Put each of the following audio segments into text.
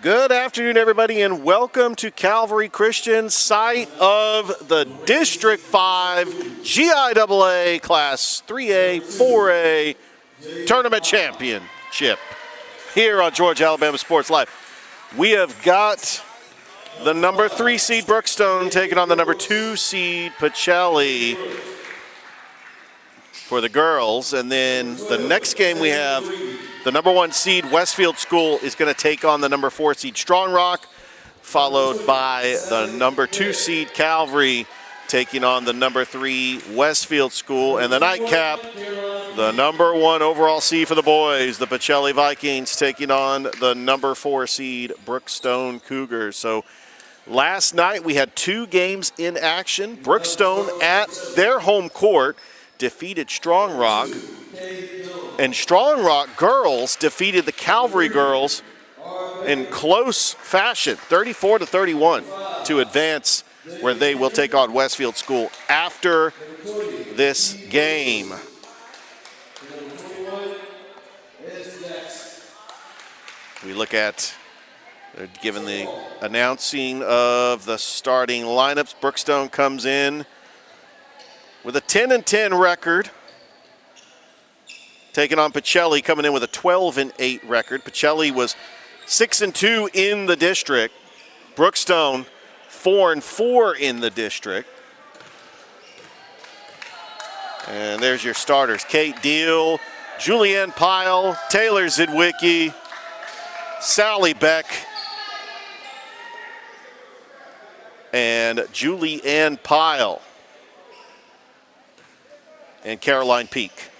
Good afternoon, everybody, and welcome to Calvary Christian, site of the District 5 GIAA Class 3A, 4A Tournament Championship here on Georgia Alabama Sports Live. We have got the number 3 seed Brookstone taking on the number 2 seed Pacelli for the girls, and then the next game we have the number 1 seed Westfield School is going to take on the number 4 seed Strong Rock, followed by the number 2 seed Calvary taking on the number 3 Westfield School, and the nightcap, the number 1 overall seed for the boys, the Pacelli Vikings, taking on the number 4 seed Brookstone Cougars. So last night we had 2 games in action. Brookstone at their home court defeated Strong Rock, and Strong Rock girls defeated the Calvary girls in close fashion, 34-31, to advance, where they will take on Westfield School after this game. We look at, they're given the announcing of the starting lineups. Brookstone comes in with a 10-10 record, taking on Pacelli, coming in with a 12-8 record. Pacelli was 6-2 in the district. Brookstone 4-4 in the district. And there's your starters: Kate Deal, Julianne Pyle, Taylor Zidwicki, Sally Beck, and Julianne Pyle, and Caroline Peak.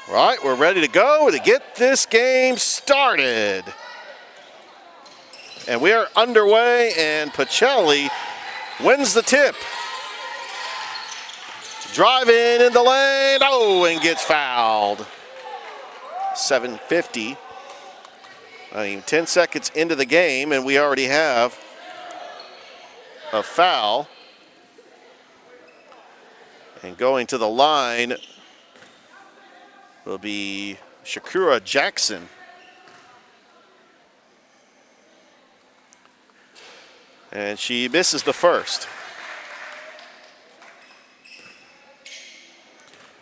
All right, we're ready to go to get this game started. And we are underway, and Pacelli wins the tip. Driving in the lane, and gets fouled. 7:50. Not even 10 seconds into the game, and we already have a foul. And going to the line will be Shakura Jackson. And she misses the first.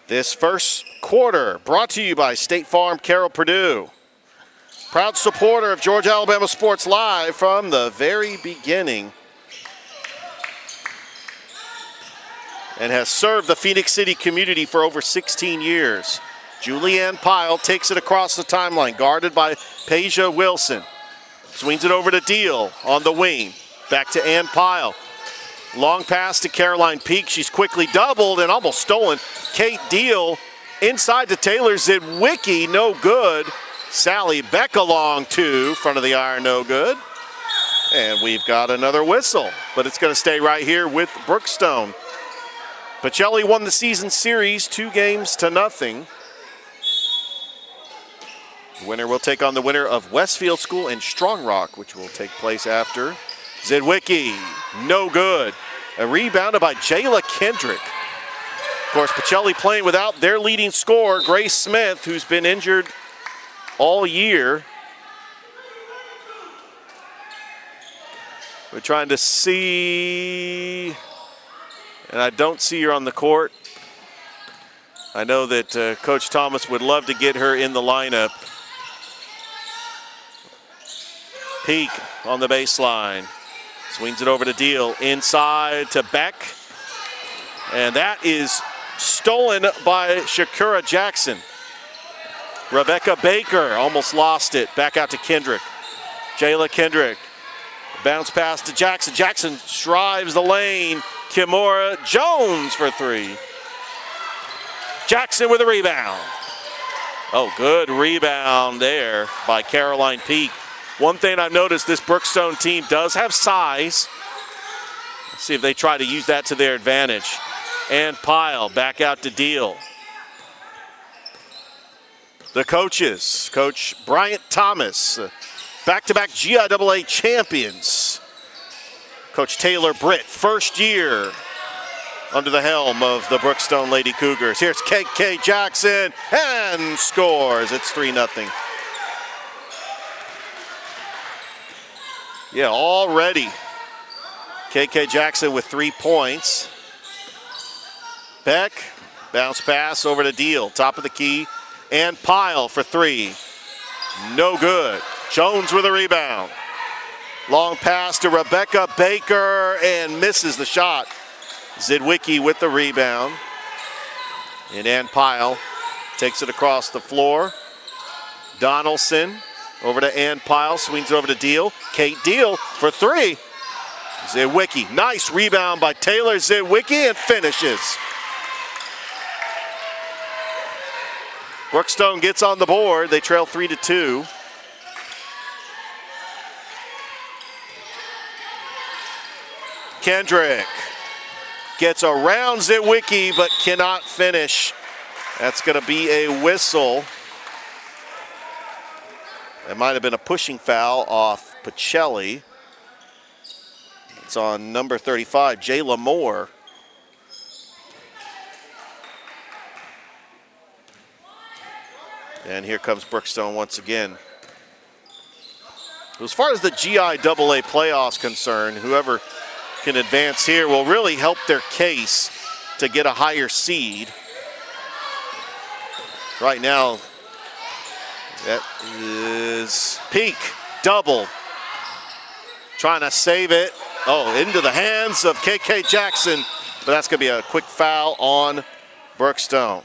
This first quarter brought to you by State Farm Carroll Purdue. Proud supporter of Georgia Alabama Sports Live from the very beginning, and has served the Phoenix City community for over 16 years. Julianne Pyle takes it across the timeline, guarded by Peja Wilson. Swings it over to Deal on the wing. Back to Ann Pyle. Long pass to Caroline Peak. She's quickly doubled and almost stolen. Kate Deal inside to Taylor Zidwicki, no good. Sally Beck along to front of the iron, no good. And we've got another whistle, but it's going to stay right here with Brookstone. Pacelli won the season series 2-0. The winner will take on the winner of Westfield School and Strong Rock, which will take place after. Zidwicki, no good. A rebounded by Jayla Kendrick. Of course, Pacelli playing without their leading scorer, Grace Smith, who's been injured all year. We're trying to see, and I don't see her on the court. I know that Coach Thomas would love to get her in the lineup. Peak on the baseline. Swings it over to Deal. Inside to Beck. And that is stolen by Shakura Jackson. Rebecca Baker almost lost it. Back out to Kendrick. Jayla Kendrick. Bounce pass to Jackson. Jackson drives the lane. Kimora Jones for 3. Jackson with a rebound. Oh, good rebound there by Caroline Peak. One thing I've noticed, this Brookstone team does have size. Let's see if they try to use that to their advantage. And Pyle back out to Deal. The coaches, Coach Bryant Thomas, back-to-back GIAA champions. Coach Taylor Britt, first year under the helm of the Brookstone Lady Cougars. Here's KK Jackson, and scores. It's 3-0. Yeah, already. KK Jackson with 3 points. Beck, bounce pass over to Deal, top of the key, and Pyle for 3. No good. Jones with a rebound. Long pass to Rebecca Baker and misses the shot. Zidwicki with the rebound. And Ann Pyle takes it across the floor. Donaldson over to Ann Pyle, swings over to Deal. Kate Deal for 3. Zidwicki, nice rebound by Taylor Zidwicki and finishes. Brookstone gets on the board. They trail 3-2. Kendrick gets around Zidwicki but cannot finish. That's going to be a whistle. It might have been a pushing foul off Pacelli. It's on number 35, Jayla Moore. And here comes Brookstone once again. As far as the GIAA playoffs concerned, whoever can advance here will really help their case to get a higher seed. Right now, that is Peak, double. Trying to save it. Oh, into the hands of KK Jackson, but that's going to be a quick foul on Brookstone.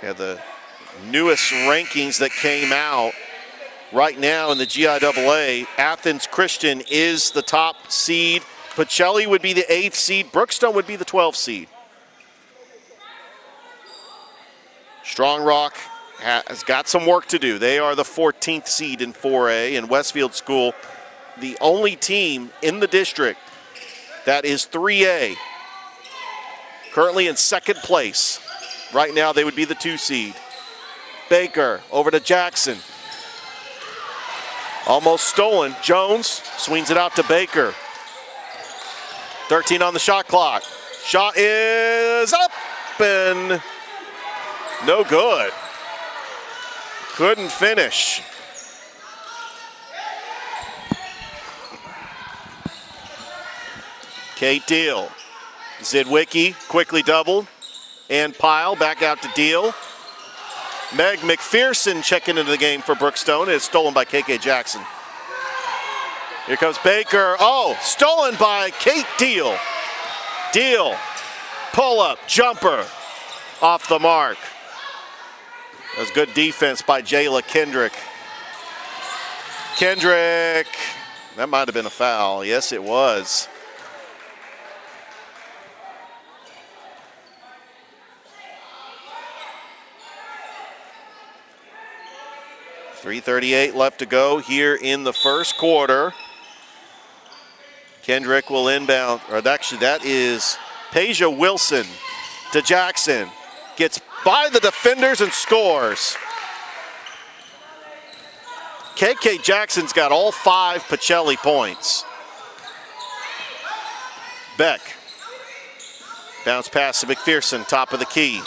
We have the newest rankings that came out right now in the GIAA. Athens Christian is the top seed. Pacelli would be the 8th seed. Brookstone would be the 12th seed. Strong Rock has got some work to do. They are the 14th seed in 4A, and Westfield School, the only team in the district that is 3A. Currently in 2nd place. Right now they would be the 2 seed. Baker over to Jackson. Almost stolen. Jones swings it out to Baker. 13 on the shot clock. Shot is up and no good. Couldn't finish. Kate Deal. Zidwicki quickly doubled. And Pyle back out to Deal. Meg McPherson checking into the game for Brookstone. It's stolen by KK Jackson. Here comes Baker. Oh, stolen by Kate Deal. Deal, pull up, jumper, off the mark. That was good defense by Jayla Kendrick. Kendrick, that might have been a foul. Yes, it was. .338 left to go here in the first quarter. Kendrick will inbound, or actually that is Peja Wilson to Jackson. Gets by the defenders and scores. KK Jackson's got all 5 Pacelli points. Beck. Bounce pass to McPherson, top of the key.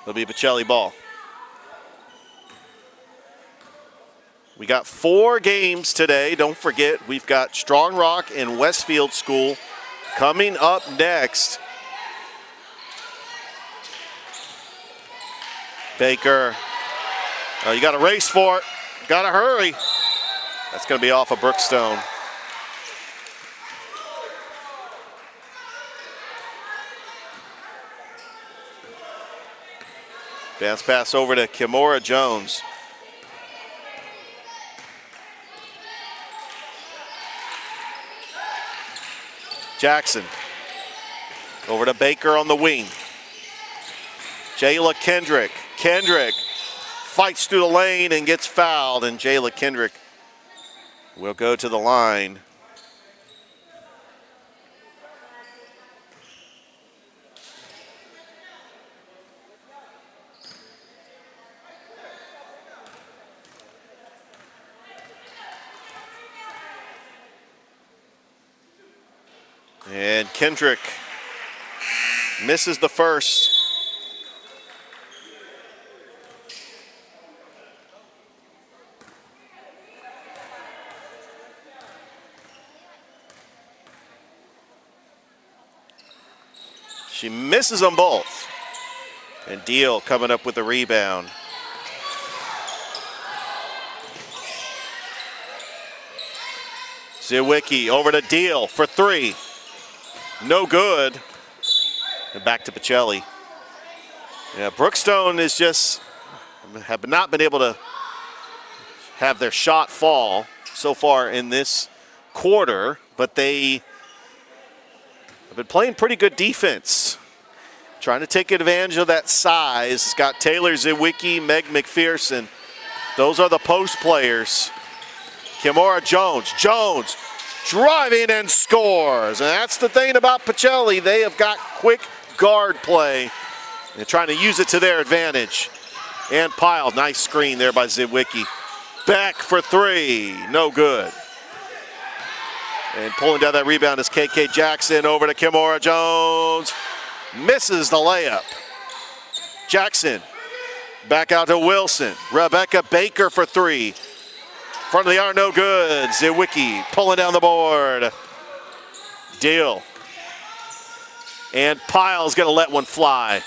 It'll be a Pacelli ball. We got 4 games today. Don't forget, we've got Strong Rock and Westfield School coming up next. Baker, you got to race for it. Got to hurry. That's going to be off of Brookstone. Bounce pass over to Kimora Jones. Jackson over to Baker on the wing. Jayla Kendrick. Kendrick fights through the lane and gets fouled, and Jayla Kendrick will go to the line. And Kendrick misses the first. She misses them both. And Deal coming up with a rebound. Zywicki over to Deal for three. No good. And back to Pacelli. Yeah, Brookstone is just have not been able to have their shot fall so far in this quarter, but they have been playing pretty good defense. Trying to take advantage of that size. Scott Taylor, Zywicki, Meg McPherson. Those are the post players. Kimora Jones. Jones driving and scores. And that's the thing about Pacelli. They have got quick guard play. They're trying to use it to their advantage. And Pyle, nice screen there by Zywicki. Back for three, no good. And pulling down that rebound is KK Jackson over to Kimora Jones. Misses the layup. Jackson back out to Wilson. Rebecca Baker for three. Front of the arm, no good. Zywicki pulling down the board. Deal. And Pyle's gonna let one fly.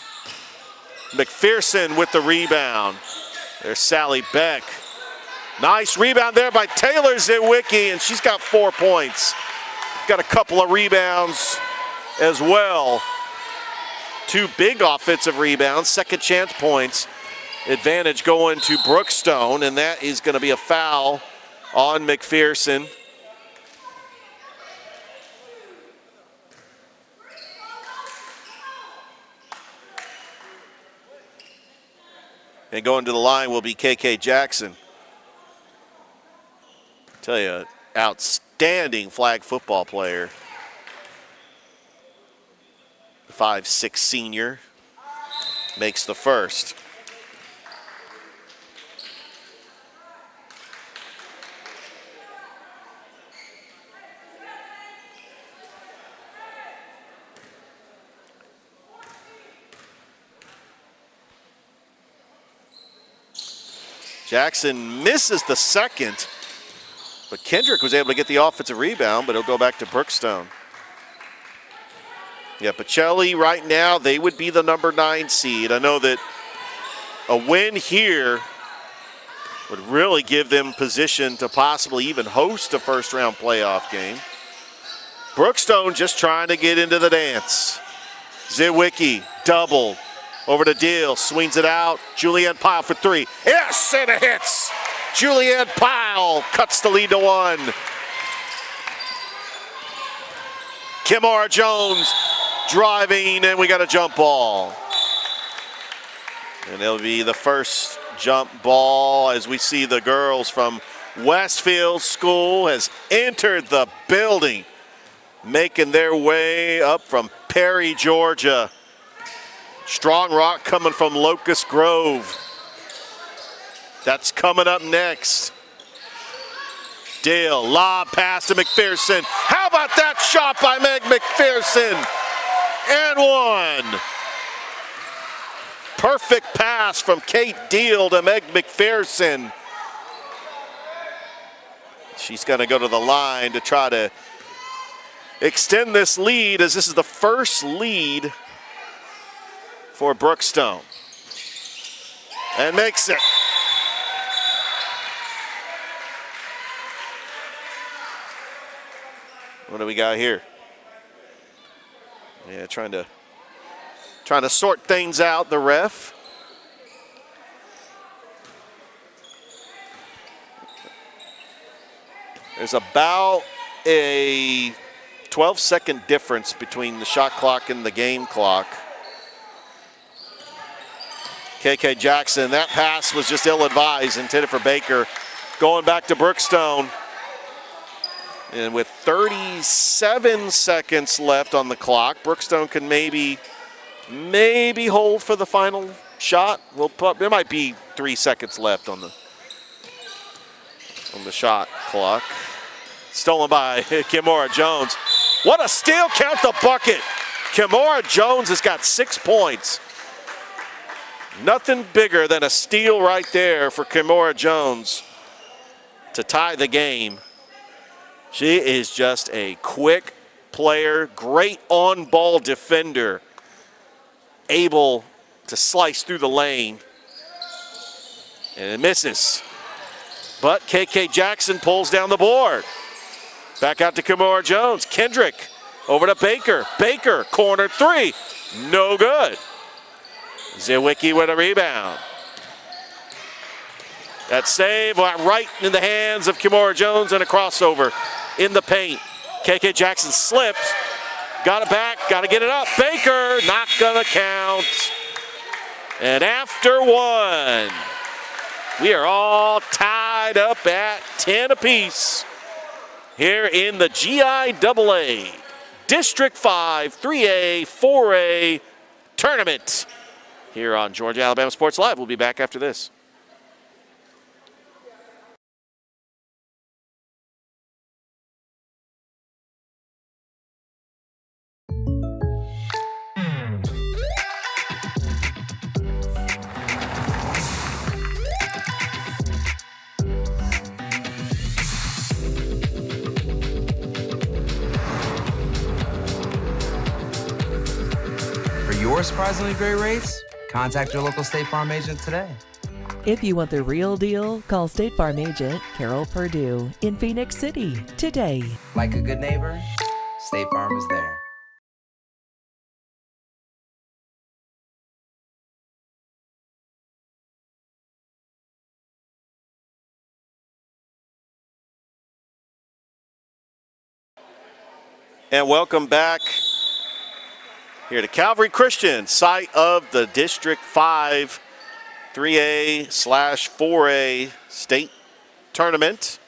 McPherson with the rebound. There's Sally Beck. Nice rebound there by Taylor Zywicki, and she's got 4 points. Got a couple of rebounds as well. 2 big offensive rebounds, second chance points. Advantage going to Brookstone, and that is going to be a foul on McPherson. And going to the line will be KK Jackson. Tell you, outstanding flag football player. 5'6" senior makes the first. Jackson misses the second, but Kendrick was able to get the offensive rebound, but it'll go back to Brookstone. Yeah, Pacelli right now, they would be the number 9 seed. I know that a win here would really give them position to possibly even host a first-round playoff game. Brookstone just trying to get into the dance. Zywicki double over to Deal, swings it out. Julianne Pyle for three. Yes, and it hits. Julianne Pyle cuts the lead to 1. Kimora Jones driving, and we got a jump ball. And it'll be the first jump ball as we see the girls from Westfield School has entered the building, making their way up from Perry, Georgia. Strong Rock coming from Locust Grove. That's coming up next. Dale, lob pass to McPherson. How about that shot by Meg McPherson? And 1. Perfect pass from Kate Deal to Meg McPherson. She's going to go to the line to try to extend this lead, as this is the first lead for Brookstone. And makes it. What do we got here? Yeah, trying to sort things out, the ref. There's about a 12-second difference between the shot clock and the game clock. KK Jackson, that pass was just ill-advised, intended for Baker. Going back to Brookstone. And with 37 seconds left on the clock, Brookstone can maybe hold for the final shot. There might be 3 seconds left on the shot clock. Stolen by Kimora Jones. What a steal, count the bucket. Kimora Jones has got 6 points. Nothing bigger than a steal right there for Kimora Jones to tie the game. She is just a quick player, great on-ball defender, able to slice through the lane. And it misses. But KK Jackson pulls down the board. Back out to Kimora Jones. Kendrick over to Baker. Baker, corner 3. No good. Zywicki with a rebound. That save right in the hands of Kimora Jones and a crossover in the paint. KK Jackson slips. Got it back. Got to get it up. Baker, not going to count. And after 1, we are all tied up at 10 apiece here in the GIAA District 5 3A 4A tournament here on Georgia Alabama Sports Live. We'll be back after this. Your surprisingly great rates? Contact your local State Farm agent today. If you want the real deal, call State Farm agent Carol Purdue in Phoenix City today. Like a good neighbor, State Farm is there. And welcome back here to Calvary Christian, site of the District 5 3A/4A state tournament.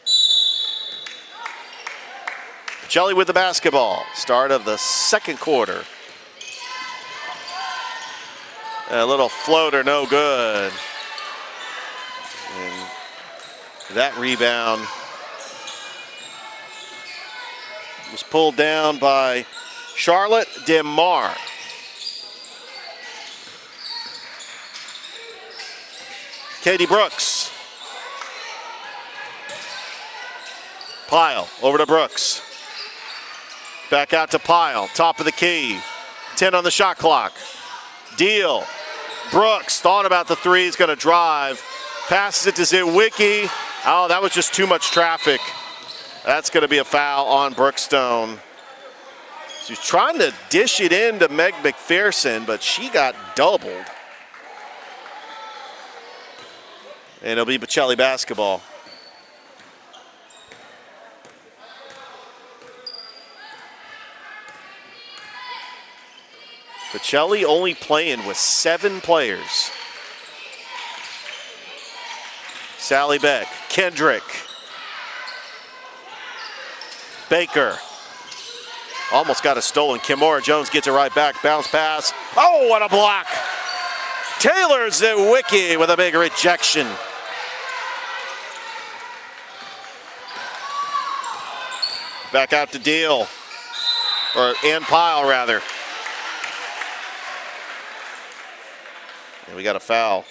Pacelli with the basketball. Start of the second quarter. A little floater, no good. And that rebound was pulled down by Charlotte DeMar. Katie Brooks. Pyle over to Brooks. Back out to Pyle, top of the key. 10 on the shot clock. Deal. Brooks thought about the 3, is going to drive. Passes it to Zywicki. Oh, that was just too much traffic. That's going to be a foul on Brookstone. She's trying to dish it in to Meg McPherson, but she got doubled. And it'll be Pacelli basketball. Pacelli only playing with 7 players. Sally Beck, Kendrick, Baker. Almost got it stolen. Kimora Jones gets it right back. Bounce pass. Oh, what a block. Taylor Zywicki with a big rejection. Back out to Deal. And Pyle, rather. And we got a foul.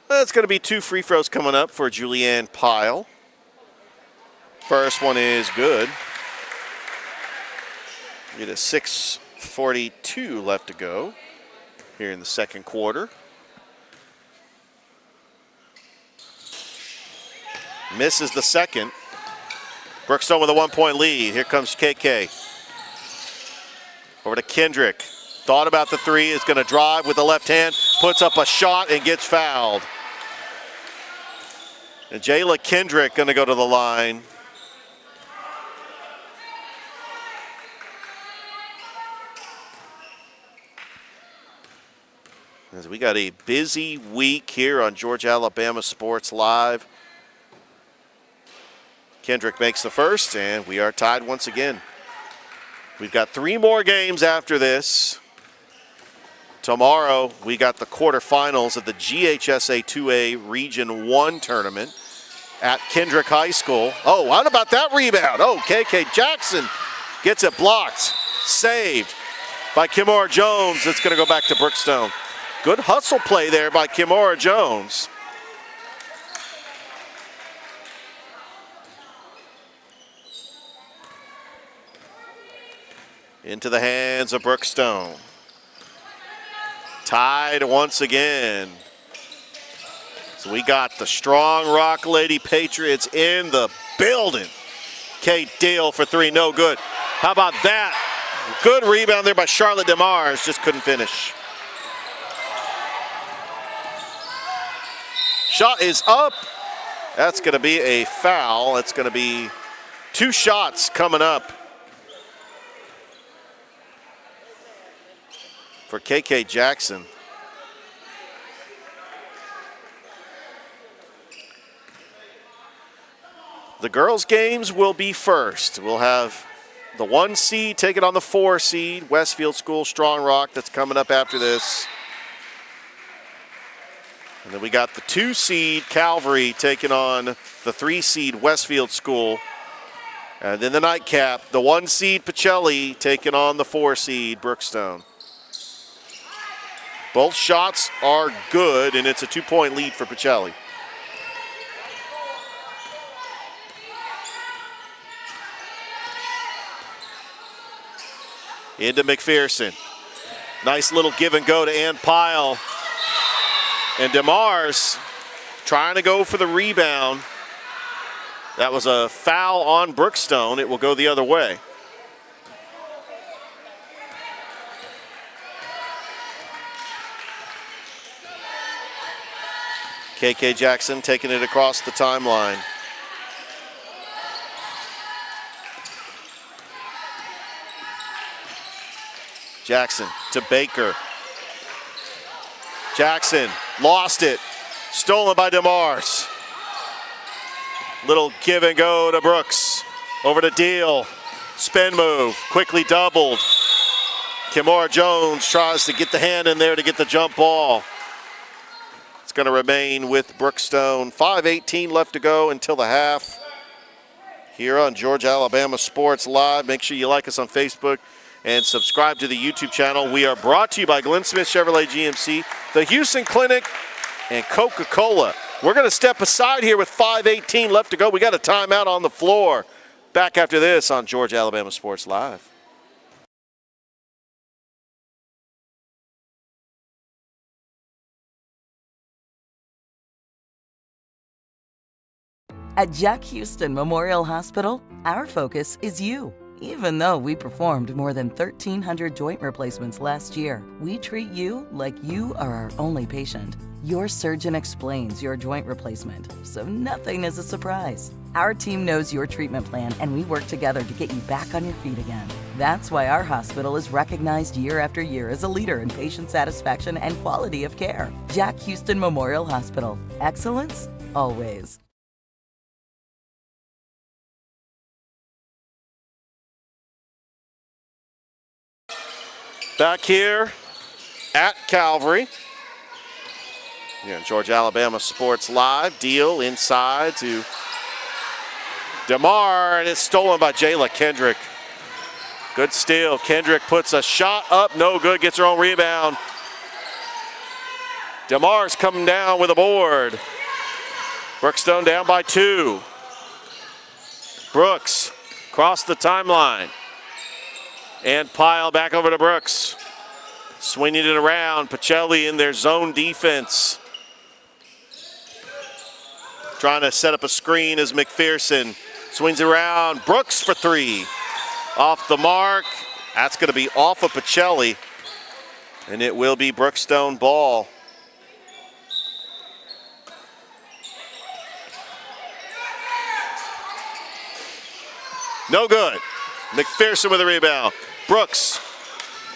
It's going to be 2 free throws coming up for Julianne Pyle. First one is good. Get a 6:42 left to go here in the second quarter. Misses the second. Brookstone with a 1-point lead. Here comes KK. Over to Kendrick. Thought about the 3, is going to drive with the left hand, puts up a shot and gets fouled. And Jayla Kendrick going to go to the line. As we got a busy week here on Georgia Alabama Sports Live. Kendrick makes the first, and we are tied once again. We've got 3 more games after this. Tomorrow, we got the quarterfinals of the GHSA 2A Region 1 tournament at Kendrick High School. Oh, what about that rebound? Oh, KK Jackson gets it blocked. Saved by Kimora Jones. It's going to go back to Brookstone. Good hustle play there by Kimora Jones. Into the hands of Brookstone. Tied once again. So we got the Strong Rock Lady Patriots in the building. Kate Deal for three, no good. How about that? Good rebound there by Charlotte DeMars, just couldn't finish. Shot is up. That's going to be a foul. It's going to be 2 shots coming up for KK Jackson. The girls' games will be first. We'll have the 1 seed taking on the 4 seed, Westfield School Strong Rock, that's coming up after this. And then we got the 2 seed Calvary taking on the 3 seed Westfield School. And then the nightcap, the 1 seed Pacelli taking on the 4 seed Brookstone. Both shots are good, and it's a 2-point lead for Pacelli. Into McPherson. Nice little give and go to Ann Pyle. And DeMars trying to go for the rebound. That was a foul on Brookstone. It will go the other way. KK Jackson taking it across the timeline. Jackson to Baker. Jackson lost it. Stolen by DeMars. Little give and go to Brooks. Over to Deal. Spin move. Quickly doubled. Kimora Jones tries to get the hand in there to get the jump ball. It's going to remain with Brookstone. 5:18 left to go until the half. Here on Georgia Alabama Sports Live. Make sure you like us on Facebook and subscribe to the YouTube channel. We are brought to you by Glenn Smith Chevrolet GMC, the Houston Clinic, and Coca-Cola. We're going to step aside here with 5:18 left to go. We got a timeout on the floor. Back after this on Georgia Alabama Sports Live. At Jack Houston Memorial Hospital, our focus is you. Even though we performed more than 1,300 joint replacements last year, we treat you like you are our only patient. Your surgeon explains your joint replacement, so nothing is a surprise. Our team knows your treatment plan, and we work together to get you back on your feet again. That's why our hospital is recognized year after year as a leader in patient satisfaction and quality of care. Jack Houston Memorial Hospital. Excellence, always. Back here at Calvary. Yeah, Georgia Alabama Sports Live. Deal inside to DeMar, and it's stolen by Jayla Kendrick. Good steal. Kendrick puts a shot up, no good, gets her own rebound. DeMar's coming down with a board. Brookstone down by 2. Brooks across the timeline. And Pyle back over to Brooks. Swinging it around. Pacelli in their zone defense. Trying to set up a screen as McPherson swings around. Brooks for 3. Off the mark. That's going to be off of Pacelli. And it will be Brookstone ball. No good. McPherson with a rebound. Brooks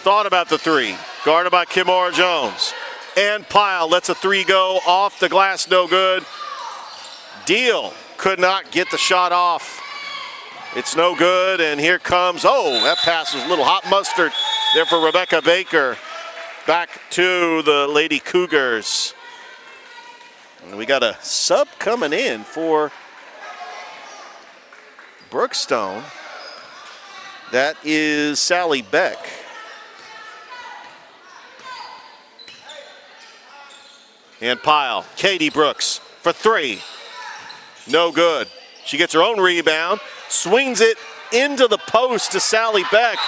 thought about the 3. Guarded by Kimora Jones. And Pyle lets a 3 go off the glass, no good. Deal could not get the shot off. It's no good, and here comes, oh, that pass was a little hot mustard there for Rebecca Baker. back to the Lady Cougars. And we got a sub coming in for Brookstone. That is Sally Beck. And Pyle, Katie Brooks for three. No good. She gets her own rebound, swings it into the post to Sally Beck.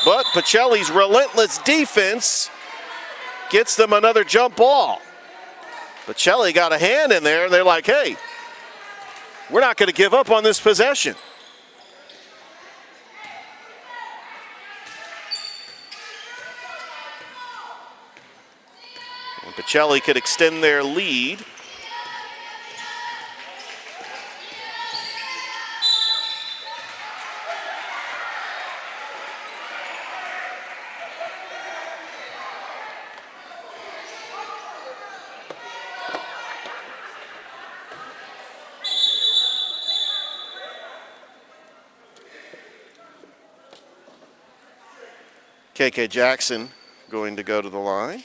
But Pacelli's relentless defense gets them another jump ball. Pacelli got a hand in there, and they're like, hey, we're not going to give up on this possession. And Pacelli could extend their lead. KK Jackson going to go to the line.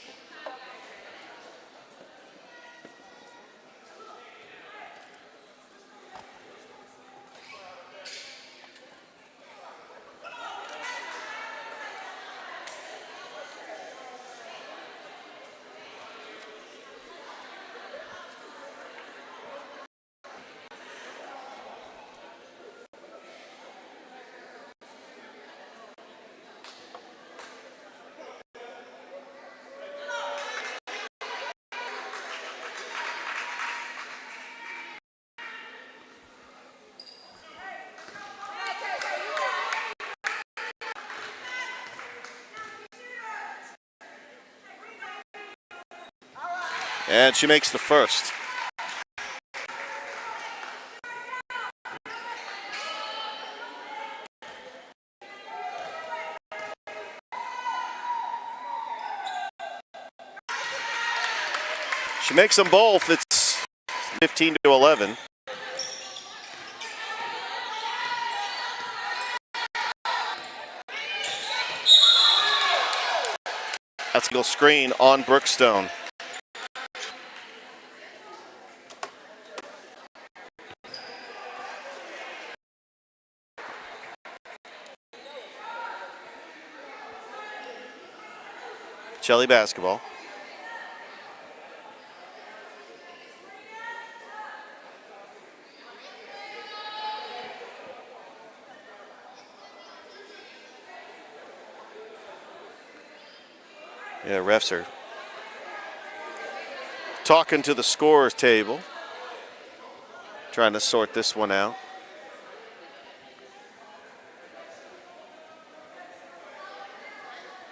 And she makes the first. She makes them both. It's 15-11. That's a goal screen on Brookstone. Pacelli basketball. Yeah, refs are talking to the scorers table, trying to sort this one out.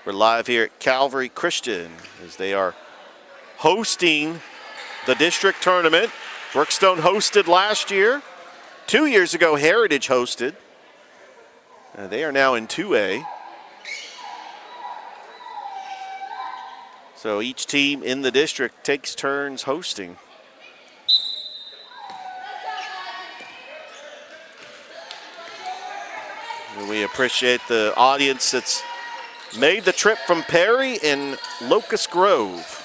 We're live here at Calvary Christian as they are hosting the district tournament. Brookstone hosted last year. 2 years ago, Heritage hosted. They are now in 2A. So each team in the district takes turns hosting. And we appreciate the audience that's made the trip from Perry and Locust Grove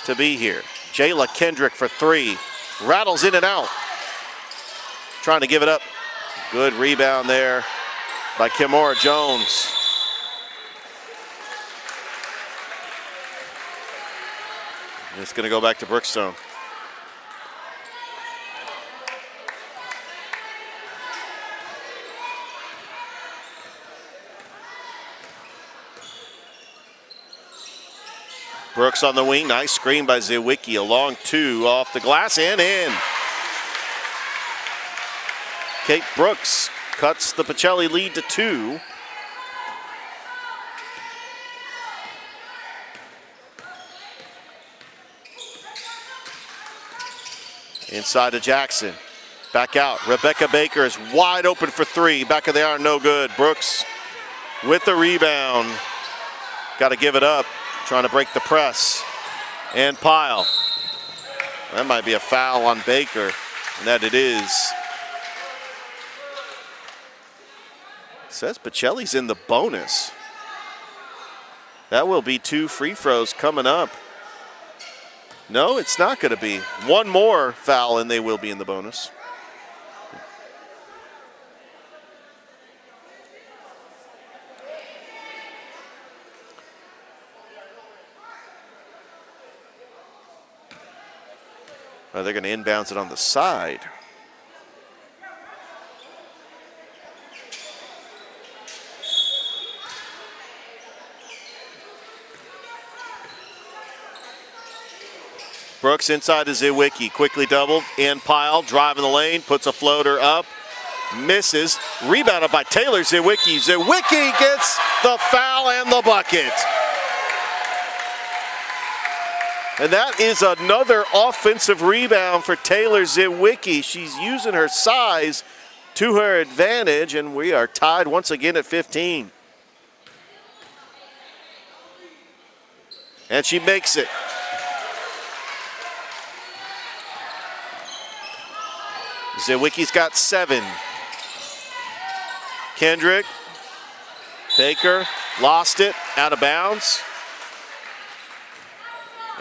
to be here. Jayla Kendrick for three. Rattles in and out. Trying to give it up. Good rebound there by Kimora Jones. And it's going to go back to Brookstone. Brooks on the wing, nice screen by Zewicki. A long two off the glass and in. Kate Brooks cuts the Pacelli lead to 2. Inside to Jackson. Back out. Rebecca Baker is wide open for 3. Back of the iron, no good. Brooks with the rebound. Got to give it up. Trying to break the press. And Pyle. That might be a foul on Baker, and that it is. Says Pacelli's in the bonus. That will be 2 free throws coming up. No, it's not going to be. One more foul and they will be in the bonus. They're going to inbounds it on the side. Brooks inside to Zywicki, quickly doubled, and Pyle driving the lane, puts a floater up, misses, rebounded by Taylor Zywicki. Zywicki gets the foul and the bucket. And that is another offensive rebound for Taylor Zywicki. She's using her size to her advantage, and we are tied once again at 15. And she makes it. Zywicki's got 7. Kendrick, Baker, lost it, out of bounds.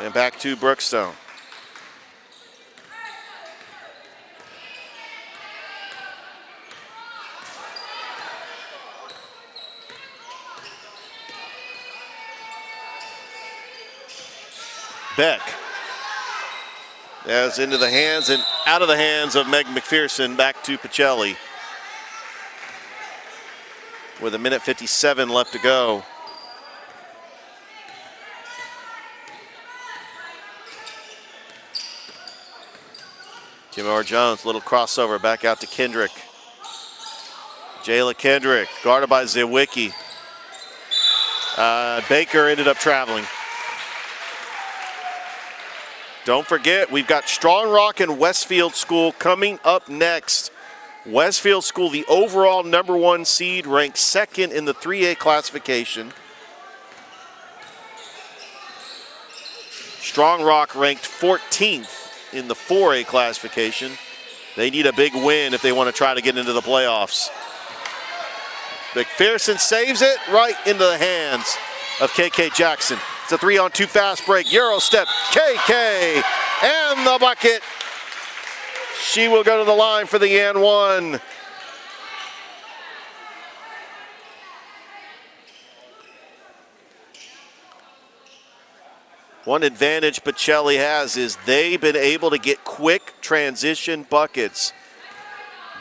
And back to Brookstone. Beck. As into the hands and out of the hands of Meg McPherson, back to Pacelli. With 1:57 left to go. Kimora Jones, little crossover back out to Kendrick. Jayla Kendrick, guarded by Zywicki. Baker ended up traveling. Don't forget, we've got Strong Rock and Westfield School coming up next. Westfield School, the overall #1 seed, ranked 2nd in the 3A classification. Strong Rock ranked 14th in the 4A classification. They need a big win if they want to try to get into the playoffs. McPherson saves it right into the hands of KK Jackson. It's a 3-on-2 fast break. Euro step, KK, and the bucket. She will go to the line for the and one. One advantage Pacelli has is they've been able to get quick transition buckets.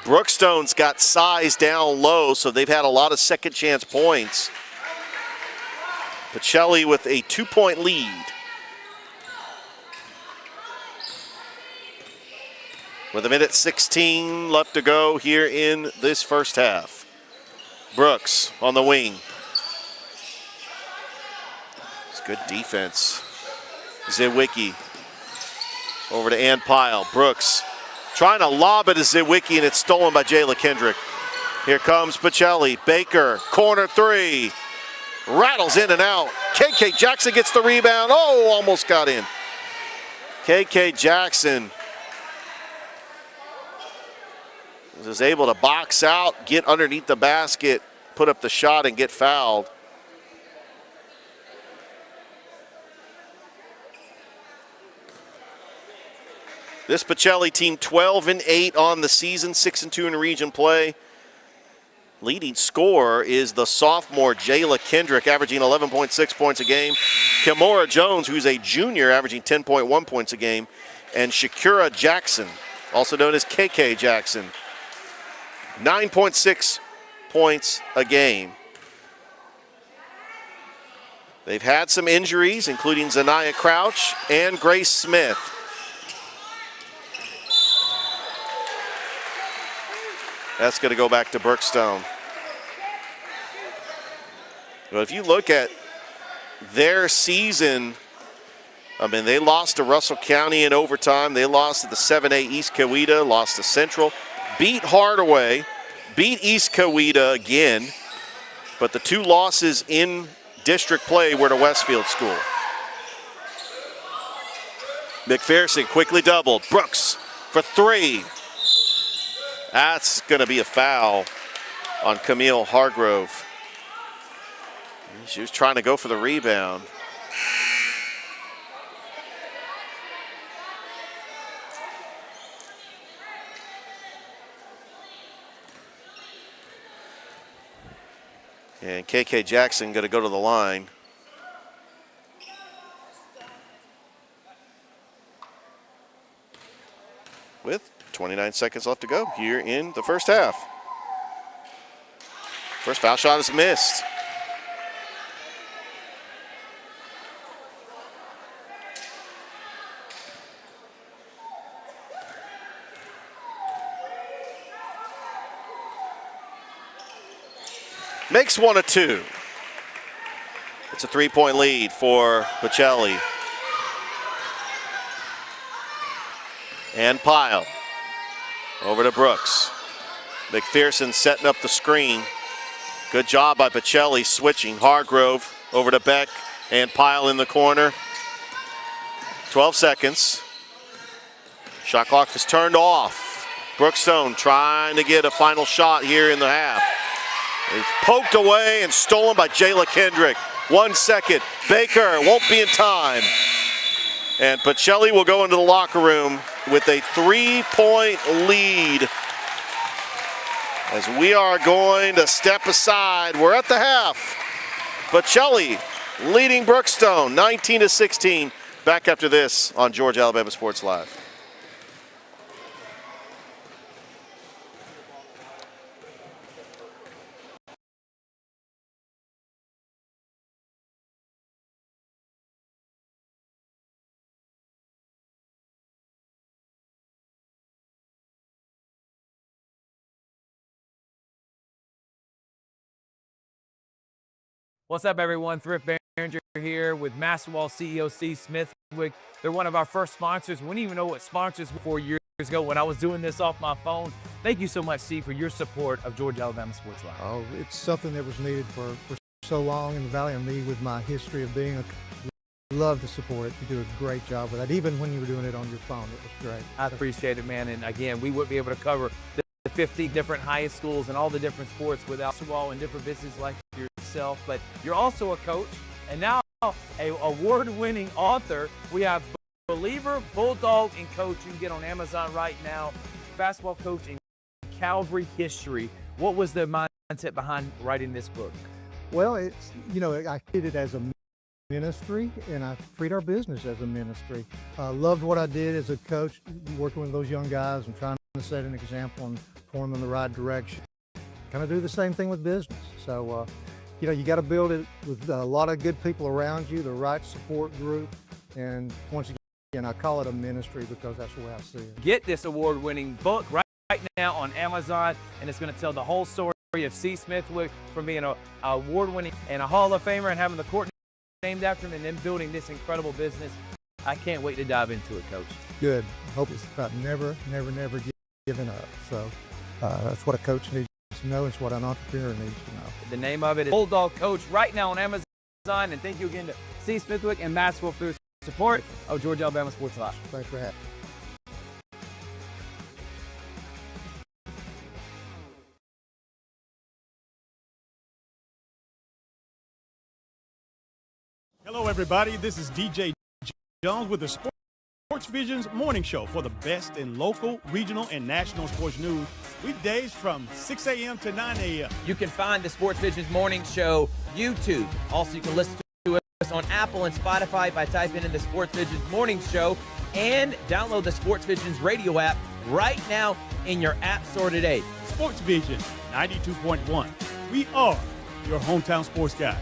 Brookstone's got size down low, so they've had a lot of second chance points. Pacelli with a 2-point lead. With 1:16 left to go here in this first half. Brooks on the wing. It's good defense. Zywicki over to Ann Pyle. Brooks trying to lob it to Zywicki, and it's stolen by Jayla Kendrick. Here comes Pacelli. Baker, corner 3. Rattles in and out. KK Jackson gets the rebound. Oh, almost got in. KK Jackson was able to box out, get underneath the basket, put up the shot, and get fouled. This Pacelli team 12-8 on the season, 6-2 in region play. Leading scorer is the sophomore Jayla Kendrick, averaging 11.6 points a game. Kimora Jones, who's a junior, averaging 10.1 points a game. And Shakira Jackson, also known as KK Jackson, 9.6 points a game. They've had some injuries, including Zanaya Crouch and Grace Smith. That's going to go back to Brookstone. But if you look at their season, I mean, they lost to Russell County in overtime. They lost to the 7A East Coweta, lost to Central, beat Hardaway, beat East Coweta again. But the 2 losses in district play were to Westfield School. McPherson quickly doubled. Brooks for 3. That's going to be a foul on Camille Hargrove. She was trying to go for the rebound. And KK Jackson going to go to the line. With 29 seconds left to go here in the first half. First foul shot is missed. Makes one of two. It's a three-point lead for Bocelli. And Pyle. Over to Brooks. McPherson setting up the screen. Good job by Bocelli switching. Hargrove over to Beck and Pyle in the corner. 12 seconds. Shot clock is turned off. Brookstone trying to get a final shot here in the half. It's poked away and stolen by Jayla Kendrick. 1 second. Baker won't be in time. And Bocelli will go into the locker room with a 3-point lead. As we are going to step aside. We're at the half. Bocelli leading Brookstone 19-16. Back after this on Georgia Alabama Sports Live. What's up, everyone? Thrift Behringer here with Masterwall CEO Steve Smithwick. They're one of our first sponsors. We didn't even know what sponsors were 4 years ago when I was doing this off my phone. Thank you so much, Steve, for your support of Georgia Alabama Sports Live. Oh, it's something that was needed for so long in the Valley, and me with my history of being love to support it. You do a great job with that. Even when you were doing it on your phone, it was great. I appreciate it, man. And again, we wouldn't be able to cover the 50 different high schools and all the different sports without Masterwall and different businesses like yourself. But you're also a coach and now a award-winning author. We have Believer, Bulldog, and Coach. You can get on Amazon right now. Basketball coach in Calvary history. What was the mindset behind writing this book? Well, it's, I did it as a ministry, and I treat our business as a ministry. I loved what I did as a coach, working with those young guys and trying to set an example and point them in the right direction. Kind of do the same thing with business. So, you got to build it with a lot of good people around you, the right support group, and once again, I call it a ministry because that's the way I see it. Get this award-winning book right now on Amazon, and it's going to tell the whole story of C. Smithwick from being an award-winning and a Hall of Famer and having the court named after him and then building this incredible business. I can't wait to dive into it, Coach. Good. Hope it's about never giving up. So that's what a coach needs to know. It's what an entrepreneur needs to know. The name of it is Bulldog Coach right now on Amazon. And thank you again to C. Smithwick and Maxwell for support of Georgia Alabama Sports Live. Thanks for having me. Hello, everybody. This is DJ Jones with the Sports Vision's morning show for the best in local, regional, and national sports news. Weekdays from 6 a.m. to 9 a.m. You can find the Sports Vision's morning show YouTube. Also, you can listen to us on Apple and Spotify by typing in the Sports Vision's morning show, and download the Sports Vision's radio app right now in your app store today. Sports Vision 92.1. We are your hometown sports guys.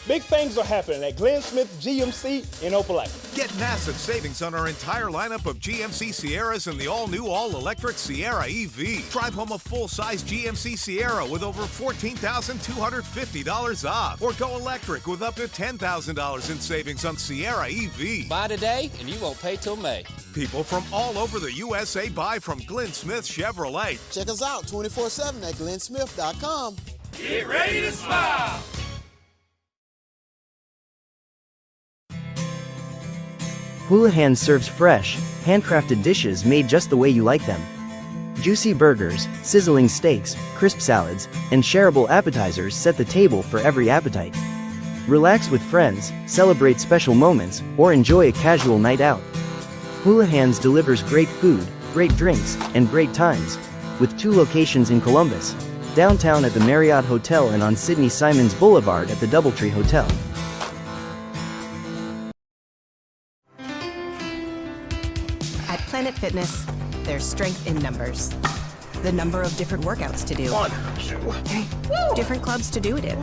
Big things are happening at Glenn Smith GMC in Opelika. Get massive savings on our entire lineup of GMC Sierras and the all-new, all-electric Sierra EV. Drive home a full-size GMC Sierra with over $14,250 off. Or go electric with up to $10,000 in savings on Sierra EV. Buy today and you won't pay till May. People from all over the USA buy from Glenn Smith Chevrolet. Check us out 24/7 at glennsmith.com. Get ready to smile! Houlihan serves fresh, handcrafted dishes made just the way you like them. Juicy burgers, sizzling steaks, crisp salads, and shareable appetizers set the table for every appetite. Relax with friends, celebrate special moments, or enjoy a casual night out. Houlihan's delivers great food, great drinks, and great times, with 2 locations in Columbus, downtown at the Marriott Hotel and on Sidney Simons Boulevard at the Doubletree Hotel. At Planet Fitness, there's strength in numbers. The number of different workouts to do. 1, 2, 3. Different clubs to do it in.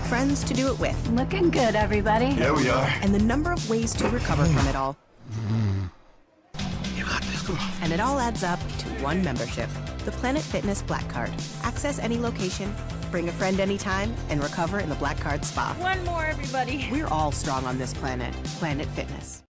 Friends to do it with. Looking good, everybody. Yeah, we are. And the number of ways to recover from it all. You got this, come on. And it all adds up to one membership. The Planet Fitness Black Card. Access any location, bring a friend anytime, and recover in the Black Card Spa. One more, everybody. We're all strong on this planet. Planet Fitness.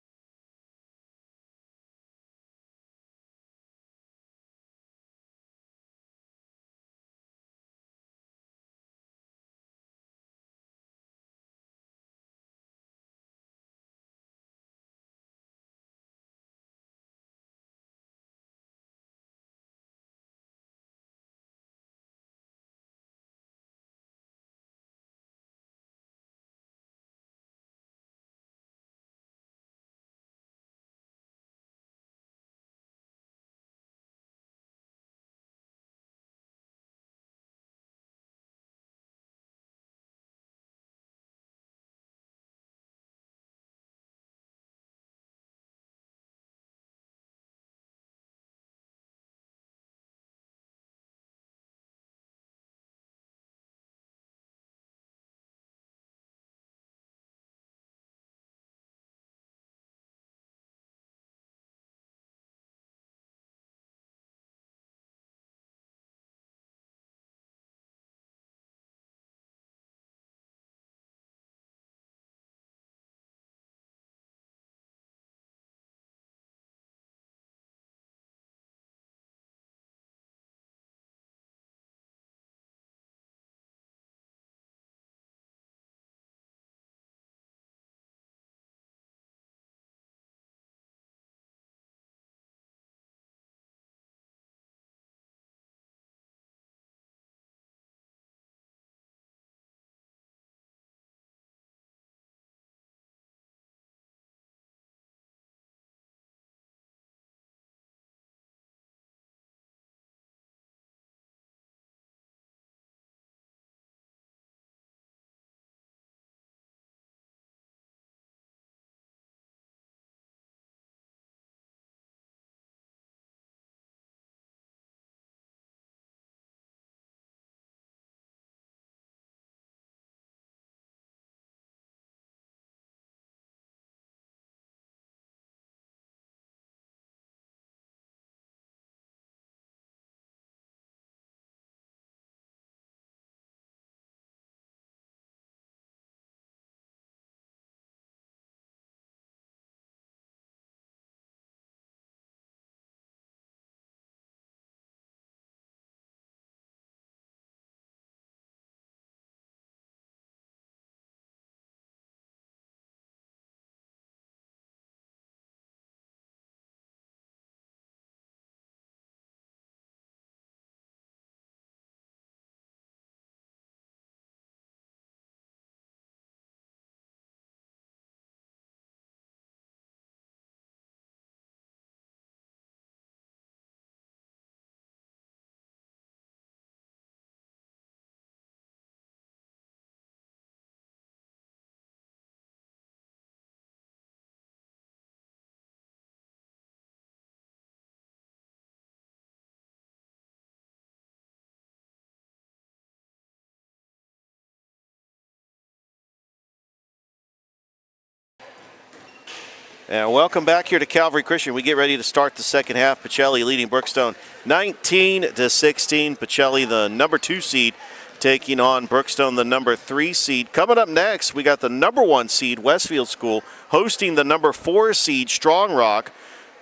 And welcome back here to Calvary Christian. We get ready to start the second half. Pacelli leading Brookstone 19-16. Pacelli, the number 2 seed, taking on Brookstone, the number 3 seed. Coming up next, we got the number 1 seed, Westfield School, hosting the number 4 seed, Strong Rock,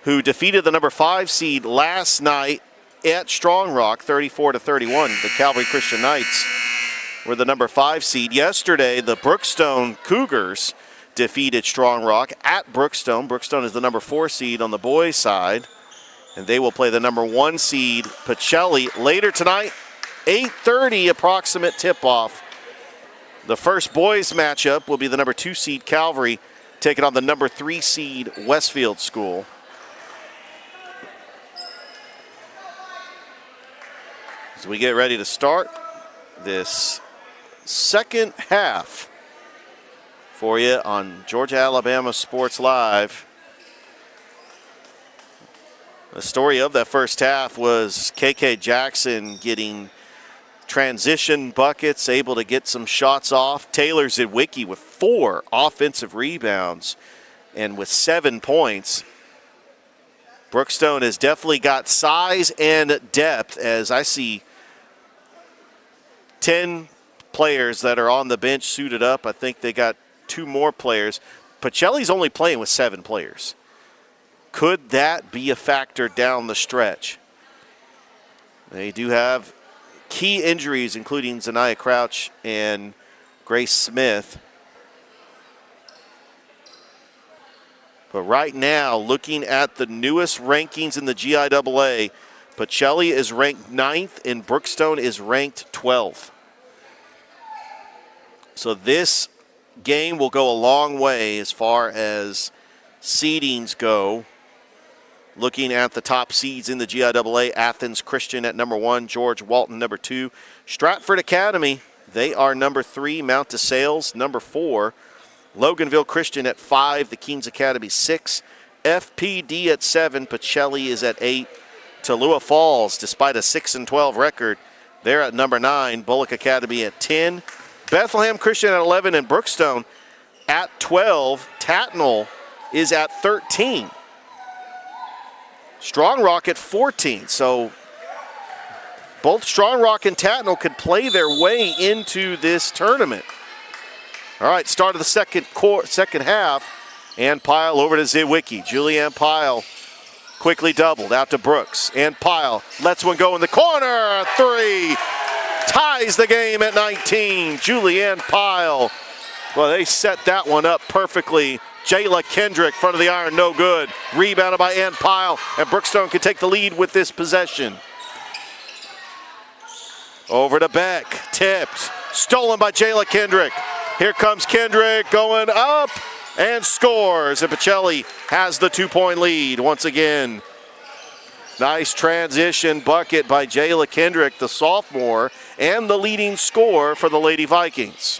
who defeated the number 5 seed last night at Strong Rock, 34-31. The Calvary Christian Knights were the number 5 seed. Yesterday, the Brookstone Cougars defeated Strong Rock at Brookstone. Brookstone is the number 4 seed on the boys' side, and they will play the number 1 seed, Pacelli, later tonight, 8:30 approximate tip-off. The first boys matchup will be the number 2 seed, Calvary, taking on the number 3 seed, Westfield School. As we get ready to start this second half for you on Georgia Alabama Sports Live. The story of that first half was KK Jackson getting transition buckets, able to get some shots off. Taylor Zidwicki with 4 offensive rebounds and with 7 points. Brookstone has definitely got size and depth, as I see 10 players that are on the bench suited up. I think they got 2 more players. Pacelli's only playing with 7 players. Could that be a factor down the stretch? They do have key injuries, including Zanaya Crouch and Grace Smith. But right now, looking at the newest rankings in the GIAA, Pacelli is ranked 9th and Brookstone is ranked 12th. So this game will go a long way as far as seedings go. Looking at the top seeds in the GIAA, Athens Christian at number 1, George Walton number 2, Stratford Academy, they are number 3, Mount DeSales number 4, Loganville Christian at 5, the Keens Academy 6, FPD at 7, Pacelli is at 8, Tallulah Falls, despite a 6-12 record, they're at number 9, Bullock Academy at 10, Bethlehem Christian at 11, and Brookstone at 12. Tatnall is at 13. Strong Rock at 14. So both Strong Rock and Tatnall could play their way into this tournament. All right, start of the second half. And Pyle over to Zidwicki. Julianne Pyle quickly doubled out to Brooks. And Pyle lets one go in the corner. 3. Ties the game at 19. Julianne Pyle. Well, they set that one up perfectly. Jayla Kendrick, front of the iron, no good. Rebounded by Ann Pyle, and Brookstone can take the lead with this possession. Over to Beck, tipped, stolen by Jayla Kendrick. Here comes Kendrick going up and scores. And Pacelli has the 2-point lead once again. Nice transition bucket by Jayla Kendrick, the sophomore, and the leading scorer for the Lady Vikings.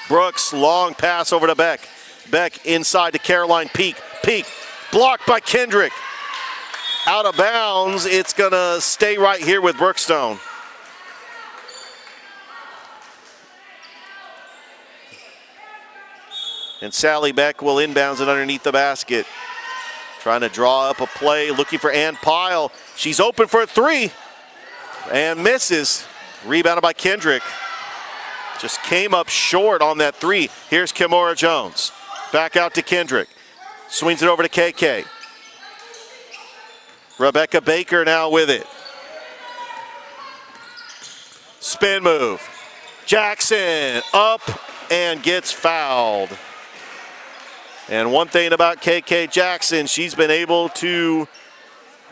Brooks, long pass over to Beck. Beck inside to Caroline Peak. Peak blocked by Kendrick. Out of bounds. It's going to stay right here with Brookstone. And Sally Beck will inbounds it underneath the basket. Trying to draw up a play, looking for Ann Pyle. She's open for a 3 and misses. Rebounded by Kendrick. Just came up short on that 3. Here's Kimora Jones. Back out to Kendrick. Swings it over to KK. Rebecca Baker now with it. Spin move. Jackson up and gets fouled. And one thing about KK Jackson, she's been able to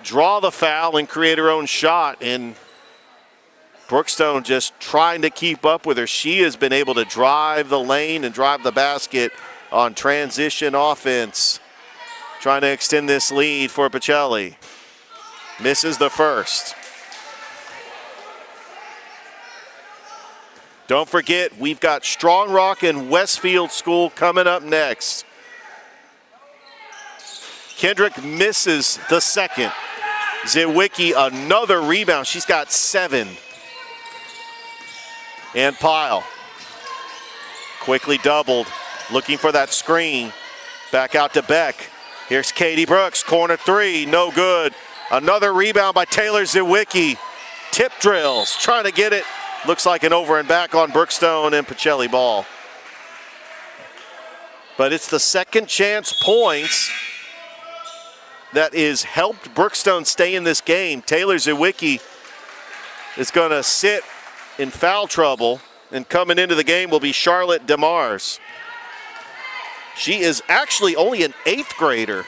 draw the foul and create her own shot. And Brookstone just trying to keep up with her. She has been able to drive the lane and drive the basket on transition offense. Trying to extend this lead for Pacelli. Misses the first. Don't forget, we've got Strong Rock and Westfield School coming up next. Kendrick misses the second. Zidwicki, another rebound. She's got 7. And Pyle quickly doubled, looking for that screen. Back out to Beck. Here's Katie Brooks, corner three, no good. Another rebound by Taylor Zywicki. Tip drills, trying to get it. Looks like an over and back on Brookstone and Pacelli ball. But it's the second chance points that is helped Brookstone stay in this game. Taylor Zywicki is going to sit in foul trouble, and coming into the game will be Charlotte DeMars. She is actually only an 8th grader.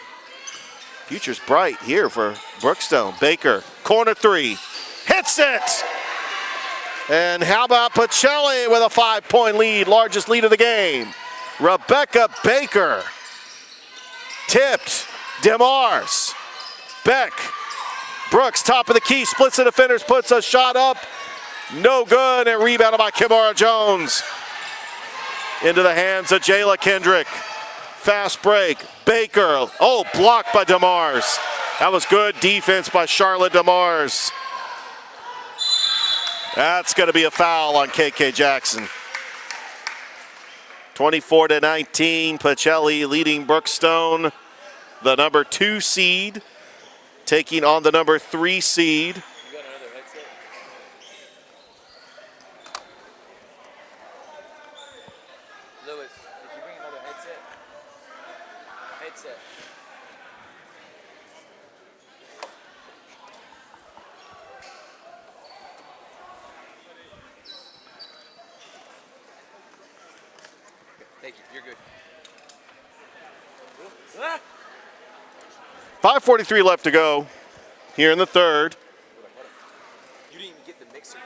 Future's bright here for Brookstone. Baker, corner three, hits it! And how about Pacelli with a 5-point lead, largest lead of the game. Rebecca Baker, tipped, DeMars, Beck, Brooks, top of the key, splits the defenders, puts a shot up, no good, and rebounded by Kimara Jones. Into the hands of Jayla Kendrick. Fast break, Baker, oh, blocked by DeMars. That was good defense by Charlotte DeMars. That's going to be a foul on KK Jackson. 24-19, Pacelli leading Brookstone, the number 2 seed, taking on the number 3 seed. Lewis, did you bring another headset? Headset. Thank you, you're good. 5:43 left to go here in the third. You didn't even get the mixer yet?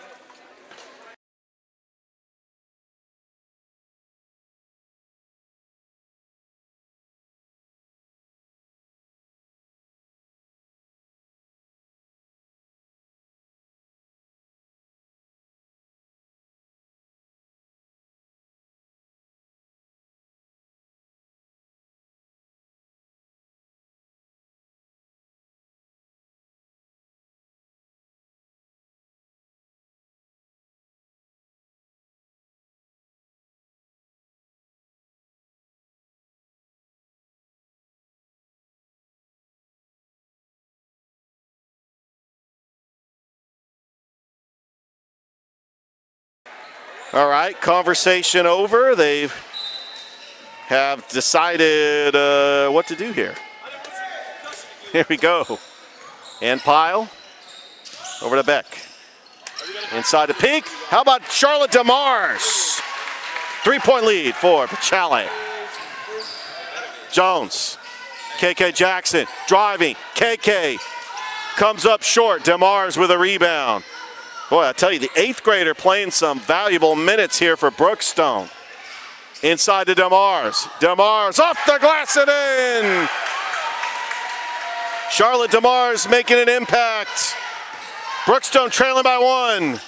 All right, conversation over. They have decided what to do here. Here we go. And Pyle over to Beck. Inside the peak. How about Charlotte DeMars? 3-point lead for Pacelli. Jones. KK Jackson driving. KK comes up short. DeMars with a rebound. Boy, I tell you, the 8th grader playing some valuable minutes here for Brookstone. Inside to DeMars. DeMars off the glass and in. Charlotte DeMars making an impact. Brookstone trailing by 1.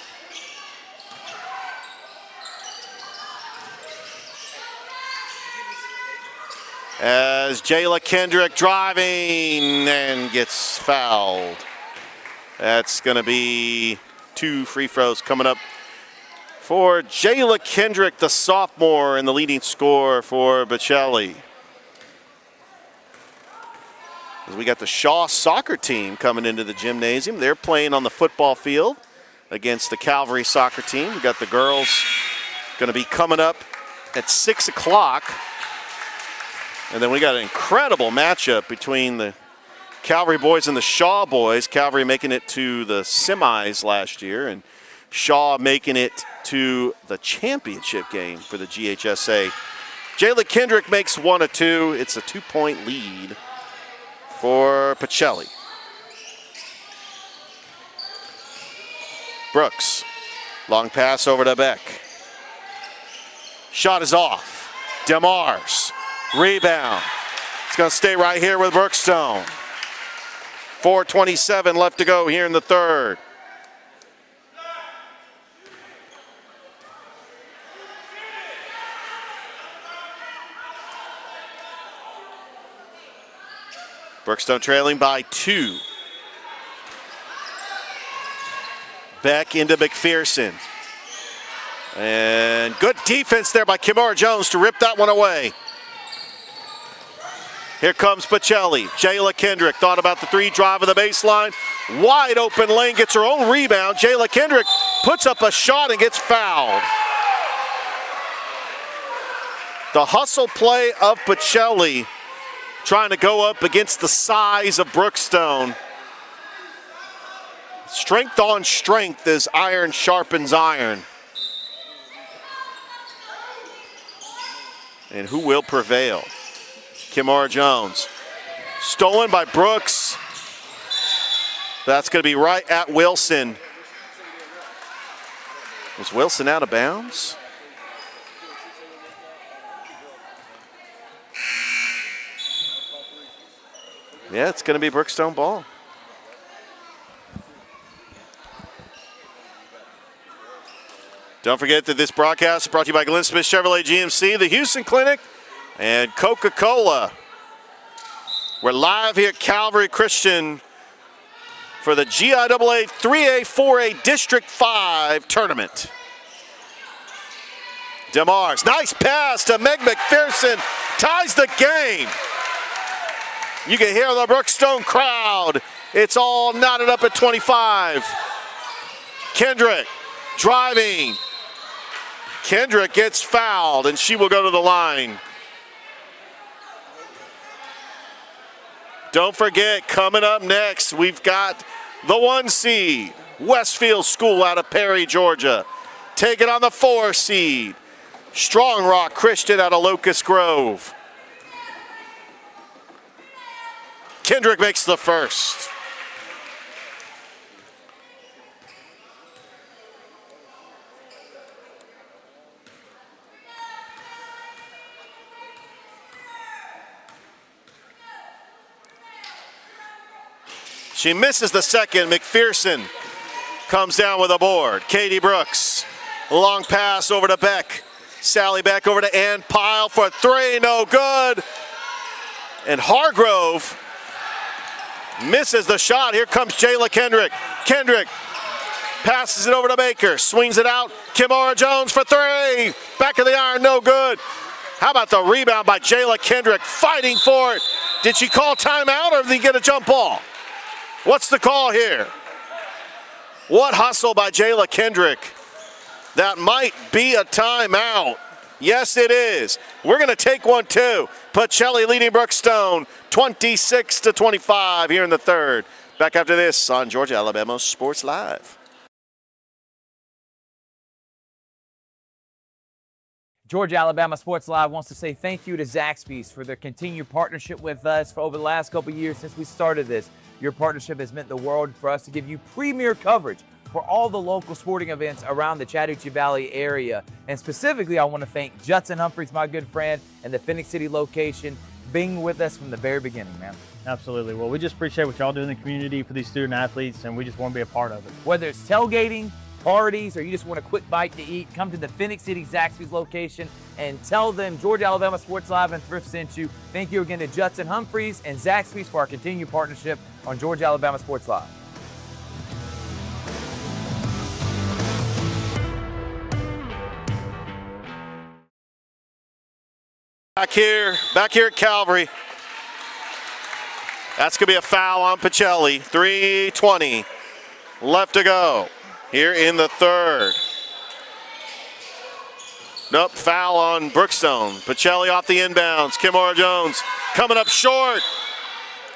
As Jayla Kendrick driving and gets fouled. That's going to be 2 free throws coming up for Jayla Kendrick, the sophomore, and the leading scorer for Pacelli. As we got the Shaw soccer team coming into the gymnasium. They're playing on the football field against the Calvary soccer team. We got the girls going to be coming up at 6 o'clock. And then we got an incredible matchup between the Calvary boys and the Shaw boys. Calvary making it to the semis last year, and Shaw making it to the championship game for the GHSA. Jayla Kendrick makes 1 of 2. It's a 2-point lead for Pacelli. Brooks, long pass over to Beck. Shot is off. DeMars, rebound. It's going to stay right here with Brookstone. 4:27 left to go here in the third. Brookstone trailing by 2. Beck into McPherson. And good defense there by Kimara Jones to rip that one away. Here comes Pacelli. Jayla Kendrick thought about the three, drive of the baseline. Wide open lane, gets her own rebound. Jayla Kendrick puts up a shot and gets fouled. The hustle play of Pacelli trying to go up against the size of Brookstone. Strength on strength as iron sharpens iron. And who will prevail? Kimora Jones. Stolen by Brooks. That's going to be right at Wilson. Was Wilson out of bounds? Yeah, it's going to be Brookstone ball. Don't forget that this broadcast is brought to you by Glenn Smith Chevrolet GMC, the Houston Clinic, and Coca-Cola. We're live here at Calvary Christian for the GIAA 3A, 4A District 5 tournament. DeMars, nice pass to Meg McPherson, ties the game. You can hear the Brookstone crowd. It's all knotted up at 25. Kendrick driving. Kendrick gets fouled, and she will go to the line. Don't forget, coming up next, we've got the 1 seed, Westfield School out of Perry, Georgia. Taking on the 4 seed, Strong Rock Christian out of Locust Grove. Kendrick makes the first. She misses the second. McPherson comes down with a board. Katie Brooks, long pass over to Beck. Sally Beck over to Ann Pyle for 3, no good. And Hargrove misses the shot. Here comes Jayla Kendrick. Kendrick passes it over to Baker, swings it out. Kimora Jones for 3. Back of the iron, no good. How about the rebound by Jayla Kendrick, fighting for it. Did she call timeout or did he get a jump ball? What's the call here? What hustle by Jayla Kendrick. That might be a timeout. Yes, it is. We're going to take one too. Pacelli leading Brookstone 26-25 here in the third. Back after this on Georgia Alabama Sports Live. Georgia Alabama Sports Live wants to say thank you to Zaxby's for their continued partnership with us for over the last couple years since we started this. Your partnership has meant the world for us to give you premier coverage for all the local sporting events around the Chattahoochee Valley area. And specifically, I want to thank Judson Humphreys, my good friend, and the Phoenix City location, being with us from the very beginning, man. Absolutely. Well, we just appreciate what y'all do in the community for these student athletes, and we just want to be a part of it. Whether it's tailgating, parties, or you just want a quick bite to eat, come to the Phoenix City Zaxby's location and tell them Georgia Alabama Sports Live and Thrift sent you. Thank you again to Judson Humphreys and Zaxby's for our continued partnership on Georgia Alabama Sports Live. Back here at Calvary. That's going to be a foul on Pacelli. 3:20 left to go here in the third. Nope, foul on Brookstone. Pacelli off the inbounds. Kimora Jones coming up short.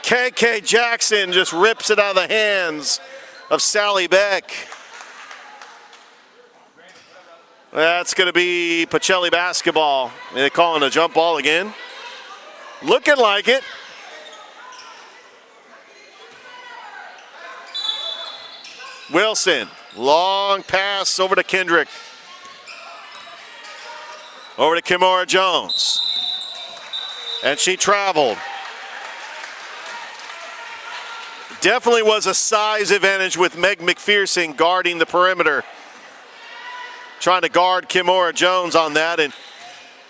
KK Jackson just rips it out of the hands of Sally Beck. That's going to be Pacelli basketball. They're calling a jump ball again. Looking like it. Wilson, long pass over to Kendrick. Over to Kimora Jones. And she traveled. Definitely was a size advantage with Meg McPherson guarding the perimeter. Trying to guard Kimora Jones on that, and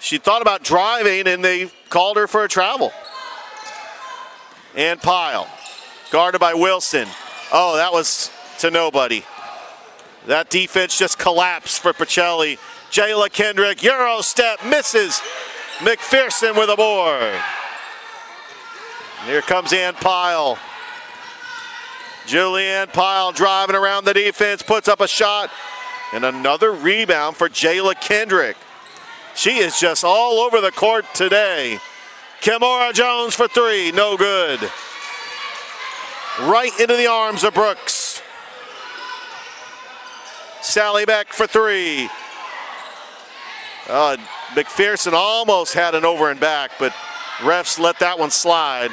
she thought about driving, and they called her for a travel. And Pyle, guarded by Wilson. Oh, that was to nobody. That defense just collapsed for Pacelli. Jayla Kendrick, Euro step, misses. McPherson with a board. Here comes Ann Pyle. Julianne Pyle driving around the defense, puts up a shot, and another rebound for Jayla Kendrick. She is just all over the court today. Kimora Jones for three, no good. Right into the arms of Brooks. Sally Beck for three. McPherson almost had an over and back, but refs let that one slide.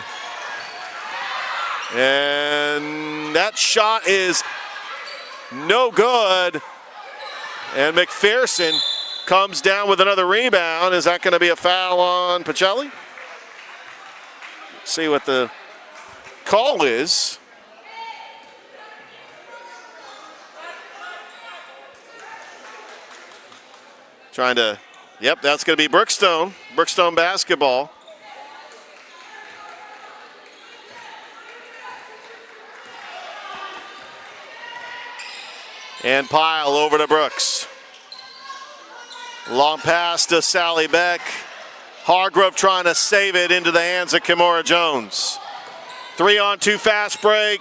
And that shot is no good. And McPherson comes down with another rebound. Is that going to be a foul on Pacelli? See what the call is. Trying to, yep, that's going to be Brookstone. Brookstone basketball. And Pyle over to Brooks. Long pass to Sally Beck. Hargrove trying to save it into the hands of Kimora Jones. 3-on-2 fast break.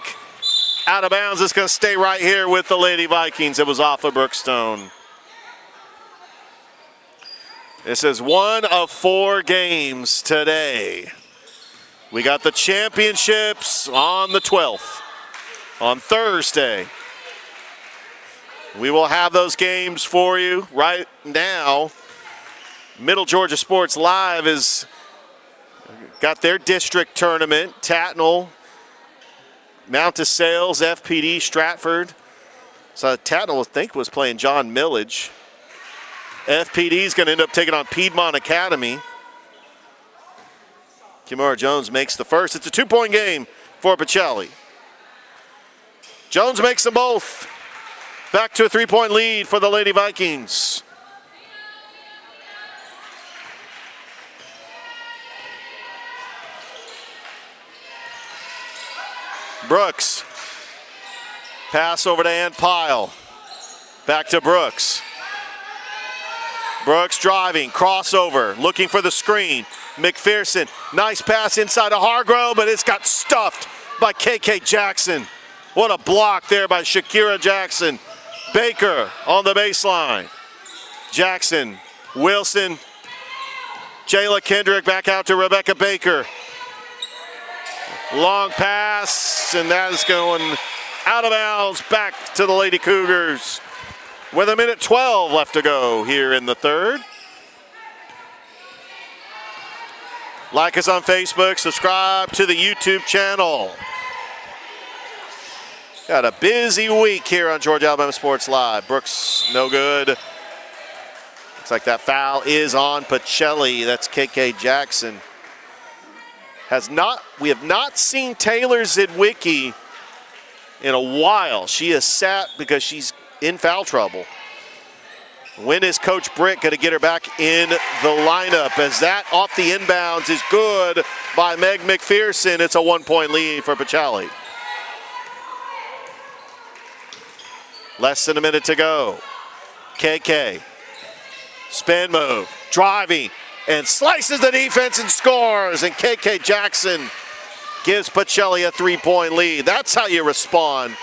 Out of bounds. It's going to stay right here with the Lady Vikings. It was off of Brookstone. This is one of 4 games today. We got the championships on the 12th, on Thursday. We will have those games for you right now. Middle Georgia Sports Live has got their district tournament. Tatnall, Mount DeSales, FPD, Stratford. So Tatnall, I think, was playing John Millage. FPD is going to end up taking on Piedmont Academy. Kimora Jones makes the first. It's a 2-point game for Pacelli. Jones makes them both. Back to a 3-point lead for the Lady Vikings. Brooks. Pass over to Ann Pyle. Back to Brooks. Brooks driving, crossover, looking for the screen. McPherson, nice pass inside to Hargrove, but it's got stuffed by KK Jackson. What a block there by Shakira Jackson. Baker on the baseline. Jackson, Wilson, Jayla Kendrick back out to Rebecca Baker. Long pass, and that is going out of bounds back to the Lady Cougars with 1:12 left to go here in the third. Like us on Facebook, subscribe to the YouTube channel. Got a busy week here on Georgia Alabama Sports Live. Brooks, no good. Looks like that foul is on Pacelli. That's KK Jackson. We have not seen Taylor Zidwicki in a while. She has sat because she's in foul trouble. When is Coach Britt going to get her back in the lineup? As that off the inbounds is good by Meg McPherson. It's a 1-point lead for Pacelli. Less than a minute to go. KK. Spin move. Driving. And slices the defense and scores. And KK Jackson gives Pacelli a 3-point lead. That's how you respond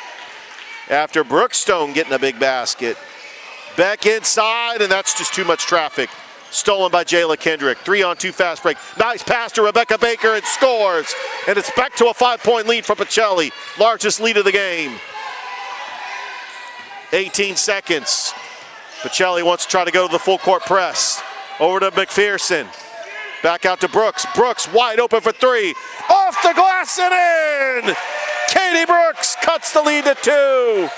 after Brookstone getting a big basket. Beck inside, and that's just too much traffic. Stolen by Jayla Kendrick. 3-on-2 fast break. Nice pass to Rebecca Baker and scores. And it's back to a 5-point lead for Pacelli. Largest lead of the game. 18 seconds. Pacelli wants to try to go to the full court press. Over to McPherson. Back out to Brooks. Brooks wide open for 3. Off the glass and in! Katie Brooks cuts the lead to 2.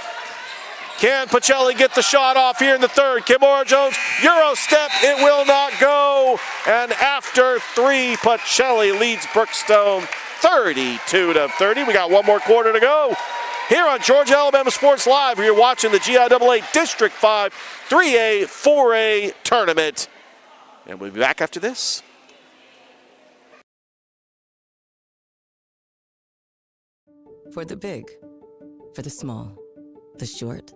Can Pacelli get the shot off here in the third? Kimora Jones, Euro step, it will not go. And after 3, Pacelli leads Brookstone 32-30. We got one more quarter to go. Here on Georgia Alabama Sports Live, you're watching the GIAA District 5 3A 4A tournament. And we'll be back after this. For the big, for the small, the short,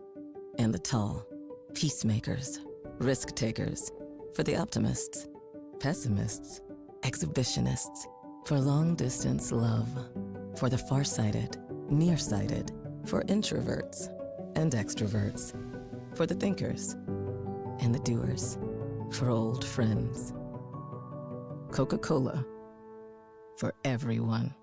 and the tall. Peacemakers, risk takers. For the optimists, pessimists, exhibitionists, For long-distance love. For the farsighted, nearsighted. For introverts and extroverts. For the thinkers and the doers. For old friends. Coca-Cola. For everyone.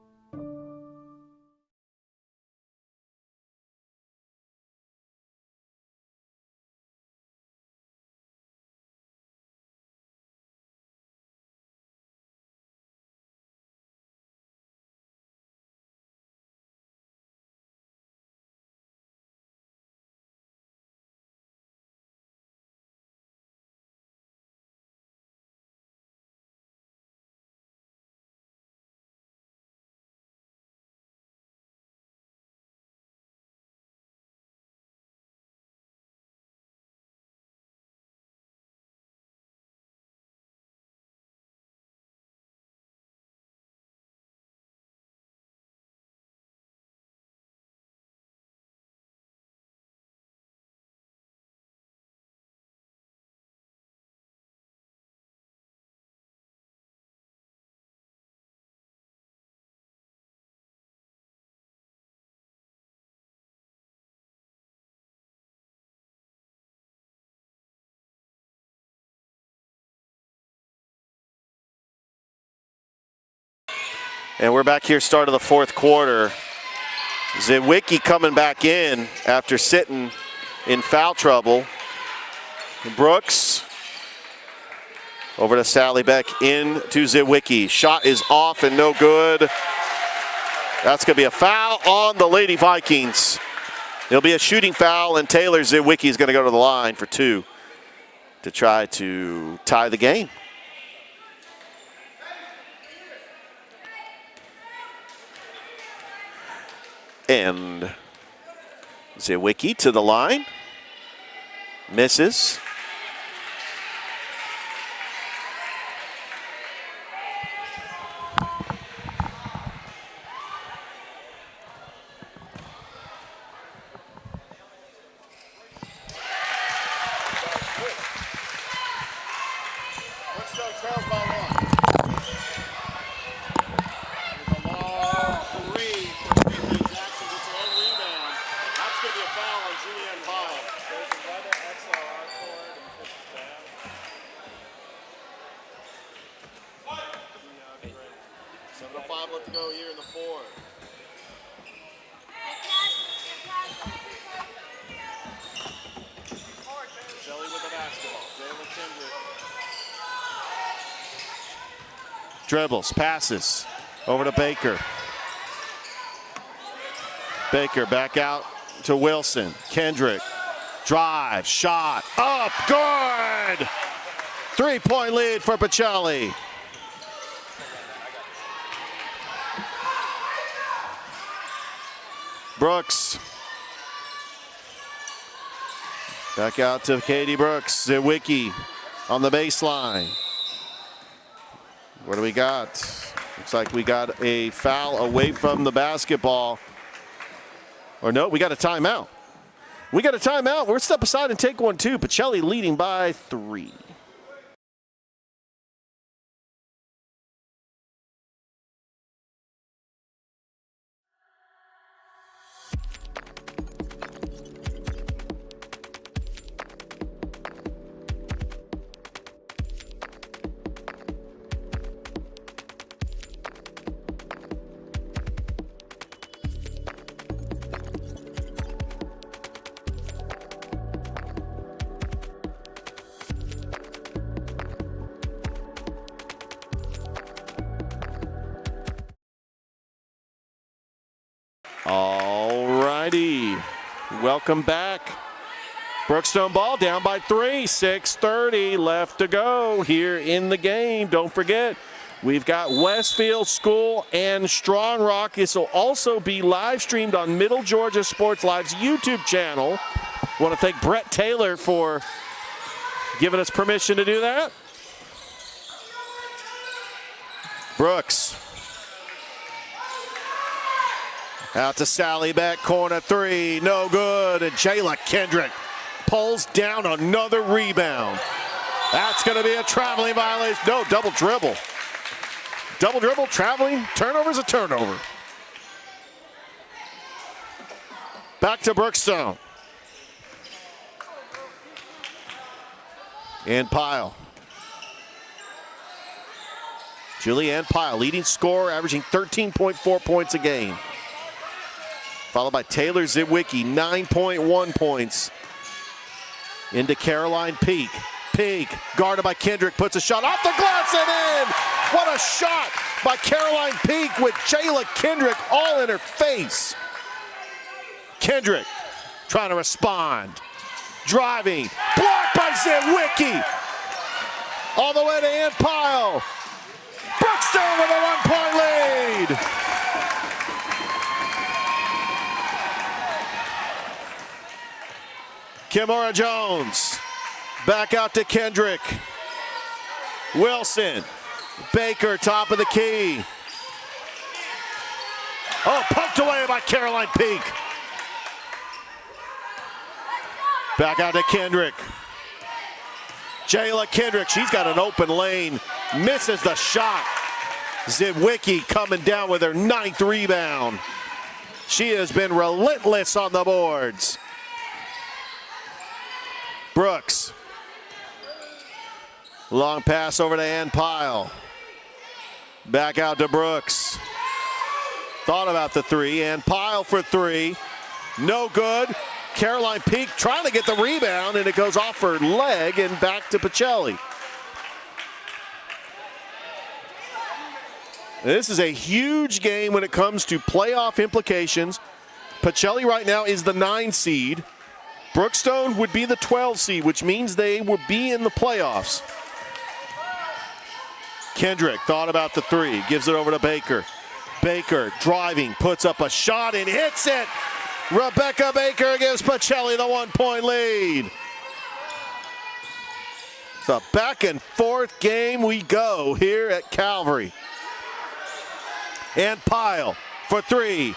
And we're back here, start of the fourth quarter. Zywicki coming back in after sitting in foul trouble. Brooks over to Sally Beck, into Zywicki. Shot is off and no good. That's going to be a foul on the Lady Vikings. It'll be a shooting foul, and Taylor Zywicki is going to go to the line for 2 to try to tie the game. And Zywicki to the line. Misses. Left to go here in the fourth. Shelley with the basketball. Jayla Kendrick. Dribbles, passes over to Baker. Baker back out to Wilson. Kendrick, drive, shot, up, good! 3-point lead for Pacelli. Brooks. Back out to Katie Brooks. Zywicki on the baseline. What do we got? Looks like we got a foul away from the basketball. Or no, we got a timeout. We got a timeout. We'll step aside and take one too. Pacelli leading by 3. All righty. Welcome back. Brookstone ball down by 3. 6:30 left to go here in the game. Don't forget, we've got Westfield School and Strong Rock. This will also be live streamed on Middle Georgia Sports Live's YouTube channel. I want to thank Brett Taylor for giving us permission to do that. Brooks. Out to Sally Beck, corner 3, no good. And Jayla Kendrick pulls down another rebound. That's going to be a traveling violation. No, double dribble. Double dribble, traveling, turnover's a turnover. Back to Brookstone. And Pyle. Julianne Pyle, leading scorer, averaging 13.4 points a game. Followed by Taylor Zitwicki, 9.1 points. Into Caroline Peak. Peak, guarded by Kendrick, puts a shot off the glass and in! What a shot by Caroline Peak with Jayla Kendrick all in her face. Kendrick trying to respond. Driving, blocked by Zitwicki. All the way to Ann Pyle. Brookstone with a 1-point lead. Kimora Jones. Back out to Kendrick. Wilson. Baker, top of the key. Oh, poked away by Caroline Peak. Back out to Kendrick. Jayla Kendrick, she's got an open lane. Misses the shot. Zitwicki coming down with her 9th rebound. She has been relentless on the boards. Brooks. Long pass over to Ann Pyle. Back out to Brooks. Thought about the three. Ann Pyle for three. No good. Caroline Peak trying to get the rebound, and it goes off her leg and back to Pacelli. This is a huge game when it comes to playoff implications. Pacelli right now is the 9 seed. Brookstone would be the 12 seed, which means they would be in the playoffs. Kendrick thought about the three, gives it over to Baker. Baker driving, puts up a shot and hits it. Rebecca Baker gives Pacelli the 1-point lead. It's a back and forth game we go here at Calvary. And Pyle for three.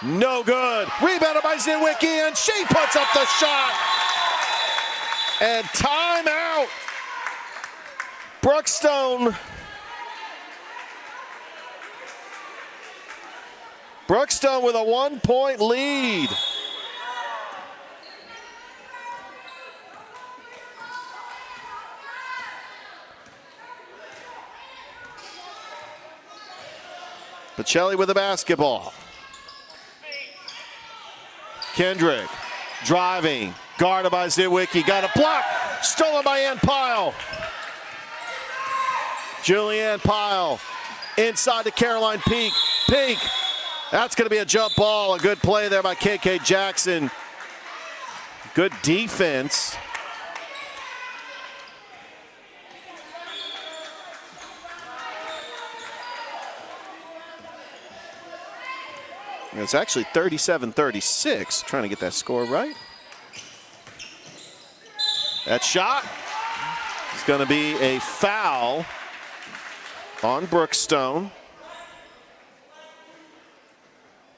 No good. Rebounded by Zitwicki, and she puts up the shot. And timeout. Brookstone. Brookstone with a 1-point lead. Pacelli with the basketball. Kendrick driving, guarded by Zitwicki, got a block, stolen by Ann Pyle. Julianne Pyle inside to Caroline Peak. Peak, that's going to be a jump ball. A good play there by KK Jackson. Good defense. It's actually 37-36, trying to get that score right. That shot is going to be a foul on Brookstone.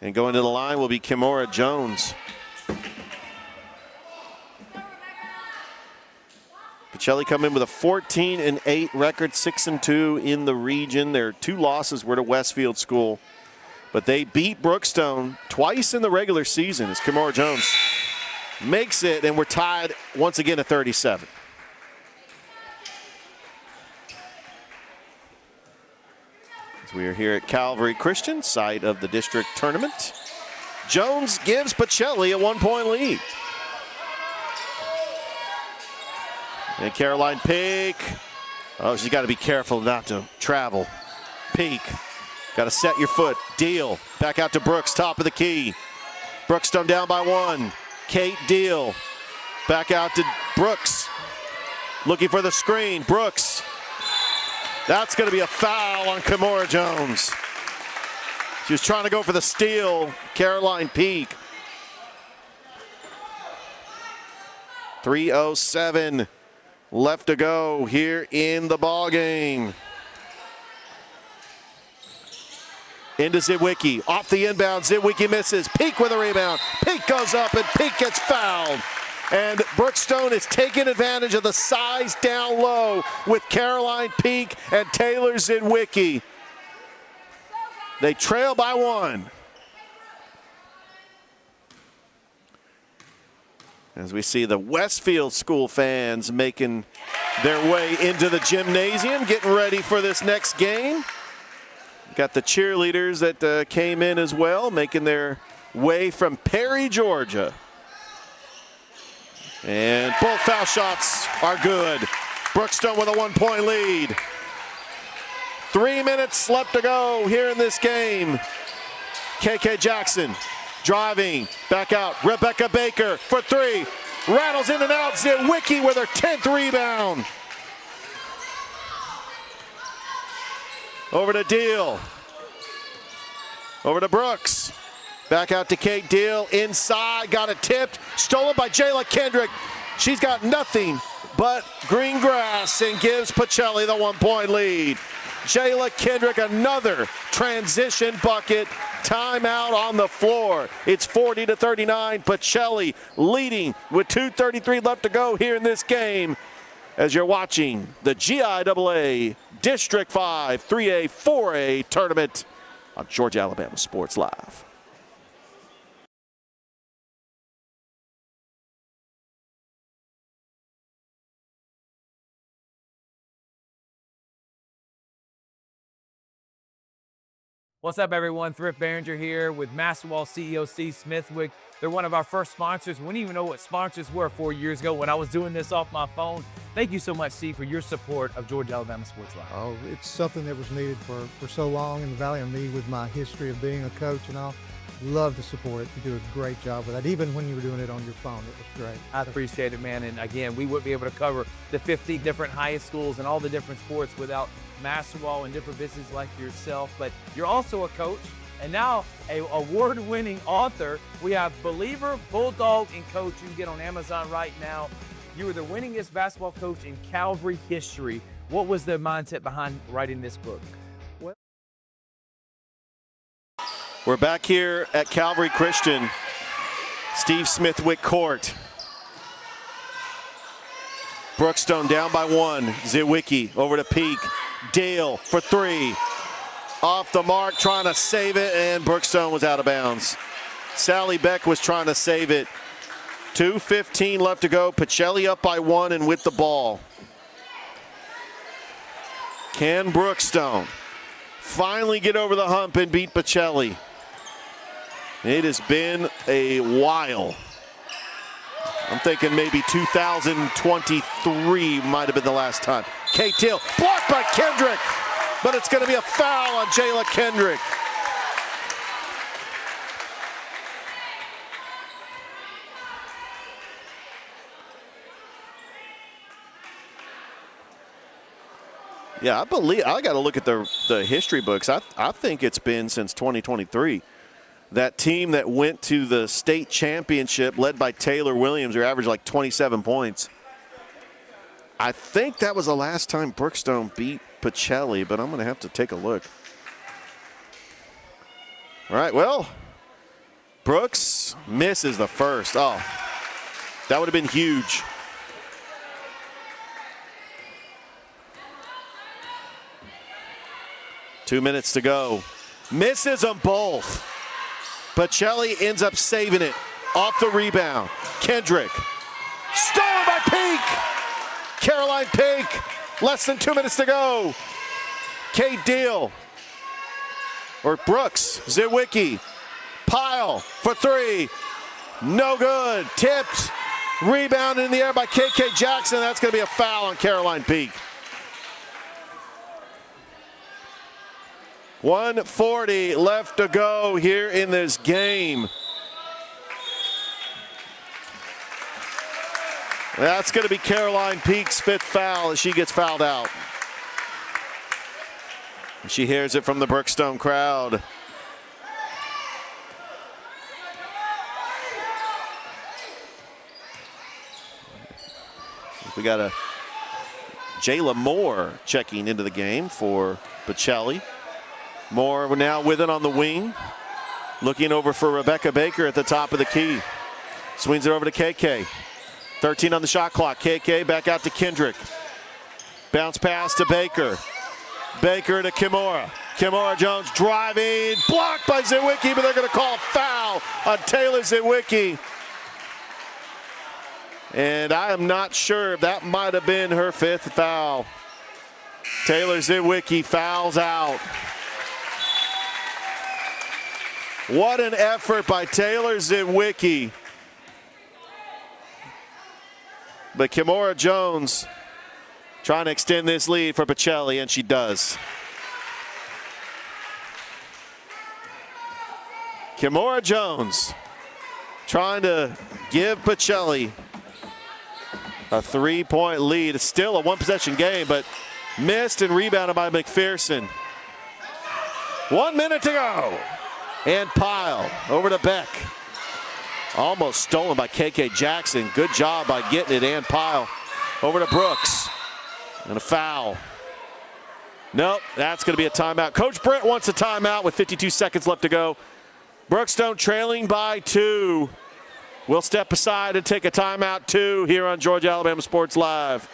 And going to the line will be Kimora Jones. Pacelli come in with a 14-8 record, 6-2 in the region. Their 2 losses were to Westfield School. But they beat Brookstone twice in the regular season as Kimora Jones makes it, and we're tied once again at 37. As we are here at Calvary Christian, site of the district tournament. Jones gives Pacelli a 1-point lead. And Caroline Peak. Oh, she's got to be careful not to travel. Peak. Got to set your foot. Deal. Back out to Brooks, top of the key. Brookstone down by 1. Kate Deal. Back out to Brooks. Looking for the screen. Brooks. That's going to be a foul on Kimora Jones. She was trying to go for the steal. Caroline Peak. 3:07 left to go here in the ball game. Into Zitwicki, off the inbound, Zitwicki misses, Peak with a rebound, Peak goes up and Peak gets fouled. And Brookstone is taking advantage of the size down low with Caroline Peak and Taylor Zitwicki. They trail by 1. As we see the Westfield School fans making their way into the gymnasium, getting ready for this next game. Got the cheerleaders that came in as well, making their way from Perry, Georgia. And both foul shots are good. Brookstone with a 1-point lead. 3 minutes left to go here in this game. KK Jackson driving, back out. Rebecca Baker for 3. Rattles in and out. Zitwicki with her 10th rebound. Over to Deal. Over to Brooks. Back out to Kate Deal. Inside, got it tipped. Stolen by Jayla Kendrick. She's got nothing but green grass and gives Pacelli the 1-point lead. Jayla Kendrick, another transition bucket. Timeout on the floor. It's 40-39. Pacelli leading with 2:33 left to go here in this game. As you're watching the GIAA District 5 3A 4A tournament on Georgia Alabama Sports Live. What's up, everyone? Thrift Behringer here with Masterwall CEO Steve Smithwick. They're one of our first sponsors. We didn't even know what sponsors were 4 years ago when I was doing this off my phone. Thank you so much, Steve, for your support of Georgia Alabama Sports Live. Oh, it's something that was needed for so long in the Valley, and me with my history of being a coach and all. Love to support it. You do a great job with that. Even when you were doing it on your phone, it was great. I appreciate it, man. And again, we wouldn't be able to cover the 50 different highest schools and all the different sports without Masterwall and different businesses like yourself. But you're also a coach and now a award-winning author. We have Believer, Bulldog, and Coach. You can get on Amazon right now. You were the winningest basketball coach in Calvary history. What was the mindset behind writing this book? We're back here at Calvary Christian, Steve Smithwick Court. Brookstone down by 1. Zitwicki over to Peak. Dale for 3. Off the mark, trying to save it, and Brookstone was out of bounds. Sally Beck was trying to save it. 2:15 left to go. Pacelli up by 1 and with the ball. Can Brookstone finally get over the hump and beat Pacelli? It has been a while. I'm thinking maybe 2023 might have been the last time. Kate Deal blocked by Kendrick, but it's going to be a foul on Jayla Kendrick. Yeah, I got to look at the history books. I think it's been since 2023. That team that went to the state championship led by Taylor Williams, who averaged like 27 points. I think that was the last time Brookstone beat Pacelli, but I'm going to have to take a look. All right, well, Brooks misses the first. Oh, that would have been huge. Two minutes to go. Misses them both. Pacelli ends up saving it off the rebound. Kendrick. Stolen by Peak. Caroline Peak. Less than 2 minutes to go. Kate Deal. Or Brooks. Zitwicki. Pile for 3. No good. Tipped. Rebound in the air by KK Jackson. That's going to be a foul on Caroline Peak. 1:40 left to go here in this game. That's going to be Caroline Peak's 5th foul as she gets fouled out. She hears it from the Brookstone crowd. We got a Jayla Moore checking into the game for Pacelli. Moore now with it on the wing. Looking over for Rebecca Baker at the top of the key. Swings it over to KK. 13 on the shot clock. KK back out to Kendrick. Bounce pass to Baker. Baker to Kimura. Kimora Jones driving, blocked by Zywicki, but they're going to call a foul on Taylor Zywicki. And I am not sure if that might have been her 5th foul. Taylor Zywicki fouls out. What an effort by Taylor Zywicki. But Kimora Jones trying to extend this lead for Pacelli, and she does. Kimora Jones trying to give Pacelli a 3-point lead. It's still a 1-possession game, but missed and rebounded by McPherson. 1 minute to go. And Pyle over to Beck. Almost stolen by KK Jackson. Good job by getting it, and Pyle over to Brooks. And a foul. Nope, that's going to be a timeout. Coach Brent wants a timeout with 52 seconds left to go. Brookstone trailing by 2. We'll step aside and take a timeout 2 here on Georgia Alabama Sports Live.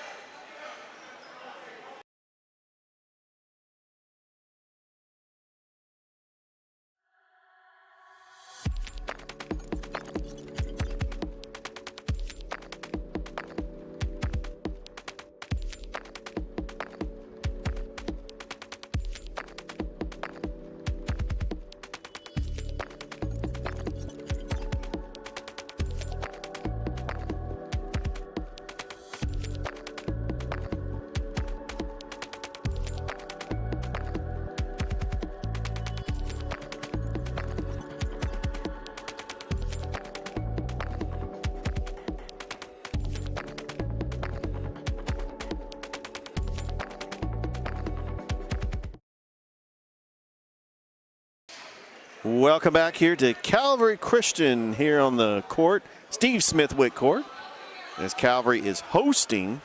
Welcome back here to Calvary Christian here on the court, Steve Smithwick Court, as Calvary is hosting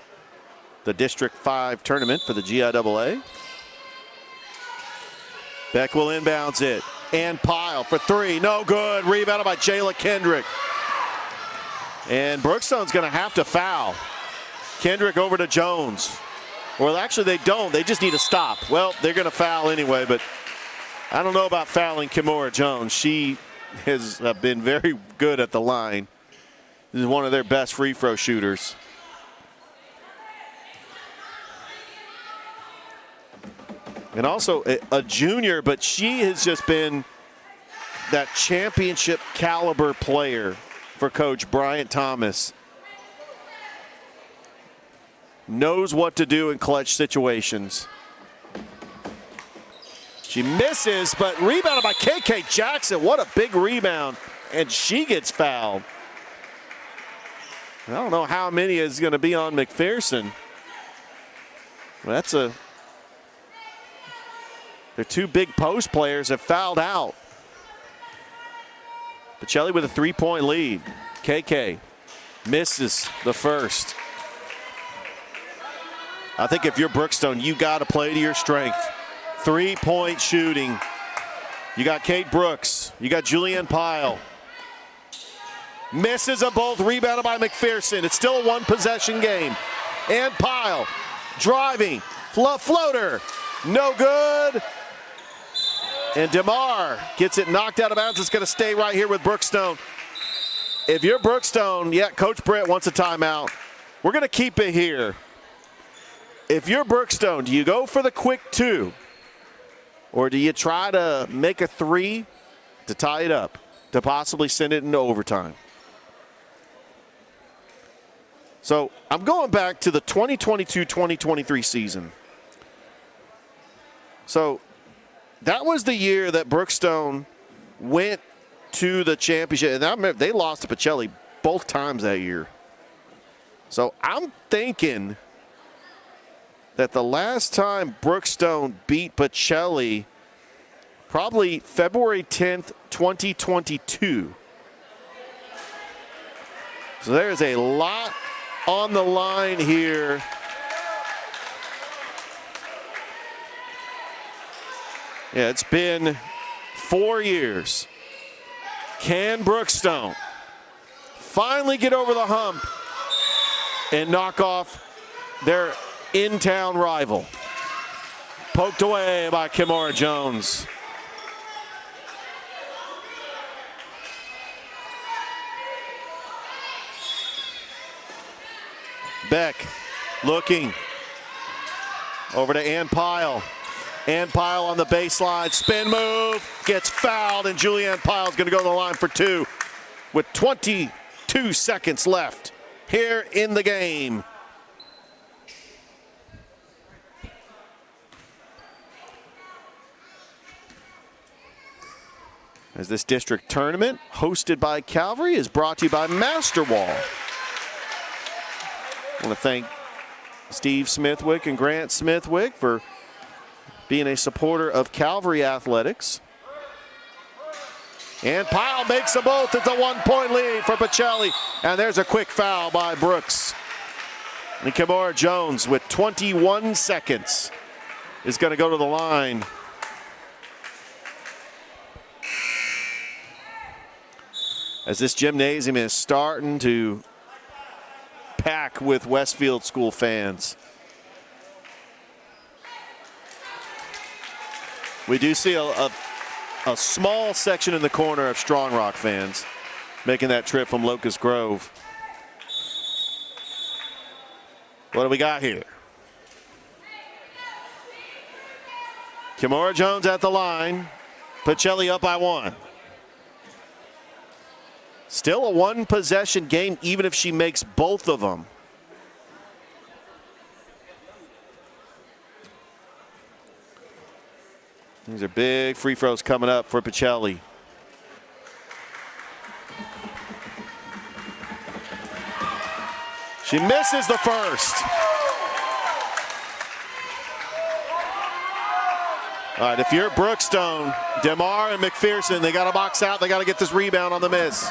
the District 5 tournament for the GIAA. Beck will inbounds it, and Pyle for 3, no good, rebounded by Jayla Kendrick. And Brookstone's gonna have to foul. Kendrick over to Jones. Well, actually they don't, they just need to stop. Well, they're gonna foul anyway, but I don't know about fouling Kimora Jones. She has been very good at the line. This is one of their best free throw shooters. And also a junior, but she has just been that championship caliber player for Coach Bryant Thomas. Knows what to do in clutch situations. She misses, but rebounded by KK Jackson. What a big rebound, and she gets fouled. I don't know how many is going to be on McPherson. Their 2 big post players have fouled out. Pacelli with a 3-point lead. KK misses the first. I think if you're Brookstone, you got to play to your strength. 3-point shooting. You got Kate Brooks. You got Julianne Pyle. Misses them both, rebounded by McPherson. It's still a 1-possession game. And Pyle driving. Floater. No good. And DeMar gets it knocked out of bounds. It's going to stay right here with Brookstone. If you're Brookstone, yeah, Coach Brent wants a timeout. We're going to keep it here. If you're Brookstone, do you go for the quick 2? Or do you try to make a 3 to tie it up, to possibly send it into overtime? So I'm going back to the 2022-2023 season. So that was the year that Brookstone went to the championship. And I remember they lost to Pacelli both times that year. So I'm thinking that the last time Brookstone beat Pacelli, probably February 10th, 2022. So there's a lot on the line here. Yeah, it's been 4 years. Can Brookstone finally get over the hump and knock off their in-town rival? Poked away by Kimora Jones. Beck looking over to Ann Pyle. Ann Pyle on the baseline, spin move, gets fouled, and Julianne Pyle is going to go to the line for 2 with 22 seconds left here in the game. As this district tournament, hosted by Calvary, is brought to you by Masterwall. I want to thank Steve Smithwick and Grant Smithwick for being a supporter of Calvary Athletics. And Pyle makes them both. It's a 1-point lead for Pacelli. And there's a quick foul by Brooks. And Kimora Jones with 21 seconds is going to go to the line. As this gymnasium is starting to pack with Westfield School fans. We do see a small section in the corner of Strong Rock fans making that trip from Locust Grove. What do we got here? Kimora Jones at the line. Pacelli up by 1. Still a 1-possession game, even if she makes both of them. These are big free throws coming up for Pacelli. She misses the first. All right, if you're Brookstone, DeMar and McPherson, they got to box out. They got to get this rebound on the miss.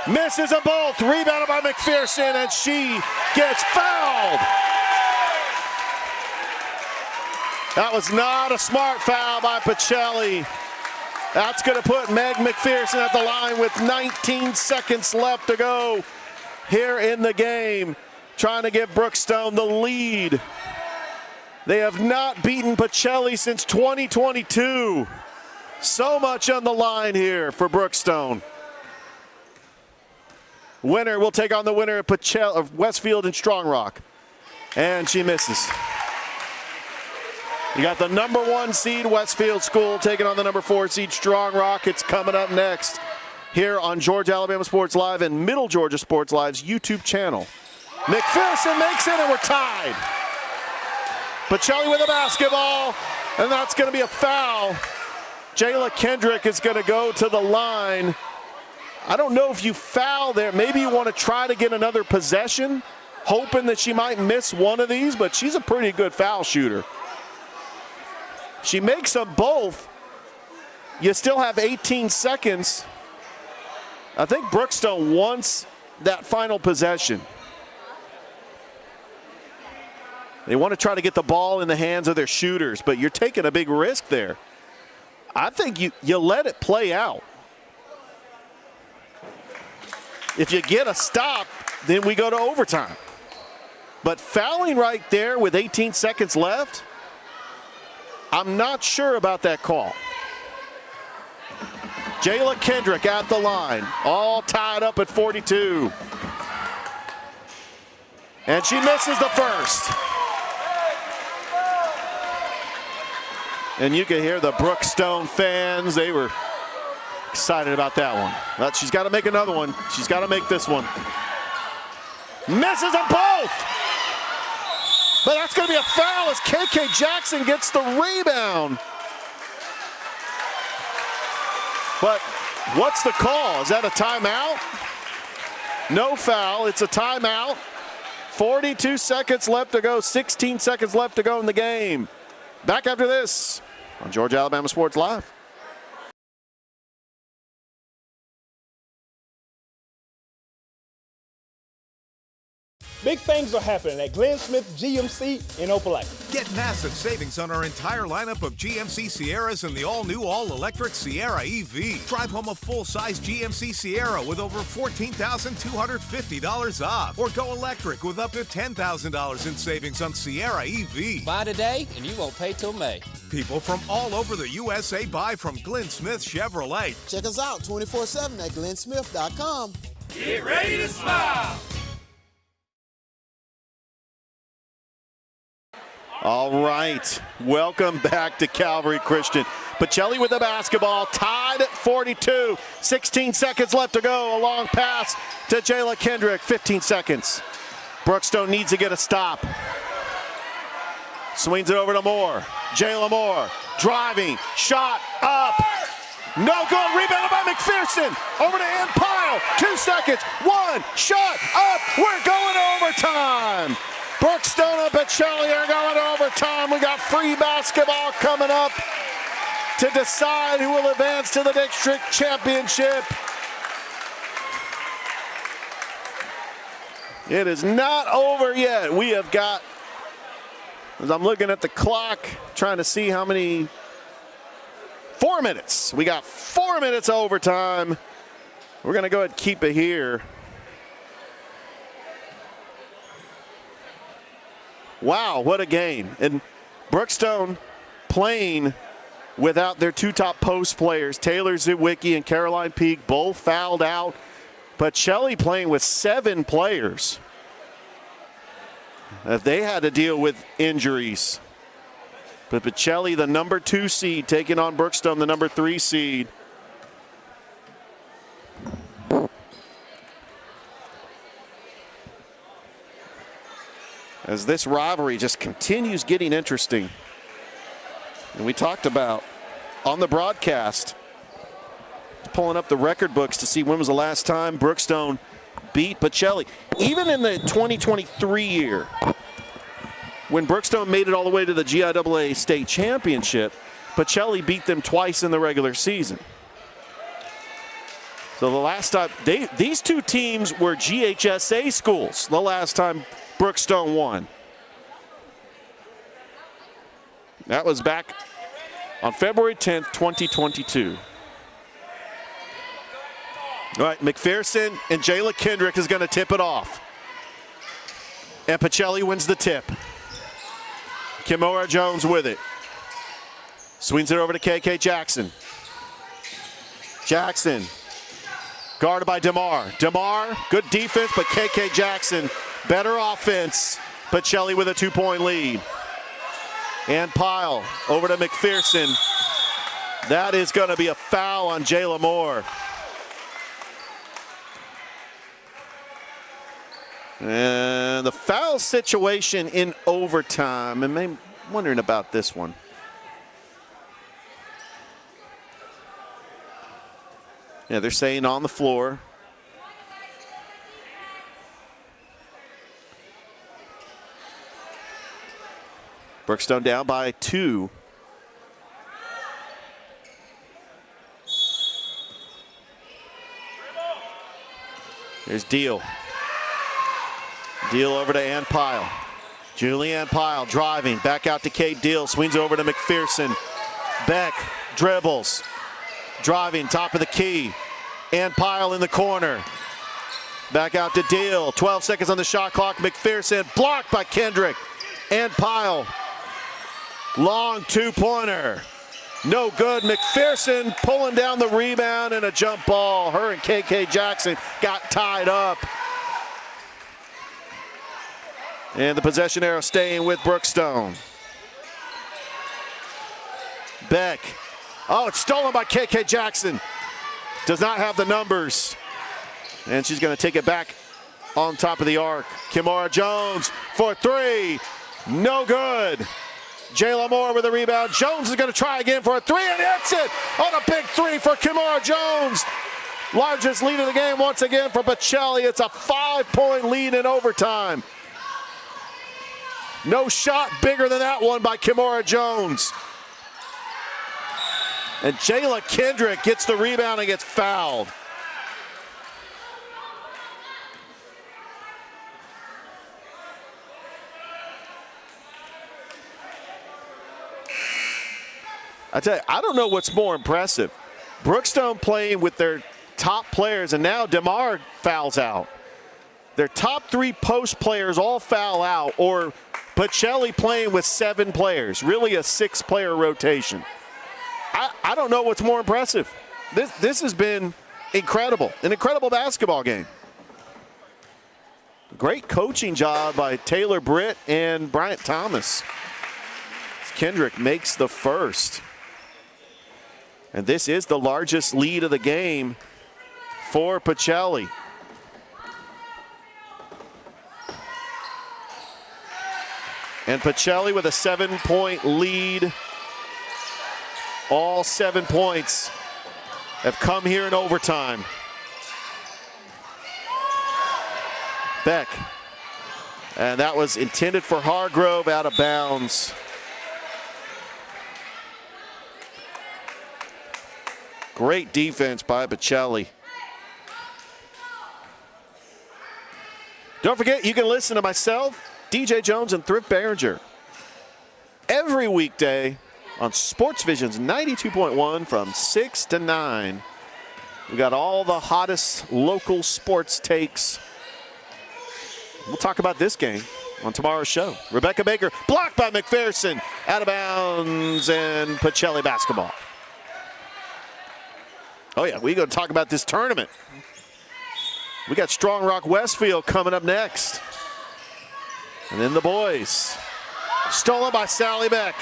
Misses them both. Rebounded by McPherson, and she gets fouled. That was not a smart foul by Pacelli. That's going to put Meg McPherson at the line with 19 seconds left to go here in the game, trying to give Brookstone the lead. They have not beaten Pacelli since 2022. So much on the line here for Brookstone. Winner will take on the winner of Westfield and Strong Rock. And she misses. You got the number 1 seed Westfield School taking on the number 4 seed Strong Rock. It's coming up next here on Georgia Alabama Sports Live and Middle Georgia Sports Live's YouTube channel. McPherson makes it, and we're tied. Pacelli with a basketball, and that's going to be a foul. Jayla Kendrick is going to go to the line. I don't know if you foul there. Maybe you want to try to get another possession, hoping that she might miss one of these, but she's a pretty good foul shooter. She makes them both. You still have 18 seconds. I think Brookstone wants that final possession. They want to try to get the ball in the hands of their shooters, but you're taking a big risk there. I think you let it play out. If you get a stop, then we go to overtime. But fouling right there with 18 seconds left, I'm not sure about that call. Jayla Kendrick at the line, all tied up at 42. And she misses the first. And you can hear the Brookstone fans. They were excited about that one. But she's got to make another one. She's got to make this one. Misses them both. But that's going to be a foul as KK Jackson gets the rebound. But what's the call? Is that a timeout? No foul. It's a timeout. 42 seconds left to go. 16 seconds left to go in the game. Back after this on Georgia Alabama Sports Live. Big things are happening at Glenn Smith GMC in Opelika. Get massive savings on our entire lineup of GMC Sierras and the all-new all-electric Sierra EV. Drive home a full-size GMC Sierra with over $14,250 off. Or go electric with up to $10,000 in savings on Sierra EV. Buy today and you won't pay till May. People from all over the USA buy from Glenn Smith Chevrolet. Check us out 24/7 at glennsmith.com. Get ready to smile. All right, welcome back to Calvary Christian. Pacelli with the basketball, tied at 42. 16 seconds left to go. A long pass to Jayla Kendrick, 15 seconds. Brookstone needs to get a stop. Swings it over to Moore. Jayla Moore, driving, shot, up. No good, rebounded by McPherson. Over to Ann Pyle, 2 seconds, one, shot, up. We're going to overtime. Brookstone and Pacelli are going to overtime. We got free basketball coming up to decide who will advance to the district championship. It is not over yet. We have got, as I'm looking at the clock, trying to see how many, 4 minutes. We got 4 minutes of overtime. We're going to go ahead and keep it here. Wow, what a game. And Brookstone playing without their two top post players, Taylor Zywicki and Caroline Peak, both fouled out. Pacelli playing with 7 players. They had to deal with injuries. But Pacelli, the number 2 seed, taking on Brookstone, the number 3 seed. As this rivalry just continues getting interesting. And we talked about on the broadcast, pulling up the record books to see when was the last time Brookstone beat Pacelli. Even in the 2023 year, when Brookstone made it all the way to the GIAA state championship, Pacelli beat them twice in the regular season. So the last time, these two teams were GHSA schools the last time Brookstone won. That was back on February 10th, 2022. All right, McPherson and Jayla Kendrick is going to tip it off. And Pacelli wins the tip. Kimora Jones with it. Swings it over to KK Jackson. Jackson, guarded by DeMar. DeMar, good defense, but KK Jackson, better offense. Pacelli with a 2-point lead. And Pyle over to McPherson. That is going to be a foul on Jayla Moore. And the foul situation in overtime, and I'm wondering about this one. Yeah, they're saying on the floor. Brookstone down by 2. Here's Deal. Deal over to Ann Pyle. Julianne Pyle driving, back out to Kate Deal, swings over to McPherson. Beck dribbles, driving, top of the key. Ann Pyle in the corner. Back out to Deal, 12 seconds on the shot clock. McPherson blocked by Kendrick. Ann Pyle, long 2-pointer. No good. McPherson pulling down the rebound and a jump ball. Her and KK Jackson got tied up. And the possession arrow staying with Brookstone. Beck. Oh, it's stolen by KK Jackson. Does not have the numbers. And she's going to take it back on top of the arc. Kimora Jones for 3. No good. Jayla Moore with a rebound. Jones is going to try again for a 3, and hits it on a big 3 for Kimora Jones. Largest lead of the game once again for Pacelli. It's a 5-point lead in overtime. No shot bigger than that one by Kimora Jones. And Jayla Kendrick gets the rebound and gets fouled. I tell you, I don't know what's more impressive. Brookstone playing with their top players, and now DeMar fouls out. Their top 3 post players all foul out, or Pacelli playing with 7 players, really a 6-player rotation. I don't know what's more impressive. This has been incredible, an incredible basketball game. Great coaching job by Taylor Britt and Bryant Thomas. Kendrick makes the first. And this is the largest lead of the game for Pacelli. And Pacelli with a 7-point lead. All 7 points have come here in overtime. Beck. And that was intended for Hargrove, out of bounds. Great defense by Pacelli. Don't forget, you can listen to myself, DJ Jones, and Thrift Behringer every weekday on Sports Vision's 92.1 from 6 to 9. We got all the hottest local sports takes. We'll talk about this game on tomorrow's show. Rebecca Baker blocked by McPherson, out of bounds, and Pacelli basketball. Oh yeah, we're going to talk about this tournament. We got Strong Rock Westfield coming up next. And then the boys. Stolen by Sally Beck.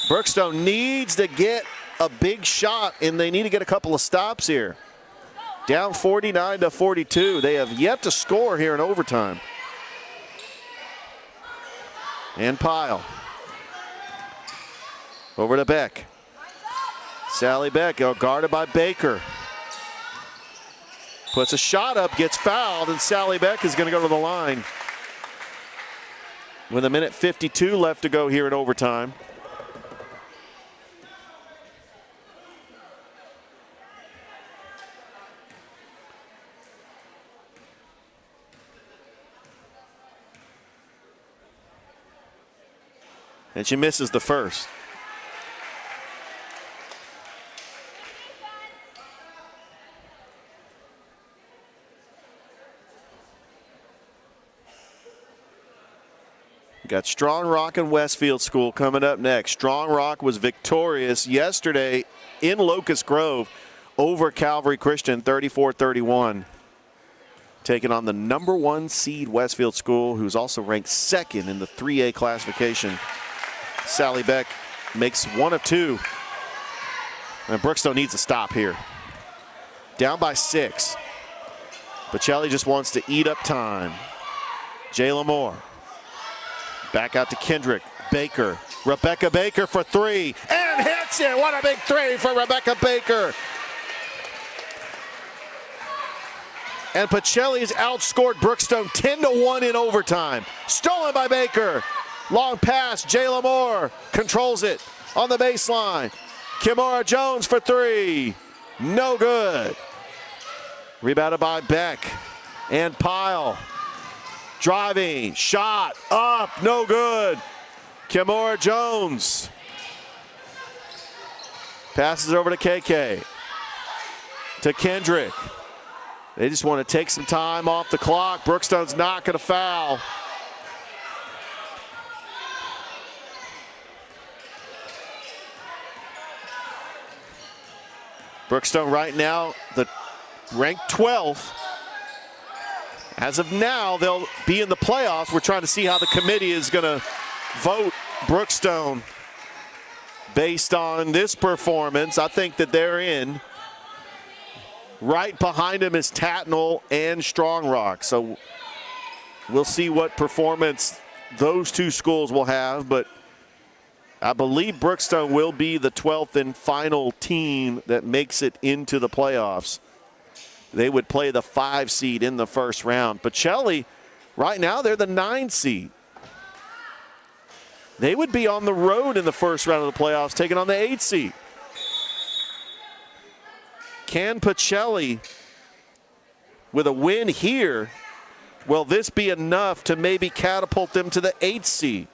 Brookstone needs to get a big shot, and they need to get a couple of stops here. Down 49-42. They have yet to score here in overtime. And Pyle. Over to Beck. Sally Beck, guarded by Baker. Puts a shot up, gets fouled, and Sally Beck is going to go to the line. With 1:52 left to go here in overtime. And she misses the first. We got Strong Rock and Westfield School coming up next. Strong Rock was victorious yesterday in Locust Grove over Calvary Christian, 34-31. Taking on the #1 seed Westfield School, who's also ranked 2nd in the 3A classification. Sally Beck makes 1 of 2. And Brookstone needs a stop here. Down by 6. Pacelli just wants to eat up time. Jayla Moore. Back out to Kendrick. Baker. Rebecca Baker for 3. And hits it. What a big 3 for Rebecca Baker. And Pacelli has outscored Brookstone 10-1 in overtime. Stolen by Baker. Long pass. Jayla Moore controls it on the baseline. Kimora Jones for 3. No good. Rebounded by Beck. And Pyle. Driving, shot, up, no good. Kimora Jones. Passes over to KK. To Kendrick. They just want to take some time off the clock. Brookstone's not going to foul. Brookstone right now, the ranked 12th. As of now, they'll be in the playoffs. We're trying to see how the committee is going to vote Brookstone based on this performance. I think that they're in. Right behind him is Tatnall and Strong Rock. So we'll see what performance those two schools will have. But I believe Brookstone will be the 12th and final team that makes it into the playoffs. They would play the 5 seed in the first round. Pacelli, right now, they're the 9 seed. They would be on the road in the first round of the playoffs, taking on the 8 seed. Can Pacelli, with a win here, will this be enough to maybe catapult them to the 8 seed?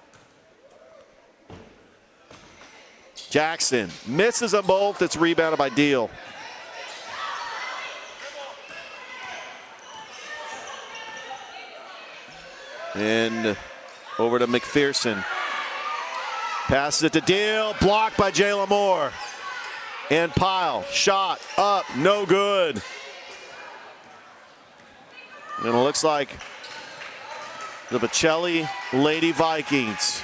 Jackson misses them both. It's rebounded by Deal. And over to McPherson. Passes it to Deal. Blocked by Jayla Moore. And Pyle. Shot up. No good. And it looks like the Bocelli Lady Vikings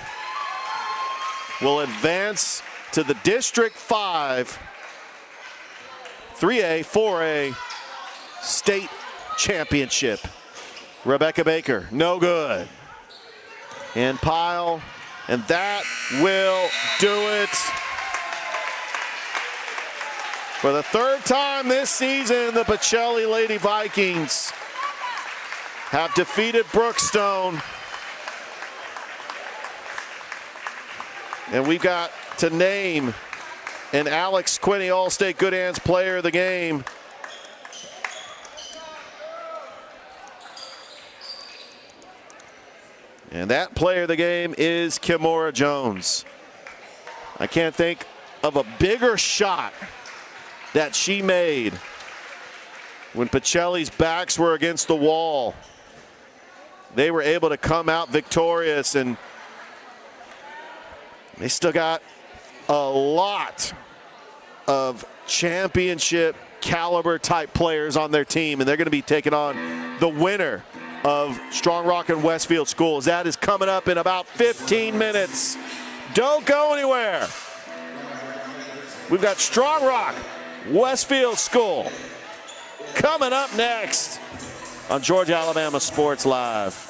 will advance to the District 5 3A, 4A state championship. Rebecca Baker, no good. And Pyle, and that will do it. For the third time this season, the Bocelli Lady Vikings have defeated Brookstone. And we've got to name an Alex Quinney All-State Good Hands Player of the Game. And that player of the game is Kimora Jones. I can't think of a bigger shot that she made when Bocelli's backs were against the wall. They were able to come out victorious, and they still got a lot of championship caliber type players on their team, and they're going to be taking on the winner of Strong Rock and Westfield Schools. That is coming up in about 15 minutes. Don't go anywhere. We've got Strong Rock, Westfield School coming up next on Georgia Alabama Sports Live.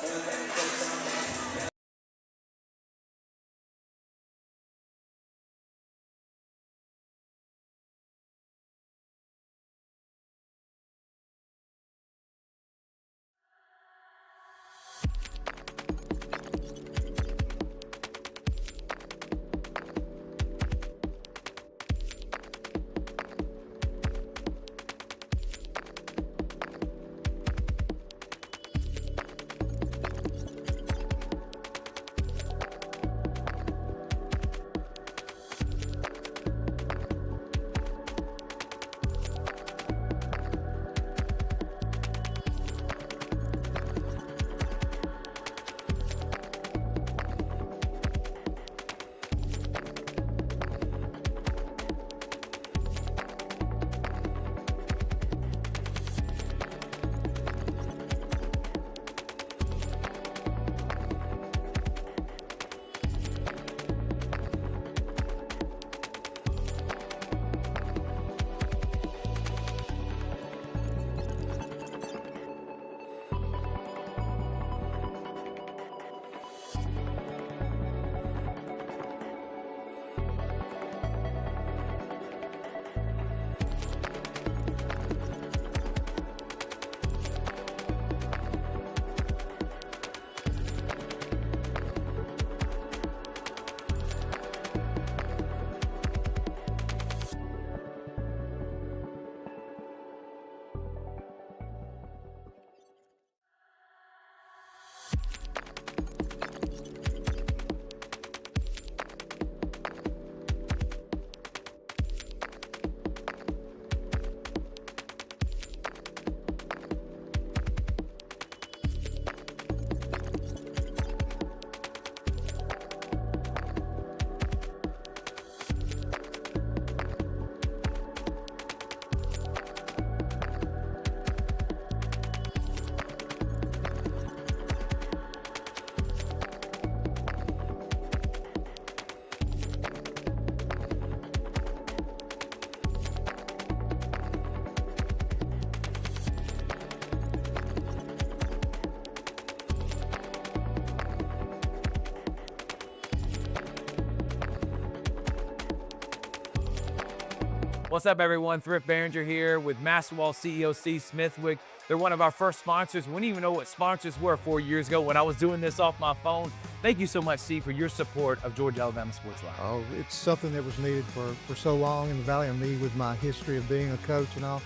What's up, everyone? Thrift Behringer here with Masterwall CEO Steve Smithwick. They're one of our first sponsors. We didn't even know what sponsors were 4 years ago when I was doing this off my phone. Thank you so much, Steve, for your support of Georgia Alabama Sports Live. Oh, it's something that was needed for so long in the Valley, and me with my history of being a coach and all.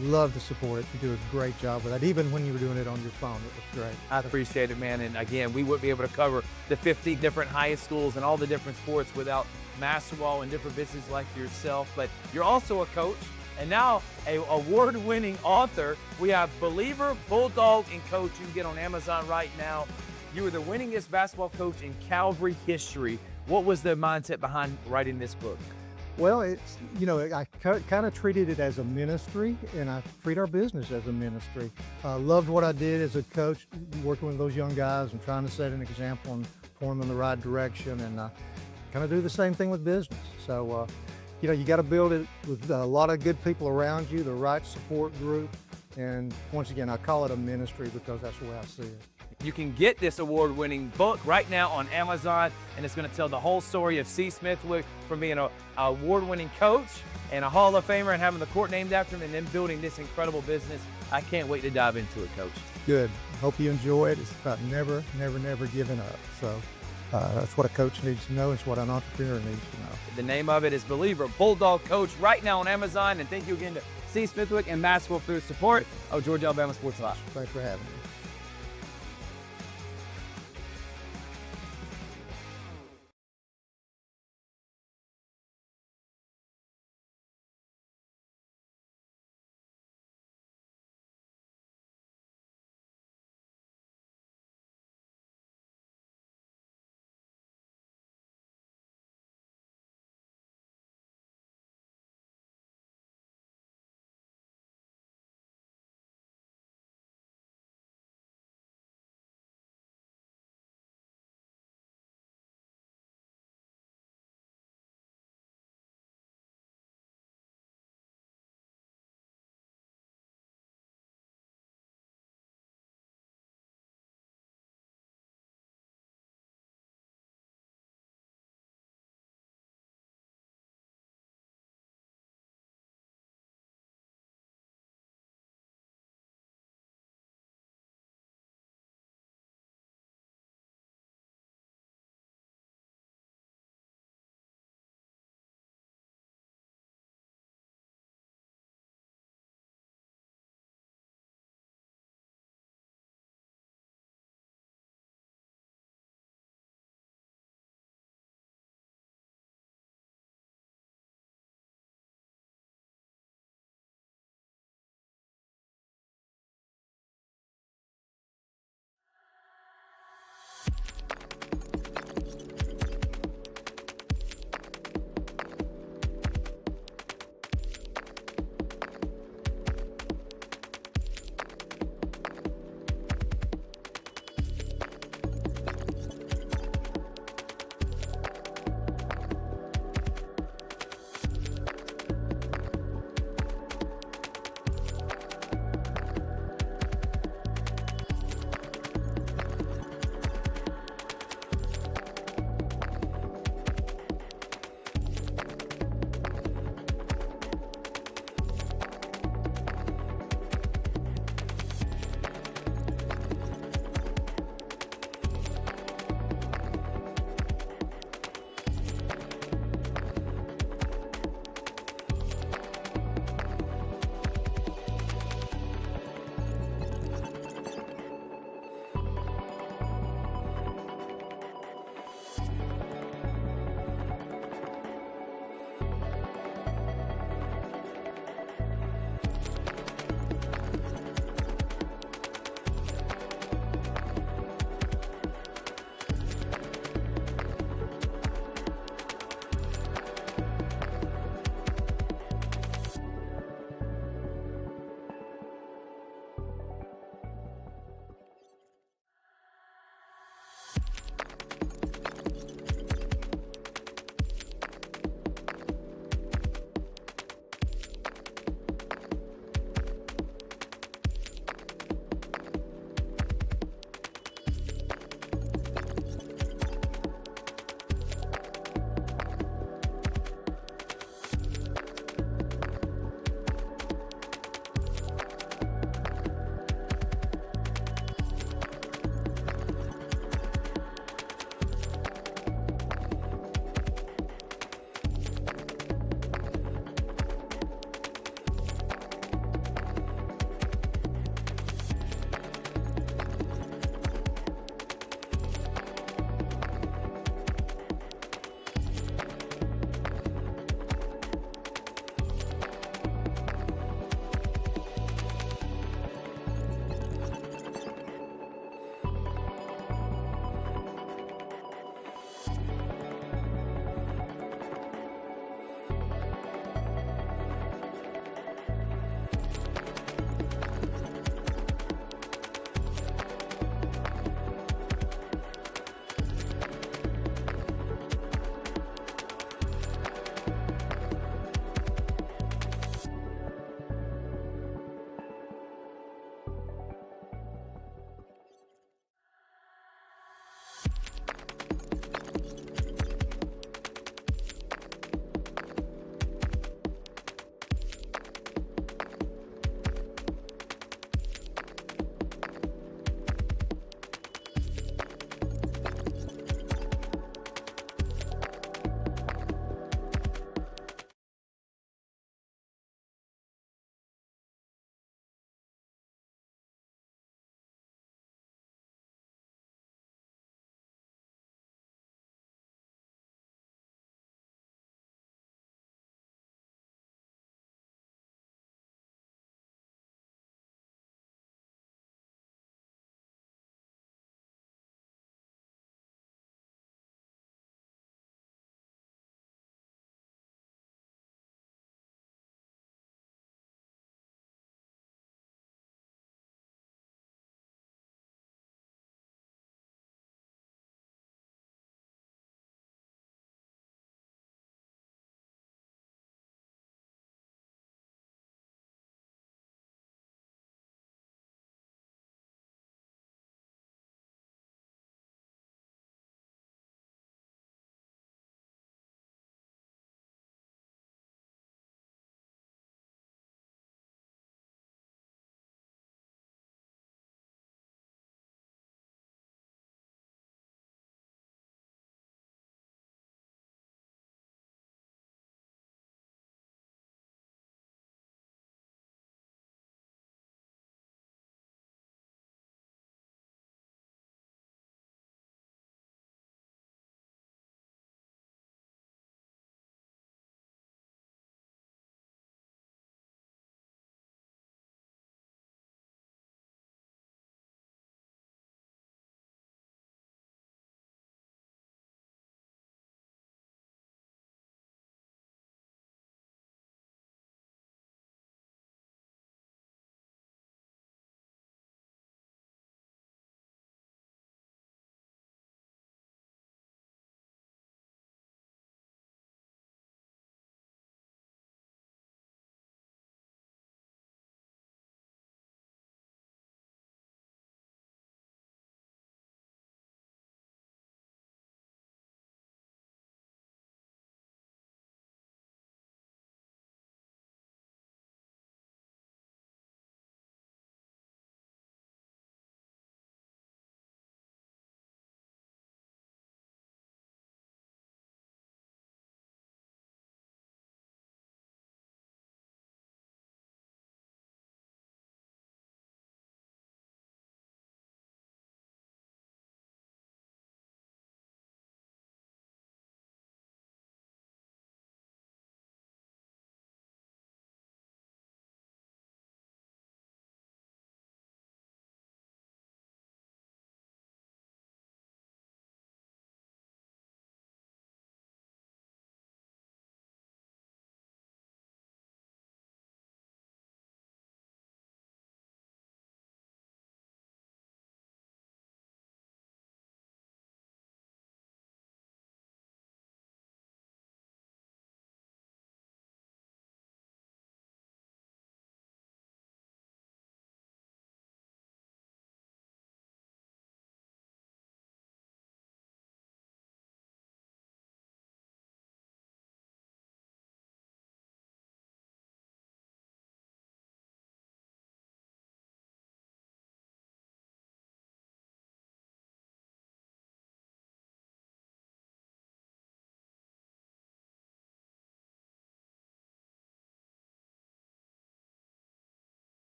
Love to support it. You do a great job with that. Even when you were doing it on your phone, it was great. I appreciate it, man. And again, we wouldn't be able to cover the 50 different high schools and all the different sports without Masterwall and different businesses like yourself. But you're also a coach and now a award-winning author. We have Believer, Bulldog, and Coach. You can get on Amazon right now. You were the winningest basketball coach in Calvary history. What was the mindset behind writing this book? Well, it's, I kind of treated it as a ministry, and I treat our business as a ministry. Loved what I did as a coach, working with those young guys and trying to set an example and point them in the right direction, and kind of do the same thing with business. So, you got to build it with a lot of good people around you, the right support group, and once again, I call it a ministry because that's the way I see it. You can get this award-winning book right now on Amazon, and it's going to tell the whole story of C. Smithwick from being an award-winning coach and a Hall of Famer and having the court named after him and then building this incredible business. I can't wait to dive into it, Coach. Good. Hope you enjoy it. It's about never giving up. So that's what a coach needs to know. It's what an entrepreneur needs to know. The name of it is Believer, Bulldog Coach, right now on Amazon. And thank you again to C. Smithwick and Maxwell for their support of Georgia Alabama Sports Live. Thanks for having me.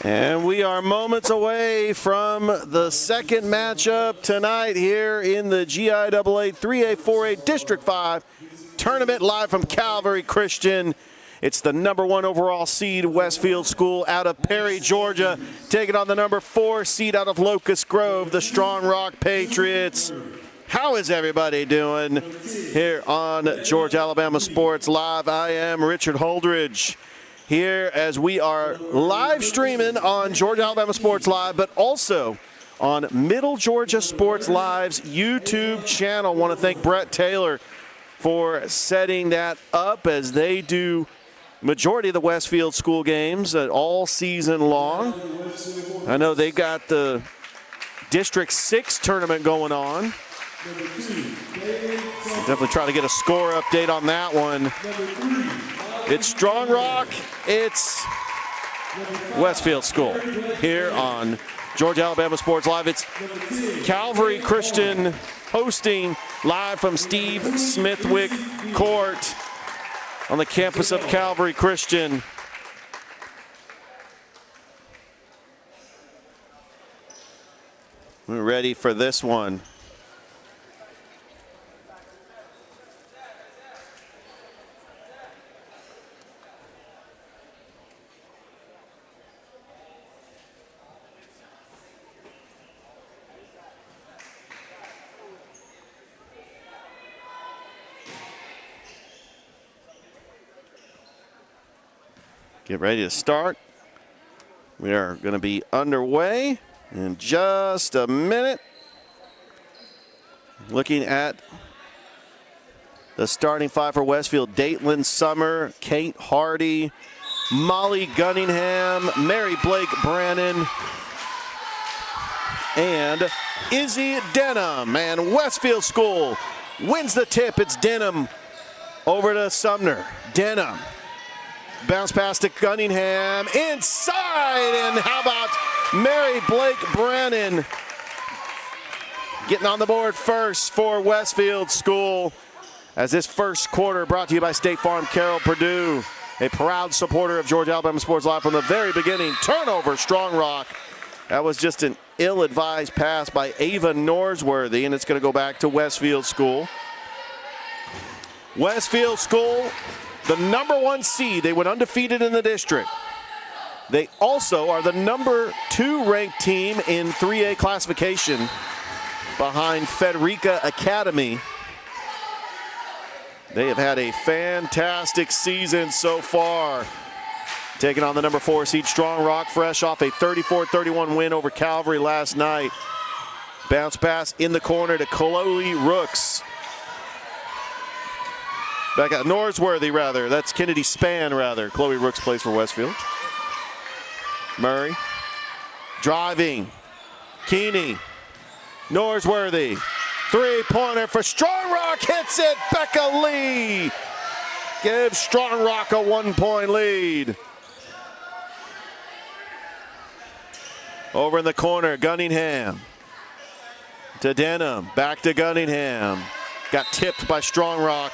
And we are moments away from the second matchup tonight here in the GIAA 3A 4A District 5 tournament live from Calvary Christian. It's the #1 overall seed Westfield School out of Perry, Georgia, taking on the #4 seed out of Locust Grove, the Strong Rock Patriots. How is everybody doing here on Georgia Alabama Sports Live? I am Richard Holdridge, here as we are live streaming on Georgia Alabama Sports Live, but also on Middle Georgia Sports Live's YouTube channel. I want to thank Brett Taylor for setting that up, as they do majority of the Westfield School games all season long. I know they got the District 6 tournament going on. Definitely try to get a score update on that one. It's Strong Rock, it's Westfield School here on Georgia Alabama Sports Live. It's Calvary Christian hosting live from Steve Smithwick Court on the campus of Calvary Christian. We're ready for this one. Get ready to start. We are going to be underway in just a minute. Looking at the starting five for Westfield: Datelyn Summer, Kate Hardy, Molly Gunningham, Mary Blake Brannon, and Izzy Denham. And Westfield School wins the tip. It's Denham over to Sumner. Denham. Bounce pass to Gunningham, inside, and how about Mary Blake Brannon getting on the board first for Westfield School, as this first quarter brought to you by State Farm. Carol Purdue, a proud supporter of Georgia Alabama Sports Live from the very beginning. Turnover, Strong Rock. That was just an ill-advised pass by Ava Norsworthy, and it's going to go back to Westfield School. Westfield School, the #1 seed. They went undefeated in the district. They also are the #2 ranked team in 3A classification behind Frederica Academy. They have had a fantastic season so far, taking on the #4 seed Strong Rock, fresh off a 34-31 win over Calvary last night. Bounce pass in the corner to Chloe Rooks. Back at Norsworthy, rather. That's Kennedy Span, rather. Chloe Rooks plays for Westfield. Murray. Driving. Keeney. Norsworthy. Three-pointer for Strong Rock. Hits it. Becca Lee gives Strong Rock a 1-point lead. Over in the corner, Gunningham. To Denham. Back to Gunningham. Got tipped by Strong Rock.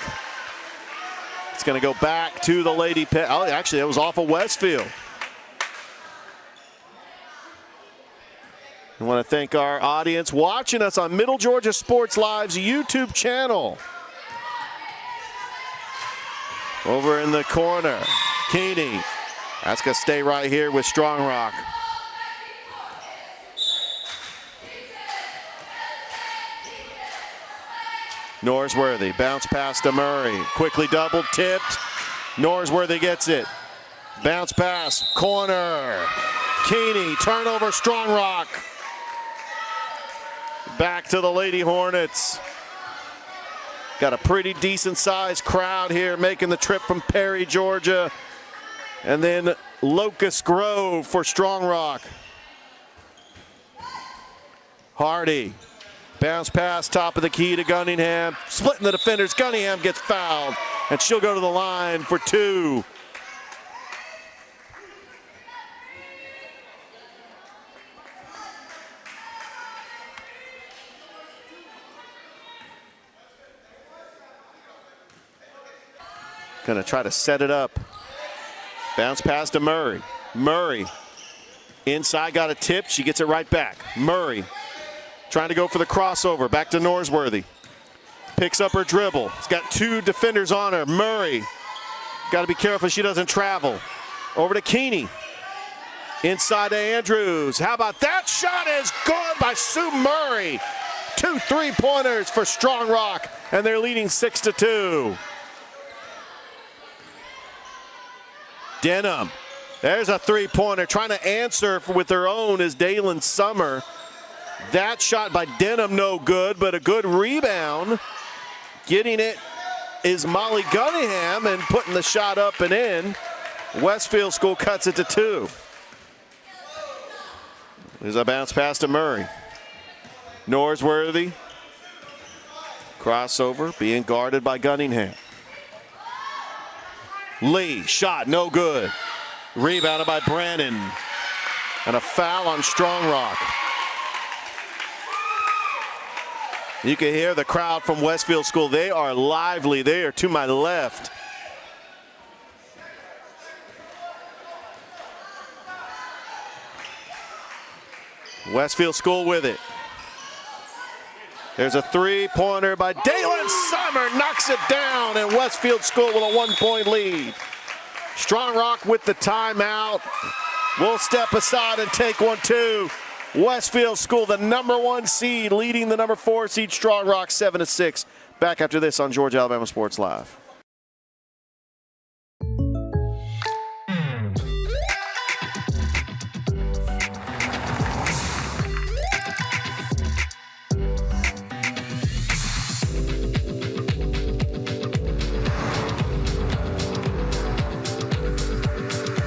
It's going to go back to the Lady Pit. Oh, actually, it was off of Westfield. I want to thank our audience watching us on Middle Georgia Sports Live's YouTube channel. Over in the corner, Keeney. That's going to stay right here with Strong Rock. Norsworthy, bounce pass to Murray. Quickly double tipped. Norsworthy gets it. Bounce pass, corner. Keeney, turnover, Strong Rock. Back to the Lady Hornets. Got a pretty decent sized crowd here making the trip from Perry, Georgia. And then Locust Grove for Strong Rock. Hardy. Bounce pass, top of the key to Gunningham. Splitting the defenders. Gunningham gets fouled, and she'll go to the line for 2. Gonna try to set it up. Bounce pass to Murray. Murray Inside, got a tip. She gets it right back. Murray trying to go for the crossover. Back to Norsworthy. Picks up her dribble. She's got two defenders on her. Murray, got to be careful she doesn't travel. Over to Keeney. Inside to Andrews. How about that? Shot is good by Sue Murray. 2 3-pointers for Strong Rock, and they're leading 6-2. Denham. There's a 3-pointer. Trying to answer with her own is Dalen Summer. That shot by Denham no good, but a good rebound. Getting it is Molly Gunningham and putting the shot up and in. Westfield School cuts it to 2. There's a bounce pass to Murray. Norsworthy. Crossover being guarded by Gunningham. Lee, shot no good. Rebounded by Brannon. And a foul on Strong Rock. You can hear the crowd from Westfield School. They are lively. They are to my left. Westfield School with it. There's a 3-pointer by Dalen Summer. Knocks it down, and Westfield School with a 1-point lead. Strong Rock with the timeout. We'll step aside and take one, too. Westfield School, the #1 seed, leading the #4 seed Strong Rock 7-6. Back after this on Georgia Alabama Sports Live.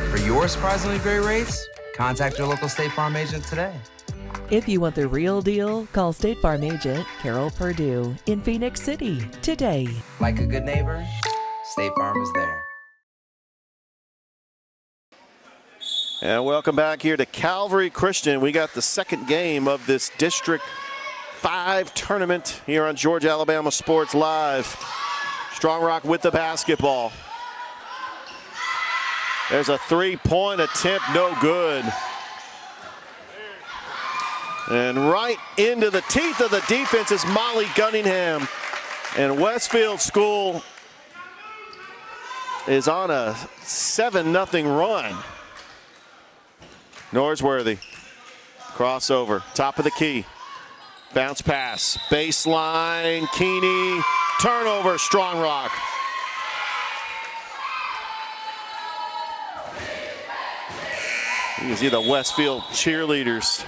For your surprisingly great rates, contact your local State Farm agent today. If you want the real deal, call State Farm agent Carol Purdue in Phoenix City today. Like a good neighbor, State Farm is there. And welcome back here to Calvary Christian. We got the second game of this District 5 tournament here on Georgia Alabama Sports Live. Strong Rock with the basketball. There's a 3-point attempt, no good. And right into the teeth of the defense is Molly Gunningham. And Westfield School is on a 7-0 run. Norsworthy, crossover, top of the key. Bounce pass, baseline, Keeney, turnover, Strong Rock. You can see the Westfield cheerleaders.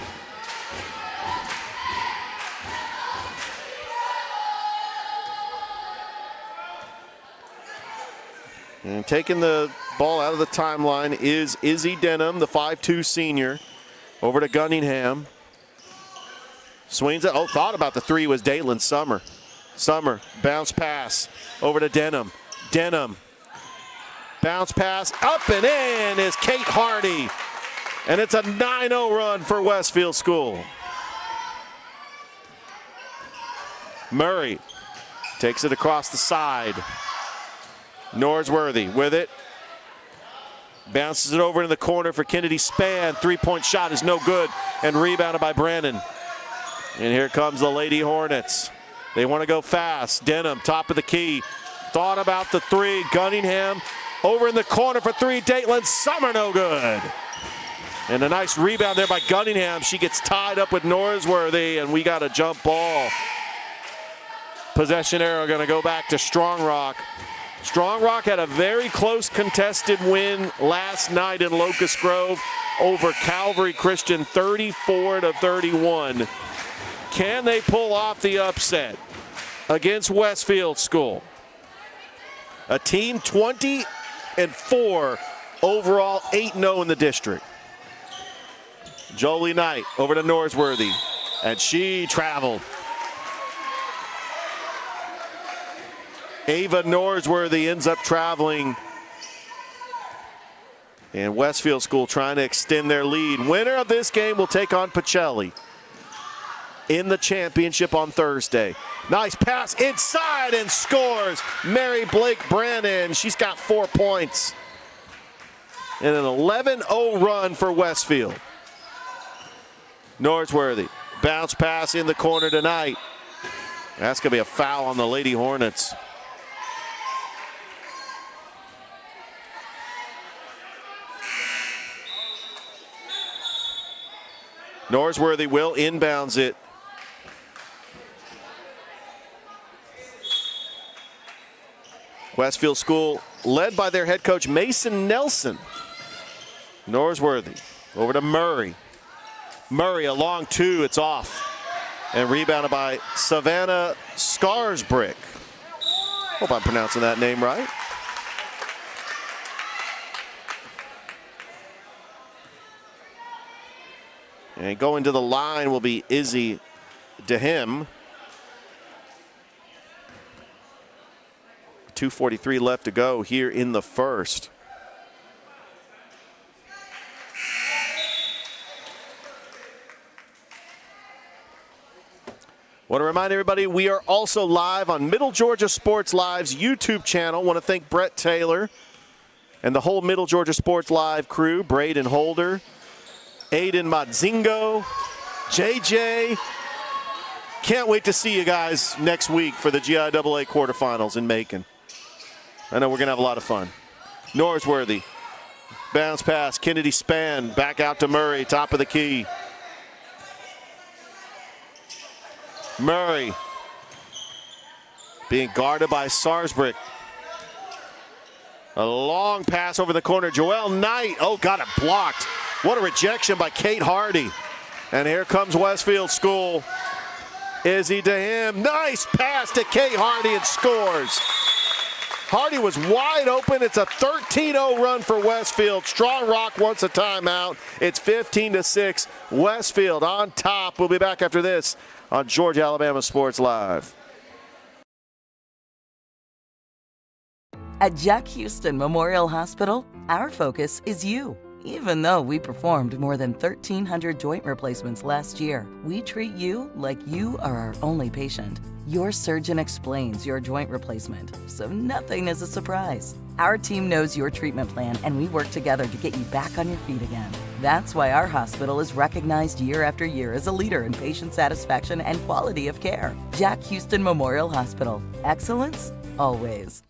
And taking the ball out of the timeline is Izzy Denham, the 5'2 senior. Over to Gunningham. Swings it. Oh, thought about the three was Dalen Summer. Summer, bounce pass. Over to Denham. Denham. Bounce pass. Up and in is Kate Hardy. And it's a 9-0 run for Westfield School. Murray takes it across the side. Norsworthy with it. Bounces it over in the corner for Kennedy Spann. 3-point shot is no good and rebounded by Brannon. And here comes the Lady Hornets. They want to go fast. Denham, top of the key. Thought about the three. Gunningham over in the corner for three. Dalen Summer, no good. And a nice rebound there by Gunningham. She gets tied up with Norsworthy, and we got a jump ball. Possession arrow going to go back to Strong Rock. Strong Rock had a very close contested win last night in Locust Grove over Calvary Christian, 34-31. Can they pull off the upset against Westfield School? A team 20-4 overall, 8-0 in the district. Jolie Knight over to Norsworthy, and she traveled. Ava Norsworthy ends up traveling. And Westfield School trying to extend their lead. Winner of this game will take on Pacelli in the championship on Thursday. Nice pass inside and scores. Mary Blake Brannon. She's got 4 points. And an 11-0 run for Westfield. Norsworthy, bounce pass in the corner tonight. That's going to be a foul on the Lady Hornets. Norsworthy will inbounds it. Westfield School led by their head coach Mason Nelson. Norsworthy over to Murray. Murray a long two, it's off. And rebounded by Savannah Scarsbrick. Hope I'm pronouncing that name right. And going to the line will be Izzy DeHim. 2:43 left to go here in the first. Want to remind everybody we are also live on Middle Georgia Sports Live's YouTube channel. Want to thank Brett Taylor and the whole Middle Georgia Sports Live crew, Braden Holder, Aiden Matzingo, JJ. Can't wait to see you guys next week for the GIAA quarterfinals in Macon. I know we're going to have a lot of fun. Norsworthy, bounce pass, Kennedy Span, back out to Murray, top of the key. Murray being guarded by Sarsbrick. A long pass over the corner. Joelle Knight, oh, got it blocked. What a rejection by Kate Hardy. And here comes Westfield School. Izzy DeHim, nice pass to Kate Hardy and scores. Hardy was wide open. It's a 13-0 run for Westfield. Strong Rock wants a timeout. It's 15-6. Westfield on top. We'll be back after this on Georgia Alabama Sports Live. At Jack Houston Memorial Hospital, our focus is you. Even though we performed more than 1,300 joint replacements last year, we treat you like you are our only patient. Your surgeon explains your joint replacement, so nothing is a surprise. Our team knows your treatment plan, and we work together to get you back on your feet again. That's why our hospital is recognized year after year as a leader in patient satisfaction and quality of care. Jack Houston Memorial Hospital. Excellence, always.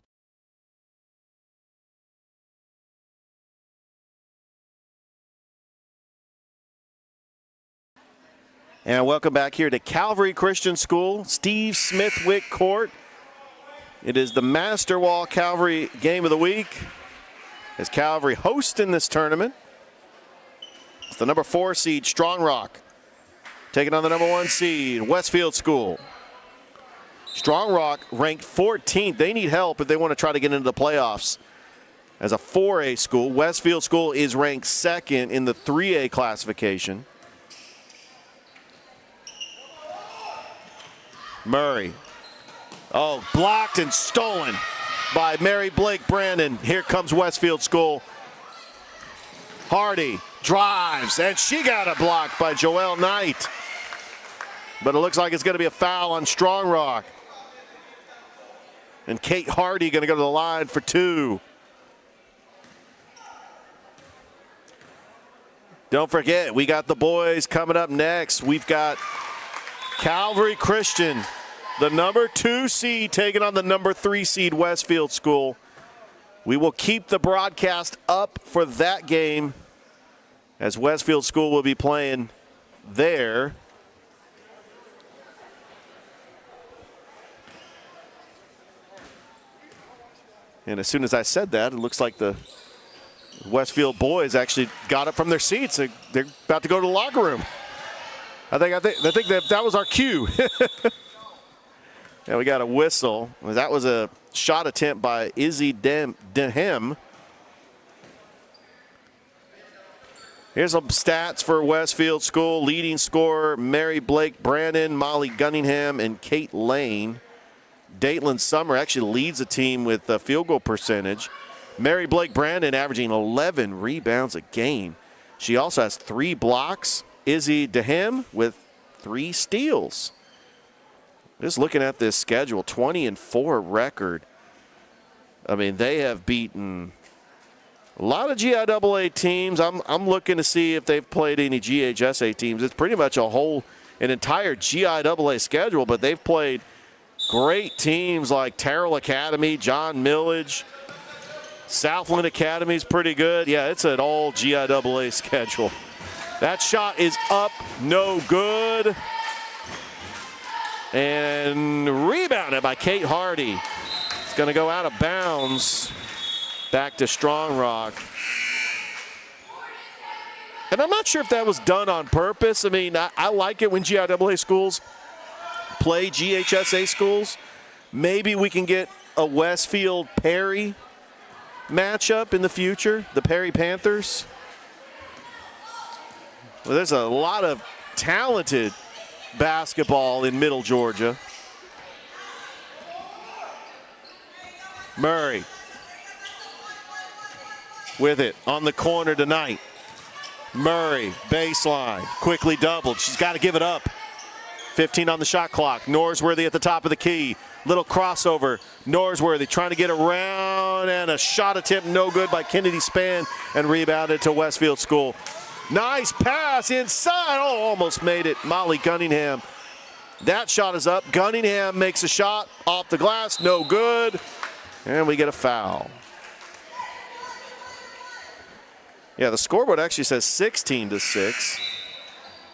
And welcome back here to Calvary Christian School, Steve Smithwick Court. It is the Master Wall Calvary Game of the Week as Calvary hosting this tournament. It's the number 4 seed, Strong Rock, taking on the number 1 seed, Westfield School. Strong Rock ranked 14th. They need help if they want to try to get into the playoffs. As a 4A school, Westfield School is ranked 2nd in the 3A classification. Murray. Oh, blocked and stolen by Mary Blake Brandon. Here comes Westfield School. Hardy drives, and she got it blocked by Joelle Knight. But it looks like it's going to be a foul on Strong Rock. And Kate Hardy going to go to the line for 2. Don't forget, we got the boys coming up next. We've got Calvary Christian, the number 2 seed, taking on the number 3 seed Westfield School. We will keep the broadcast up for that game as Westfield School will be playing there. And as soon as I said that, it looks like the Westfield boys actually got up from their seats. They're about to go to the locker room. I think that was our cue. And we got a whistle. That was a shot attempt by Izzy DeHim. Here's some stats for Westfield School. Leading scorer, Mary Blake Brandon, Molly Gunningham, and Kate Lane. Datelyn Summer actually leads the team with a field goal percentage. Mary Blake Brandon averaging 11 rebounds a game. She also has 3 blocks. Izzy DeHim with 3 steals. Just looking at this schedule, 20-4 record. I mean, they have beaten A lot of GIAA teams. I'm looking to see if they've played any GHSA teams. It's pretty much an entire GIAA schedule, but they've played great teams like Terrell Academy, John Millage, Southland Academy is pretty good. Yeah, it's an all GIAA schedule. That shot is up, no good. And rebounded by Kate Hardy. It's going to go out of bounds. Back to Strong Rock. And I'm not sure if that was done on purpose. I mean, I like it when GIAA schools play GHSA schools. Maybe we can get a Westfield Perry matchup in the future, the Perry Panthers. Well, there's a lot of talented basketball in Middle Georgia. Murray with it on the corner tonight. Murray, baseline, quickly doubled. She's got to give it up. 15 on the shot clock. Norsworthy at the top of the key. Little crossover. Norsworthy trying to get around, and a shot attempt no good by Kennedy Spann, and rebounded to Westfield School. Nice pass inside. Oh, almost made it. Molly Gunningham. That shot is up. Gunningham makes a shot off the glass. No good. And we get a foul. Yeah, the scoreboard actually says 16-6.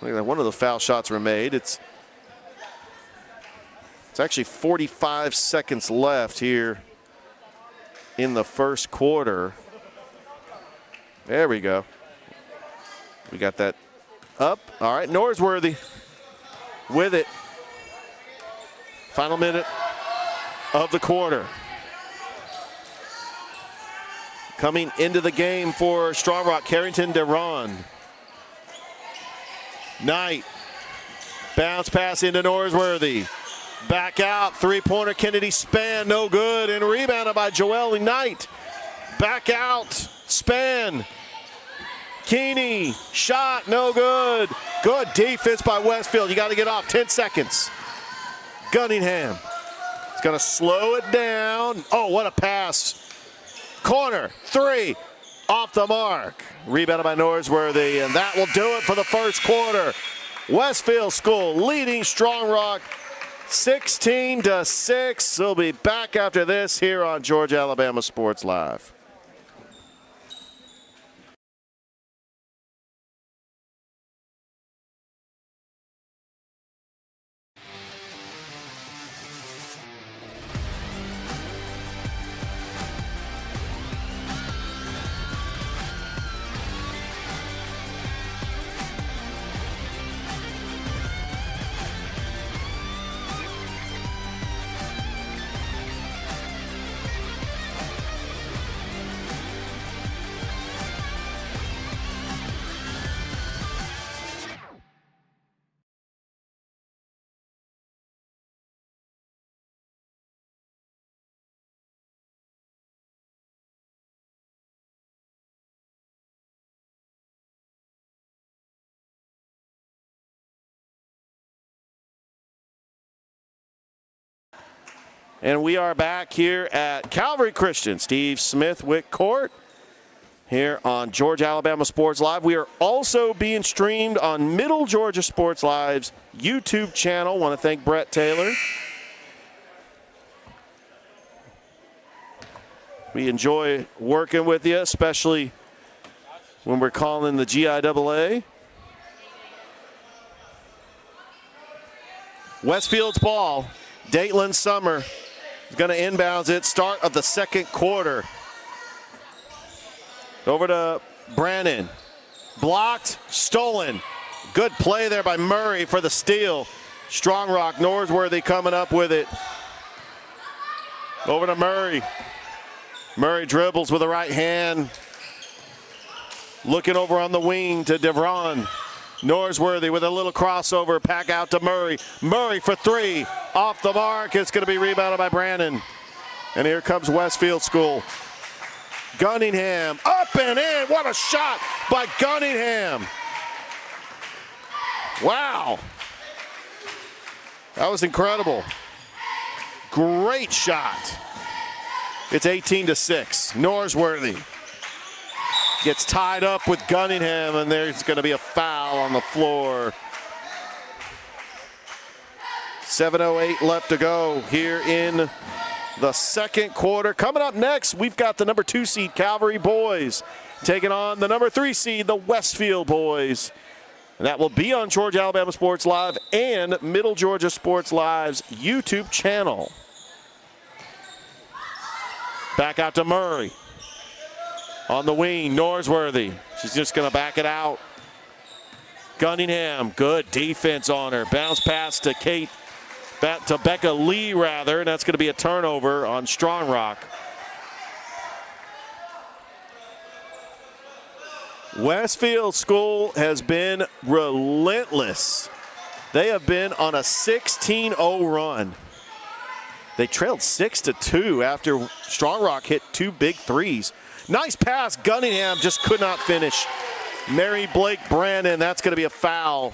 One of the foul shots were made. It's actually 45 seconds left here in the first quarter. There we go. We got that up. All right, Norsworthy with it. Final minute of the quarter. Coming into the game for Strong Rock, Carrington DeRon. Knight. Bounce pass into Norsworthy. Back out, three-pointer Kennedy Spann, no good, and rebounded by Joelle Knight. Back out, Spann. Keeney, shot, no good. Good defense by Westfield. You got to get off, 10 seconds. Gunningham is going to slow it down. Oh, what a pass. Corner, three, off the mark. Rebounded by Norsworthy, and that will do it for the first quarter. Westfield School leading Strong Rock 16-6. We'll be back after this here on Georgia Alabama Sports Live. And we are back here at Calvary Christian Steve Smithwick Court here on Georgia Alabama Sports Live. We are also being streamed on Middle Georgia Sports Live's YouTube channel. Want to thank Brett Taylor. We enjoy working with you, especially when we're calling the GIAA. Westfield's ball. Datelyn Summer is going to inbounds it. Start of the second quarter. Over to Brannon. Blocked, stolen. Good play there by Murray for the steal. Strong Rock, Norsworthy coming up with it. Over to Murray. Murray dribbles with the right hand. Looking over on the wing to DeVron. Norsworthy with a little crossover, pack out to Murray. Murray for three, off the mark. It's going to be rebounded by Brannon. And here comes Westfield School. Gunningham, up and in. What a shot by Gunningham. Wow. That was incredible. Great shot. It's 18-6. Norsworthy. Gets tied up with Gunningham, and there's going to be a foul on the floor. 7:08 left to go here in the second quarter. Coming up next, we've got the number 2 seed Calvary boys taking on the number 3 seed, the Westfield boys. And that will be on Georgia Alabama Sports Live and Middle Georgia Sports Live's YouTube channel. Back out to Murray. On the wing, Norsworthy. She's just going to back it out. Gunningham, good defense on her. Bounce pass to Becca Lee, rather, and that's going to be a turnover on Strong Rock. Westfield School has been relentless. They have been on a 16-0 run. They trailed 6-2 after Strong Rock hit 2 big threes. Nice pass. Gunningham just could not finish. Mary Blake Brandon, that's going to be a foul.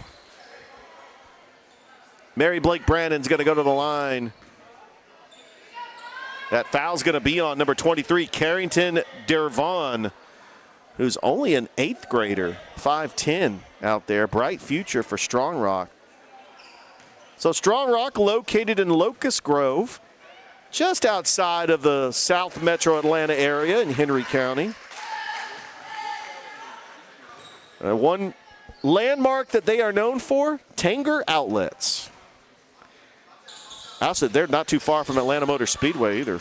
Mary Blake Brandon's going to go to the line. That foul's going to be on number 23, Carrington Dervon, who's only an 8th grader, 5'10" out there. Bright future for Strong Rock. So Strong Rock located in Locust Grove, just outside of the South Metro Atlanta area in Henry County. One landmark that they are known for, Tanger Outlets. Also, they're not too far from Atlanta Motor Speedway either.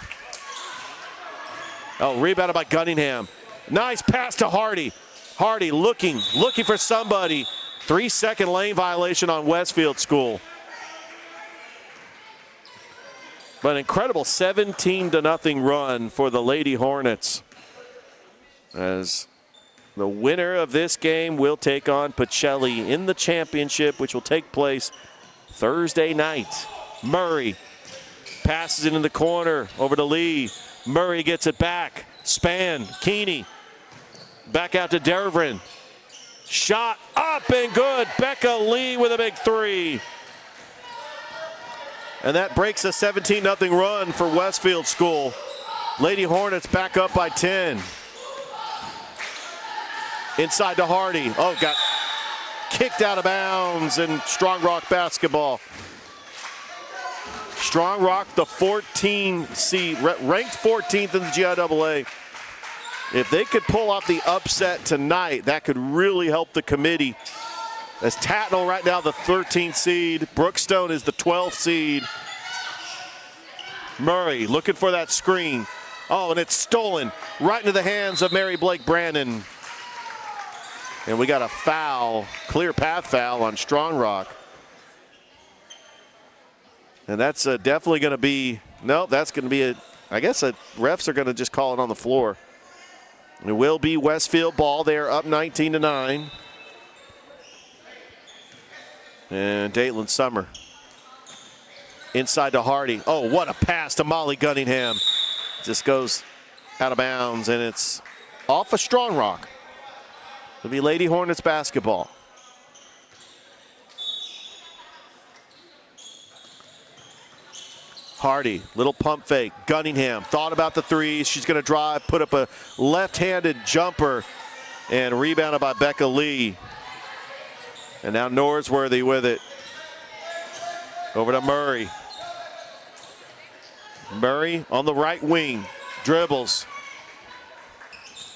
Oh, rebounded by Gunningham. Nice pass to Hardy. Hardy looking for somebody. 3-second lane violation on Westfield School. But an incredible 17-0 run for the Lady Hornets, as the winner of this game will take on Pacelli in the championship, which will take place Thursday night. Murray passes it in the corner over to Lee. Murray gets it back. Span, Keeney, back out to Dervin. Shot up and good. Becca Lee with a big 3. And that breaks a 17-0 run for Westfield School. Lady Hornets back up by 10. Inside to Hardy. Oh, got kicked out of bounds in Strong Rock basketball. Strong Rock, the 14 seed, ranked 14th in the GIAA. If they could pull off the upset tonight, that could really help the committee. As Tatnall right now the 13th seed. Brookstone is the 12th seed. Murray looking for that screen. Oh, and it's stolen right into the hands of Mary Blake Brandon. And we got a foul, clear path foul on Strong Rock. And that's definitely going to be, no, that's going to be I guess refs are going to just call it on the floor. It will be Westfield ball. They are up 19-9. And Dayton Summer inside to Hardy. Oh, what a pass to Molly Gunningham. Just goes out of bounds, and it's off of Strong Rock. It'll be Lady Hornets basketball. Hardy, little pump fake. Gunningham thought about the 3. She's going to drive, put up a left-handed jumper, and rebounded by Becca Lee. And now Norsworthy with it. Over to Murray. Murray on the right wing. Dribbles.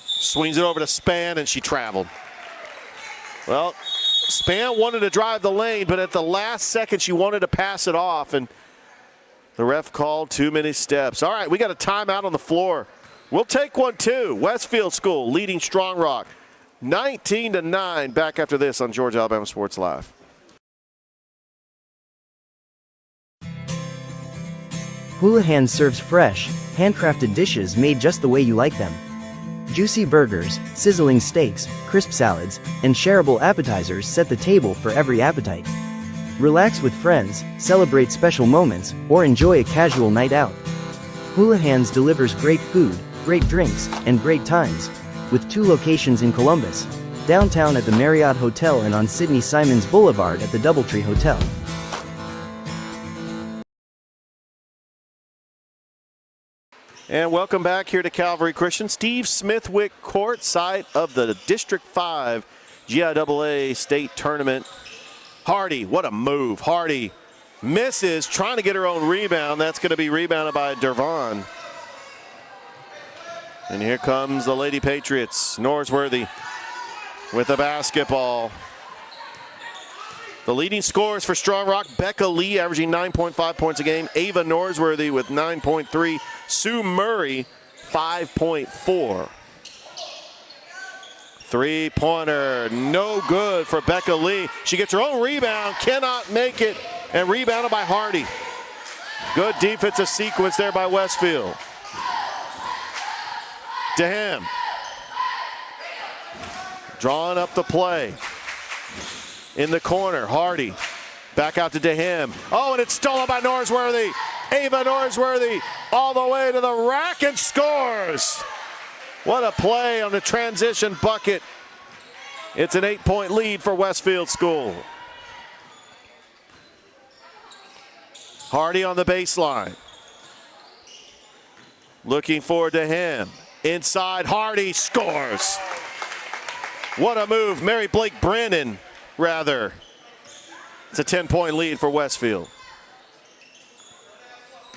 Swings it over to Span, and she traveled. Well, Span wanted to drive the lane, but at the last second she wanted to pass it off, and the ref called too many steps. All right, we got a timeout on the floor. We'll take one too. Westfield School leading Strong Rock 19-9. Back after this on Georgia Alabama Sports Live. Houlihan serves fresh, handcrafted dishes made just the way you like them. Juicy burgers, sizzling steaks, crisp salads, and shareable appetizers set the table for every appetite. Relax with friends, celebrate special moments, or enjoy a casual night out. Houlihan's delivers great food, great drinks, and great times, with 2 locations in Columbus, downtown at the Marriott Hotel and on Sidney Simons Boulevard at the Doubletree Hotel. And welcome back here to Calvary Christian. Steve Smithwick Court, site of the District 5 GIAA State Tournament. Hardy, what a move. Hardy misses, trying to get her own rebound. That's going to be rebounded by Dervon. And here comes the Lady Patriots. Norsworthy with the basketball. The leading scorers for Strong Rock, Becca Lee averaging 9.5 points a game. Ava Norsworthy with 9.3. Sue Murray, 5.4. Three-pointer, no good for Becca Lee. She gets her own rebound, cannot make it, and rebounded by Hardy. Good defensive sequence there by Westfield. DeHam drawing up the play. In the corner, Hardy back out to DeHam. Oh, and it's stolen by Norsworthy. Ava Norsworthy all the way to the rack and scores. What a play on the transition bucket. It's an 8-point lead for Westfield School. Hardy on the baseline. Looking for DeHam. Inside, Hardy scores. What a move, Mary Blake Brandon. Rather, it's a 10-point lead for Westfield.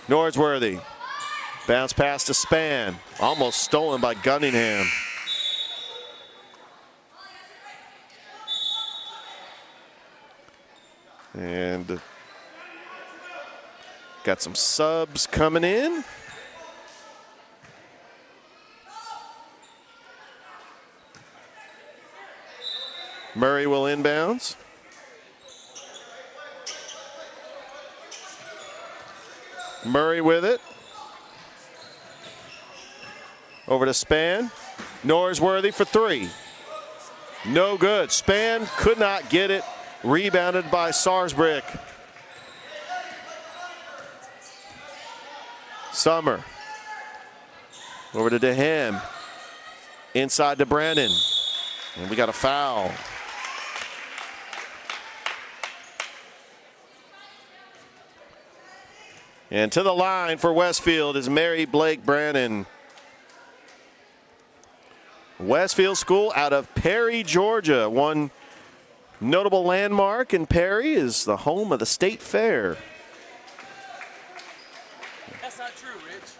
Norsworthy, bounce pass to Spann, almost stolen by Gunningham. And got some subs coming in. Murray will inbounds. Murray with it. Over to Spann. Norsworthy for three. No good. Spann could not get it. Rebounded by Sarsbrick. Summer. Over to DeHam. Inside to Brandon. And we got a foul. And to the line for Westfield is Mary Blake Brannon. Westfield School out of Perry, Georgia. One notable landmark in Perry is the home of the State Fair. That's not true, Rich.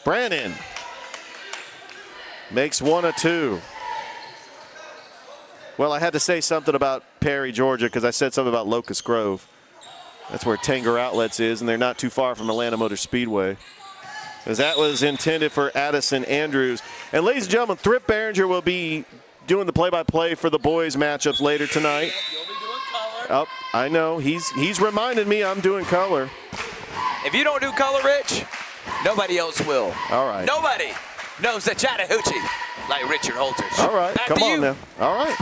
Brannon makes one of two. Well, I had to say something about Perry, Georgia, because I said something about Locust Grove. That's where Tanger Outlets is, and they're not too far from Atlanta Motor Speedway. Because that was intended for Addison Andrews. And ladies and gentlemen, Thrip Behringer will be doing the play-by-play for the boys matchups later tonight. You'll be doing color. Oh, I know. He's reminded me I'm doing color. If you don't do color, Rich, nobody else will. All right. Nobody knows the Chattahoochee like Richard Holters. All right, Back come to on you. now. All right.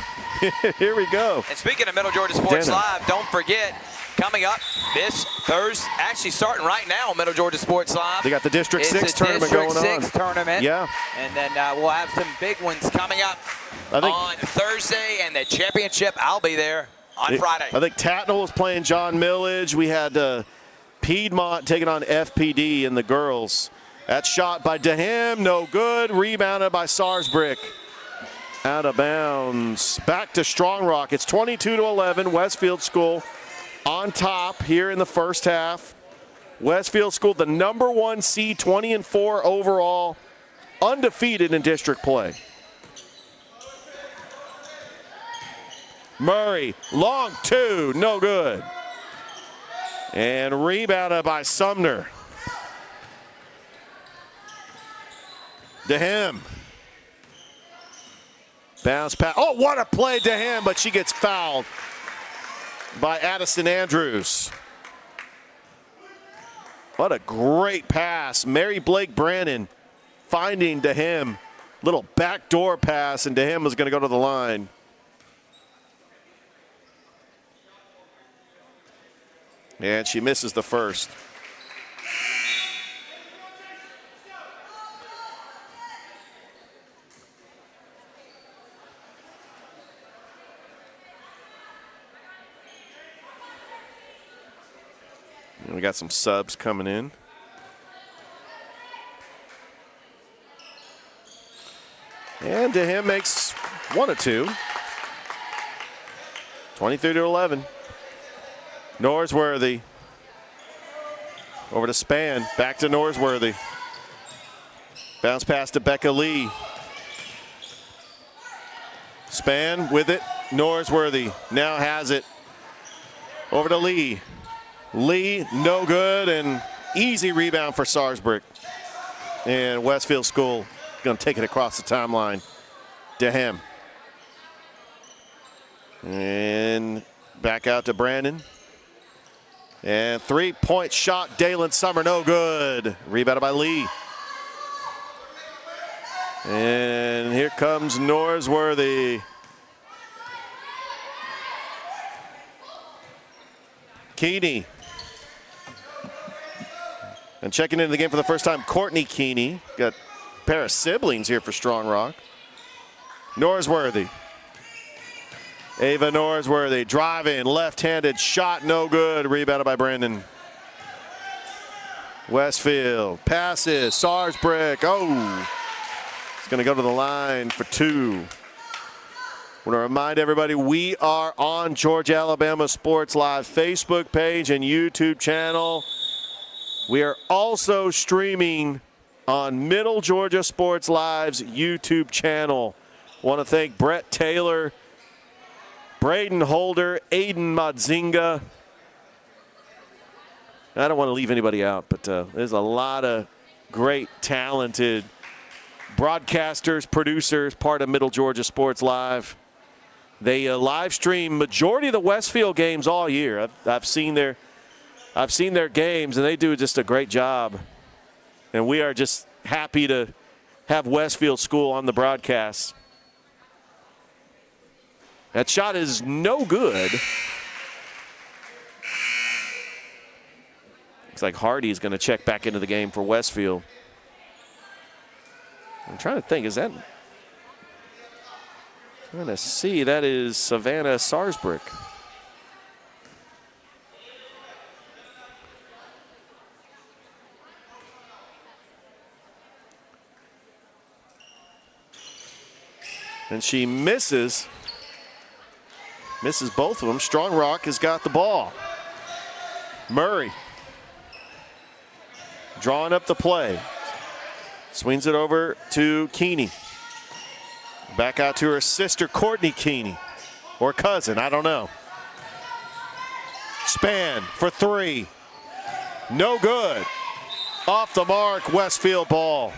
Here we go. And speaking of Middle Georgia Sports Denham. Live, don't forget, coming up this Thursday, actually starting right now, Middle Georgia Sports Live. They got the District It's 6 the tournament District going on. 6 tournament. Yeah. And then we'll have some big ones coming up on Thursday, and the championship, I'll be there on Friday. I think Tatnall was playing John Millage. We had Piedmont taking on FPD in the girls. That shot by DeHam, no good. Rebounded by Sarsbrick. Out of bounds. Back to Strong Rock. It's 22-11. Westfield School on top here in the first half. Westfield School, the #1 seed, 20-4 overall, undefeated in district play. Murray, long two, no good. And rebounded by Sumner. DeHam. Bounce pass. Oh, what a play to him, but she gets fouled by Addison Andrews. What a great pass. Mary Blake Brannon finding DeHam. Little backdoor pass, and DeHam was going to go to the line. And she misses the first. We got some subs coming in. And DeHim makes one of two. 23-11. Norsworthy. Over to Span. Back to Norsworthy. Bounce pass to Becca Lee. Span with it. Norsworthy now has it. Over to Lee. Lee, no good, and easy rebound for Sarsbrick. And Westfield School going to take it across the timeline. DeHim. And back out to Brandon. And three-point shot, Dalen Summer, no good. Rebounded by Lee. And here comes Norsworthy. Keeney. And checking into the game for the first time, Courtney Keeney. Got a pair of siblings here for Strong Rock. Norsworthy. Ava Norsworthy driving, left-handed shot, no good. Rebounded by Brandon. Westfield passes, Sarsbrick. Oh, it's going to go to the line for two. I want to remind everybody we are on Georgia Alabama Sports Live Facebook page and YouTube channel. We are also streaming on Middle Georgia Sports Live's YouTube channel. I want to thank Brett Taylor, Braden Holder, Aiden Madzinga. I don't want to leave anybody out, but there's a lot of great, talented broadcasters, producers, part of Middle Georgia Sports Live. They live stream majority of the Westfield games all year. I've seen their games, and they do just a great job. And we are just happy to have Westfield School on the broadcast. That shot is no good. Looks like Hardy is going to check back into the game for Westfield. I'm trying to think, is that? I'm going to see, that is Savannah Sarsbrick. And she misses both of them. Strong Rock has got the ball. Murray drawing up the play. Swings it over to Keeney. Back out to her sister, Courtney Keeney. Or cousin, I don't know. Span for three. No good. Off the mark, Westfield ball.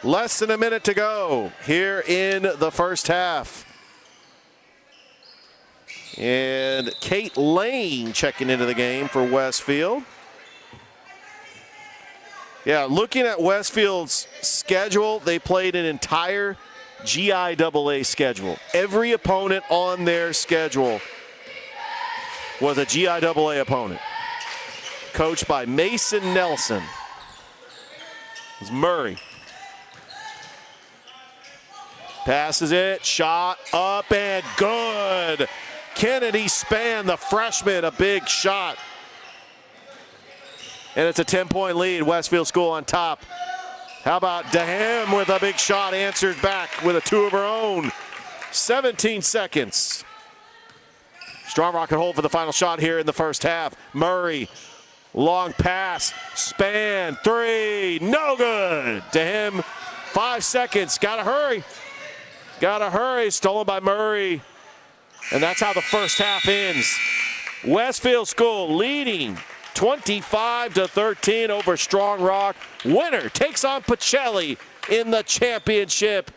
Less than a minute to go here in the first half. And Kate Lane checking into the game for Westfield. Yeah, looking at Westfield's schedule, they played an entire GIAA schedule. Every opponent on their schedule was a GIAA opponent. Coached by Mason Nelson. It's Murray. Passes it, shot up and good. Kennedy Span, the freshman, a big shot. And it's a 10-point lead. Westfield School on top. How about DeHim with a big shot, answers back with a two of her own. 17 seconds. Strong Rock can hold for the final shot here in the first half. Murray, long pass, Span, three, no good. DeHim, 5 seconds, gotta hurry. Gotta hurry, stolen by Murray. And that's how the first half ends. Westfield School leading 25-13 over Strong Rock. Winner takes on Pacelli in the championship.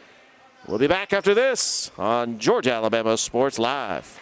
We'll be back after this on Georgia Alabama Sports Live.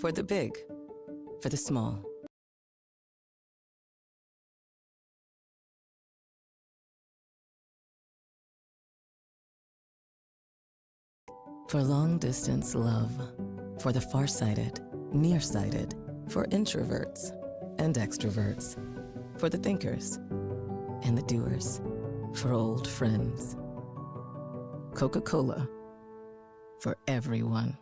For the big, for the small. For long-distance love. For the far-sighted, nearsighted. For introverts and extroverts. For the thinkers and the doers. For old friends. Coca-Cola. For everyone.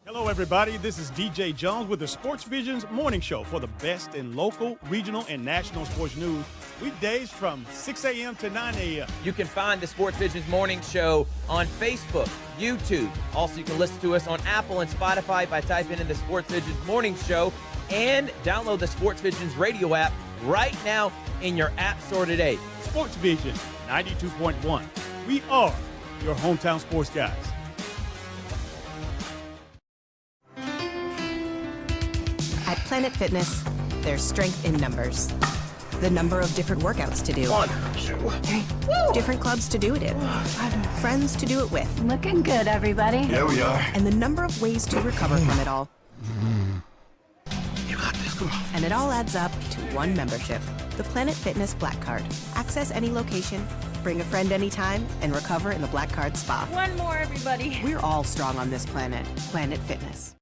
Hello, everybody. This is DJ Jones with the Sports Visions Morning Show for the best in local, regional, and national sports news. Weekdays from 6 a.m. to 9 a.m. You can find the Sports Visions Morning Show on Facebook, YouTube. Also, you can listen to us on Apple and Spotify by typing in the Sports Visions Morning Show, and download the Sports Visions radio app right now in your app store today. Sports Vision 92.1. We are your hometown sports guys. At Planet Fitness, there's strength in numbers. The number of different workouts to do. 1, 2, 3. Woo! Different clubs to do it in. Friends to do it with. Looking good, everybody. Yeah, we are. And the number of ways to recover from it all. You got this. Come on. And it all adds up to one membership. The Planet Fitness Black Card. Access any location, bring a friend anytime, and recover in the Black Card Spa. One more, everybody. We're all strong on this planet. Planet Fitness.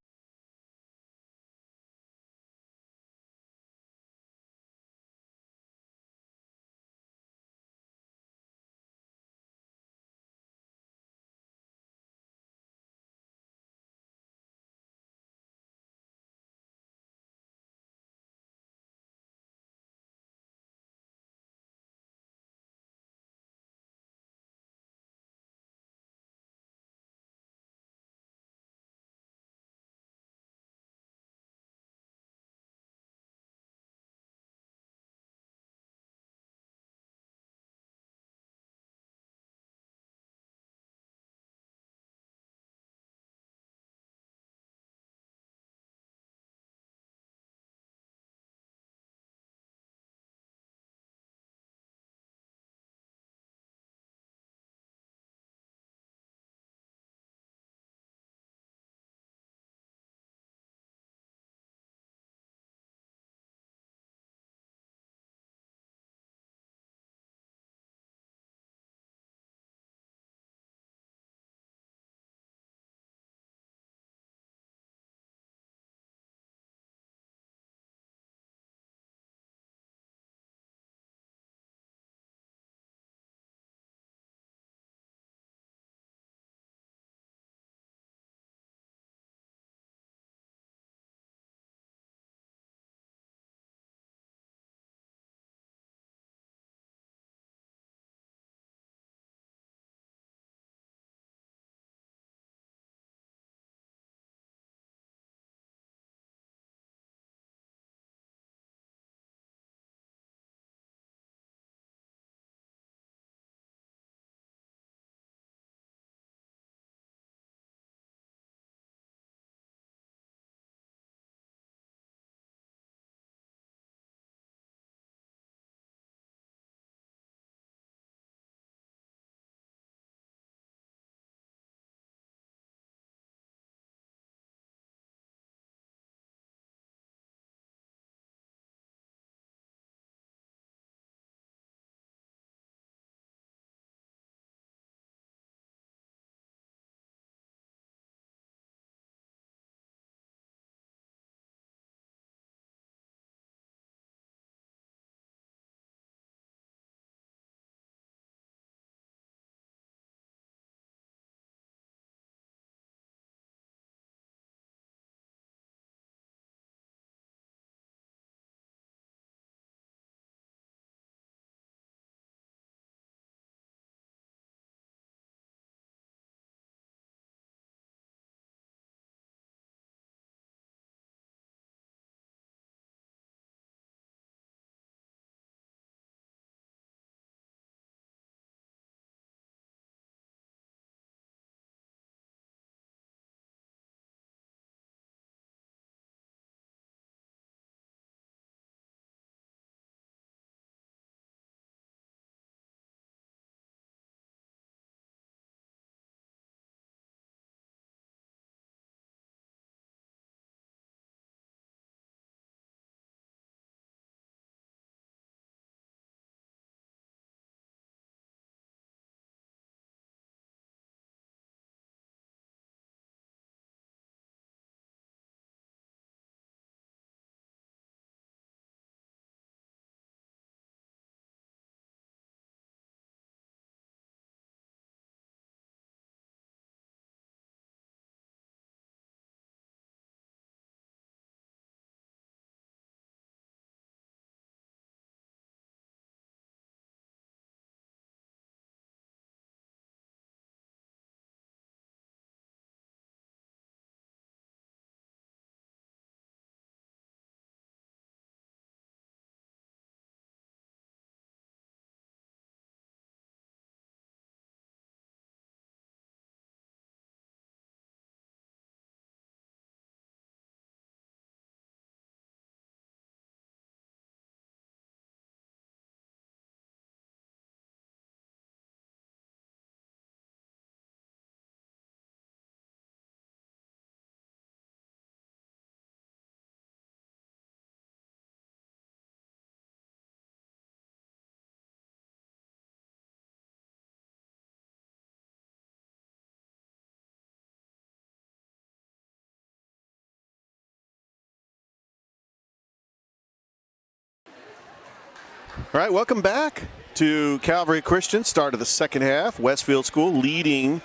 All right, welcome back to Calvary Christian. Start of the second half. Westfield School leading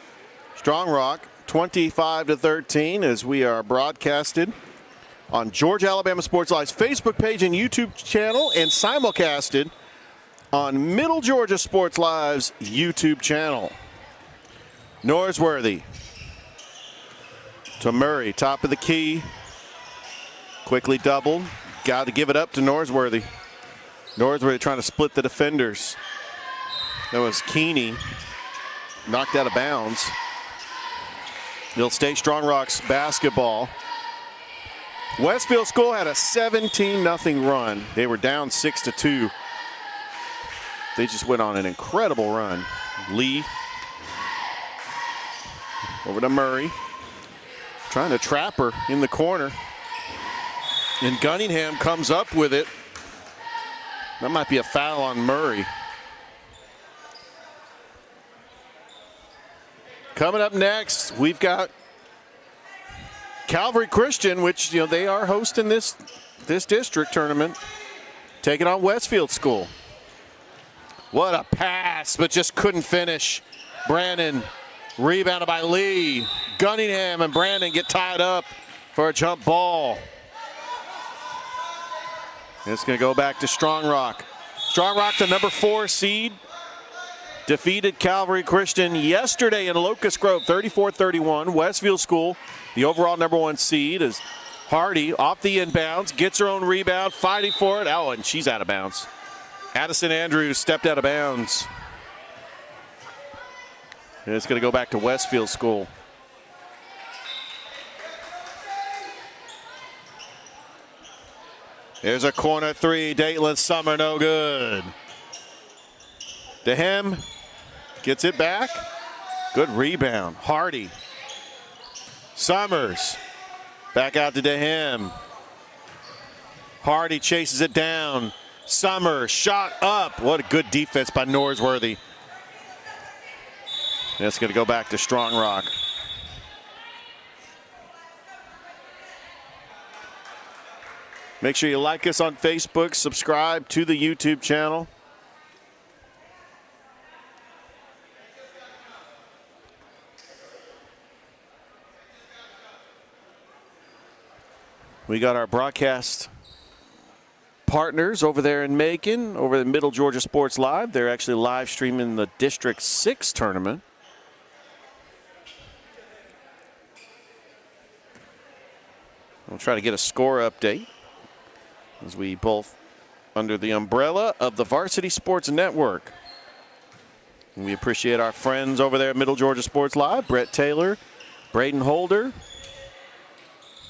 Strong Rock 25-13 as we are broadcasted on Georgia Alabama Sports Live's Facebook page and YouTube channel and simulcasted on Middle Georgia Sports Live's YouTube channel. Norsworthy to Murray, top of the key. Quickly doubled. Got to give it up to Norsworthy. Norsworthy trying to split the defenders. That was Keeney. Knocked out of bounds. It'll stay Strong Rock's basketball. Westfield School had a 17-0 run. They were down 6-2. They just went on an incredible run. Lee over to Murray. Trying to trap her in the corner. And Gunningham comes up with it. That might be a foul on Murray. Coming up next, we've got Calvary Christian, which they are hosting this district tournament, taking on Westfield School. What a pass, but just couldn't finish. Brandon rebounded by Lee. Gunningham and Brandon get tied up for a jump ball. It's going to go back to Strong Rock. Strong Rock, the number 4 seed, defeated Calvary Christian yesterday in Locust Grove, 34-31. Westfield School, the overall number 1 seed, is Hardy off the inbounds, gets her own rebound, fighting for it. Oh, and she's out of bounds. Addison Andrews stepped out of bounds. And it's going to go back to Westfield School. There's a corner 3. Datelin Summer, no good. DeHem gets it back. Good rebound. Hardy. Summers. Back out to DeHem. Hardy chases it down. Summers, shot up. What a good defense by Norsworthy. And it's going to go back to Strong Rock. Make sure you like us on Facebook, subscribe to the YouTube channel. We got our broadcast partners over there in Macon, over at Middle Georgia Sports Live. They're actually live streaming the District 6 tournament. We'll try to get a score update as we both under the umbrella of the Varsity Sports Network. And we appreciate our friends over there at Middle Georgia Sports Live, Brett Taylor, Braden Holder.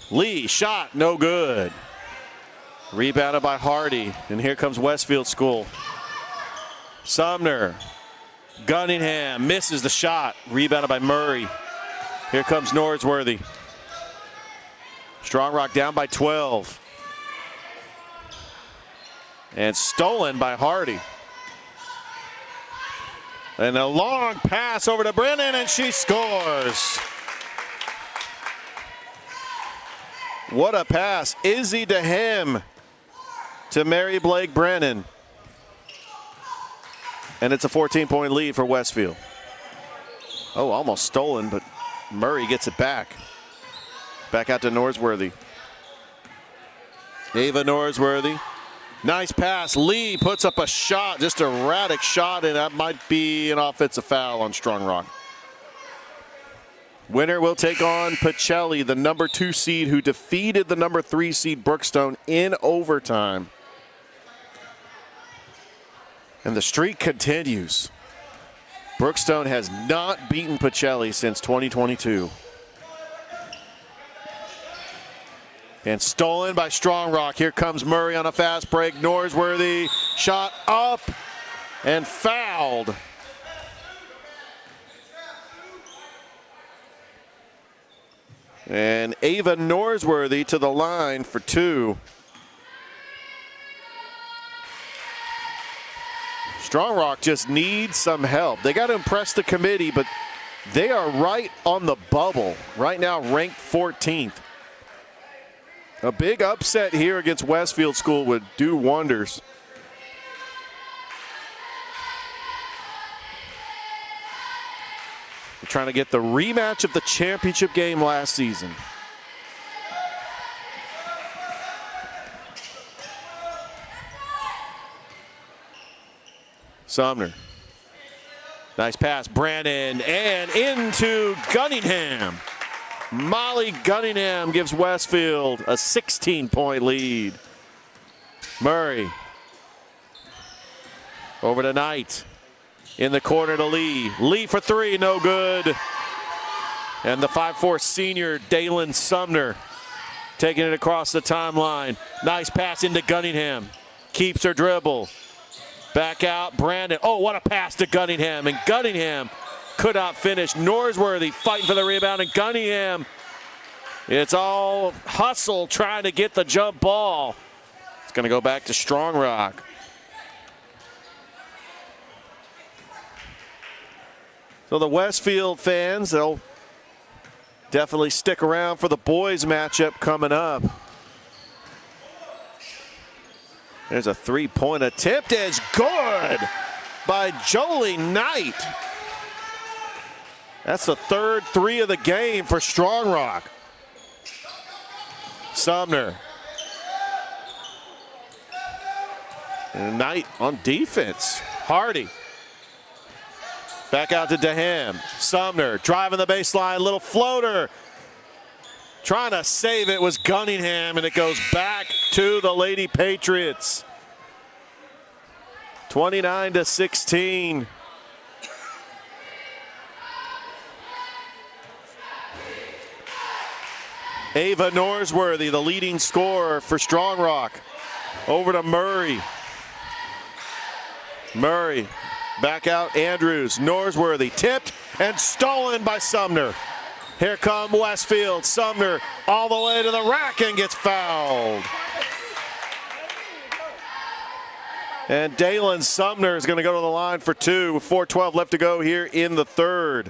Lee, shot, no good. Rebounded by Hardy, and here comes Westfield School. Sumner, Gunningham misses the shot, rebounded by Murray. Here comes Norsworthy. Strong Rock down by 12. And stolen by Hardy. And a long pass over to Brennan, and she scores. What a pass. Izzy DeHem to Mary Blake Brennan. And it's a 14-point lead for Westfield. Oh, almost stolen, but Murray gets it back. Back out to Norsworthy. Ava Norsworthy. Nice pass. Lee puts up a shot, just a erratic shot, and that might be an offensive foul on Strong Rock. Winner will take on Pacelli, the number 2 seed who defeated the number 3 seed Brookstone in overtime. And the streak continues. Brookstone has not beaten Pacelli since 2022. And stolen by Strong Rock. Here comes Murray on a fast break. Norsworthy shot up and fouled. And Ava Norsworthy to the line for 2. Strong Rock just needs some help. They got to impress the committee, but they are right on the bubble. Right now ranked 14th. A big upset here against Westfield School would do wonders. We're trying to get the rematch of the championship game last season. Sumner. Nice pass, Brandon, and into Gunningham. Molly Gunningham gives Westfield a 16-point lead. Murray. Over to Knight. In the corner to Lee. Lee for three, no good. And the 5'4" senior, Dalen Sumner, taking it across the timeline. Nice pass into Gunningham. Keeps her dribble. Back out, Brandon. Oh, what a pass to Gunningham. And Gunningham could not finish. Norsworthy fighting for the rebound, and Gunningham, it's all hustle trying to get the jump ball. It's going to go back to Strong Rock. So the Westfield fans, they'll definitely stick around for the boys matchup coming up. There's a three-point attempt. It's good by Jolie Knight. That's the third three of the game for Strong Rock. Sumner. And Knight on defense. Hardy. Back out to Deham. Sumner driving the baseline, little floater. Trying to save it was Gunningham, and it goes back to the Lady Patriots. 29-16. Ava Norsworthy, the leading scorer for Strong Rock. Over to Murray. Murray, back out Andrews. Norsworthy tipped and stolen by Sumner. Here come Westfield. Sumner all the way to the rack and gets fouled. And Dalen Sumner is going to go to the line for two with 4:12 left to go here in the third.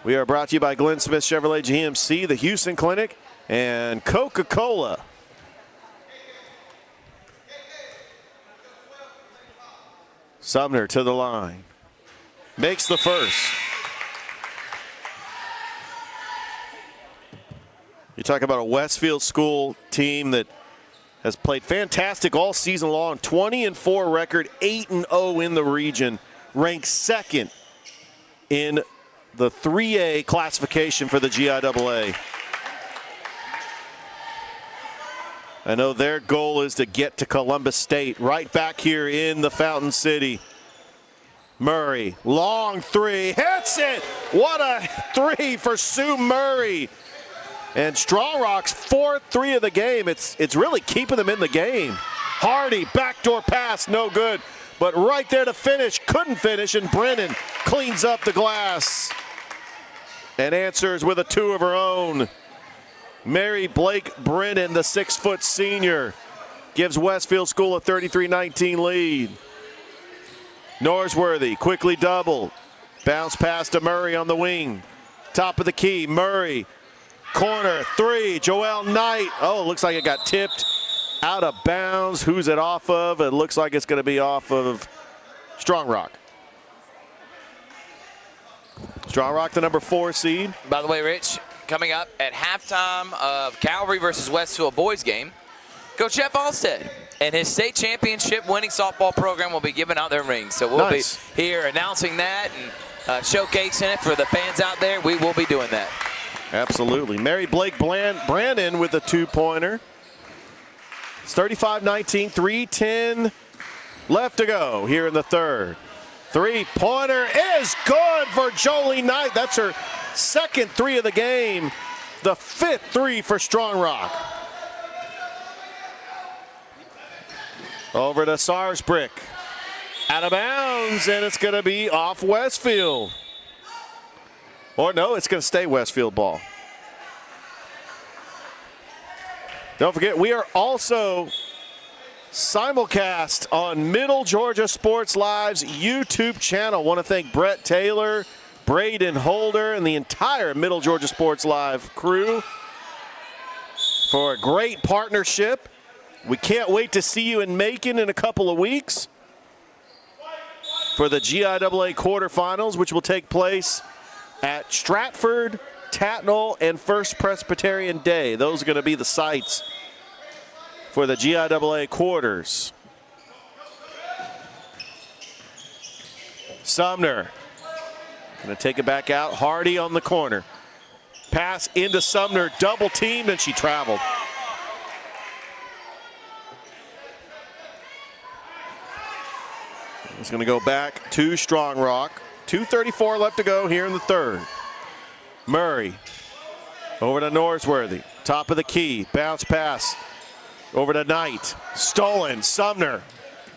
We are brought to you by Glenn Smith Chevrolet GMC, the Houston Clinic, and Coca-Cola. Sumner to the line. Makes the first. You talk about a Westfield school team that has played fantastic all season long. 20-4 record, 8-0 in the region. Ranked second in the 3A classification for the GIAA. I know their goal is to get to Columbus State, right back here in the Fountain City. Murray, long three, hits it! What a three for Sue Murray. And Strong Rock's fourth three of the game. It's really keeping them in the game. Hardy, backdoor pass, no good. But right there to finish, couldn't finish, and Brennan cleans up the glass and answers with a two of her own. Mary Blake Brennan, the 6-foot senior, gives Westfield School a 33-19 lead. Norsworthy quickly double. Bounce pass to Murray on the wing. Top of the key, Murray. Corner, three, Joelle Knight. Oh, looks like it got tipped out of bounds. Who's it off of? It looks like it's going to be off of Strong Rock. Strong Rock, the number 4 seed. By the way, Rich, coming up at halftime of Calvary versus Westfield boys game, Coach Jeff Alstead and his state championship winning softball program will be giving out their rings. So we'll be here announcing that and showcasing it for the fans out there. We will be doing that. Absolutely. Mary Blake Brandon with a two-pointer. It's 35-19, 3:10 left to go here in the third. Three-pointer is good for Jolie Knight. That's her second three of the game. The 5th three for Strong Rock. Over to Sarsbrick. Out of bounds, and it's going to be off Westfield. Or no, it's going to stay Westfield ball. Don't forget, we are also simulcast on Middle Georgia Sports Live's YouTube channel. Want to thank Brett Taylor, Braden Holder, and the entire Middle Georgia Sports Live crew for a great partnership. We can't wait to see you in Macon in a couple of weeks. for the GIAA quarterfinals, which will take place at Stratford, Tatnall, and First Presbyterian Day. Those are going to be the sites for the GIAA quarters. Sumner going to take it back out. Hardy on the corner. Pass into Sumner, double teamed, and she traveled. It's going to go back to Strong Rock. 2:34 left to go here in the third. Murray over to Norsworthy. Top of the key. Bounce pass over to Knight. Stolen. Sumner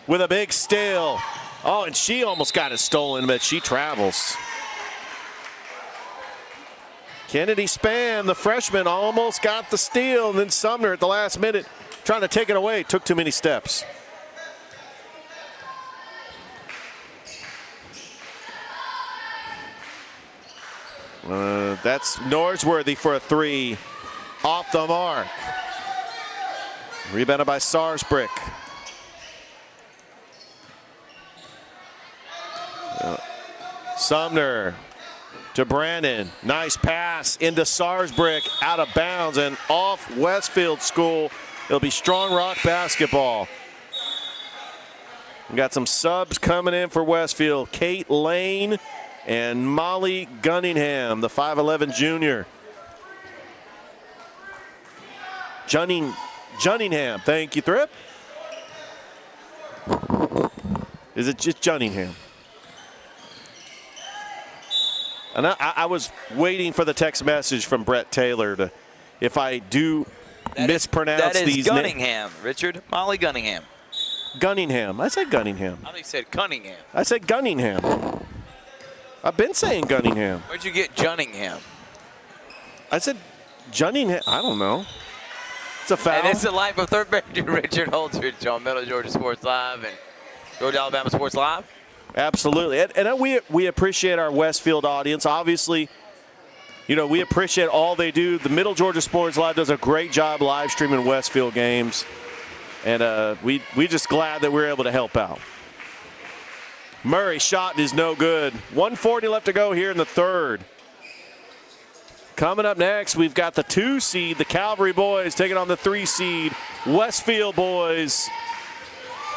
with a big steal. Oh, and she almost got it stolen, but she travels. Kennedy Span, the freshman, almost got the steal, and then Sumner at the last minute trying to take it away. Took too many steps. That's Norsworthy for a three. Off the mark. Rebounded by Sarsbrick. Sumner to Brandon. Nice pass into Sarsbrick. Out of bounds and off Westfield School. It'll be Strong Rock basketball. We got some subs coming in for Westfield. Kate Lane and Molly Gunningham, the 5'11 junior. Junningham, thank you, Thrip. Is it just Junningham? And I was waiting for the text message from Brett Taylor to, if I do mispronounce that is these Gunningham, Richard. Molly Gunningham. Gunningham. I said Gunningham. I think you said Cunningham. I said Gunningham. I've been saying Gunningham. Where'd you get Junningham? I said Junningham. I don't know. It's a foul. And it's the life of third grader Richard Holdridge on Middle Georgia Sports Live and Georgia Alabama Sports Live. Absolutely. And we appreciate our Westfield audience. Obviously, you know, we appreciate all they do. The Middle Georgia Sports Live does a great job live streaming Westfield games. And we just glad that we're able to help out. Murray shot is no good. 1:40 left to go here in the third. Coming up next, we've got the 2 seed, the Calvary boys, taking on the 3 seed, Westfield boys.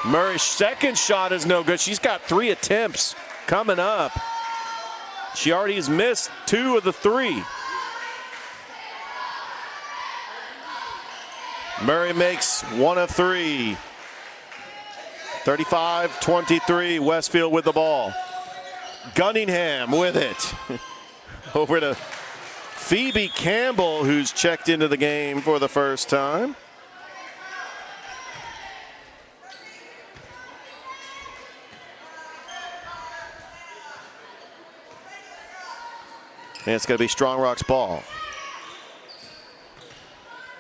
Murray's second shot is no good. She's got 3 attempts coming up. She already has missed 2 of the 3. Murray makes 1 of 3. 35-23, Westfield with the ball. Gunningham with it. Over to Phoebe Campbell, who's checked into the game for the first time. And it's going to be Strong Rock's ball.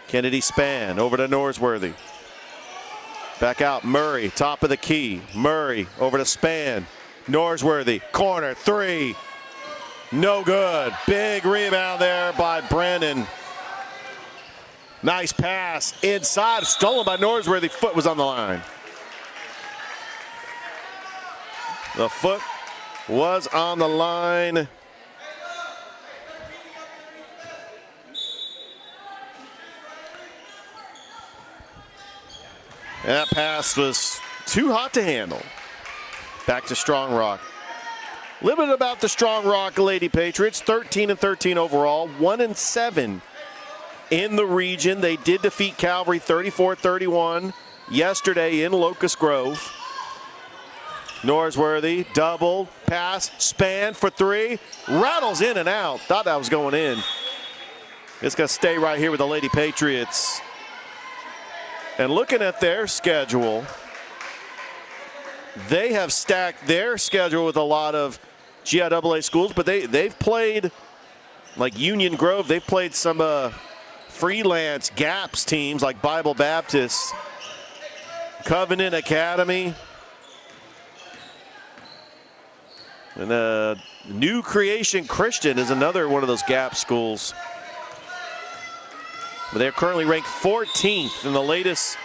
Kennedy Span over to Norsworthy. Back out, Murray, top of the key. Murray over to Span. Norsworthy, corner, 3. No good. Big rebound there by Brandon. Nice pass inside, stolen by Norsworthy. Foot was on the line. The foot was on the line. That pass was too hot to handle. Back to Strong Rock. A little bit about the Strong Rock Lady Patriots. 13-13 overall, 1-7 in the region. They did defeat Calvary 34-31 yesterday in Locust Grove. Norsworthy, double, pass, Span for 3. Rattles in and out. Thought that was going in. It's going to stay right here with the Lady Patriots. And looking at their schedule, they have stacked their schedule with a lot of GIAA schools, but they've played like Union Grove. They've played some freelance GAPS teams like Bible Baptist, Covenant Academy, and New Creation Christian is another one of those GAPS schools. But they're currently ranked 14th in the latest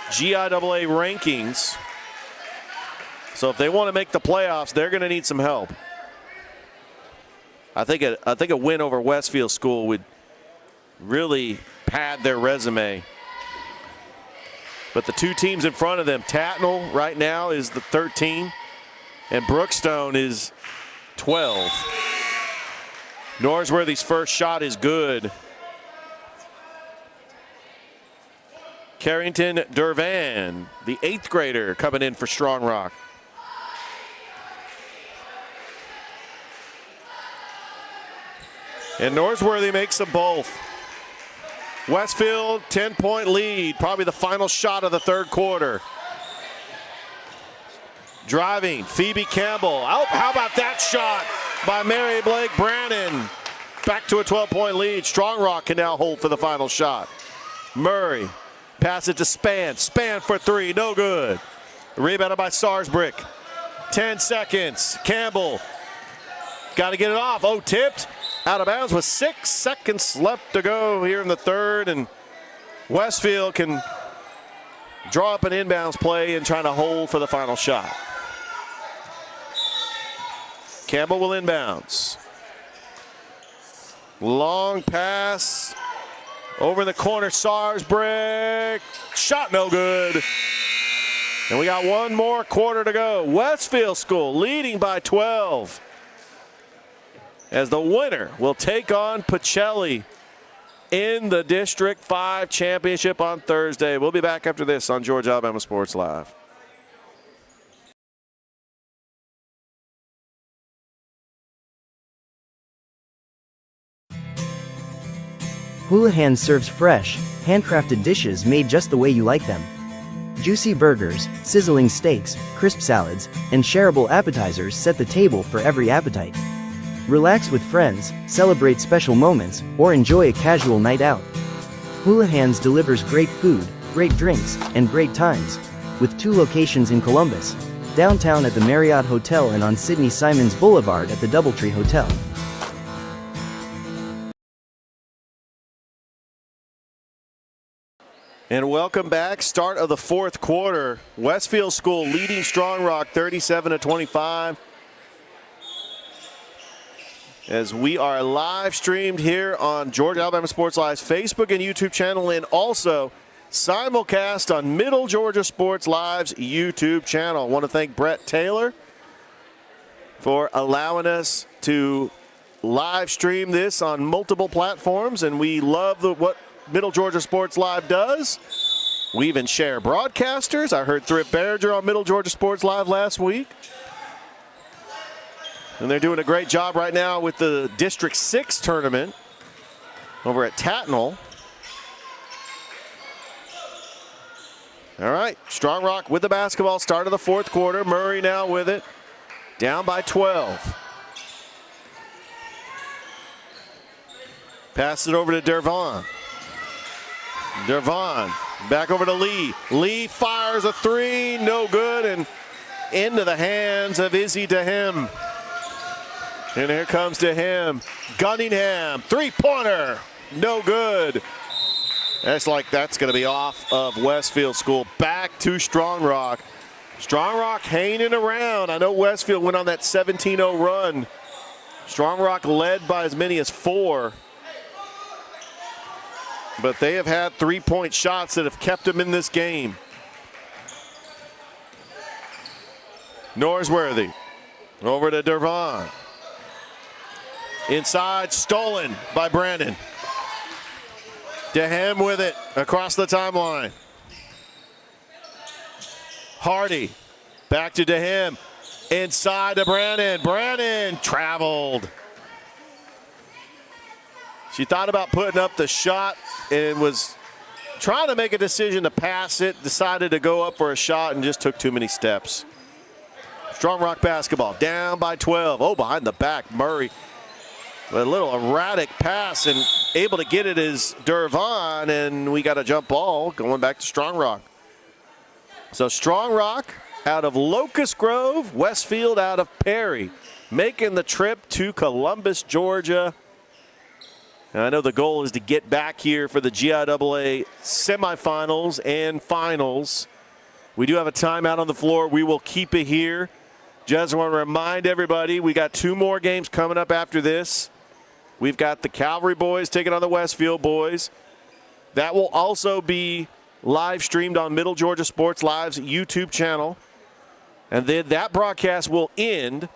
GIAA rankings. So if they want to make the playoffs, they're going to need some help. I think a win over Westfield School would really pad their resume. But the two teams in front of them, Tatnall right now is the 13, and Brookstone is 12. Norsworthy's first shot is good. Carrington Durvan, the 8th grader, coming in for Strong Rock. And Norsworthy makes them both. Westfield, 10-point lead, probably the final shot of the third quarter. Driving, Phoebe Campbell. Oh, how about that shot by Mary Blake Brannon? Back to a 12-point lead. Strong Rock can now hold for the final shot. Murray, pass it to Span. Span for three, no good. Rebounded by Sarsbrick. 10 seconds. Campbell, got to get it off. Oh, tipped. Out of bounds with 6 seconds left to go here in the third, and Westfield can draw up an inbounds play and try to hold for the final shot. Campbell will inbounds. Long pass over in the corner. Sarsbrick, shot no good. And we got one more quarter to go. Westfield School leading by 12. As the winner will take on Pacelli in the District 5 Championship on Thursday. We'll be back after this on Georgia Alabama Sports Live. Houlihan serves fresh, handcrafted dishes made just the way you like them. Juicy burgers, sizzling steaks, crisp salads, and shareable appetizers set the table for every appetite. Relax with friends, celebrate special moments, or enjoy a casual night out. Houlihan's delivers great food, great drinks, and great times, with 2 locations in Columbus, downtown at the Marriott Hotel and on Sidney Simons Boulevard at the Doubletree Hotel. And welcome back. Start of the fourth quarter. Westfield School leading Strong Rock 37-25. As we are live streamed here on Georgia Alabama Sports Live's Facebook and YouTube channel, and also simulcast on Middle Georgia Sports Live's YouTube channel. I want to thank Brett Taylor for allowing us to live stream this on multiple platforms, and we love what Middle Georgia Sports Live does. We even share broadcasters. I heard Thrip Berger on Middle Georgia Sports Live last week. And they're doing a great job right now with the District 6 tournament over at Tatnall. All right, Strong Rock with the basketball, start of the fourth quarter. Murray now with it, down by 12. Pass it over to Dervon. Dervon back over to Lee. Lee fires a three, no good, and into the hands of Izzy DeHim. And here comes DeHim. Gunningham, three-pointer, no good. That's going to be off of Westfield School. Back to Strong Rock. Strong Rock hanging around. I know Westfield went on that 17-0 run. Strong Rock led by as many as 4. But they have had three-point shots that have kept them in this game. Norsworthy over to Dervon. Inside, stolen by Brandon. DeHam with it across the timeline. Hardy back to DeHam. Inside to Brandon. Brandon traveled. She thought about putting up the shot and was trying to make a decision to pass it, decided to go up for a shot and just took too many steps. Strong Rock basketball down by 12. Oh, behind the back, Murray with a little erratic pass, and able to get it is Dervon, and we got a jump ball going back to Strong Rock. So Strong Rock out of Locust Grove, Westfield out of Perry, making the trip to Columbus, Georgia. And I know the goal is to get back here for the GIAA semifinals and finals We do have a timeout on the floor. We will keep it here. Just want to remind everybody, we got 2 more games coming up after this. We've got the Calvary boys taking on the Westfield boys. That will also be live streamed on Middle Georgia Sports Live's YouTube channel. And then that broadcast will end.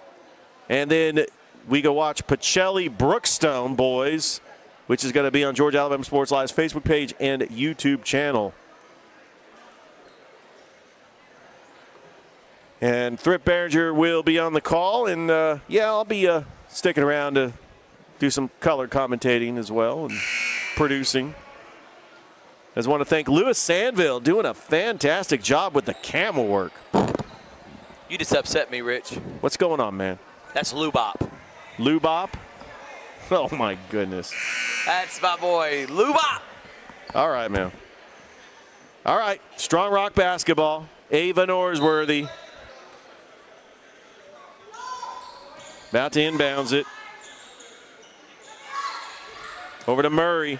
And then we go watch Pacelli Brookstone boys, which is going to be on Georgia Alabama Sports Live's Facebook page and YouTube channel. And Thrift Behringer will be on the call. And, I'll be sticking around to do some color commentating as well and producing. I just want to thank Lewis Sandville doing a fantastic job with the camel work. You just upset me, Rich. What's going on, man? That's Lubop. Lubop? Oh, my goodness. That's my boy, Lubop. All right, man. All right, Strong Rock basketball. Ava Norsworthy. About to inbounds it. Over to Murray.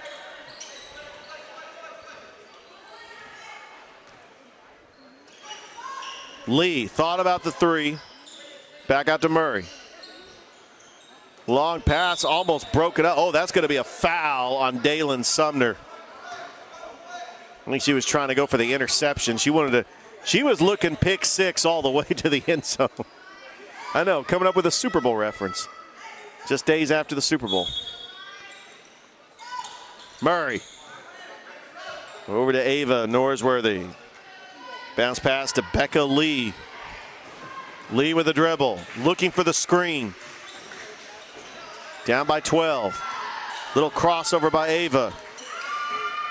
Lee thought about the 3. Back out to Murray. Long pass, almost broke it up. Oh, that's going to be a foul on Dalen Sumner. I think she was trying to go for the interception. She was looking pick 6 all the way to the end zone. I know, coming up with a Super Bowl reference. Just days after the Super Bowl. Murray. Over to Ava Norsworthy. Bounce pass to Becca Lee. Lee with a dribble, looking for the screen. Down by 12. Little crossover by Ava.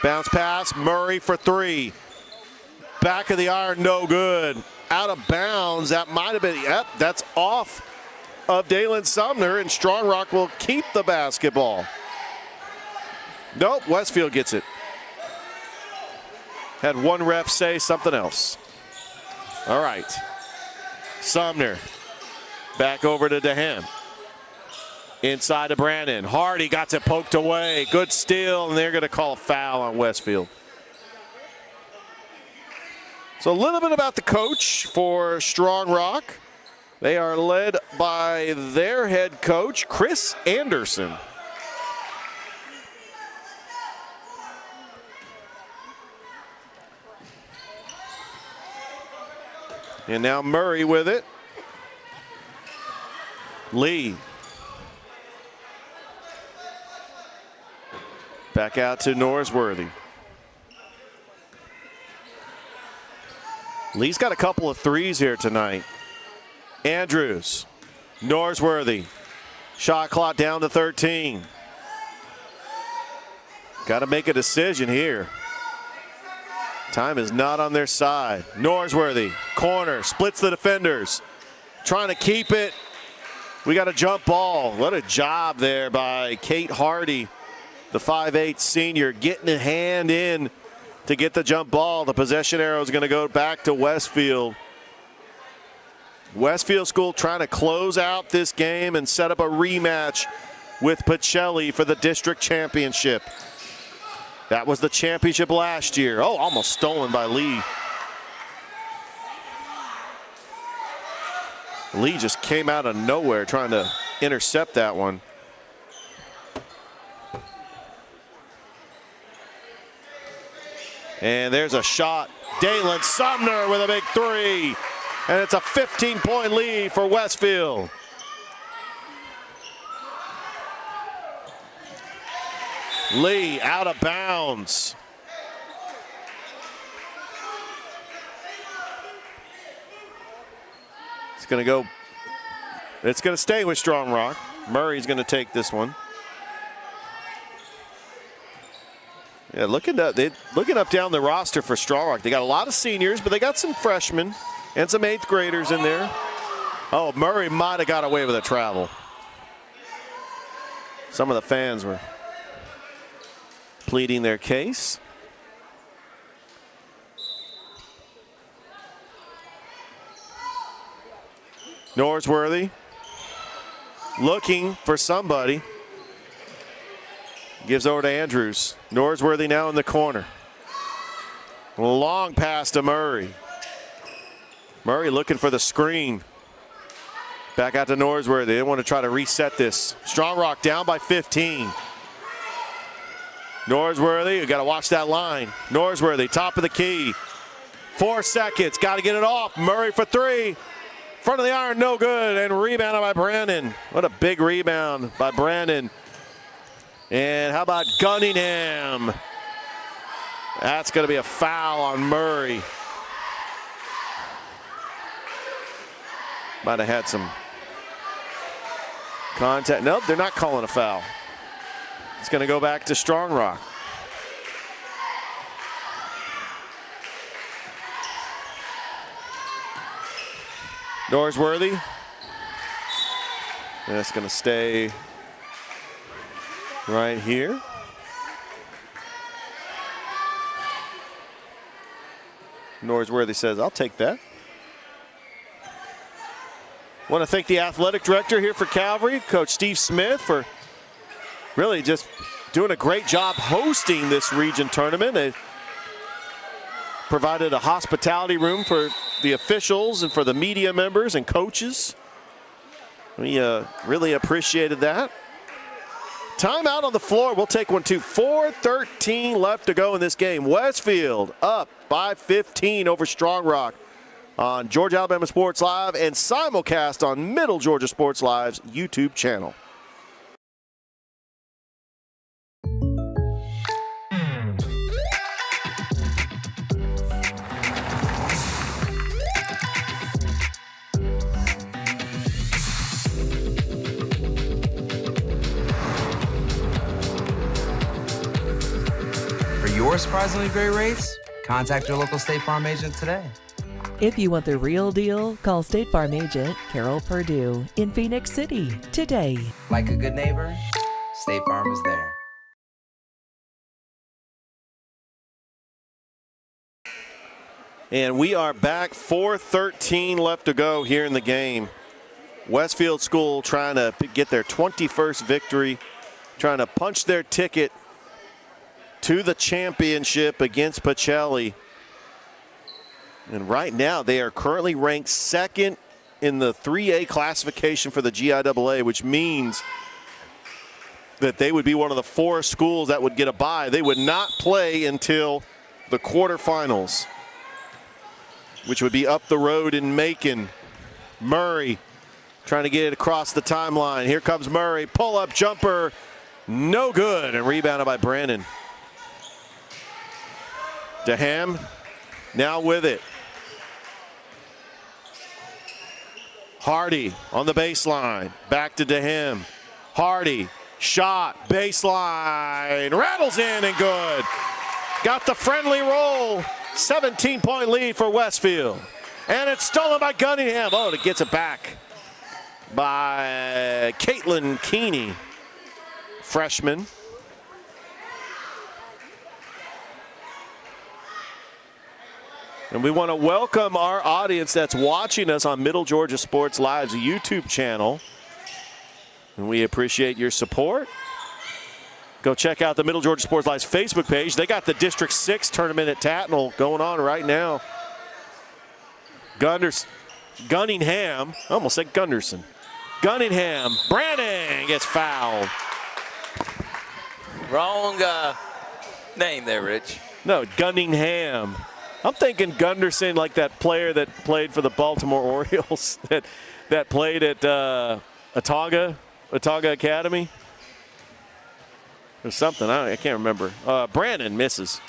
Bounce pass, Murray for 3. Back of the iron, no good. Out of bounds, that might have been, that's off of Dalen Sumner, and Strong Rock will keep the basketball. Nope, Westfield gets it. Had one ref say something else. All right. Sumner back over to DeHem. Inside to Brandon. Hardy got it poked away. Good steal, and they're going to call a foul on Westfield. So a little bit about the coach for Strong Rock. They are led by their head coach, Chris Anderson. And now Murray with it. Lee. Back out to Norsworthy. Lee's got a couple of 3s here tonight. Andrews. Norsworthy. Shot clock down to 13. Got to make a decision here. Time is not on their side. Norsworthy, corner, splits the defenders. Trying to keep it. We got a jump ball. What a job there by Kate Hardy, the 5'8" senior, getting a hand in to get the jump ball. The possession arrow is going to go back to Westfield. Westfield School trying to close out this game and set up a rematch with Pacelli for the district championship. That was the championship last year. Oh, almost stolen by Lee. Lee just came out of nowhere trying to intercept that one. And there's a shot. Dalen Sumner with a big 3. And it's a 15-point lead for Westfield. Lee out of bounds. It's going to go. It's going to stay with Strong Rock. Murray's going to take this one. Yeah, looking up down the roster for Strong Rock. They got a lot of seniors, but they got some freshmen and some 8th graders in there. Oh, Murray might have got away with a travel. Some of the fans were pleading their case. Norsworthy looking for somebody. Gives over to Andrews. Norsworthy now in the corner. Long pass to Murray. Murray looking for the screen. Back out to Norsworthy. They want to try to reset this. Strong Rock down by 15. Norsworthy, you got to watch that line. Norsworthy, top of the key. 4 seconds, got to get it off. Murray for 3. Front of the iron, no good, and rebounded by Brandon. What a big rebound by Brandon. And how about Gunningham? That's going to be a foul on Murray. Might have had some contact. Nope, they're not calling a foul. It's going to go back to Strong Rock. Norsworthy. That's going to stay right here. Norsworthy says, I'll take that. Want to thank the athletic director here for Calvary, Coach Steve Smith, for really just doing a great job hosting this region tournament. They provided a hospitality room for the officials and for the media members and coaches. We really appreciated that. Timeout on the floor. We'll take one too. 4:13 left to go in this game. Westfield up by 15 over Strong Rock on Georgia Alabama Sports Live and simulcast on Middle Georgia Sports Live's YouTube channel. For your surprisingly great rates, contact your local State Farm agent today. If you want the real deal, call State Farm agent Carol Purdue in Phoenix City today. Like a good neighbor, State Farm is there. And we are back. 4:13 left to go here in the game. Westfield School trying to get their 21st victory, trying to punch their ticket to the championship against Pacelli. And right now they are currently ranked 2nd in the 3A classification for the GIAA, which means that they would be one of the 4 schools that would get a bye. They would not play until the quarterfinals, which would be up the road in Macon. Murray trying to get it across the timeline. Here comes Murray, pull-up jumper, no good, and rebounded by Brandon. DeHam now with it. Hardy on the baseline, back to DeHam. Hardy, shot, baseline, rattles in and good. Got the friendly roll, 17-point lead for Westfield. And it's stolen by Gunningham. Oh, it gets it back by Caitlin Keeney, freshman. And we want to welcome our audience that's watching us on Middle Georgia Sports Live's YouTube channel. And we appreciate your support. Go check out the Middle Georgia Sports Live's Facebook page. They got the District 6 tournament at Tatnall going on right now. Gunningham, I almost said Gunderson. Gunningham, Brandon gets fouled. Wrong name there, Rich. No, Gunningham. I'm thinking Gunderson, like that player that played for the Baltimore Orioles, that played at Autauga Academy. Or something, I can't remember. Brandon misses.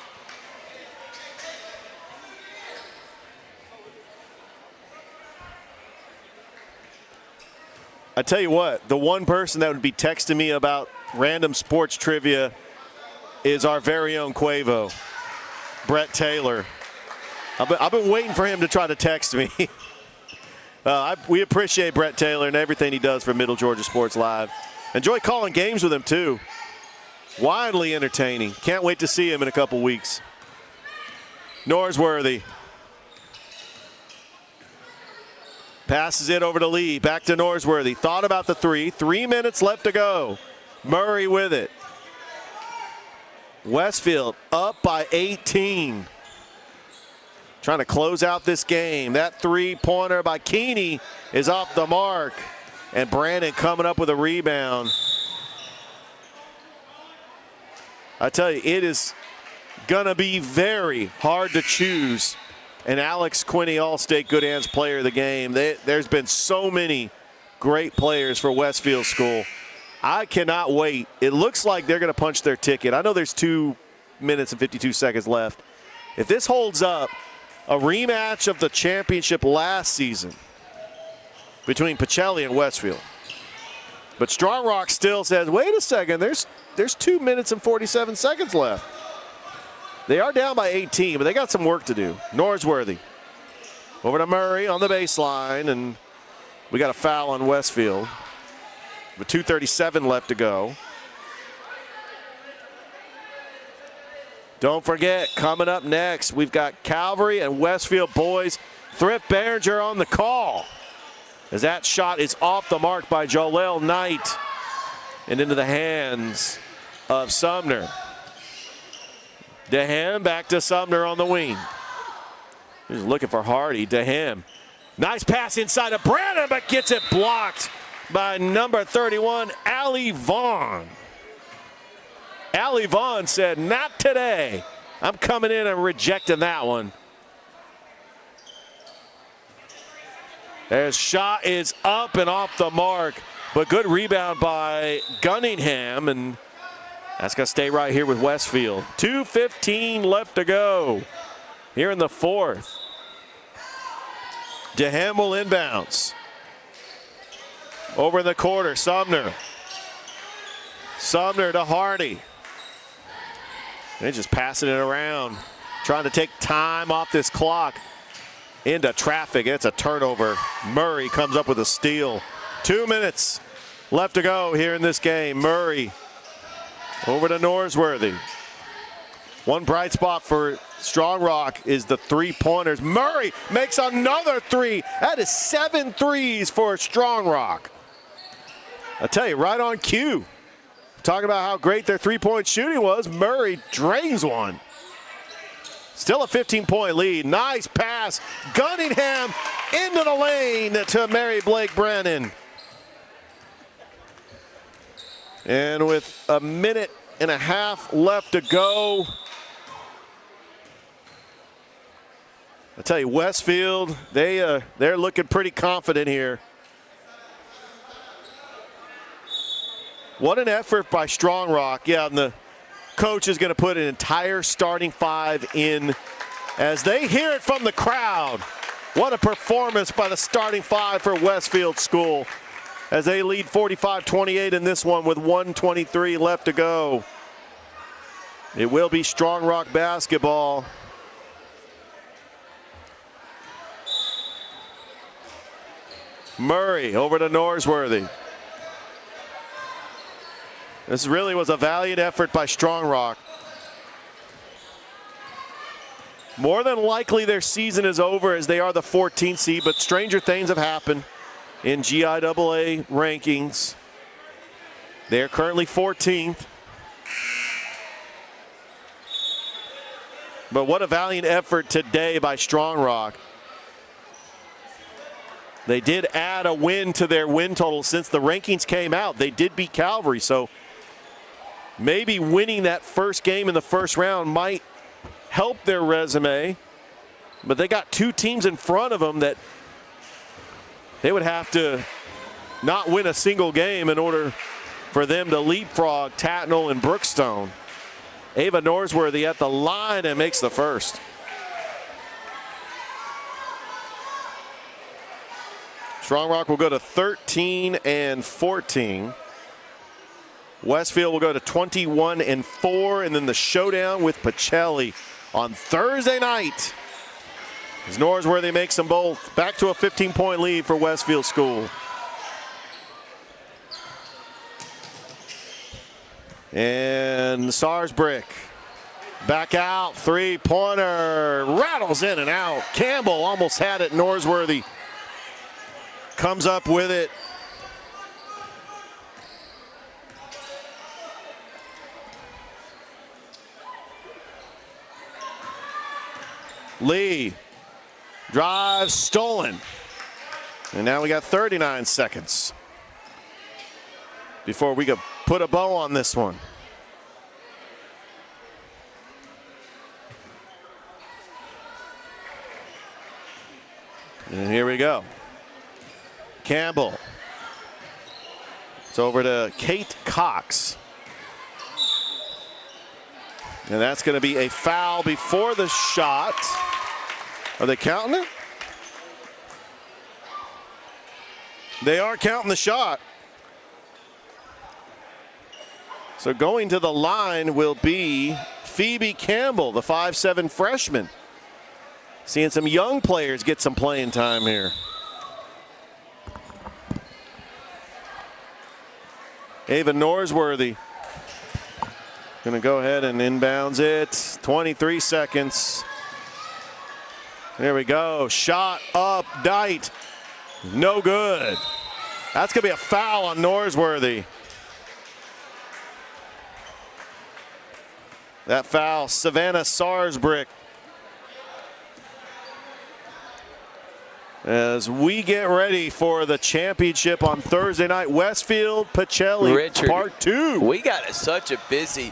I tell you what, the one person that would be texting me about random sports trivia is our very own Quavo, Brett Taylor. I've been waiting for him to try to text me. We appreciate Brett Taylor and everything he does for Middle Georgia Sports Live. Enjoy calling games with him, too. Widely entertaining. Can't wait to see him in a couple weeks. Norsworthy passes it over to Lee. Back to Norsworthy. Thought about the 3. 3 minutes left to go. Murray with it. Westfield up by 18. trying to close out this game. That three-pointer by Keeney is off the mark. And Brandon coming up with a rebound. I tell you, it is going to be very hard to choose an Alex Quinney All-State Good Hands player of the game. There's been so many great players for Westfield School. I cannot wait. It looks like they're going to punch their ticket. I know there's 2 minutes and 52 seconds left. If this holds up, a rematch of the championship last season between Pacelli and Westfield. But Strong Rock still says, wait a second, there's 2 minutes and 47 seconds left. They are down by 18, but they got some work to do. Norsworthy over to Murray on the baseline, and we got a foul on Westfield with 2:37 left to go. Don't forget, coming up next, we've got Calvary and Westfield boys. Thrift Behringer on the call, as that shot is off the mark by Jaleel Knight and into the hands of Sumner. Dehem back to Sumner on the wing. He's looking for Hardy. Dehem. Nice pass inside of Brandon, but gets it blocked by number 31, Allie Vaughn. Allie Vaughn said, not today. I'm coming in and rejecting that one. Their shot is up and off the mark, but good rebound by Gunningham, and that's going to stay right here with Westfield. 2:15 left to go here in the fourth. Dehem will inbounds. Over in the corner, Sumner. Sumner to Hardy. They're just passing it around, trying to take time off this clock. Into traffic, it's a turnover. Murray comes up with a steal. 2 minutes left to go here in this game. Murray over to Norsworthy. One bright spot for Strong Rock is the three-pointers. Murray makes another three. That is 7 threes for Strong Rock. I tell you, right on cue. Talking about how great their three-point shooting was, Murray drains one. Still a 15-point lead. Nice pass. Gunningham into the lane to Mary Blake Brennan. And with a minute and a half left to go, I tell you, Westfield, they're looking pretty confident here. What an effort by Strong Rock. Yeah, and the coach is going to put an entire starting five in as they hear it from the crowd. What a performance by the starting five for Westfield School as they lead 45-28 in this one with 1:23 left to go. It will be Strong Rock basketball. Murray over to Norsworthy. This really was a valiant effort by Strong Rock. More than likely their season is over as they are the 14th seed, but stranger things have happened in GIAA rankings. They're currently 14th. But what a valiant effort today by Strong Rock. They did add a win to their win total since the rankings came out. They did beat Calvary, so maybe winning that first game in the first round might help their resume. But they got two teams in front of them that they would have to not win a single game in order for them to leapfrog Tatnall and Brookstone. Ava Norsworthy at the line and makes the first. Strong Rock will go to 13 and 14. Westfield will go to 21 and 4, and then the showdown with Pacelli on Thursday night as Norsworthy makes them both. Back to a 15-point lead for Westfield School. And Sarsbrick back out, three-pointer, rattles in and out. Campbell almost had it. Norsworthy comes up with it. Lee Drive stolen. And now we got 39 seconds before we could put a bow on this one. And here we go. Campbell. It's over to Kate Cox. And that's going to be a foul before the shot. Are they counting it? They are counting the shot. So going to the line will be Phoebe Campbell, the 5'7" freshman. Seeing some young players get some playing time here. Ava Norsworthy going to go ahead and inbounds it. 23 seconds. There we go. Shot up, Dite. No good. That's going to be a foul on Norsworthy. That foul, Savannah Sarsbrick. As we get ready for the championship on Thursday night, Westfield Pacelli, Richard, Part 2. We got such a busy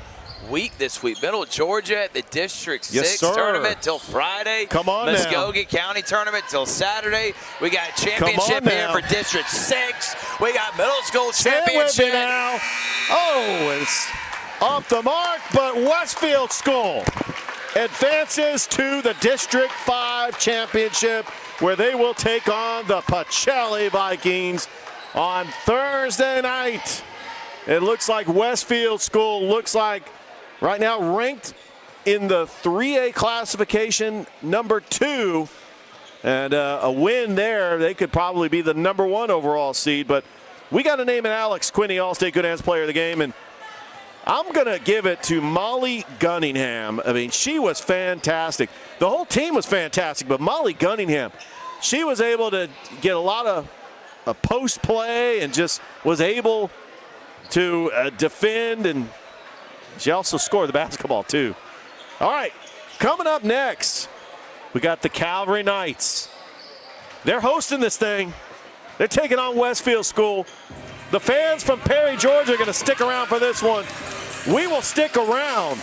week this week. Middle Georgia at the District 6 sir. tournament till Friday. Come on now. Muskogee County tournament till Saturday. We got a championship here for District 6. We got middle school championship. Now. Oh, it's off the mark, but Westfield School advances to the District 5 championship, where they will take on the Pacelli Vikings on Thursday night. It looks like Westfield School looks like right now ranked in the 3A classification number 2. And a win there, they could probably be the number 1 overall seed. But we got to name it Alex Quinney, All-State Good Hands Player of the Game. And I'm going to give it to Molly Gunningham. I mean, she was fantastic. The whole team was fantastic, but Molly Gunningham, she was able to get a lot of post play and just was able to defend, and she also scored the basketball too. All right, coming up next, we got the Calvary Knights. They're hosting this thing. They're taking on Westfield School. The fans from Perry, Georgia are going to stick around for this one. We will stick around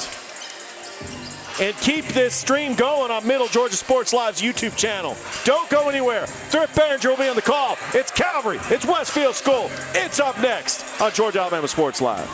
and keep this stream going on Middle Georgia Sports Live's YouTube channel. Don't go anywhere. Thrift Behringer will be on the call. It's Calvary. It's Westfield School. It's up next on Georgia Alabama Sports Live.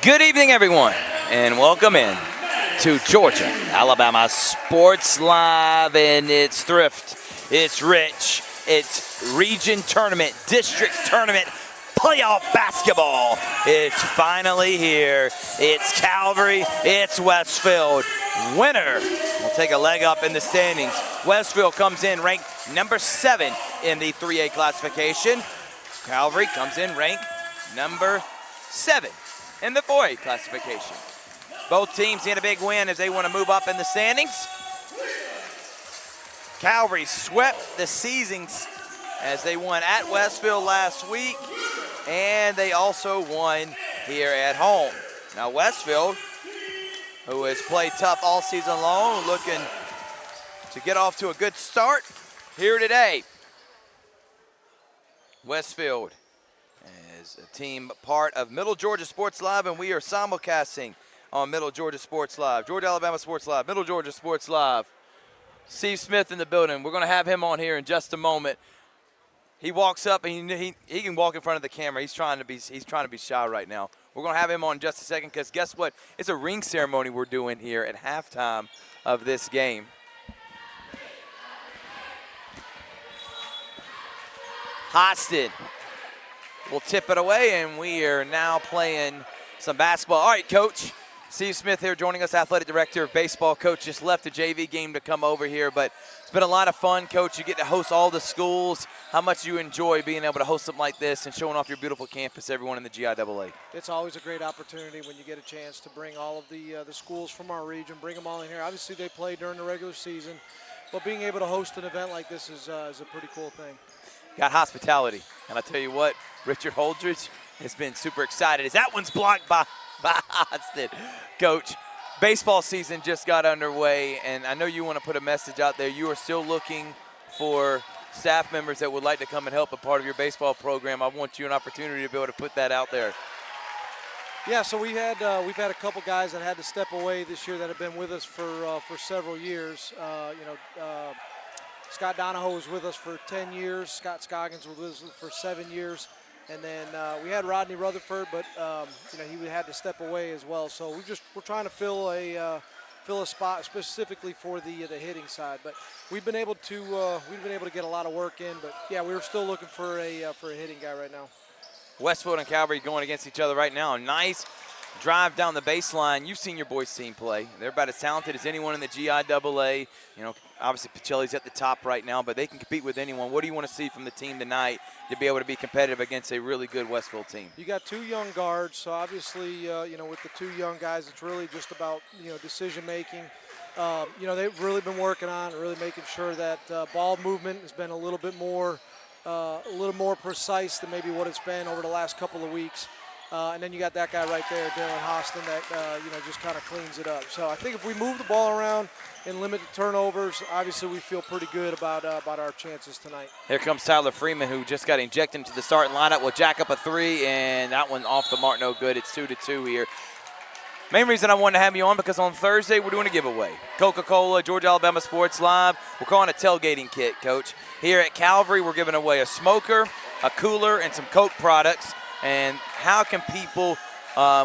Good evening, everyone, and welcome in to Georgia, Alabama Sports Live, and it's Thrift, it's Rich, it's Region Tournament, District Tournament, playoff basketball. It's finally here. It's Calvary, it's Westfield. Winner will take a leg up in the standings. Westfield comes in ranked number 7 in the 3A classification. Calvary comes in ranked number 7 in the 4A classification. Both teams need a big win as they want to move up in the standings. Calvary swept the seasons as they won at Westfield last week, and they also won here at home. Now Westfield, who has played tough all season long, looking to get off to a good start here today. Westfield is a team part of Middle Georgia Sports Live, and we are simulcasting on Middle Georgia Sports Live, Georgia Alabama Sports Live, Middle Georgia Sports Live. Steve Smith in the building. We're going to have him on here in just a moment. He walks up and he can walk in front of the camera. He's trying to be shy right now. We're going to have him on in just a second because guess what? It's a ring ceremony we're doing here at halftime of this game. Hostin will tip it away, and we are now playing some basketball. All right, Coach. Steve Smith here joining us, Athletic Director of Baseball. Coach just left the JV game to come over here, but it's been a lot of fun, Coach. You get to host all the schools. How much do you enjoy being able to host something like this and showing off your beautiful campus to everyone in the GIAA? It's always a great opportunity when you get a chance to bring all of the schools from our region, bring them all in here. Obviously, they play during the regular season, but being able to host an event like this is a pretty cool thing. Got hospitality, and I tell you what, Richard Holdridge has been super excited as that one's blocked by Hostin. Coach, baseball season just got underway, and I know you want to put a message out there. You are still looking for staff members that would like to come and help a part of your baseball program. I want you an opportunity to be able to put that out there. Yeah, so we've had a couple guys that had to step away this year that have been with us for several years. Scott Donahoe was with us for 10 years. Scott Scoggins was with us for 7 years. And then we had Rodney Rutherford, but he had to step away as well. So we're trying to fill a spot specifically for the hitting side. But we've been able to get a lot of work in. But yeah, we're still looking for a hitting guy right now. Westfield and Calvary going against each other right now. Nice drive down the baseline. You've seen your boys' team play. They're about as talented as anyone in the GIAA. Obviously Pacelli's at the top right now, but they can compete with anyone. What do you want to see from the team tonight to be able to be competitive against a really good Westfield team? You got 2 young guards, so obviously, with the 2 young guys, it's really just about, decision making. They've really been working on really making sure that ball movement has been a little more precise than maybe what it's been over the last couple of weeks. And then you got that guy right there, Dylan Hostin, that just kind of cleans it up. So I think if we move the ball around and limit the turnovers, obviously we feel pretty good about our chances tonight. Here comes Tyler Freeman, who just got injected into the starting lineup. Will jack up a 3, and that one off the mark, no good. It's 2-2 here. Main reason I wanted to have you on because on Thursday we're doing a giveaway. Coca-Cola, Georgia Alabama Sports Live. We're calling a tailgating kit, Coach. Here at Calvary, we're giving away a smoker, a cooler, and some Coke products. And how can people,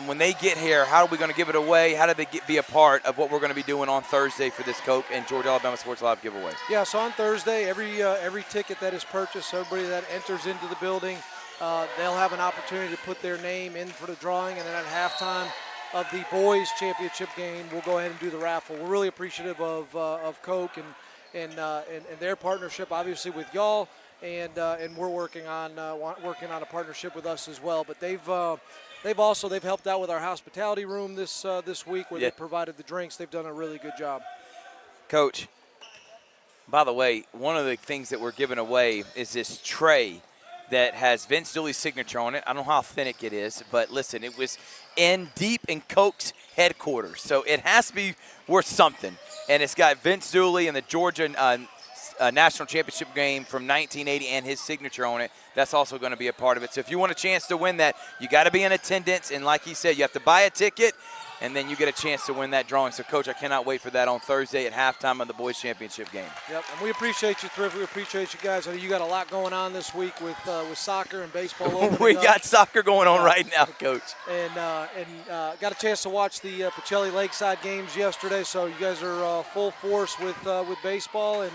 when they get here, how are we going to give it away? How do they be a part of what we're going to be doing on Thursday for this Coke and Georgia Alabama Sports Live giveaway? Yeah, so on Thursday, every ticket that is purchased, everybody that enters into the building, they'll have an opportunity to put their name in for the drawing, and then at halftime of the boys' championship game, we'll go ahead and do the raffle. We're really appreciative of Coke and their partnership, obviously, with y'all. And we're working on a partnership with us as well. But they've helped out with our hospitality room this week where they provided the drinks. They've done a really good job. Coach, by the way, one of the things that we're giving away is this tray that has Vince Dooley's signature on it. I don't know how authentic it is, but listen, it was deep in Coke's headquarters, so it has to be worth something. And it's got Vince Dooley and the Georgia national championship game from 1980 and his signature on it. That's also going to be a part of it. So if you want a chance to win that, you got to be in attendance. And like he said, you have to buy a ticket. and then you get a chance to win that drawing. So, Coach, I cannot wait for that on Thursday at halftime of the boys championship game. Yep, and we appreciate you, Thrift. We appreciate you guys. I know you got a lot going on this week with soccer and baseball. We got soccer going on right now, Coach. And got a chance to watch the Pacelli Lakeside games yesterday. So you guys are full force with baseball and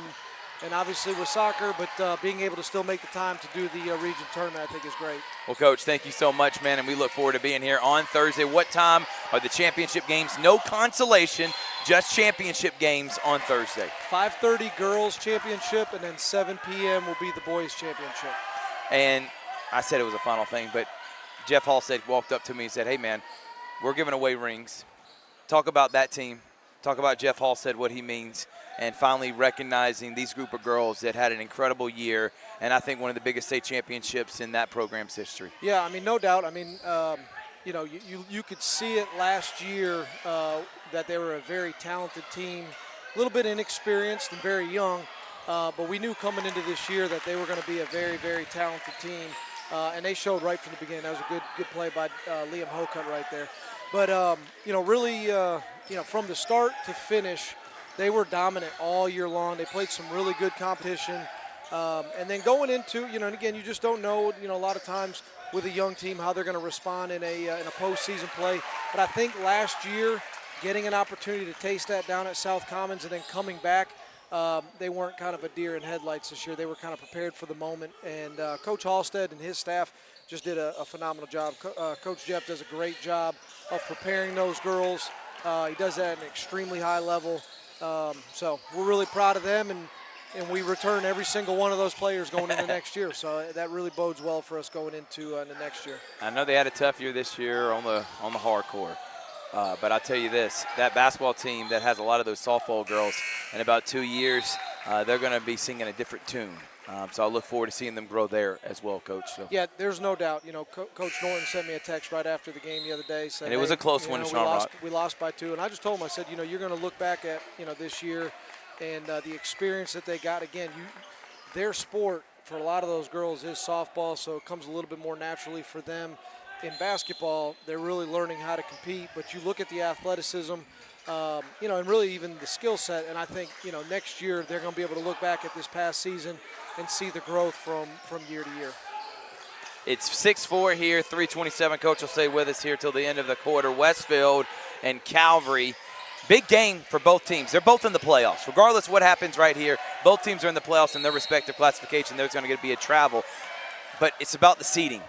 obviously with soccer, but being able to still make the time to do the region tournament, I think is great. Well, Coach, thank you so much, man, and we look forward to being here on Thursday. What time are the championship games? No consolation, just championship games on Thursday. 5:30 girls championship, and then 7 p.m. will be the boys championship. And I said it was a final thing, but Jeff Halstead walked up to me and said, hey, man, we're giving away rings. Talk about that team. Talk about Jeff Halstead, what he means, and finally recognizing these group of girls that had an incredible year, and I think one of the biggest state championships in that program's history. Yeah, I mean, no doubt. I mean, you know, you could see it last year that they were a very talented team, a little bit inexperienced and very young, but we knew coming into this year that they were going to be a very, very talented team, and they showed right from the beginning. That was a good play by Liam Hocutt right there. But, you know, really, you know, from the start to finish, they were dominant all year long. They played some really good competition. And then going into, you know, and again, you just don't know, you know, a lot of times with a young team how they're going to respond in a postseason play. But I think last year, getting an opportunity to taste that down at South Commons and then coming back, they weren't kind of a deer in headlights this year. They were kind of prepared for the moment. And Coach Halstead and his staff just did a phenomenal job. Coach Jeff does a great job of preparing those girls. He does that at an extremely high level. So we're really proud of them, and we return every single one of those players going into next year. So that really bodes well for us going into the next year. I know they had a tough year this year on the hardcore. But I'll tell you this, that basketball team that has a lot of those softball girls, in about 2 years, they're going to be singing a different tune. So I look forward to seeing them grow there as well, Coach. So. Yeah, there's no doubt. You know, Coach Norton sent me a text right after the game the other day. Said, and it was a close one in Sean Rock. We lost by 2, and I just told him, I said, you know, you're going to look back at, you know, this year and the experience that they got. Again, their sport for a lot of those girls is softball, so it comes a little bit more naturally for them. In basketball, they're really learning how to compete, but you look at the athleticism, you know, and really even the skill set, and I think, you know, next year they're going to be able to look back at this past season and see the growth from year to year. It's 6-4 here, 3:27. Coach will stay with us here till the end of the quarter. Westfield and Calvary. Big game for both teams. They're both in the playoffs. Regardless of what happens right here, both teams are in the playoffs in their respective classification. There's going to be a travel. But it's about the seeding.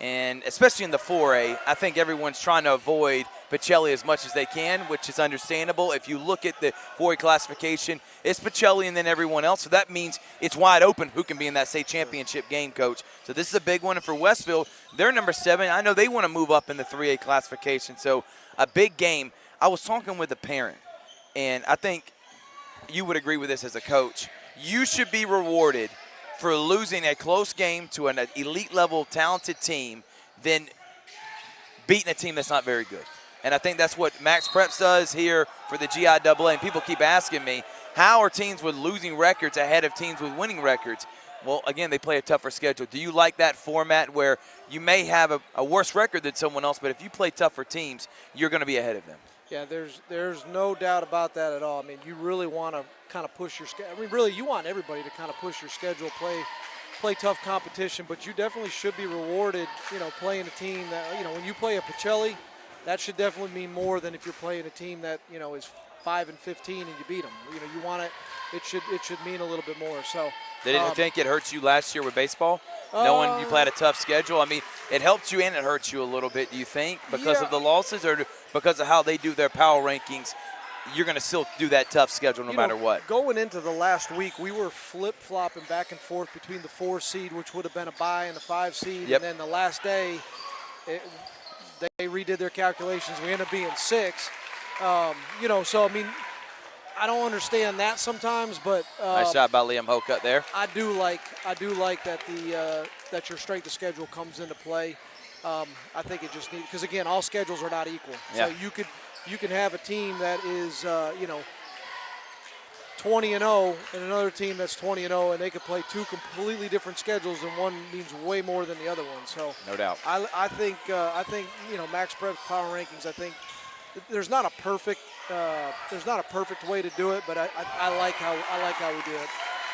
And especially in the 4A, I think everyone's trying to avoid Pacelli as much as they can, which is understandable. If you look at the 4A classification, it's Pacelli and then everyone else. So that means it's wide open who can be in that state championship game, Coach. So this is a big one. And for Westfield, they're number 7. I know they want to move up in the 3A classification. So a big game. I was talking with a parent, and I think you would agree with this as a coach. You should be rewarded for losing a close game to an elite level talented team than beating a team that's not very good. And I think that's what Max Preps does here for the GIAA. And people keep asking me, how are teams with losing records ahead of teams with winning records? Well, again, they play a tougher schedule. Do you like that format where you may have a worse record than someone else, but if you play tougher teams, you're going to be ahead of them? Yeah, there's no doubt about that at all. I mean, you really want to kind of push your schedule. I mean, really, you want everybody to kind of push your schedule, play tough competition, but you definitely should be rewarded, you know, playing a team that, you know, when you play a Pacelli, that should definitely mean more than if you're playing a team that, you know, is 5-15 and you beat them. You know, you want it should mean a little bit more. So did you think it hurt you last year with baseball? Knowing you played a tough schedule? I mean, it helped you and it hurt you a little bit, do you think, because of the losses or because of how they do their power rankings? You're going to still do that tough schedule no matter what. Going into the last week, we were flip-flopping back and forth between the 4 seed, which would have been a bye, and the 5 seed. Yep. And then the last day, they redid their calculations. We ended up being 6. You know, so, I mean, I don't understand that sometimes, but nice shot by Liam Hocutt there. I do like that that your strength of schedule comes into play. I think it just needs, because again, all schedules are not equal. Yeah. So you can have a team that is you know, 20-0 and another team that's 20-0, and they could play 2 completely different schedules, and one means way more than the other one. So no doubt. I think you know, Max Prep's power rankings, I think there's not a perfect way to do it, but I like how we do it.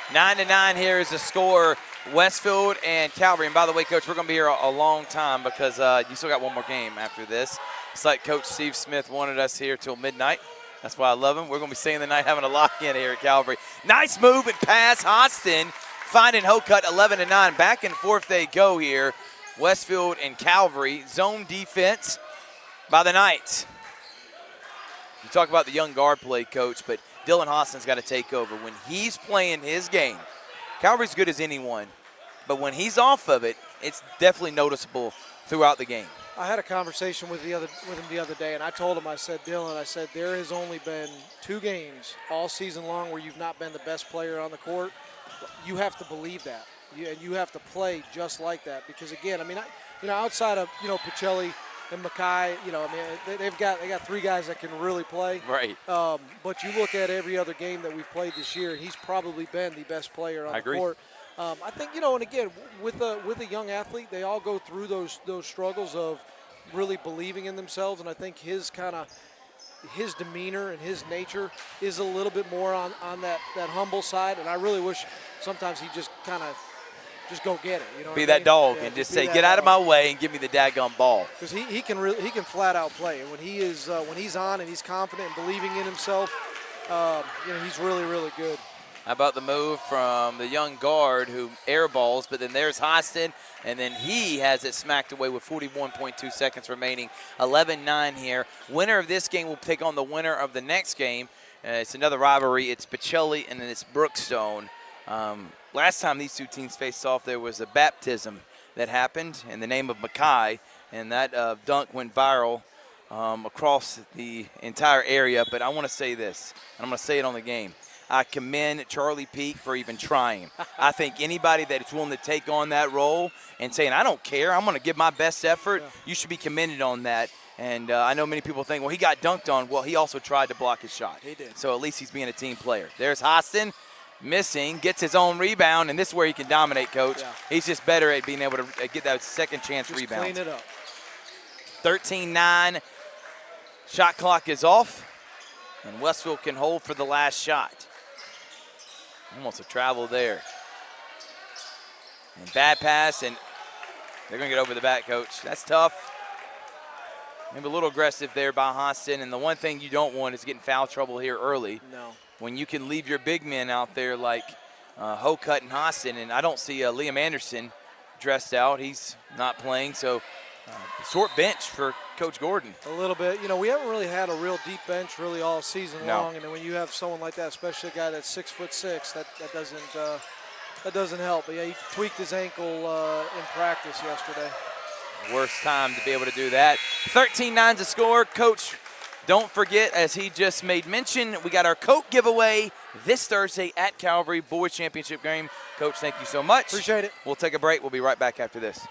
9-9 here is the score. Westfield and Calvary. And by the way, Coach, we're going to be here a long time because you still got one more game after this. It's like Coach Steve Smith wanted us here till midnight. That's why I love him. We're going to be staying the night having a lock-in here at Calvary. Nice move and pass. Austin finding Hokut 11-9. Back and forth they go here. Westfield and Calvary. Zone defense by the Knights. You talk about the young guard play, Coach, but Dylan Austin's got to take over. When he's playing his game, Calvary's good as anyone, but when he's off of it, it's definitely noticeable throughout the game. I had a conversation with him the other day, and I told him, I said, Dylan, there has only been 2 games all season long where you've not been the best player on the court. You have to believe that, and you have to play just like that because, again, outside of Pacelli and Mackay, they've got 3 guys that can really play. Right. But you look at every other game that we've played this year, and he's probably been the best player on the court. I think, and again, with a young athlete, they all go through those struggles of really believing in themselves, and I think his demeanor and his nature is a little bit more on that humble side, and I really wish sometimes he just kind of just go get it. Be that dog and just say, get out of my way and give me the daggone ball. Because he can flat out play, and when he's on and he's confident and believing in himself, he's really, really good. How about the move from the young guard who airballs, but then there's Hostin, and then he has it smacked away with 41.2 seconds remaining. 11-9 here. Winner of this game will take on the winner of the next game. It's another rivalry. It's Pacelli and then it's Brookstone. Last time these 2 teams faced off, there was a baptism that happened in the name of Mackay, and that dunk went viral across the entire area. But I want to say this, and I'm going to say it on the game. I commend Charlie Peak for even trying. I think anybody that is willing to take on that role and saying, I don't care, I'm going to give my best effort, you should be commended on that. And I know many people think, well, he got dunked on. Well, he also tried to block his shot. He did. So at least he's being a team player. There's Hostin, missing, gets his own rebound, and this is where he can dominate, Coach. Yeah. He's just better at being able to get that second chance rebound. Clean it up. 13-9, shot clock is off, and Westfield can hold for the last shot. Almost a travel there. And bad pass, and they're going to get over the back, Coach. That's tough. Maybe a little aggressive there by Hostin, and the one thing you don't want is getting foul trouble here early. No. When you can leave your big men out there like Hokut and Hostin, and I don't see Liam Anderson dressed out. He's not playing, so short bench for Coach Gordon. A little bit. We haven't really had a real deep bench really all season long, and then when you have someone like that, especially a guy that's 6'6", that doesn't help. But yeah, he tweaked his ankle in practice yesterday. Worst time to be able to do that. 13-9 to score. Coach, don't forget, as he just made mention, we got our coat giveaway this Thursday at Calvary Boys Championship game. Coach, thank you so much. Appreciate it. We'll take a break. We'll be right back after this.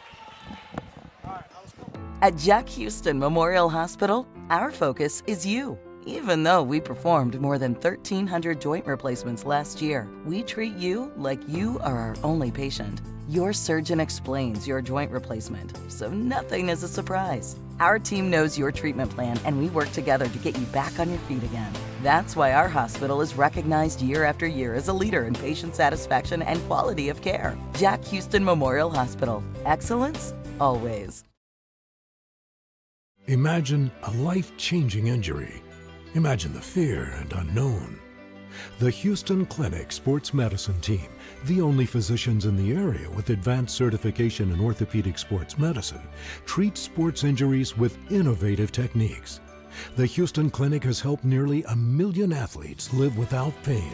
At Jack Houston Memorial Hospital, our focus is you. Even though we performed more than 1,300 joint replacements last year, we treat you like you are our only patient. Your surgeon explains your joint replacement, so nothing is a surprise. Our team knows your treatment plan, and we work together to get you back on your feet again. That's why our hospital is recognized year after year as a leader in patient satisfaction and quality of care. Jack Houston Memorial Hospital. Excellence, always. Imagine a life-changing injury. Imagine the fear and unknown. The Houston Clinic Sports Medicine Team, the only physicians in the area with advanced certification in orthopedic sports medicine, treats sports injuries with innovative techniques. The Houston Clinic has helped nearly 1 million athletes live without pain.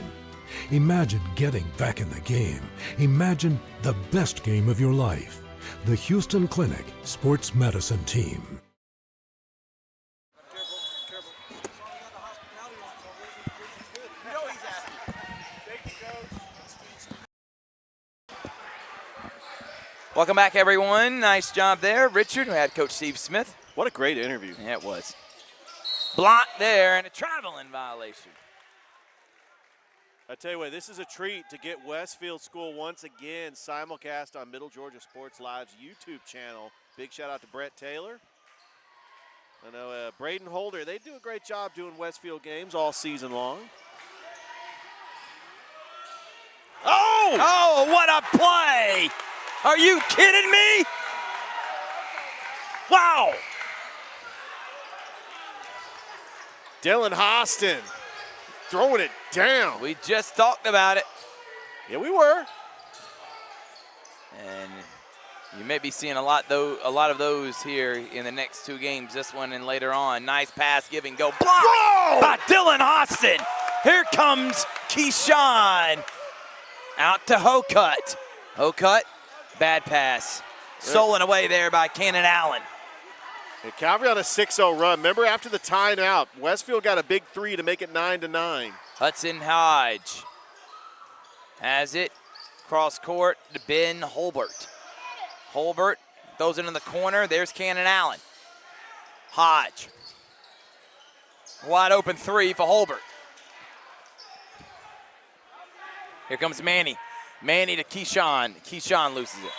Imagine getting back in the game. Imagine the best game of your life. The Houston Clinic Sports Medicine Team. Welcome back, everyone. Nice job there. Richard, we had Coach Steve Smith. What a great interview. Yeah, it was. Block there and a traveling violation. I tell you what, this is a treat to get Westfield School once again simulcast on Middle Georgia Sports Live's YouTube channel. Big shout out to Brett Taylor. I know Braden Holder, they do a great job doing Westfield games all season long. Oh! Oh, what a play! Are you kidding me? Wow! Dylan Hostin throwing it down. We just talked about it. Yeah, we were. And you may be seeing a lot of those here in the next 2 games. This one and later on. Nice pass, give and go. Block by Dylan Hostin. Here comes Keyshawn. Out to Hokut. Hokut, bad pass. Stolen away there by Cannon Allen. And Calvary on a 6-0 run. Remember after the timeout, Westfield got a big 3 to make it 9-9. Hudson Hodge has it. Cross court to Ben Holbert. Holbert throws it in the corner. There's Cannon Allen. Hodge. Wide open 3 for Holbert. Here comes Manny. Manny to Keyshawn. Keyshawn loses it.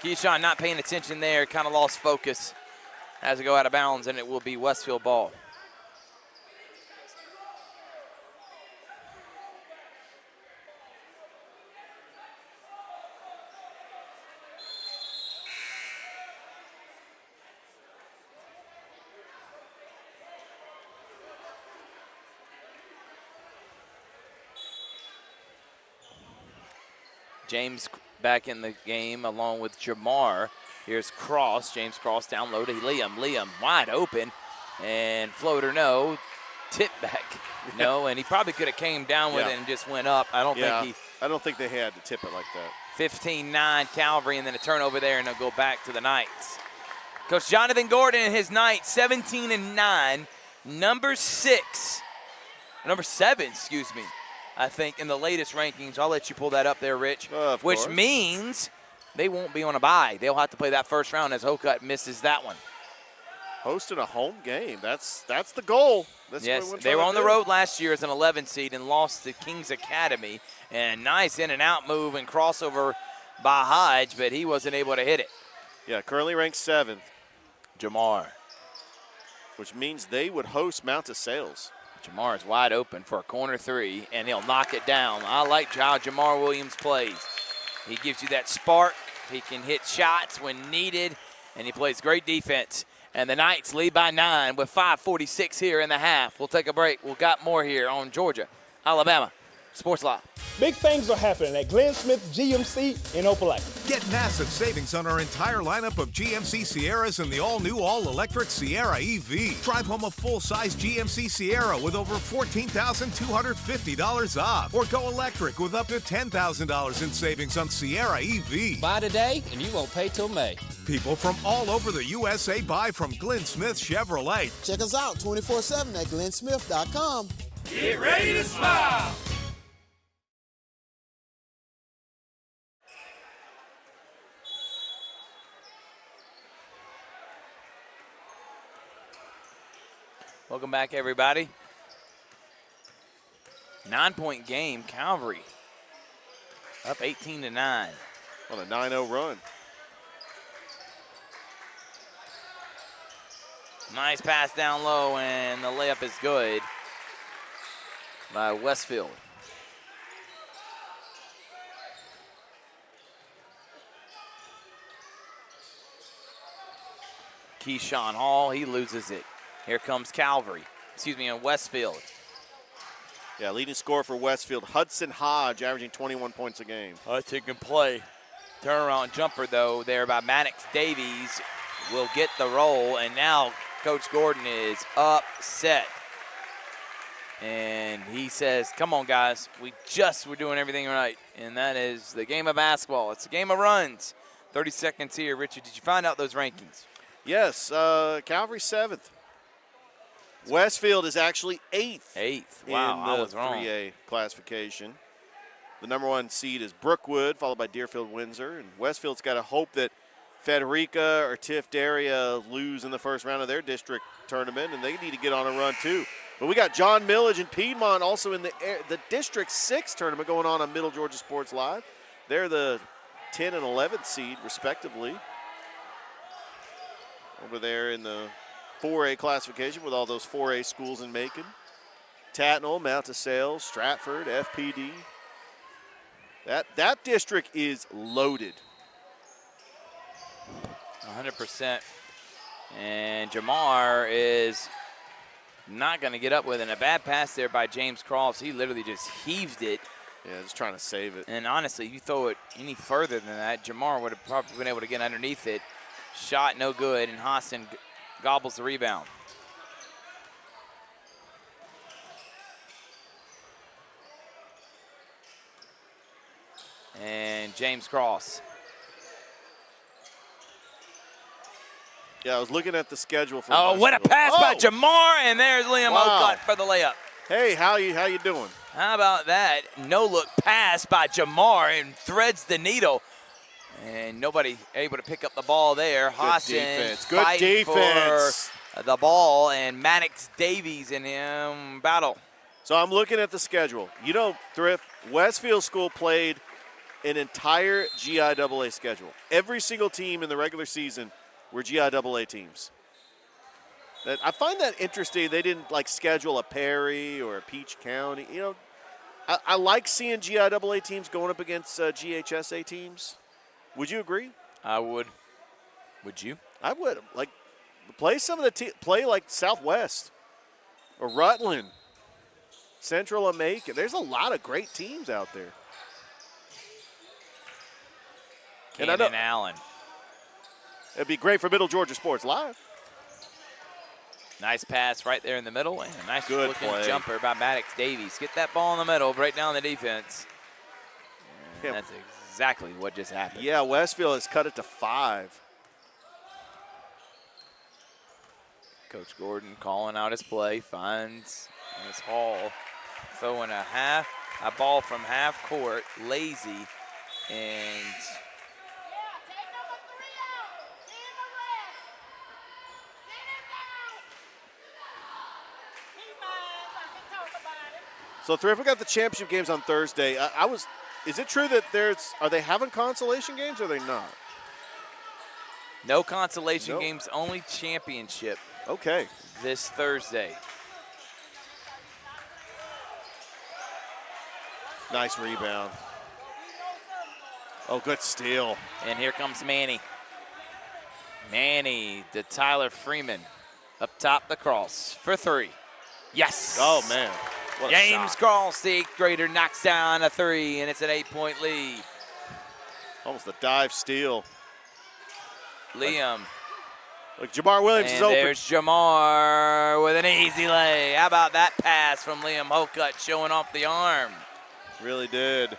Keyshawn not paying attention there, kind of lost focus. Has to go out of bounds, and it will be Westfield ball. James back in the game along with Jamar. Here's Cross. James Cross down low to Liam. Liam wide open. And floater no. Tip back no. And he probably could have came down with it and just went up. I don't think they had to tip it like that. 15-9 Calvary, and then a turnover there, and they'll go back to the Knights. Coach Jonathan Gordon and his Knights, 17-9. Number 7, excuse me. I think, in the latest rankings. I'll let you pull that up there, Rich. Which means they won't be on a bye. They'll have to play that first round as Hokut misses that one. Hosting a home game. That's the goal. Yes, they were on the road last year as an 11 seed and lost to Kings Academy. And nice in and out move and crossover by Hodge, but he wasn't able to hit it. Yeah, currently ranked 7th. Jamar. Which means they would host Mount of Sales. Jamar is wide open for a corner 3, and he'll knock it down. I like how Jamar Williams plays. He gives you that spark. He can hit shots when needed, and he plays great defense. And the Knights lead by 9 with 5:46 here in the half. We'll take a break. We've got more here on Georgia, Alabama Sports Live. Big things are happening at Glenn Smith GMC in Opelika. Get massive savings on our entire lineup of GMC Sierras and the all-new all-electric Sierra EV. Drive home a full-size GMC Sierra with over $14,250 off. Or go electric with up to $10,000 in savings on Sierra EV. Buy today and you won't pay till May. People from all over the USA buy from Glenn Smith Chevrolet. Check us out 24/7 at glennsmith.com. Get ready to smile. Welcome back, everybody. 9-point game, Calvary. Up 18-9. On a 9-0 run. Nice pass down low, and the layup is good by Westfield. Keyshawn Hall, he loses it. Here comes Calvary, in Westfield. Yeah, leading scorer for Westfield, Hudson Hodge, averaging 21 points a game. Hudson can play. Turnaround jumper, though, there by Maddox Davies will get the roll, and now Coach Gordon is upset. And he says, come on, guys, we just were doing everything right, and that is the game of basketball. It's a game of runs. 30 seconds here. Richard, did you find out those rankings? Yes, Calvary 7th. Westfield is actually 8th. Wow, I in was the wrong. 3A classification. The number 1 seed is Brookwood, followed by Deerfield Windsor. And Westfield's got to hope that Frederica or Tift area lose in the first round of their district tournament, and they need to get on a run too. But we got John Millage and Piedmont also in the District 6 tournament going on Middle Georgia Sports Live. They're the 10 and 11th seed, respectively. over there in the 4A classification with all those 4A schools in Macon. Tatnall, Mount DeSales, Stratford, FPD. That district is loaded. 100%. And Jamar is not going to get up with it. And a bad pass there by James Cross. He literally just heaved it. Yeah, just trying to save it. And honestly, you throw it any further than that, Jamar would have probably been able to get underneath it. Shot no good, and Hassan gobbles the rebound. And James Cross. Yeah, I was looking at the schedule for. Oh, what a pass by Jamar, and there's Liam Ocutt for the layup. Hey, how you doing? How about that? No look pass by Jamar and threads the needle. And nobody able to pick up the ball there. Hassan defense. Good fight defense. For the ball, and Maddox Davies and him battle. So I'm looking at the schedule. You know, Thrift, Westfield School played an entire GIAA schedule. Every single team in the regular season were GIAA teams. I find that interesting. They didn't like schedule a Perry or a Peach County. You know, I like seeing GIAA teams going up against GHSA teams. Would you agree? I would. Would you? I would. Like, play some of the play like Southwest or Rutland, Central of Macon. There's a lot of great teams out there. Cannon Allen. It'd be great for Middle Georgia Sports Live. Nice pass right there in the middle, and a nice Good looking play. jumper by Maddox Davies. Get that ball in the middle, break down the defense. And that's exactly what just happened. Yeah, Westfield has cut it to 5. Coach Gordon calling out his play, finds Miss Hall throwing a ball from half court, lazy, and so Thrift, we got the championship games on Thursday. Is it true that are they having consolation games or are they not? no consolation games, only championship. Okay. This Thursday. Nice rebound. Oh, good steal. And here comes Manny. Manny to Tyler Freeman. Up top the cross for 3. Yes. Oh, man. What a James shot. Cross, the 8th grader, knocks down a 3, and it's an 8-point lead. Almost a dive steal. Liam. Look, Jamar Williams is And open. there's Jamar with an easy lay. How about that pass from Liam Ocutt showing off the arm? Really did.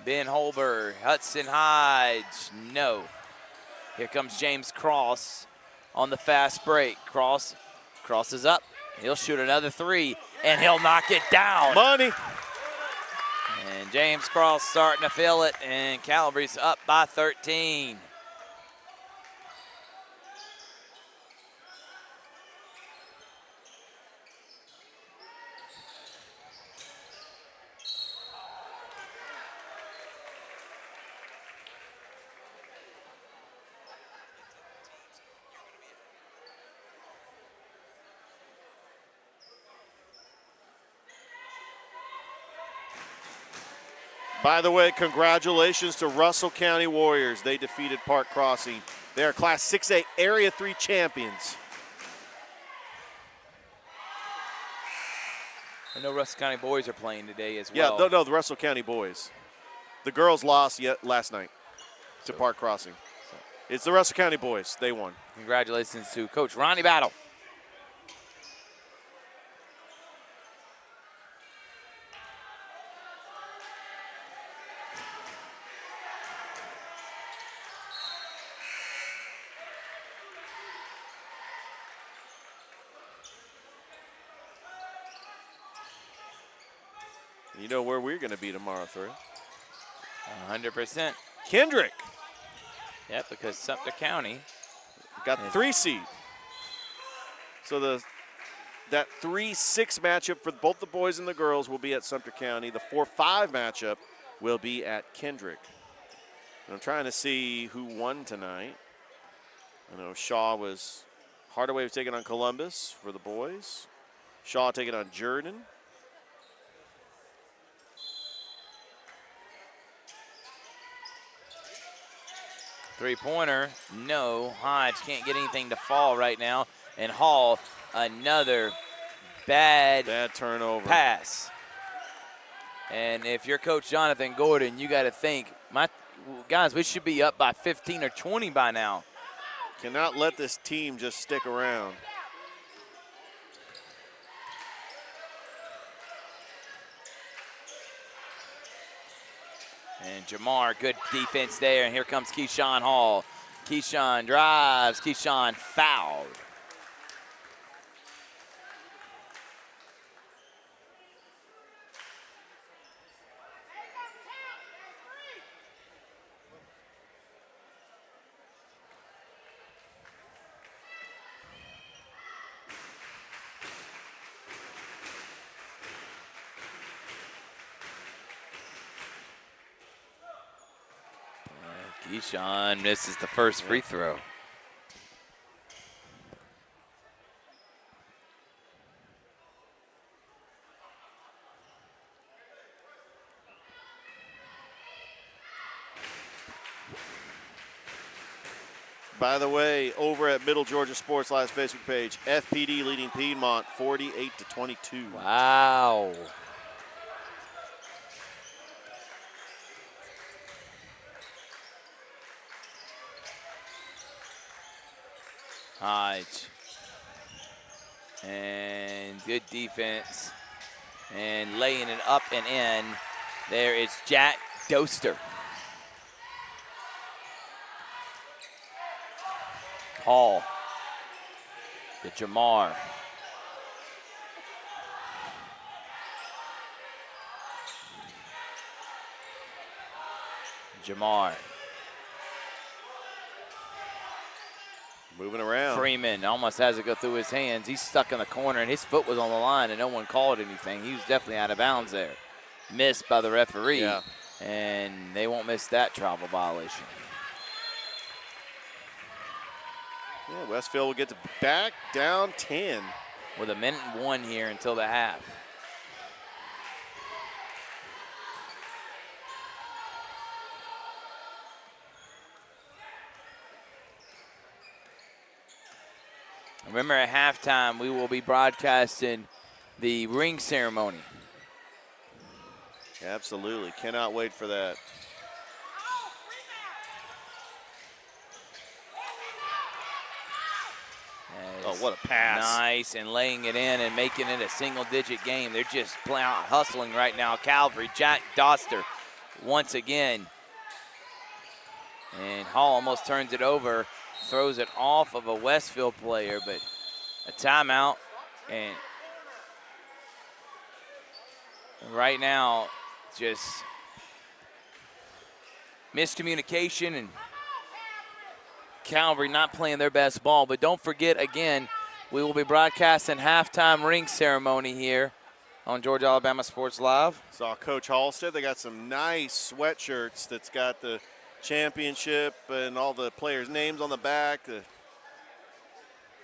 Ben Holber, Hudson Hyde, no. Here comes James Cross on the fast break. Cross is up. He'll shoot another 3, and he'll knock it down. Money. And James Cross starting to feel it, and Calvary's up by 13. By the way, congratulations to Russell County Warriors. They defeated Park Crossing. They are Class 6A Area 3 champions. I know Russell County boys are playing today as Yeah, well. no, the Russell County boys. The girls lost last night to Park Crossing. It's the Russell County boys. They won. Congratulations to Coach Ronnie Battle. You know where we're going to be tomorrow, Thrift? 100%. Kendrick. Yep, because Sumter County got the 3 seed. So the that 3-6 matchup for both the boys and the girls will be at Sumter County. The 4-5 matchup will be at Kendrick. And I'm trying to see who won tonight. I know Hardaway was taking on Columbus for the boys. Shaw taking on Jordan. Three-pointer, no. Hodge can't get anything to fall right now. And Hall, another bad turnover pass. And if you're Coach Jonathan Gordon, you got to think, guys, we should be up by 15 or 20 by now. Cannot let this team just stick around. And Jamar, good defense there. And here comes Keyshawn Hall. Keyshawn drives. Keyshawn fouled. Keyshawn misses the first free throw. By the way, over at Middle Georgia Sports Live's Facebook page, FPD leading Piedmont 48-22. Wow. Hodge. And good defense. And laying it up and in. There is Jack Doster. Hall. To Jamar. Jamar. Moving around. Freeman almost has it go through his hands. He's stuck in the corner, and his foot was on the line, and no one called anything. He was definitely out of bounds there. Missed by the referee, and they won't miss that travel violation. Yeah, Westfield will get back down 10. With 1:01 here until the half. Remember, at halftime, we will be broadcasting the ring ceremony. Absolutely. Cannot wait for that. Oh, what a pass. Nice, and laying it in and making it a single-digit game. They're just hustling right now. Calvary, Jack Doster once again. And Hall almost turns it over. Throws it off of a Westfield player, but a timeout. And right now, just miscommunication and Calvary not playing their best ball. But don't forget, again, we will be broadcasting halftime ring ceremony here on Georgia Alabama Sports Live. Saw Coach Halstead. They got some nice sweatshirts that's got the championship and all the players' names on the back. It's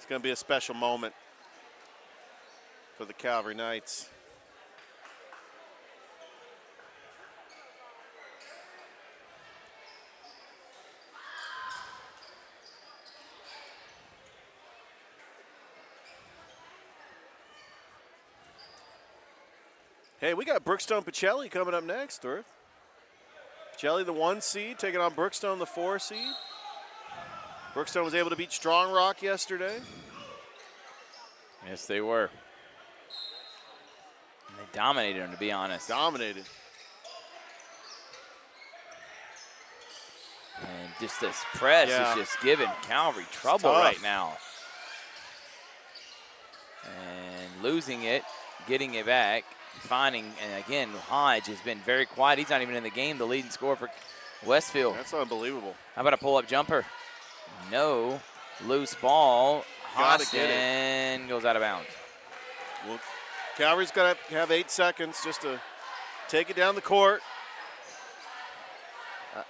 going to be a special moment for the Calvary Knights. Hey, we got Brookstone Pacelli coming up next, or Pacelli, the 1 seed, taking on Brookstone, the 4 seed. Brookstone was able to beat Strong Rock yesterday. Yes, they were. And they dominated them, to be honest. Dominated. And just this press is just giving Calvary trouble right now. And losing it, getting it back, finding, and again, Hodge has been very quiet. He's not even in the game, the leading scorer for Westfield. That's unbelievable. How about a pull-up jumper? No. Loose ball. Hodgson goes out of bounds. Well, Calvary's going to have 8 seconds just to take it down the court.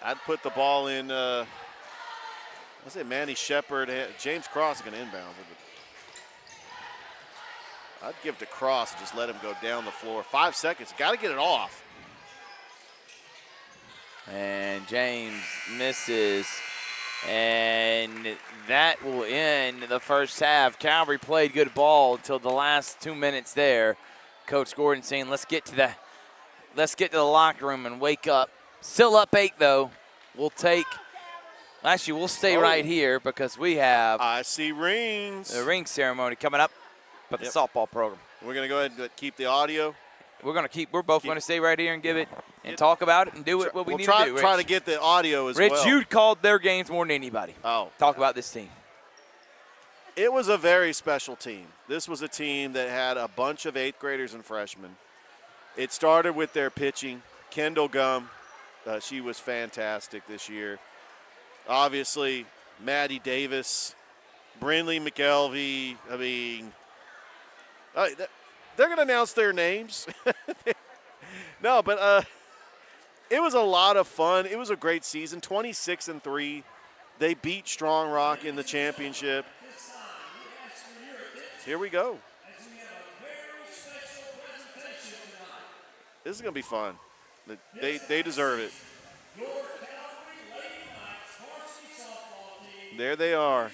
I'd put the ball in, I say Manny Shepard. James Cross is going to inbound it. I'd give it to Cross and just let him go down the floor. 5 seconds. Got to get it off. And James misses. And that will end the first half. Calvary played good ball until the last 2 minutes there. Coach Gordon saying, let's get to the locker room and wake up. Still up 8 though. We'll stay right here because we have I see rings. The ring ceremony coming up at the softball program. We're going to go ahead and keep the audio. We're both going to stay right here and give it and talk about it and do what we need to do. Try to get the audio as well. Rich, you called their games more than anybody. Oh. Talk about this team. It was a very special team. This was a team that had a bunch of 8th graders and freshmen. It started with their pitching. Kendall Gum, she was fantastic this year. Obviously, Maddie Davis, Brindley McKelvey. I mean, they're going to announce their names. No, but it was a lot of fun. It was a great season, 26-3. They beat Strong Rock in the championship. Here we go. This is going to be fun. They deserve it. There they are.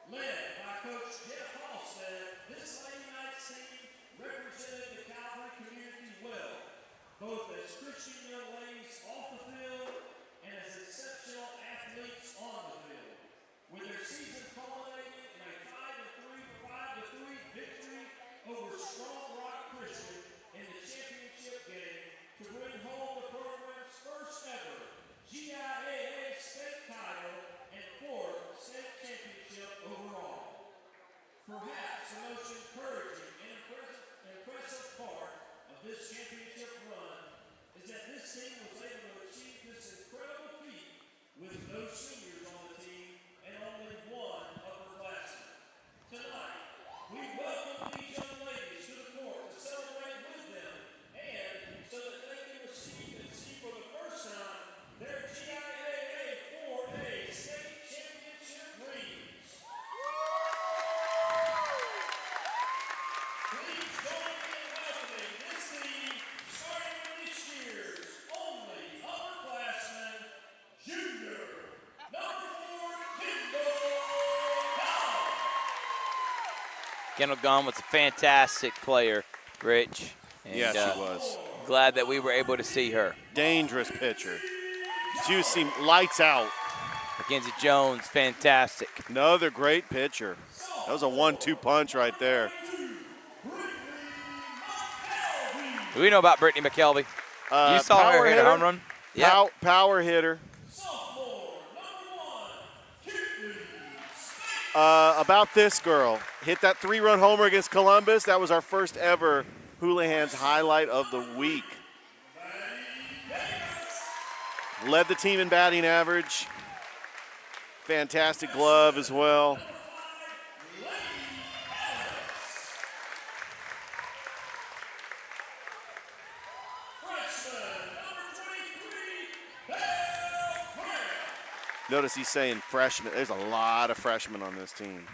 Led by Coach Jeff Halstead, this Lady Knights team represented the Calvary community well, both as Christian young ladies off the field and as exceptional athletes on the field. With their season culminating in a 5-3 victory over Strong Rock Christian in the championship game to bring home the program's first ever GIAA state title and 4th state championship overall. Perhaps the most encouraging and impressive part of this championship run is that this team was able to achieve this incredible feat with no seniors on the team and only one upperclassman. Tonight, we welcome these young ladies to the court to celebrate with them and so that they can receive and see for the first time their GIAA 4A state championship rings. Please join me in welcoming this team, starting with this year's only upperclassman, junior, number 4, Kendall Gum was a fantastic player, Rich. And, yes, she was. Glad that we were able to see her. Dangerous pitcher. Juicy, lights out. Mackenzie Jones, fantastic. Another great pitcher. That was a 1-2 punch right there. Do we know about Brittany McKelvey? You saw her hit a home run? Yeah. Power hitter. About this girl. Hit that 3-run homer against Columbus. That was our first ever Houlihan's highlight of the week. Led the team in batting average. Fantastic glove as well. Notice he's saying freshmen. There's a lot of freshmen on this team.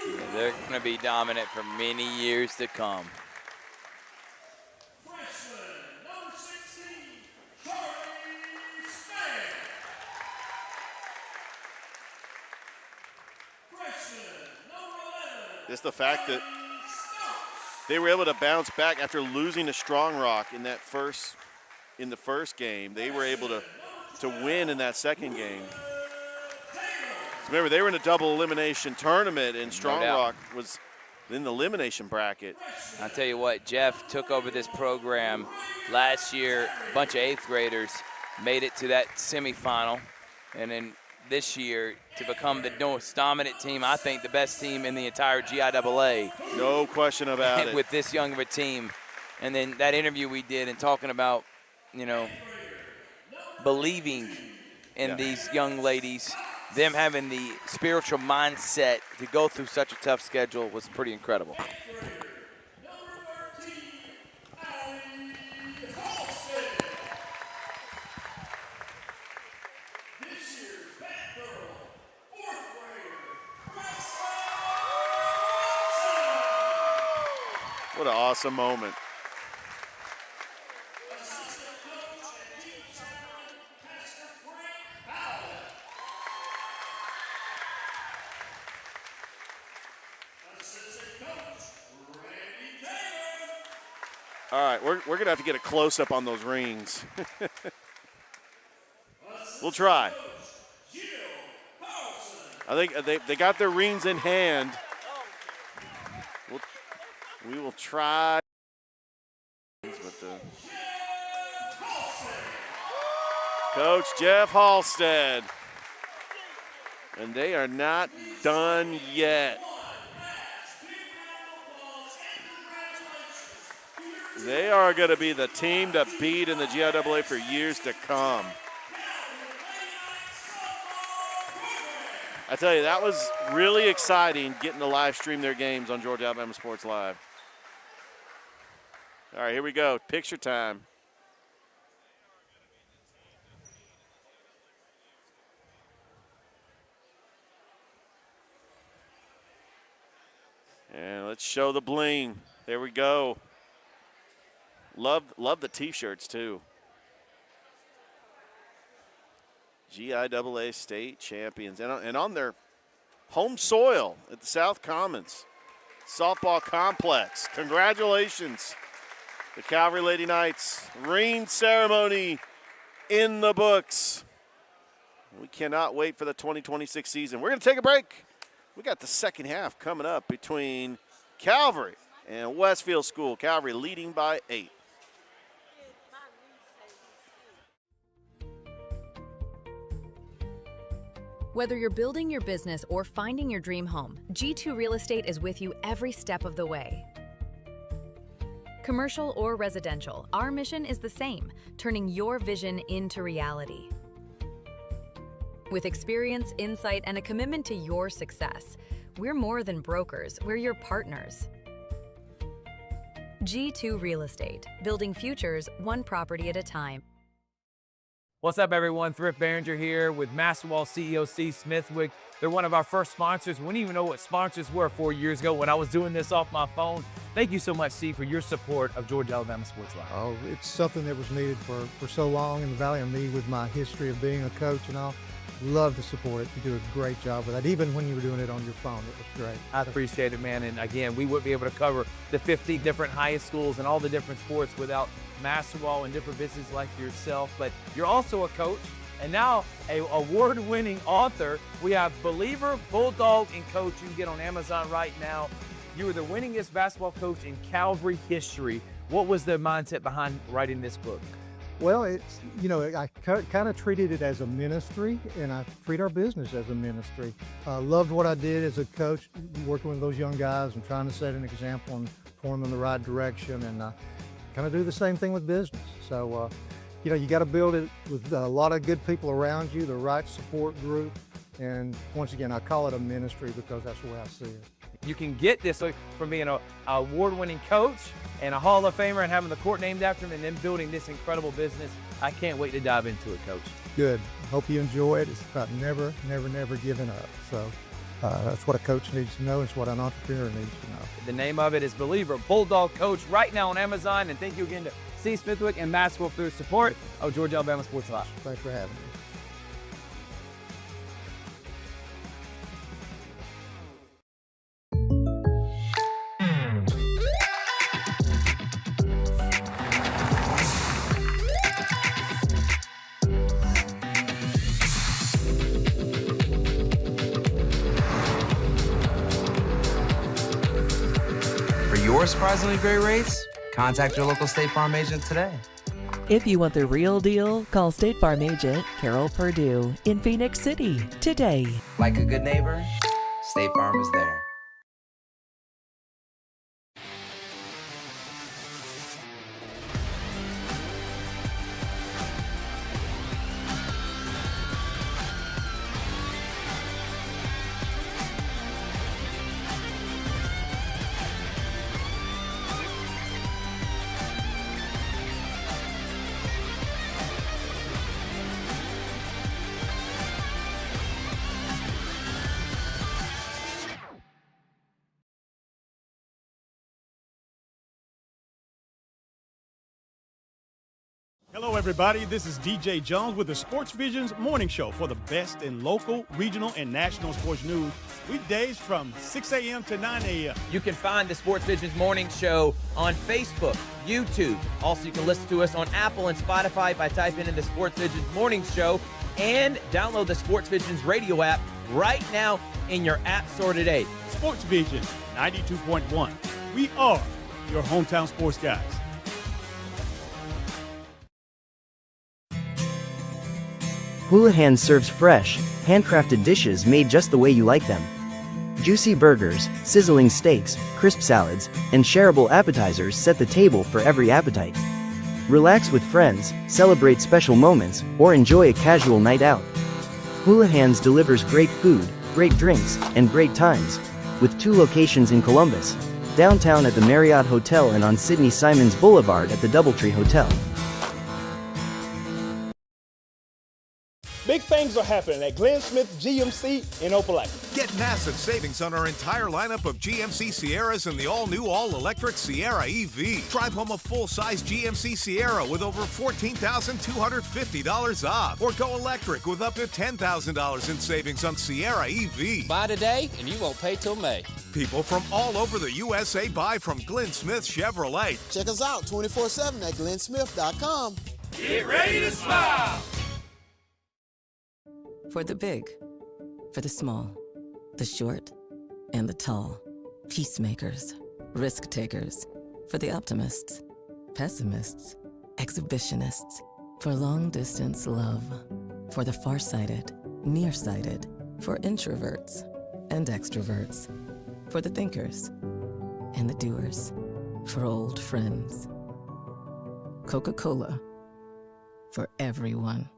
Yeah, they're going to be dominant for many years to come. Just the fact that they were able to bounce back after losing to Strong Rock in the first game. They were able to win in that second game. So remember, they were in a double elimination tournament, and Strong Rock was in the elimination bracket. I'll tell you what, Jeff took over this program last year. A bunch of 8th graders made it to that semifinal, and then this year to become the most dominant team, I think the best team in the entire GIAA. No question about it. With this young of a team. And then that interview we did and talking about, believing in these young ladies, them having the spiritual mindset to go through such a tough schedule was pretty incredible. What an awesome moment. All right, we're going to have to get a close-up on those rings. We'll try. I think they got their rings in hand. We will try. But Coach Jeff Halstead. And they are not done yet. They are going to be the team to beat in the GIAA for years to come. I tell you, that was really exciting getting to live stream their games on Georgia Alabama Sports Live. All right, here we go. Picture time. And let's show the bling. There we go. Love the T-shirts too. GIAA state champions, and on their home soil at the South Commons softball complex. Congratulations, the Calvary Lady Knights. Ring ceremony in the books. We cannot wait for the 2026 season. We're going to take a break. We got the second half coming up between Calvary and Westfield School. Calvary leading by 8. Whether you're building your business or finding your dream home, G2 Real Estate is with you every step of the way. Commercial or residential, our mission is the same, turning your vision into reality. With experience, insight, and a commitment to your success, we're more than brokers, we're your partners. G2 Real Estate, building futures one property at a time. What's up, everyone? Thrift Behringer here with Masterwall CEO Steve Smithwick. They're one of our first sponsors. We didn't even know what sponsors were 4 years ago when I was doing this off my phone. Thank you so much, Steve, for your support of Georgia Alabama Sports Live. Oh, it's something that was needed for so long in the Valley, and me with my history of being a coach and all. Love to support it. You do a great job with that. Even when you were doing it on your phone, it was great. I appreciate it, man. And again, we wouldn't be able to cover the 50 different highest schools and all the different sports without Masterwall and different businesses like yourself. But you're also a coach and now a award-winning author. We have Believer, Bulldog, and Coach. You can get on Amazon right now. You were the winningest basketball coach in Calvary history. What was the mindset behind writing this book? Well, it's, I kind of treated it as a ministry, and I treat our business as a ministry. Loved what I did as a coach, working with those young guys and trying to set an example and point them in the right direction, and kind of do the same thing with business. So, you got to build it with a lot of good people around you, the right support group, and once again, I call it a ministry because that's the way I see it. You can get this from being an award-winning coach and a Hall of Famer and having the court named after him and then building this incredible business. I can't wait to dive into it, Coach. Good. Hope you enjoy it. It's about never giving up. So that's what a coach needs to know. It's what an entrepreneur needs to know. The name of it is Believer, Bulldog Coach, right now on Amazon. And thank you again to Steve Smithwick and Maxwell for their support of Georgia Alabama Sports Live. Thanks for having me. For your surprisingly great rates, contact your local State Farm agent today. If you want the real deal, call State Farm agent Carol Purdue in Phoenix City today. Like a good neighbor, State Farm is there. Hello, everybody. This is DJ Jones with the Sports Visions Morning Show for the best in local, regional, and national sports news. Weekdays from 6 a.m. to 9 a.m. You can find the Sports Visions Morning Show on Facebook, YouTube. Also, you can listen to us on Apple and Spotify by typing in the Sports Visions Morning Show, and download the Sports Visions radio app right now in your app store today. Sports Vision 92.1. We are your hometown sports guys. Houlihan serves fresh, handcrafted dishes made just the way you like them. Juicy burgers, sizzling steaks, crisp salads, and shareable appetizers set the table for every appetite. Relax with friends, celebrate special moments, or enjoy a casual night out. Houlihan's delivers great food, great drinks, and great times, with 2 locations in Columbus, downtown at the Marriott Hotel and on Sidney Simons Boulevard at the Doubletree Hotel. Big things are happening at Glenn Smith GMC in Opelika. Get massive savings on our entire lineup of GMC Sierras and the all-new all-electric Sierra EV. Drive home a full-size GMC Sierra with over $14,250 off. Or go electric with up to $10,000 in savings on Sierra EV. Buy today and you won't pay till May. People from all over the USA buy from Glenn Smith Chevrolet. Check us out 24/7 at glennsmith.com. Get ready to smile. For the big, for the small, the short, and the tall. Peacemakers, risk takers. For the optimists, pessimists, exhibitionists. For long distance love. For the farsighted, nearsighted. For introverts and extroverts. For the thinkers and the doers. For old friends. Coca-Cola. For everyone.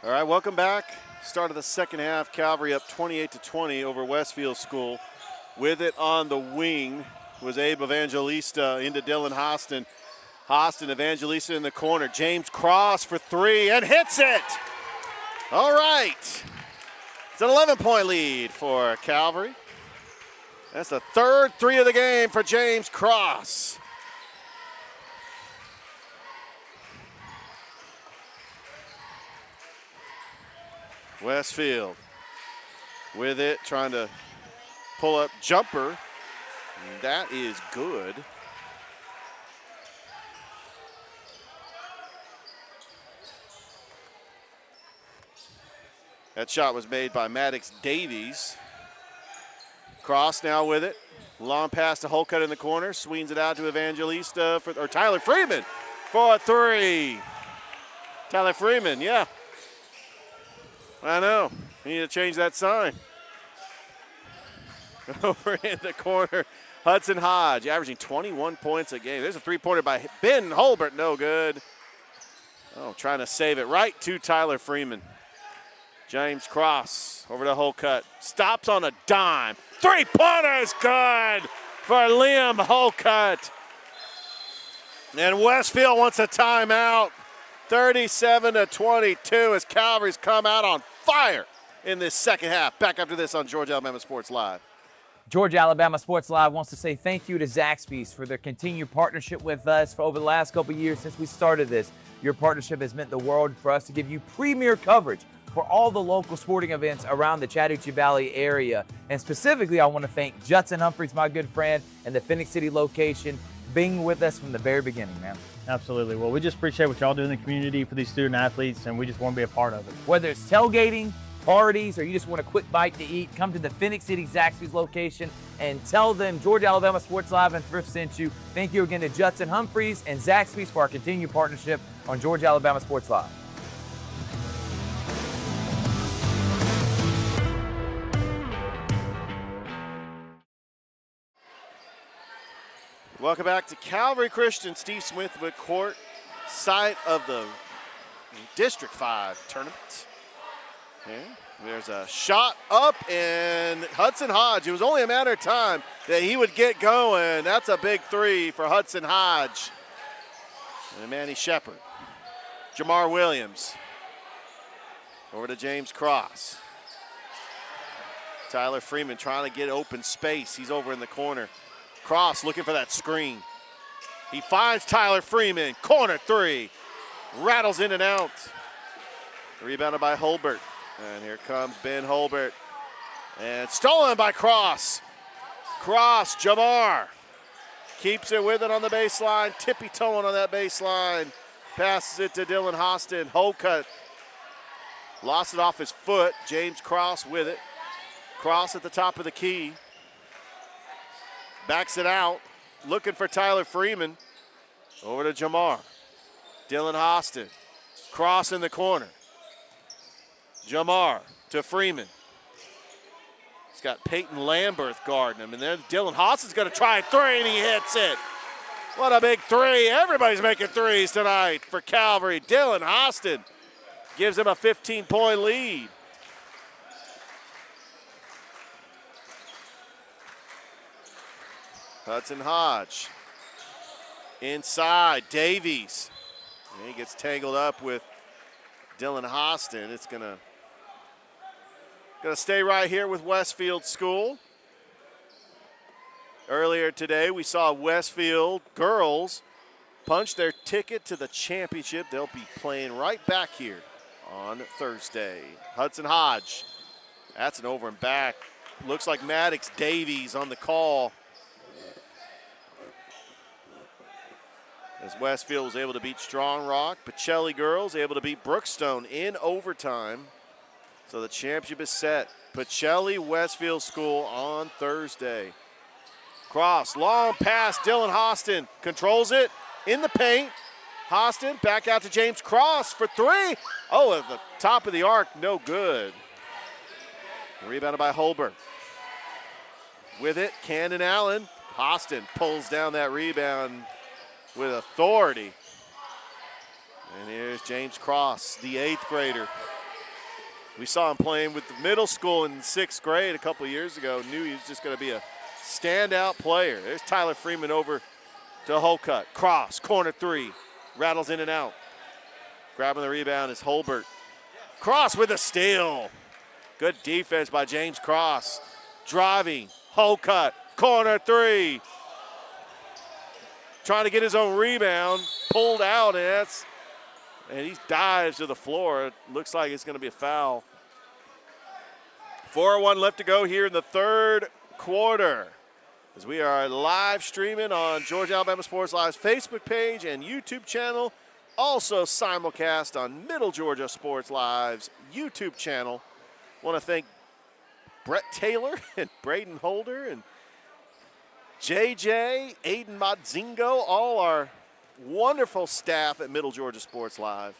All right, welcome back. Start of the second half, Calvary up 28-20 over Westfield School. With it on the wing was Abe Evangelista into Dylan Hostin. Hostin, Evangelista in the corner. James Cross for three and hits it. All right. It's an 11-point lead for Calvary. That's the third three of the game for James Cross. Westfield with it, trying to pull up jumper. That is good. That shot was made by Maddox Davies. Cross now with it. Long pass to Holcutt in the corner. Swings it out to Evangelista, or Tyler Freeman for a three. Tyler Freeman, yeah. I know. We need to change that sign. Over in the corner, Hudson Hodge averaging 21 points a game. There's a three-pointer by Ben Holbert, no good. Oh, trying to save it right to Tyler Freeman. James Cross over to Holcutt. Stops on a dime. Three-pointer is good for Liam Holcutt. And Westfield wants a timeout. 37-22 as Calvary's come out on fire in this second half. Back after this on Georgia Alabama Sports Live. Georgia Alabama Sports Live wants to say thank you to Zaxby's for their continued partnership with us for over the last couple years since we started this. Your partnership has meant the world for us to give you premier coverage for all the local sporting events around the Chattahoochee Valley area. And specifically, I want to thank Judson Humphreys, my good friend, and the Phoenix City location, being with us from the very beginning, man. Absolutely. Well, we just appreciate what y'all do in the community for these student athletes, and we just want to be a part of it. Whether it's tailgating, parties, or you just want a quick bite to eat, come to the Phoenix City Zaxby's location and tell them Georgia Alabama Sports Live and Thrift sent you. Thank you again to Judson Humphreys and Zaxby's for our continued partnership on Georgia Alabama Sports Live. Welcome back to Calvary Christian. Steve Smithwood Court, site of the District 5 tournament. Okay. There's a shot up, and Hudson Hodge, it was only a matter of time that he would get going. That's a big three for Hudson Hodge. And Manny Shepard. Jamar Williams. Over to James Cross. Tyler Freeman trying to get open space. He's over in the corner. Cross looking for that screen. He finds Tyler Freeman. Corner three. Rattles in and out. Rebounded by Holbert. And here comes Ben Holbert. And stolen by Cross. Cross, Jamar. Keeps it with it on the baseline. Tippy-toeing on that baseline. Passes it to Dylan Hostin. Holcutt lost it off his foot. James Cross with it. Cross at the top of the key. Backs it out. Looking for Tyler Freeman. Over to Jamar. Dylan Hostin. Cross in the corner. Jamar to Freeman. He's got Peyton Lamberth guarding him. And then Dylan Hostin's going to try a three, and he hits it. What a big three. Everybody's making threes tonight for Calvary. Dylan Hostin gives him a 15-point lead. Hudson Hodge. Inside, Davies. And he gets tangled up with Dylan Hostin. It's gonna stay right here with Westfield School. Earlier today, we saw Westfield girls punch their ticket to the championship. They'll be playing right back here on Thursday. Hudson Hodge. That's an over and back. Looks like Maddox Davies on the call. As Westfield was able to beat Strong Rock. Pacelli girls able to beat Brookstone in overtime. So the championship is set. Pacelli Westfield School on Thursday. Cross, long pass, Dylan Hostin controls it in the paint. Hostin back out to James Cross for three. Oh, at the top of the arc, no good. Rebounded by Holbert. With it, Camden Allen. Hostin pulls down that rebound with authority. And here's James Cross, the 8th grader. We saw him playing with the middle school in 6th grade a couple years ago. Knew he was just going to be a standout player. There's Tyler Freeman over to Holcutt. Cross, corner 3. Rattles in and out. Grabbing the rebound is Holbert. Cross with a steal. Good defense by James Cross. Driving, Holcutt, corner 3. Trying to get his own rebound. Pulled out, and he dives to the floor. It looks like it's going to be a foul. 4:01 left to go here in the third quarter, as we are live streaming on Georgia Alabama Sports Live's Facebook page and YouTube channel. Also simulcast on Middle Georgia Sports Live's YouTube channel. Want to thank Brett Taylor and Braden Holder and JJ, Aiden Madzingo, all our wonderful staff at Middle Georgia Sports Live.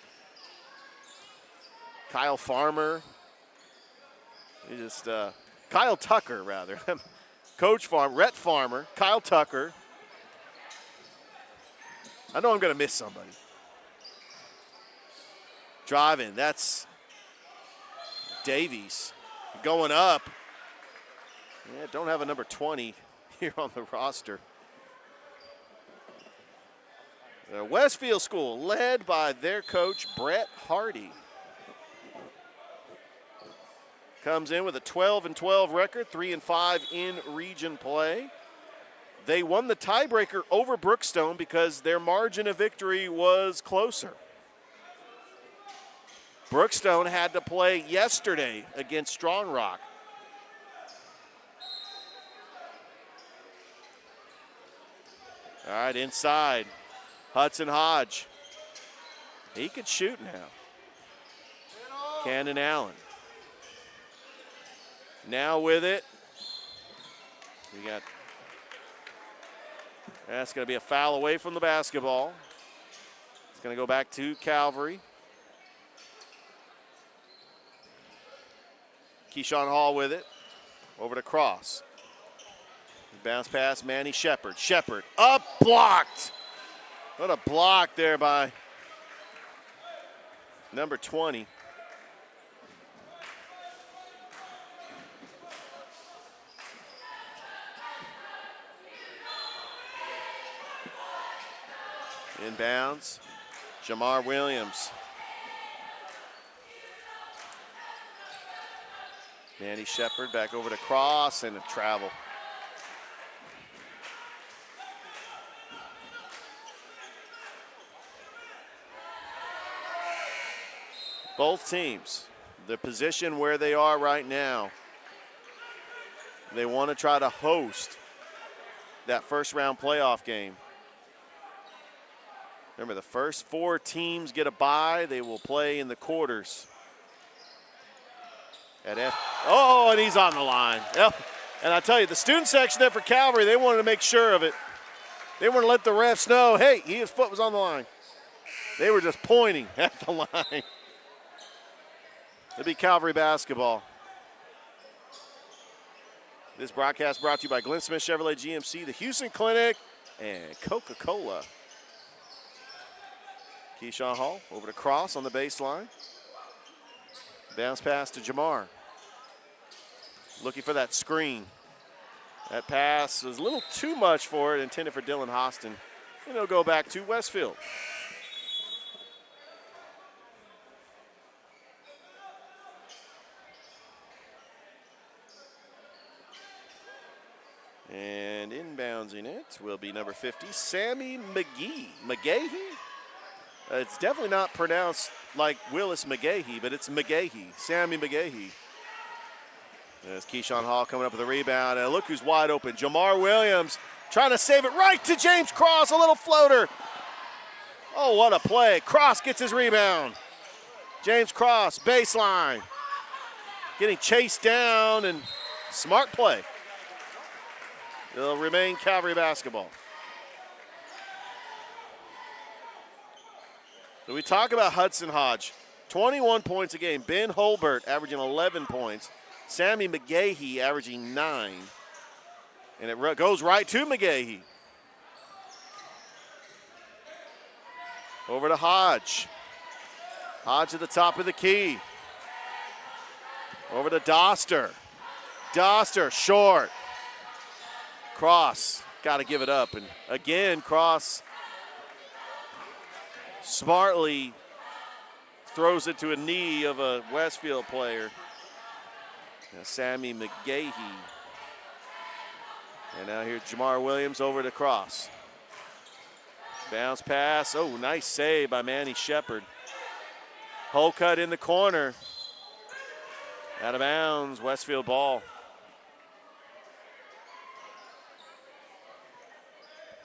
Kyle Farmer. Kyle Tucker, rather. Coach Farmer, Rhett Farmer, Kyle Tucker. I know I'm going to miss somebody. Driving, that's Davies. Going up. Yeah, don't have a number 20 here on the roster. Westfield School, led by their coach, Brett Hardy. Comes in with a 12-12 record, 3-5 in region play. They won the tiebreaker over Brookstone because their margin of victory was closer. Brookstone had to play yesterday against Strong Rock. All right, inside. Hudson Hodge. He could shoot now. Cannon Allen. Now with it. That's going to be a foul away from the basketball. It's going to go back to Calvary. Keyshawn Hall with it. Over to Cross. Bounce pass, Manny Shepard. Shepard up, blocked. What a block there by number 20. Inbounds, Jamar Williams. Manny Shepard back over to Cross and a travel. Both teams, the position where they are right now, they want to try to host that first round playoff game. Remember, the first 4 teams get a bye. They will play in the quarters. Oh, and he's on the line. Yep. And I tell you, the student section there for Calvary, they wanted to make sure of it. They wanted to let the refs know, hey, his foot was on the line. They were just pointing at the line. It'll be Calvary basketball. This broadcast brought to you by Glenn Smith Chevrolet GMC, the Houston Clinic, and Coca-Cola. Keyshawn Hall over to Cross on the baseline. Bounce pass to Jamar. Looking for that screen. That pass was a little too much for it, intended for Dylan Hostin. And it'll go back to Westfield. And inbounding it will be number 50, Sammy McGahee. It's definitely not pronounced like Willis McGahee, but it's McGahee, Sammy McGahee. There's Keyshawn Hall coming up with a rebound, and look who's wide open. Jamar Williams trying to save it right to James Cross, a little floater. Oh, what a play. Cross gets his rebound. James Cross, baseline. Getting chased down, and smart play. It'll remain Calvary basketball. So we talk about Hudson Hodge. 21 points a game. Ben Holbert averaging 11 points. Sammy McGahee averaging 9. And it goes right to McGahee. Over to Hodge. Hodge at the top of the key. Over to Doster. Doster, short. Cross, got to give it up. And again, Cross smartly throws it to a knee of a Westfield player. Now Sammy McGahee. And now here Jamar Williams over to Cross. Bounce pass. Oh, nice save by Manny Shepard. Hole cut in the corner. Out of bounds, Westfield ball.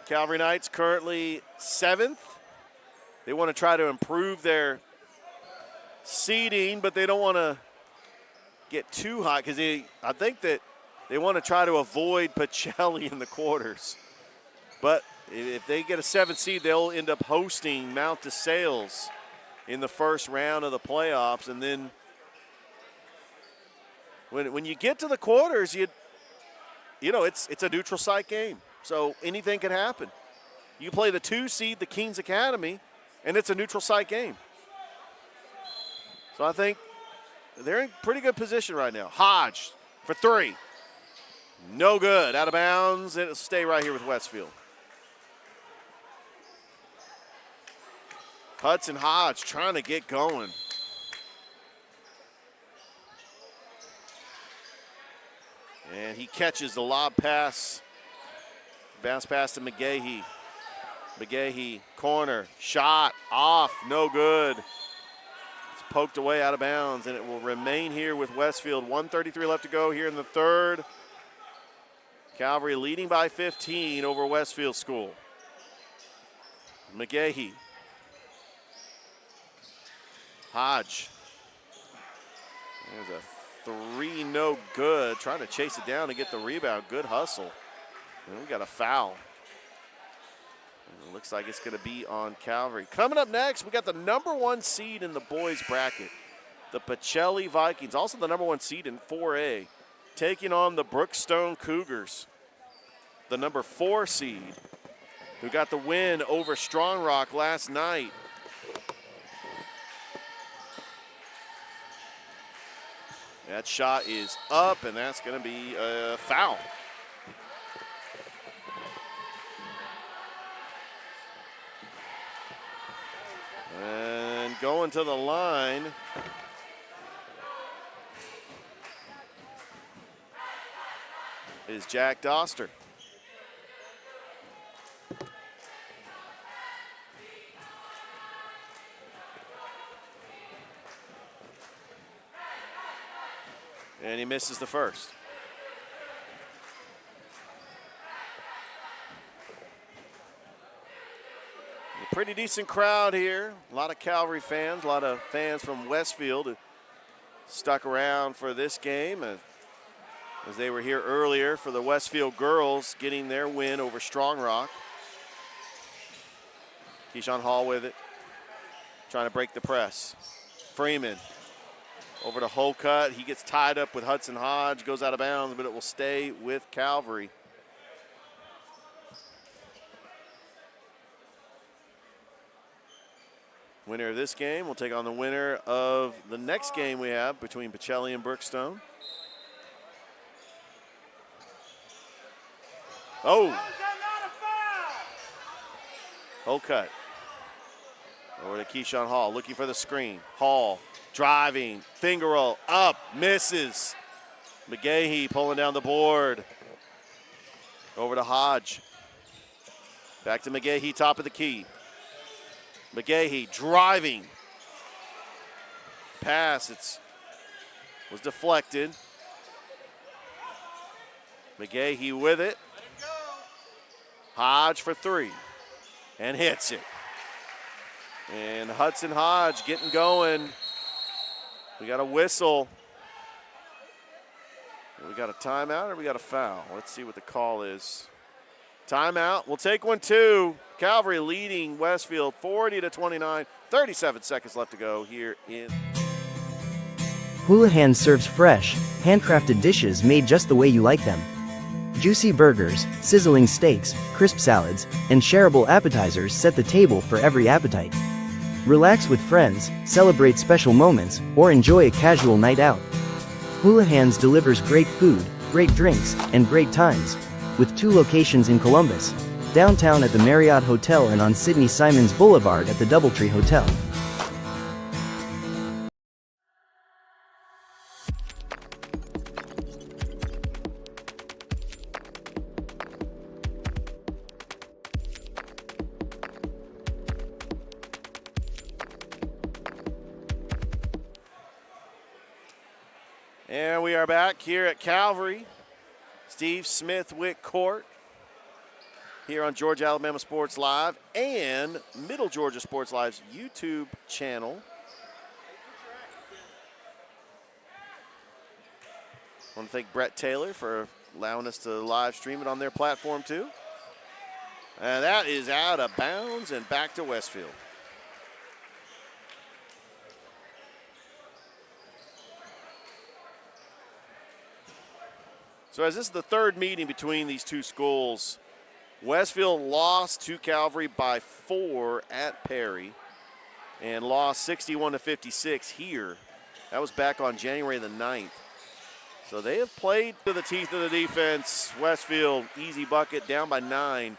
Calvary Knights currently 7th. They want to try to improve their seeding, but they don't want to get too high because I think that they want to try to avoid Pacelli in the quarters. But if they get a 7th seed, they'll end up hosting Mount DeSales in the first round of the playoffs. And then when you get to the quarters, you know it's a neutral site game. So anything can happen. You play the 2 seed, the Keens Academy, and it's a neutral site game. So I think they're in pretty good position right now. Hodge for 3. No good. Out of bounds. It'll stay right here with Westfield. Hudson Hodge trying to get going. And he catches the lob pass. Bounce pass to McGahee. McGahee, corner, shot, off, no good. It's poked away out of bounds, and it will remain here with Westfield. 1:33 left to go here in the third. Calvary leading by 15 over Westfield School. McGahee. Hodge. There's a 3, no good. Trying to chase it down to get the rebound. Good hustle. And we got a foul. And it looks like it's going to be on Calvary. Coming up next, we got the number 1 seed in the boys bracket, the Pacelli Vikings, also the number 1 seed in 4A, taking on the Brookstone Cougars, the number 4 seed, who got the win over Strong Rock last night. That shot is up, and that's going to be a foul. And going to the line is Jack Doster. And he misses the first. A pretty decent crowd here. A lot of Calvary fans, a lot of fans from Westfield who stuck around for this game as they were here earlier for the Westfield girls getting their win over Strong Rock. Keyshawn Hall with it, trying to break the press. Freeman over to Holcutt. He gets tied up with Hudson Hodge, goes out of bounds, but it will stay with Calvary. Winner of this game will take on the winner of the next game we have between Pacelli and Brookstone. Oh! Holcutt. Over to Keyshawn Hall, looking for the screen. Hall driving, finger roll, up, misses. McGahee pulling down the board. Over to Hodge. Back to McGahee, top of the key. McGahee driving. Pass, was deflected. McGahee with it. Hodge for 3 and hits it. And Hudson Hodge getting going. We got a whistle. We got a timeout or we got a foul? Let's see what the call is. Timeout. We'll take one, too. Calvary leading Westfield 40-29. 37 seconds left to go here in. Houlihan serves fresh, handcrafted dishes made just the way you like them. Juicy burgers, sizzling steaks, crisp salads, and shareable appetizers set the table for every appetite. Relax with friends, celebrate special moments, or enjoy a casual night out. Houlihan's delivers great food, great drinks, and great times, with 2 locations in Columbus, downtown at the Marriott Hotel and on Sidney Simons Boulevard at the Doubletree Hotel. And we are back here at Calvary, Steve Smithwick Court, here on Georgia Alabama Sports Live and Middle Georgia Sports Live's YouTube channel. I want to thank Brett Taylor for allowing us to live stream it on their platform too. And that is out of bounds and back to Westfield. So as this is the third meeting between these two schools, Westfield lost to Calvary by 4 at Perry and lost 61-56 here. That was back on January the 9th. So they have played to the teeth of the defense. Westfield, easy bucket, down by 9.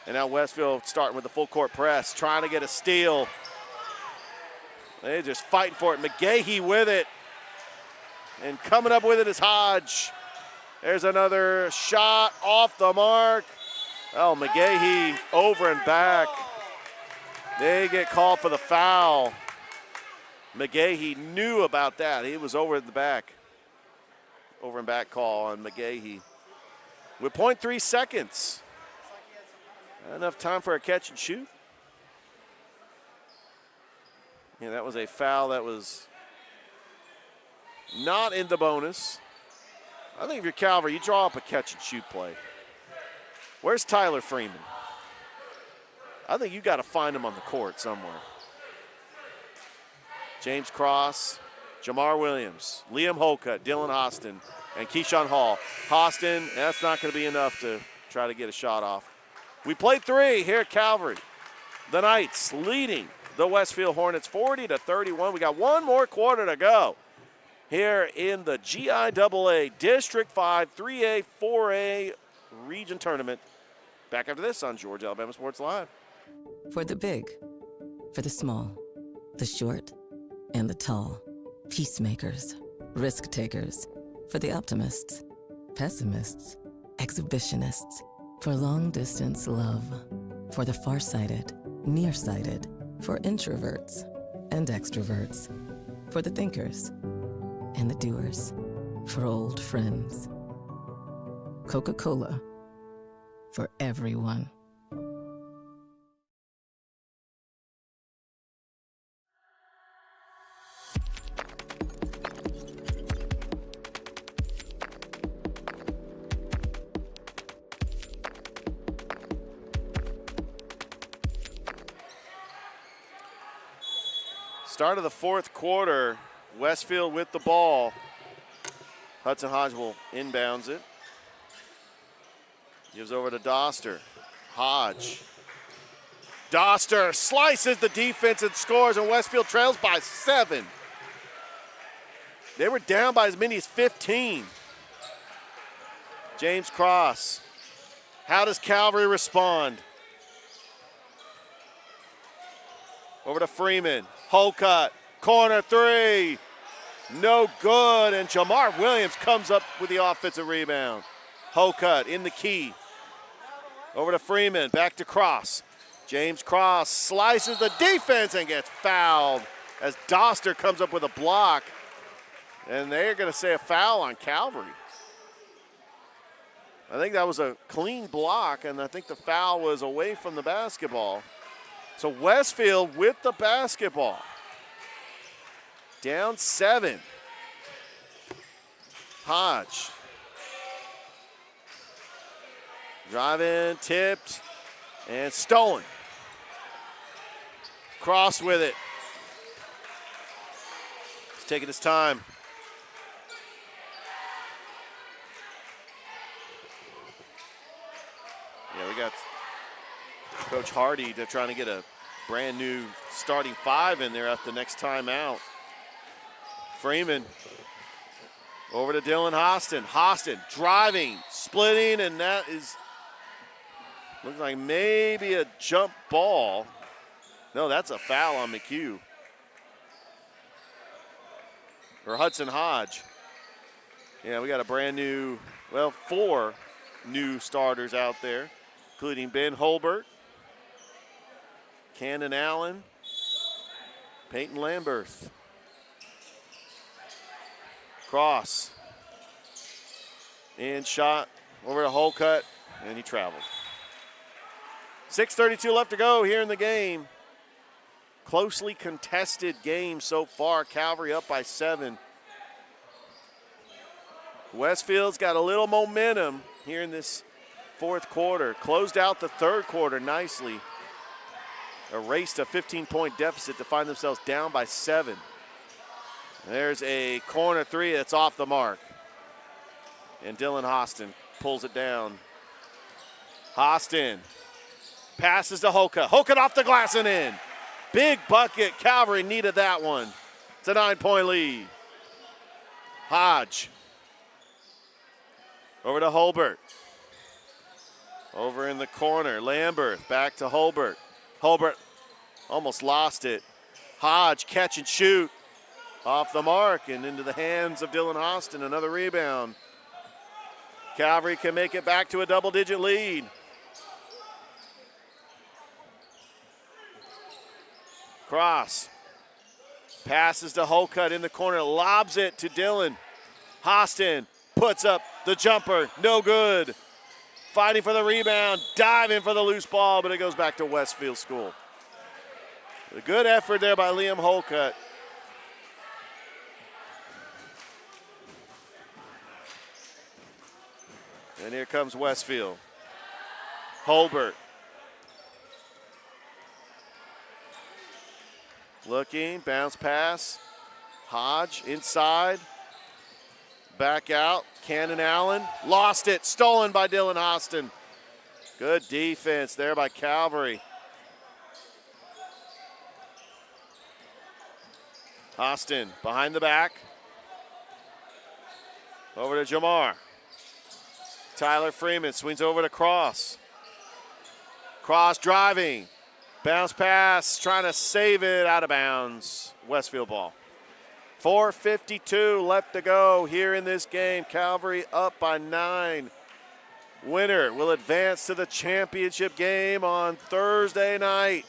And now Westfield starting with the full court press, trying to get a steal. They're just fighting for it. McGahee with it. And coming up with it is Hodge. There's another shot off the mark. Oh, McGahee over and back. They get called for the foul. McGahee knew about that. He was over in the back. Over and back call on McGahee. With 0.3 seconds. Not enough time for a catch and shoot. Yeah, that was a foul that was not in the bonus. I think if you're Calvary, you draw up a catch and shoot play. Where's Tyler Freeman? I think you got to find him on the court somewhere. James Cross, Jamar Williams, Liam Holcutt, Dylan Austin, and Keyshawn Hall. Austin, that's not going to be enough to try to get a shot off. We played 3 here at Calvary. The Knights leading the Westfield Hornets 40-31. We got one more quarter to go here in the GIAA District 5 3A 4A Region Tournament. Back after this on Georgia Alabama Sports Live. For the big, for the small, the short, and the tall. Peacemakers, risk takers. For the optimists, pessimists, exhibitionists. For long distance love. For the farsighted, nearsighted. For introverts and extroverts. For the thinkers and the doers. For old friends. Coca-Cola. For everyone. Start of the fourth quarter, Westfield with the ball. Hudson Hodge will inbounds it. Gives over to Doster. Hodge. Doster slices the defense and scores, and Westfield trails by 7. They were down by as many as 15. James Cross. How does Calvary respond? Over to Freeman. Holcutt, corner 3. No good, and Jamar Williams comes up with the offensive rebound. Holcutt in the key. Over to Freeman, back to Cross. James Cross slices the defense and gets fouled as Doster comes up with a block. And they're going to say a foul on Calvary. I think that was a clean block, and I think the foul was away from the basketball. So Westfield with the basketball. Down 7. Hodge. Drive in, tipped, and stolen. Cross with it. He's taking his time. Yeah, we got Coach Hardy trying to get a brand new starting 5 in there after the next timeout. Freeman Over to Dylan Hostin. Hostin driving, splitting, and that is, looks like maybe a jump ball. No, that's a foul on McHugh. Or Hudson Hodge. Yeah, we got a brand new, well, 4 new starters out there, including Ben Holbert, Cannon Allen, Peyton Lamberth. Cross. And shot over to Holcutt, and he traveled. 6:32 left to go here in the game. Closely contested game so far. Calvary up by 7. Westfield's got a little momentum here in this fourth quarter. Closed out the third quarter nicely. Erased a 15-point deficit to find themselves down by 7. There's a corner 3 that's off the mark. And Dylan Hostin pulls it down. Hostin passes to Holcutt. Holcutt off the glass and in. Big bucket. Calvary needed that one. It's a 9-point lead. Hodge. Over to Holbert. Over in the corner. Lamberth back to Holbert. Holbert almost lost it. Hodge catch and shoot. Off the mark and into the hands of Dylan Hostin. Another rebound. Calvary can make it back to a double-digit lead. Cross. Passes to Holcutt in the corner. Lobs it to Dylan. Hostin puts up the jumper. No good. Fighting for the rebound. Diving for the loose ball, but it goes back to Westfield School. A good effort there by Liam Holcutt. And here comes Westfield. Holbert. Looking, bounce pass. Hodge inside. Back out. Cannon Allen. Lost it. Stolen by Dylan Hostin. Good defense there by Calvary. Hostin behind the back. Over to Jamar. Tyler Freeman swings over to Cross. Cross driving. Bounce pass, trying to save it out of bounds. Westfield ball. 4:52 left to go here in this game. Calvary up by 9. Winner will advance to the championship game on Thursday night.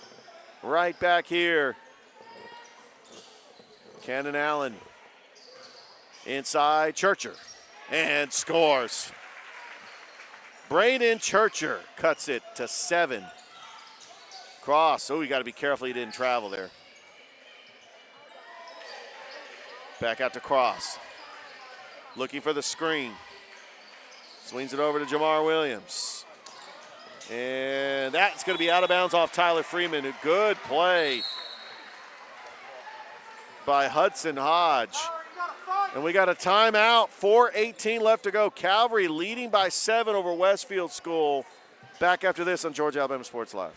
Right back here. Cannon Allen inside Churcher and scores. Braden Churcher cuts it to 7. Cross. Oh, you got to be careful he didn't travel there. Back out to Cross. Looking for the screen. Swings it over to Jamar Williams. And that's going to be out of bounds off Tyler Freeman. A good play by Hudson Hodge. And we got a timeout. 4:18 left to go. Calvary leading by 7 over Westfield School. Back after this on Georgia Alabama Sports Live.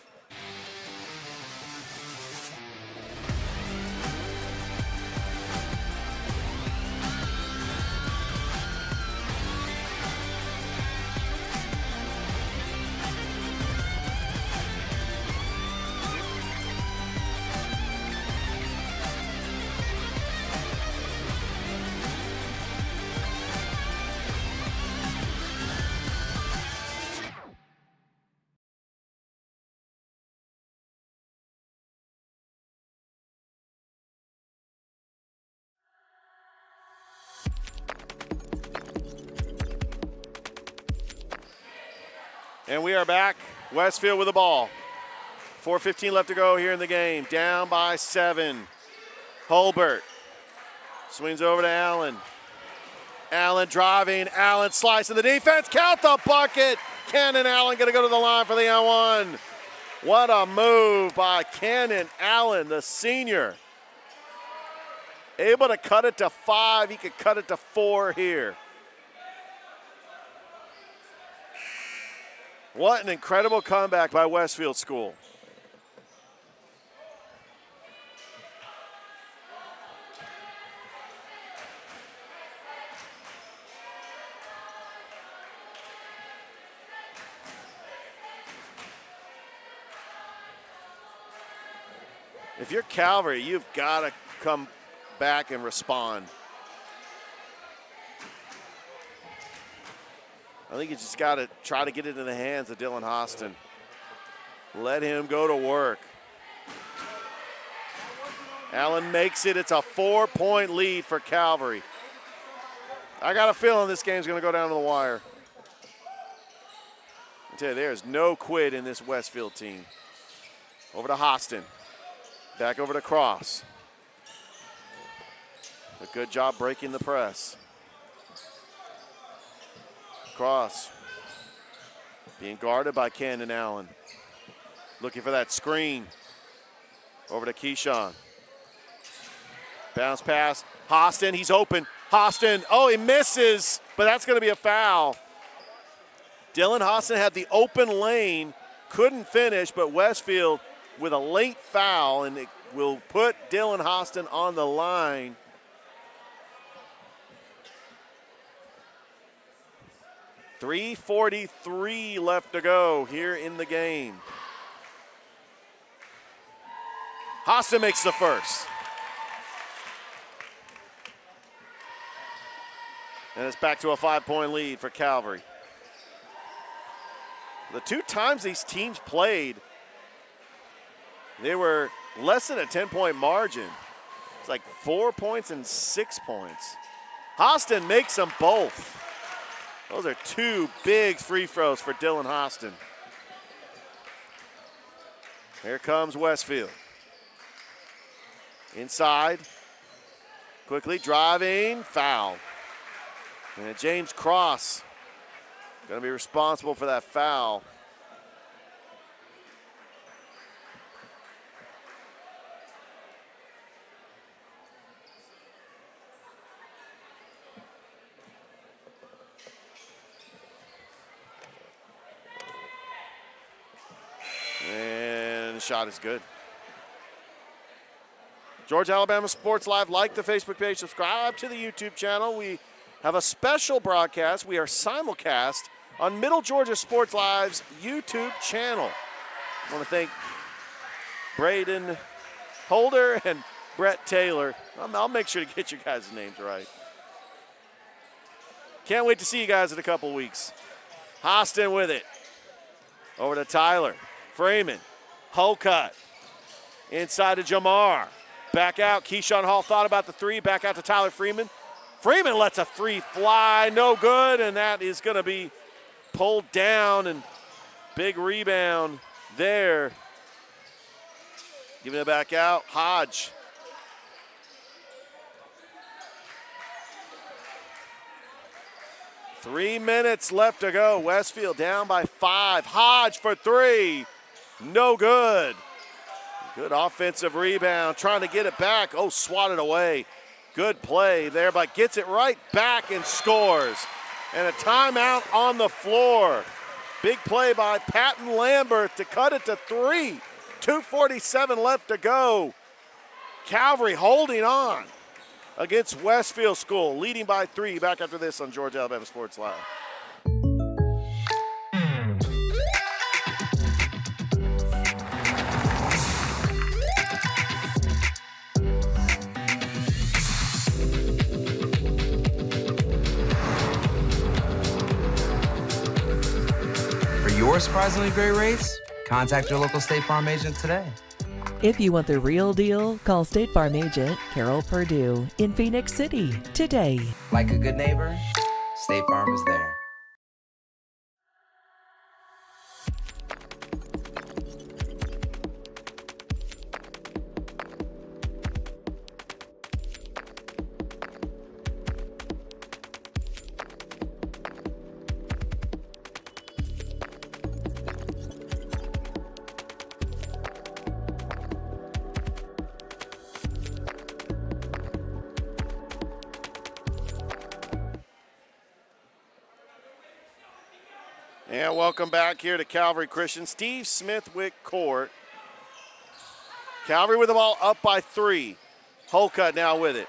And we are back. Westfield with the ball. 4:15 left to go here in the game. Down by 7. Holbert swings over to Allen. Allen driving. Allen slicing the defense. Count the bucket. Cannon Allen going to go to the line for the N1. What a move by Cannon Allen, the senior. Able to cut it to 5. He could cut it to 4 here. What an incredible comeback by Westfield School. If you're Calvary, you've got to come back and respond. I think you just got to try to get it in the hands of Dylan Hostin. Let him go to work. Allen makes it. It's a 4-point lead for Calvary. I got a feeling this game's going to go down to the wire. I tell you, there's no quit in this Westfield team. Over to Hostin. Back over to Cross. A good job breaking the press. Cross being guarded by Camden Allen. Looking for that screen. Over to Keyshawn. Bounce pass. Hostin, he's open. Hostin, oh, he misses, but that's going to be a foul. Dylan Hostin had the open lane, couldn't finish, but Westfield with a late foul, and it will put Dylan Hostin on the line. .343 left to go here in the game. Hostin makes the first. And it's back to a 5-point lead for Calvary. The 2 times these teams played, they were less than a 10-point margin. It's like 4 points and 6 points. Hostin makes them both. Those are 2 big free throws for Dylan Hostin. Here comes Westfield. Inside. Quickly driving, foul. And James Cross going to be responsible for that foul. And the shot is good. Georgia Alabama Sports Live, like the Facebook page, subscribe to the YouTube channel. We have a special broadcast. We are simulcast on Middle Georgia Sports Live's YouTube channel. I want to thank Braden Holder and Brett Taylor. I'll make sure to get you guys' names right. Can't wait to see you guys in a couple weeks. Hostin with it. Over to Tyler. Freeman. Holcutt. Inside to Jamar. Back out. Keyshawn Hall thought about the 3. Back out to Tyler Freeman. Freeman lets a 3 fly. No good. And that is going to be pulled down. And big rebound there. Giving it back out. Hodge. Three minutes left to go. Westfield down by 5. Hodge for 3. No good. Good offensive rebound. Trying to get it back. Oh, swatted away. Good play there, but gets it right back and scores. And a timeout on the floor. Big play by Patton Lambert to cut it to 3. 2:47 left to go. Calvary holding on against Westfield School, leading by 3. Back after this on Georgia Alabama Sports Live. For your surprisingly great rates, contact your local State Farm agent today. If you want the real deal, call State Farm agent Carol Purdue in Phoenix City today. Like a good neighbor, State Farm is there. And welcome back here to Calvary Christian. Steve Smithwick Court. Calvary with the ball up by 3. Holcutt now with it.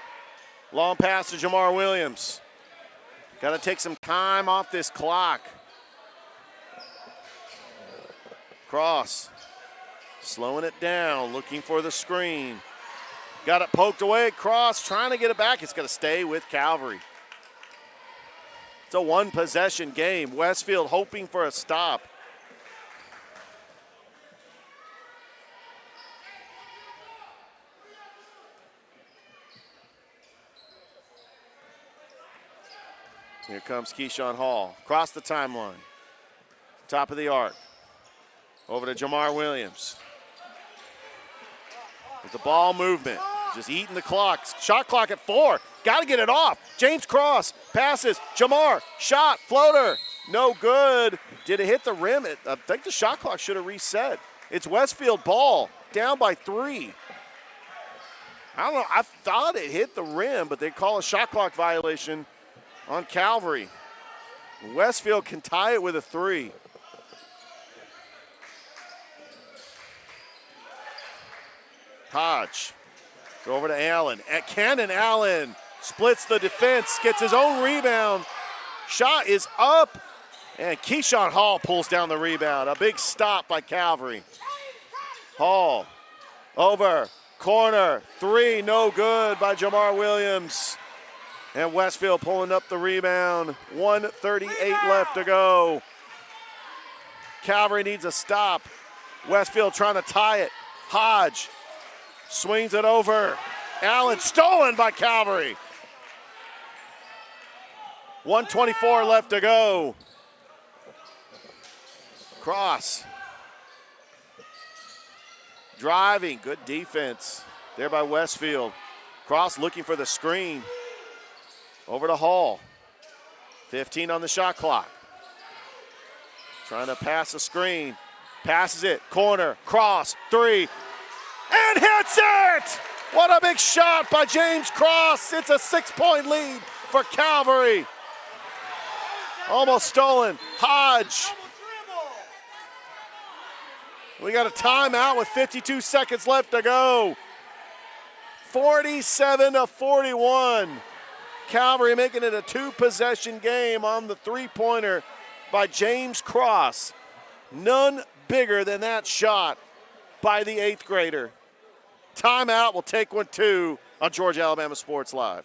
Long pass to Jamar Williams. Got to take some time off this clock. Cross. Slowing it down, looking for the screen. Got it poked away, cross, trying to get it back. It's going to stay with Calvary. It's a one-possession game. Westfield hoping for a stop. Here comes Keyshawn Hall. Across the timeline. Top of the arc. Over to Jamar Williams. With the ball movement. Just eating the clock. Shot clock at 4. Got to get it off. James Cross passes. Jamar. Shot. Floater. No good. Did it hit the rim? I think the shot clock should have reset. It's Westfield ball. Down by 3. I don't know. I thought it hit the rim, but they call a shot clock violation on Calvary. Westfield can tie it with a 3. Hodge. Go over to Allen. At Cannon, Allen splits the defense, gets his own rebound. Shot is up, and Keyshawn Hall pulls down the rebound. A big stop by Calvary. Hall over, corner, 3, no good by Jamar Williams. And Westfield pulling up the rebound. 1:38 left to go. Calvary needs a stop. Westfield trying to tie it. Hodge swings it over. Allen stolen by Calvary. 1:24 left to go. Cross. Driving, good defense there by Westfield. Cross looking for the screen. Over to Hall. 15 on the shot clock. Trying to pass the screen. Passes it, corner, cross, 3. And hits it! What a big shot by James Cross. It's a 6-point lead for Calvary. Almost stolen. Hodge. We got a timeout with 52 seconds left to go. 47-41. Calvary making it a 2-possession game on the 3-pointer by James Cross. None bigger than that shot by the 8th grader. Timeout, we'll take one too on Georgia Alabama Sports Live.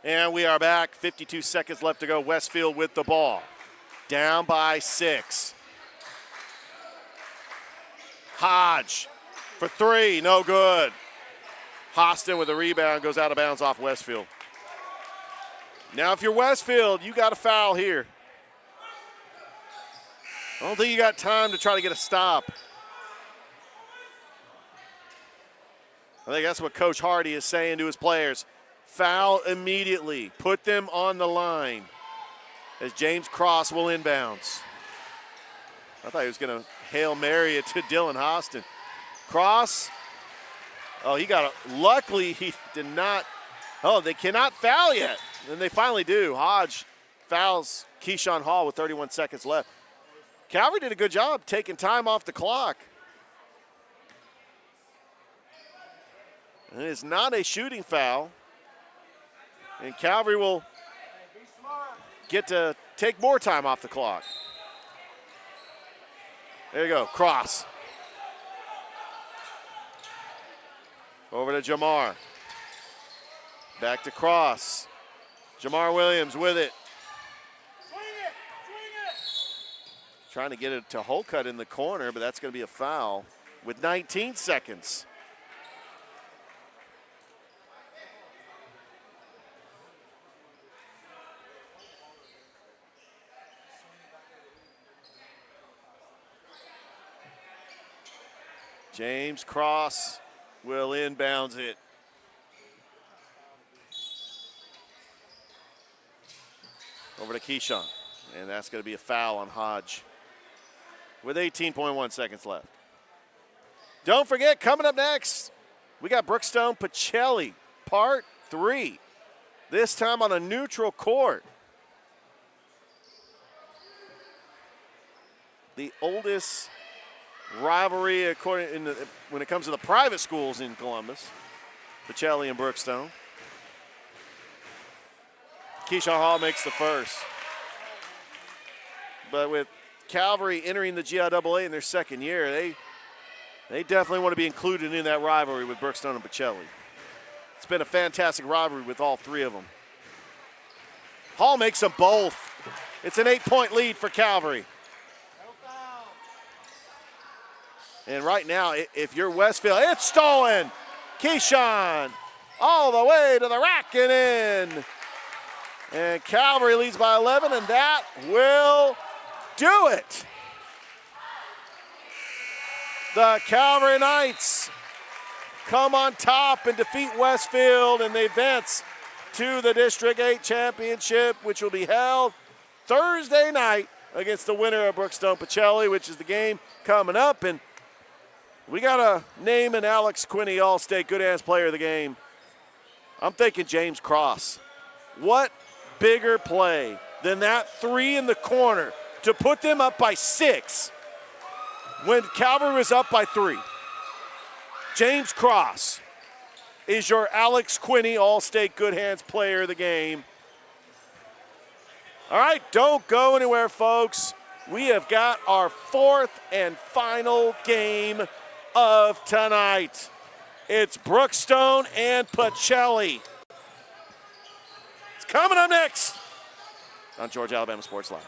And we are back. 52 seconds left to go. Westfield with the ball. Down by 6. Hodge for 3. No good. Hostin with a rebound. Goes out of bounds off Westfield. Now, if you're Westfield, you got a foul here. I don't think you got time to try to get a stop. I think that's what Coach Hardy is saying to his players. Foul immediately. Put them on the line as James Cross will inbounds. I thought he was going to Hail Mary it to Dylan Hostin. Cross. Oh, he got a, luckily he did not. Oh, they cannot foul yet. And they finally do. Hodge fouls Keyshawn Hall with 31 seconds left. Calvary did a good job taking time off the clock. And it is not a shooting foul. And Calvary will get to take more time off the clock. There you go, Cross. Over to Jamar. Back to Cross. Jamar Williams with it. Trying to get it to Holcutt in the corner, but that's going to be a foul with 19 seconds. James Cross will inbounds it. Over to Keyshawn, and that's going to be a foul on Hodge with 18.1 seconds left. Don't forget, coming up next, we got Brookstone Pacelli, part 3, this time on a neutral court. The oldest rivalry when it comes to the private schools in Columbus, Pacelli and Brookstone. Keyshawn Hall makes the first. But with Calvary entering the GIAA in their second year, they definitely want to be included in that rivalry with Brookstone and Pacelli. It's been a fantastic rivalry with all three of them. Hall makes them both. It's an 8-point lead for Calvary. And right now, if you're Westfield, it's stolen. Keyshawn all the way to the rack and in. And Calvary leads by 11, and that will do it. The Calvary Knights come on top and defeat Westfield, and they advance to the District 8 Championship, which will be held Thursday night against the winner of Brookstone Pacelli, which is the game coming up. And we got to name an Alex Quinney All-State Good Hands Player of the Game. I'm thinking James Cross. What bigger play than that three in the corner to put them up by 6 when Calvary was up by 3. James Cross is your Alex Quinney All-State Good Hands Player of the Game. All right, don't go anywhere, folks. We have got our 4th and final game of tonight. It's Brookstone and Pacelli. It's coming up next on Georgia Alabama Sports Live.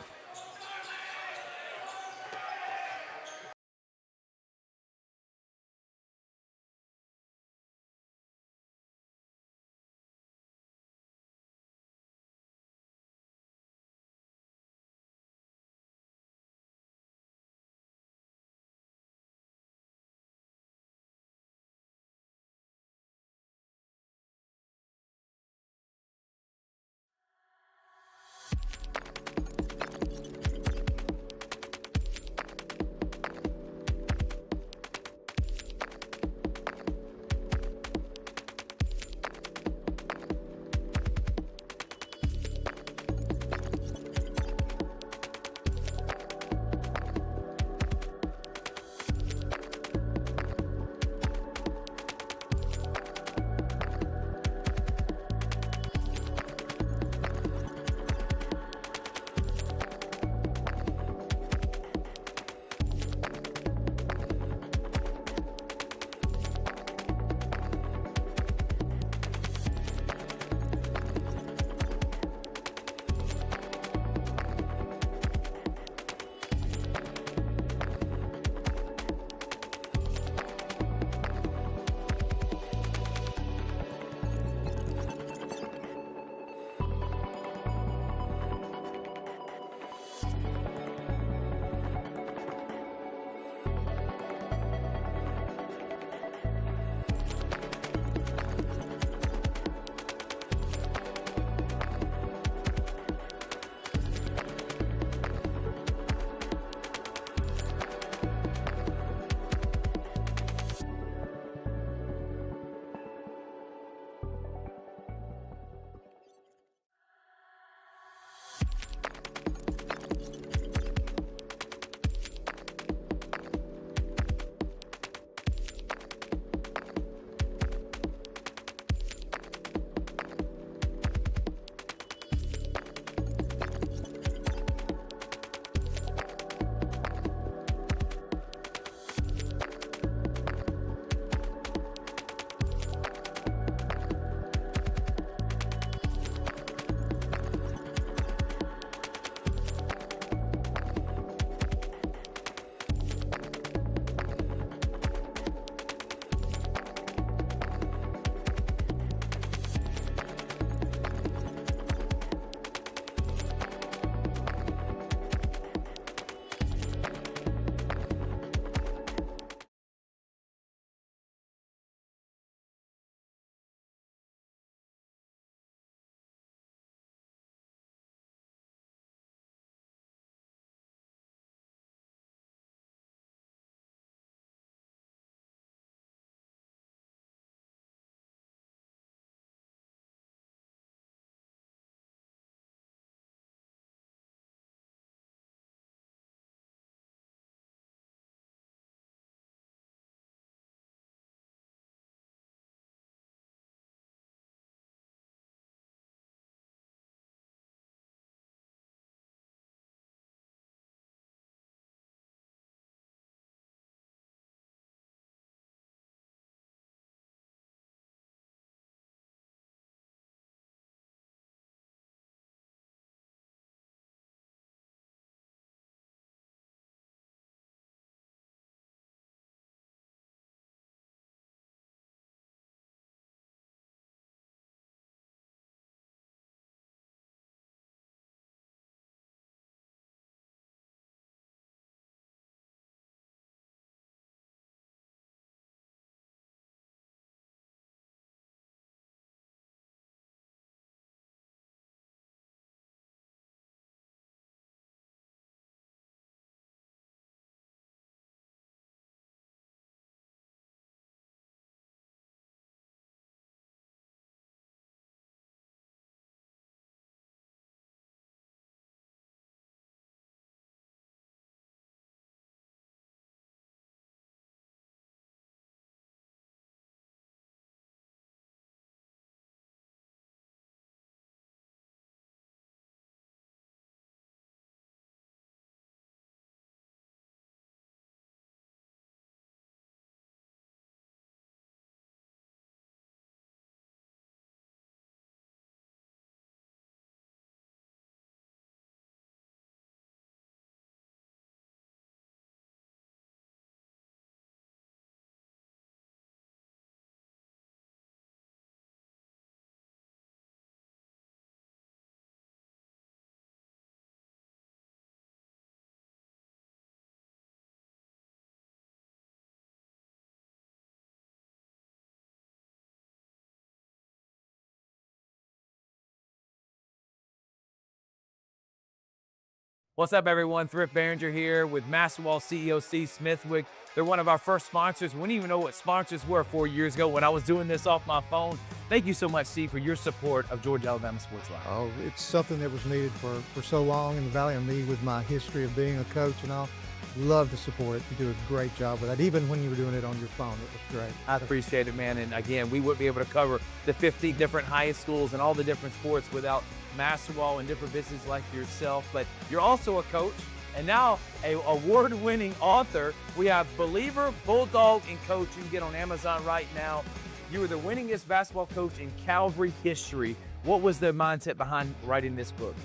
What's up, everyone? Thrift Behringer here with Masterwall CEO Steve Smithwick. They're one of our first sponsors. We didn't even know what sponsors were 4 years ago when I was doing this off my phone. Thank you so much, Steve, for your support of Georgia Alabama Sports Live. Oh, it's something that was needed for so long in the Valley, and me with my history of being a coach and all. Love to support it. You do a great job with that. Even when you were doing it on your phone, it was great. I appreciate it, man. And again, we wouldn't be able to cover the 50 different high schools and all the different sports without Masterwall and different businesses like yourself. But you're also a coach and now a award-winning author. We have Believer, Bulldog, and Coach. You can get on Amazon right now. You were the winningest basketball coach in Calvary history. What was the mindset behind writing this book?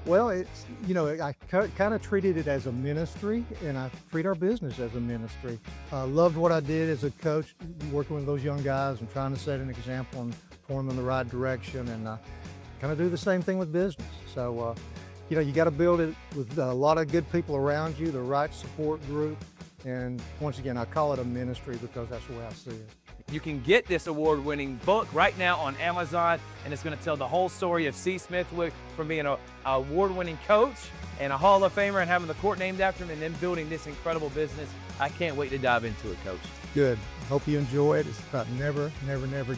Well, it's, I kind of treated it as a ministry, and I treat our business as a ministry. Loved what I did as a coach, working with those young guys and trying to set an example and point them in the right direction, and kind of do the same thing with business. So, you got to build it with a lot of good people around you, the right support group, and once again, I call it a ministry because that's the way I see it. You can get this award-winning book right now on Amazon, and it's going to tell the whole story of C. Smithwick from being an award-winning coach and a Hall of Famer and having the court named after him and then building this incredible business. I can't wait to dive into it, Coach. Good. Hope you enjoy it. It's about never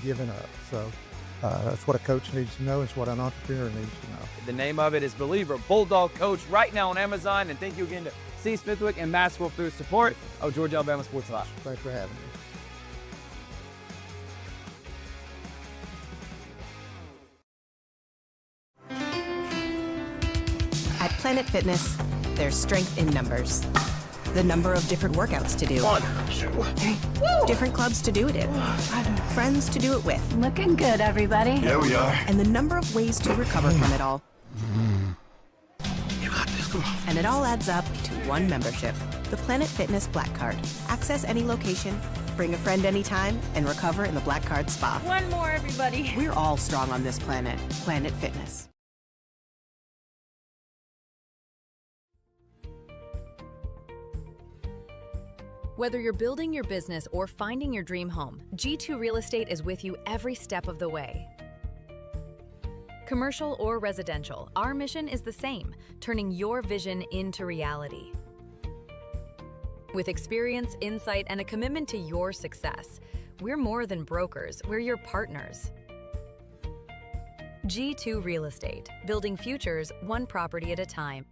giving up. So that's what a coach needs to know. It's what an entrepreneur needs to know. The name of it is Believer, Bulldog Coach, right now on Amazon. And thank you again to C. Smithwick and Maxwell for their support of Georgia Alabama Sports Live. Thanks for having me. At Planet Fitness, there's strength in numbers. The number of different workouts to do. 1, 2, 3. Different clubs to do it in. Friends to do it with. Looking good, everybody. Yeah, we are. And the number of ways to recover from it all. You got this, come on. And it all adds up to one membership, the Planet Fitness Black Card. Access any location, bring a friend anytime, and recover in the Black Card Spa. One more, everybody. We're all strong on this planet. Planet Fitness. Whether you're building your business or finding your dream home, G2 Real Estate is with you every step of the way. Commercial or residential, our mission is the same, turning your vision into reality. With experience, insight, and a commitment to your success, we're more than brokers, we're your partners. G2 Real Estate, building futures one property at a time.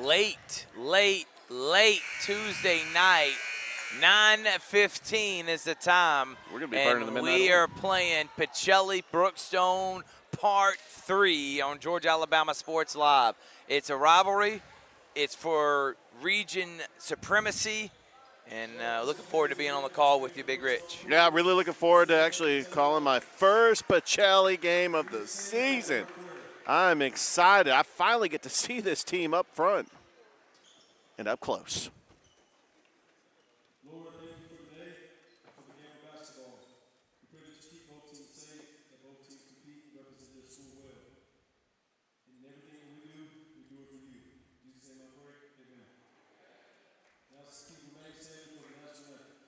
late Tuesday night. 9:15 is the time. We're going to be burning the midnight we oil. are playing Pacelli Brookstone Part 3 on Georgia Alabama Sports Live. It's a rivalry. It's for region supremacy. And looking forward to being on the call with you, Big Rich. Yeah, really looking forward to actually calling my first Pacelli game of the season. I'm excited. I finally get to see this team up front and up close. Lord, thank you for the day, for the game of basketball. We pray that you keep both teams safe, that both teams compete and represent their school well. In everything we do it for you. In Jesus' name I pray, amen. Now let's keep remaining standing for the national anthem.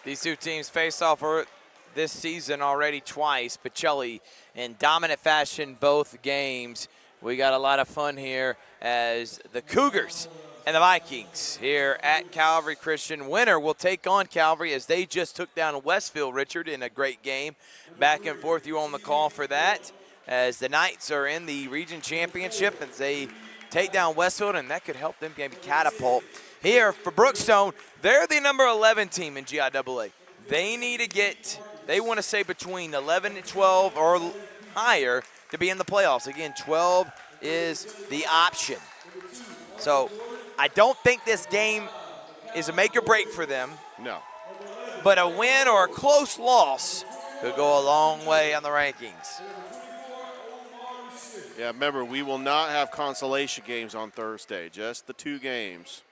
These two teams faced off this season already twice. Pacelli in dominant fashion both games. We got a lot of fun here as the Cougars and the Vikings here at Calvary Christian. Winner will take on Calvary as they just took down Westfield, Richard, in a great game. Back and forth, you on the call for that, as the Knights are in the region championship as they take down Westfield, and that could help them maybe catapult. Here for Brookstone, they're the number 11 team in GIAA. They need to get, they want to say between 11 and 12 or higher to be in the playoffs. Again, 12 is the option. So I don't think this game is a make or break for them. No. But a win or a close loss could go a long way on the rankings. Yeah, remember, we will not have consolation games on Thursday, just the 2 games.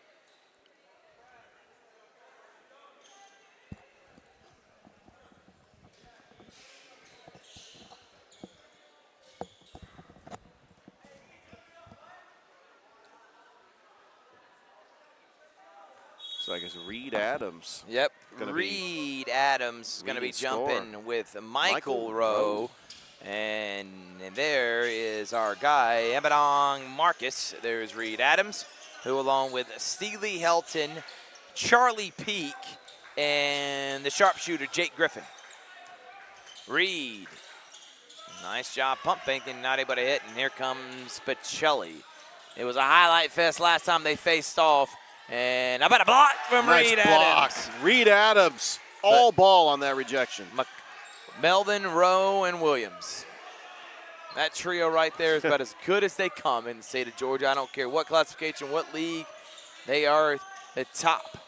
So I guess Reed Adams. Yep, Reed Adams is going to be jumping with Michael Rowe. And there is our guy, Ebadong Marcus. There's Reed Adams, who along with Steely Helton, Charlie Peak, and the sharpshooter, Jake Griffin. Reed, nice job pump faking, not able to hit, and here comes Pacelli. It was a highlight fest last time they faced off, and how about a block from Nice Reed block. Adams? Reed Adams, all ball on that rejection. Melvin, Rowe, and Williams. That trio right there is about as good as they come in the state of Georgia. I don't care what classification, what league. They are the top.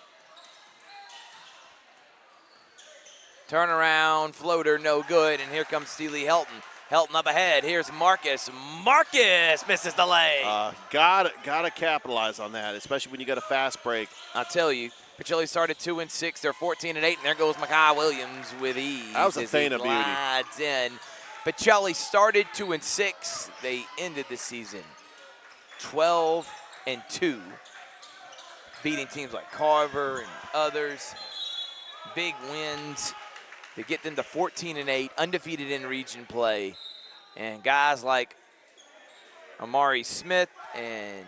Turnaround, floater, no good. And here comes Steely Helton. Helton up ahead. Here's Marcus. Marcus misses the lane. Gotta capitalize on that, especially when you got a fast break. I'll tell you, Pacelli started 2-6. They're 14-8, and there goes Makai Williams with ease. That was a feint of beauty. Glides in. Pacelli started 2-6. They ended the season 12-2, beating teams like Carver and others. Big wins to get them to 14-8, undefeated in region play. And guys like Amari Smith and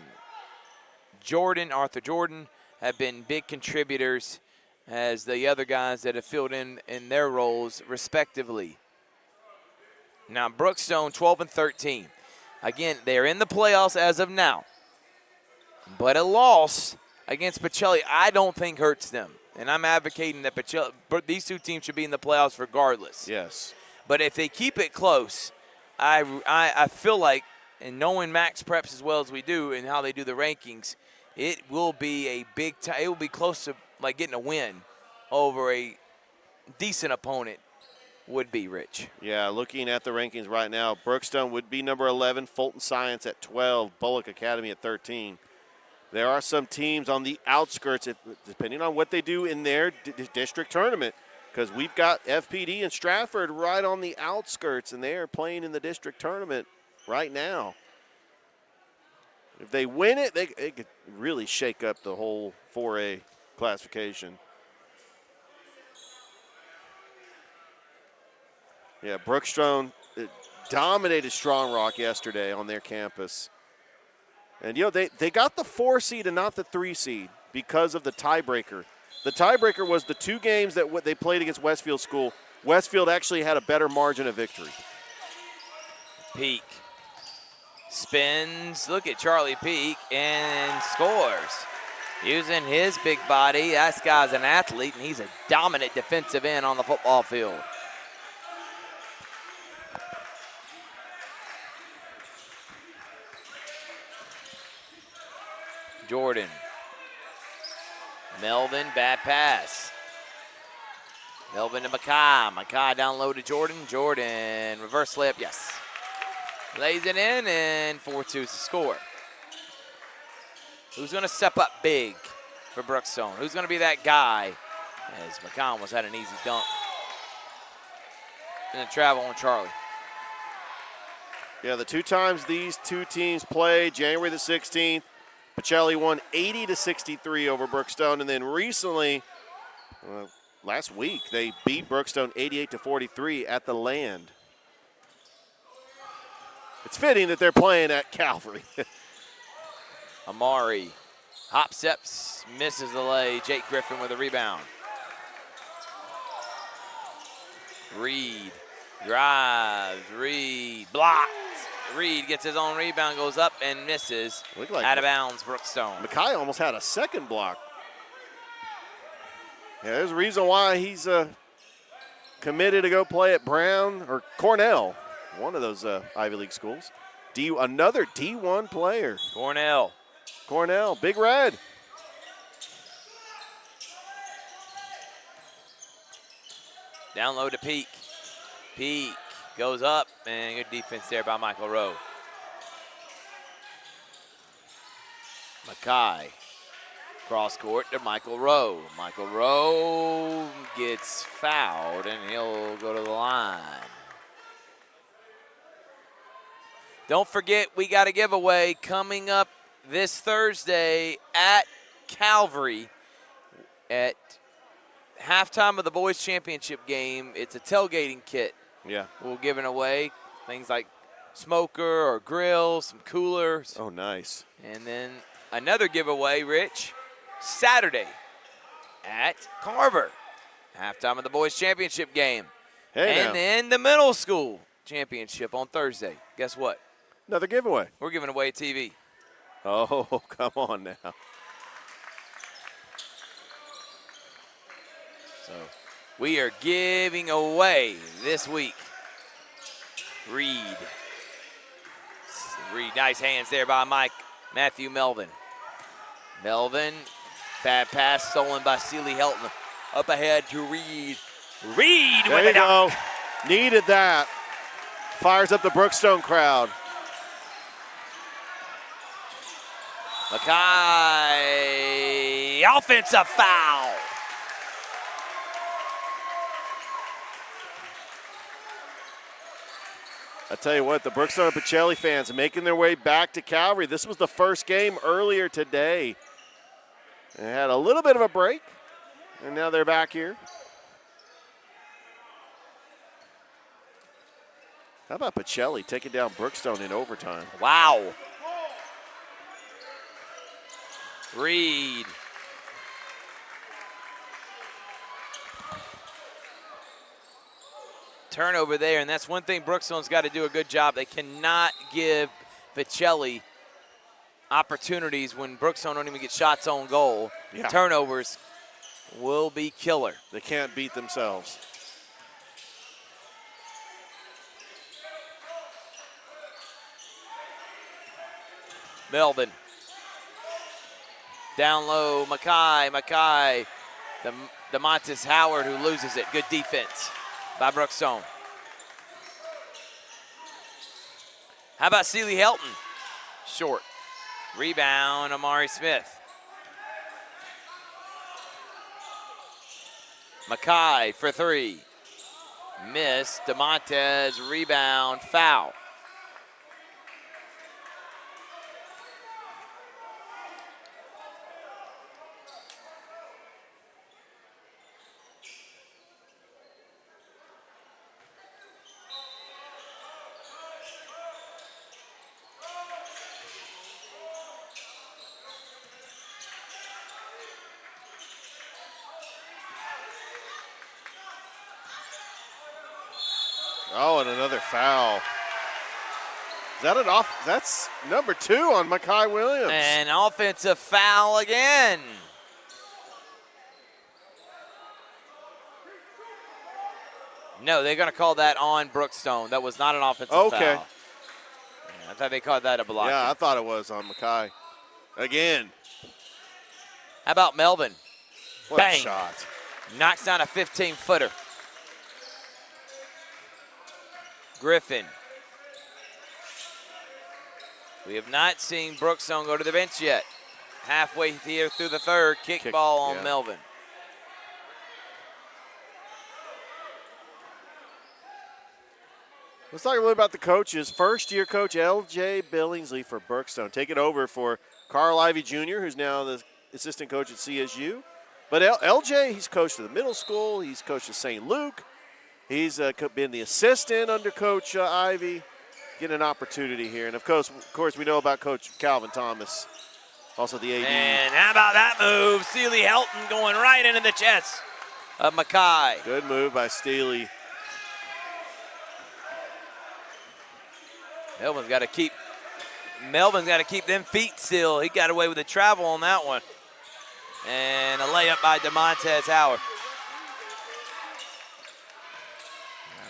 Arthur Jordan, have been big contributors as the other guys that have filled in their roles respectively. Now Brookstone 12-13. Again, they're in the playoffs as of now. But a loss against Pacelli I don't think hurts them. And I'm advocating that these two teams should be in the playoffs regardless. Yes. But if they keep it close, I feel like, and knowing Max Preps as well as we do and how they do the rankings, it will be a big time. It will be close to like getting a win over a decent opponent would be, Rich. Yeah, looking at the rankings right now, Brookstone would be number 11, Fulton Science at 12, Bullock Academy at 13. There are some teams on the outskirts, depending on what they do in their district tournament, because we've got FPD and Stratford right on the outskirts, and they are playing in the district tournament right now. If they win it, they could really shake up the whole 4A classification. Yeah, Brookstone dominated Strong Rock yesterday on their campus. And, they got the 4 seed and not the 3 seed because of the tiebreaker. The tiebreaker was the 2 games that they played against Westfield School. Westfield actually had a better margin of victory. Peak spins. Look at Charlie Peak and scores. Using his big body. That guy's an athlete, and he's a dominant defensive end on the football field. Jordan. Melvin, bad pass. Melvin to Mackay. Mackay down low to Jordan. Jordan, reverse layup, yes. Lays it in, and 4-2 is the score. Who's going to step up big for Brookstone? Who's going to be that guy? As Mackay almost had an easy dunk. And then travel on Charlie. Yeah, the 2 times these 2 teams played, January the 16th, Pacelli won 80-63 over Brookstone, and then recently, last week, they beat Brookstone 88-43 at the Land. It's fitting that they're playing at Calvary. Amari, hop steps, misses the lay. Jake Griffin with a rebound. Reed drives, Reed blocks. Reed gets his own rebound, goes up and misses. Out of bounds, Brookstone. Mackay almost had a second block. Yeah, there's a reason why he's committed to go play at Brown or Cornell, one of those Ivy League schools. Another D1 player. Cornell, Big Red. Down low to Peak. Peak goes up, and good defense there by Michael Rowe. Mackay, cross court to Michael Rowe. Michael Rowe gets fouled, and he'll go to the line. Don't forget, we got a giveaway coming up this Thursday at Calvary at halftime of the boys championship game. It's a tailgating kit. Yeah. We're giving away things like smoker or grill, some coolers. Oh, nice. And then another giveaway, Rich, Saturday at Carver. Halftime of the boys championship game. And then the middle school championship on Thursday. Guess what? Another giveaway. We're giving away a TV. Oh, come on now. So we are giving away this week. Reed, nice hands there by Matthew Melvin. Melvin, bad pass stolen by Sealy Helton. Up ahead to Reed. Reed with a dunk. Needed that. Fires up the Brookstone crowd. Mackay, offensive foul. I tell you what, the Brookstone and Pacelli fans making their way back to Calvary. This was the first game earlier today. They had a little bit of a break, and now they're back here. How about Pacelli taking down Brookstone in overtime? Wow. Reed. Turnover there, and that's one thing Brookstone's got to do a good job. They cannot give Pacelli opportunities when Brookstone don't even get shots on goal. Yeah. Turnovers will be killer. They can't beat themselves. Melvin. Down low, Mackay. DeMontis Howard who loses it. Good defense by Brookstone. How about Sealy Helton? Short. Rebound, Amari Smith. Mackay for three. Miss. DeMontes, rebound, foul. Oh, and another foul. Is that an off? That's number 2 on Mackay Williams. And offensive foul again. No, they're going to call that on Brookstone. That was not an offensive foul. Okay. Yeah, I thought they called that a block. Yeah, I thought it was on Mackay. Again. How about Melvin? What Bang. a shot. Knocks down a 15-footer. Griffin. We have not seen Brookstone go to the bench yet. Halfway here through the third, kick ball on Melvin. Let's talk a little about the coaches. First-year coach L.J. Billingsley for Brookstone. Taking over for Carl Ivy Jr., who's now the assistant coach at CSU. But L.J., he's coached at the middle school. He's coached at St. Luke. He's been the assistant under Coach Ivy. Getting an opportunity here. And, of course, we know about Coach Calvin Thomas, also the AD. And how about that move? Sealy Helton going right into the chest of Mackay. Good move by Steely. Melvin's got to keep them feet still. He got away with the travel on that one. And a layup by DeMontes Howard.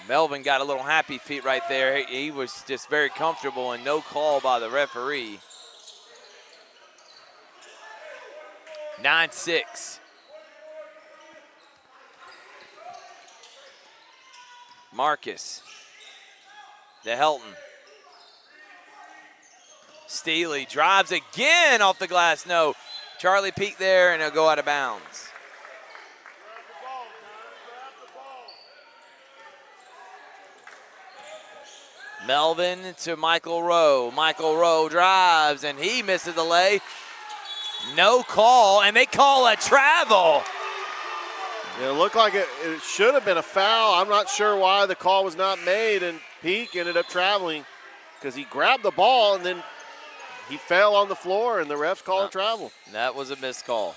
Melvin got a little happy feet right there. He was just very comfortable and no call by the referee. 9-6. Marcus. To Helton. Steely drives again off the glass. No. Charlie peeked there and he'll go out of bounds. Melvin to Michael Rowe. Michael Rowe drives and he misses the lay. No call, and they call a travel. It looked like it should have been a foul. I'm not sure why the call was not made, and Peak ended up traveling because he grabbed the ball and then he fell on the floor, and the refs called a travel. That was a missed call.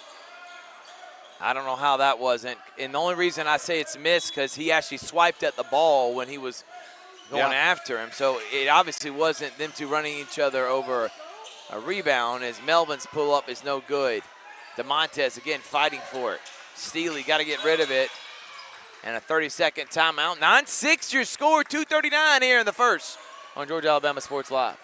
I don't know how that wasn't. And the only reason I say it's missed because he actually swiped at the ball when he was going after him. So it obviously wasn't them two running each other over a rebound, as Melvin's pull-up is no good. DeMontes, again, fighting for it. Steely got to get rid of it. And a 30-second timeout. 9-6 your score, 2:39 here in the first on Georgia Alabama Sports Live.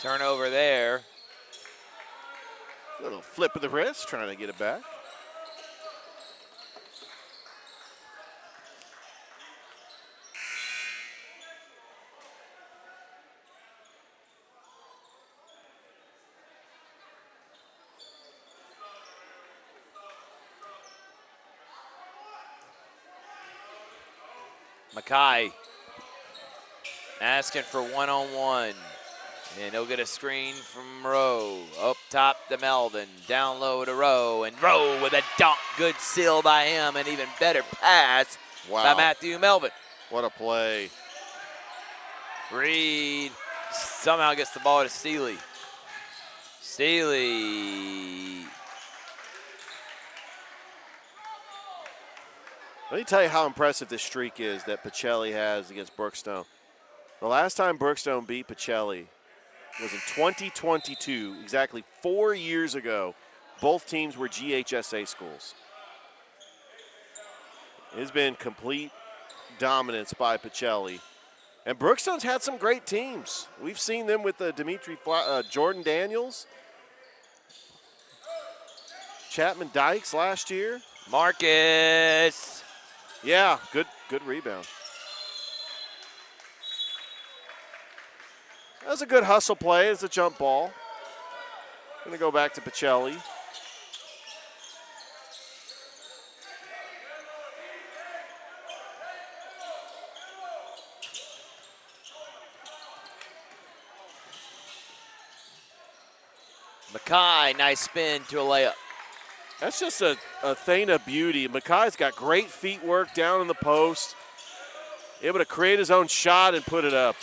Turnover there. Little flip of the wrist, trying to get it back. Mackay asking for one-on-one. And he'll get a screen from Rowe. Up top to Melvin. Down low to Rowe. And Rowe with a dunk. Good seal by him. And even better pass by Matthew Melvin. What a play. Reed somehow gets the ball to Steely. Steely. Let me tell you how impressive this streak is that Pacelli has against Brookstone. The last time Brookstone beat Pacelli was in 2022, exactly 4 years ago. Both teams were GHSA schools. It has been complete dominance by Pacelli. And Brookstone's had some great teams. We've seen them with Jordan Daniels, Chapman Dykes last year. Marcus. Yeah, good rebound. That was a good hustle play. It's a jump ball. Going to go back to Pacelli. Mackay, nice spin to a layup. That's just a thing of beauty. Mackay's got great feet work down in the post. Able to create his own shot and put it up.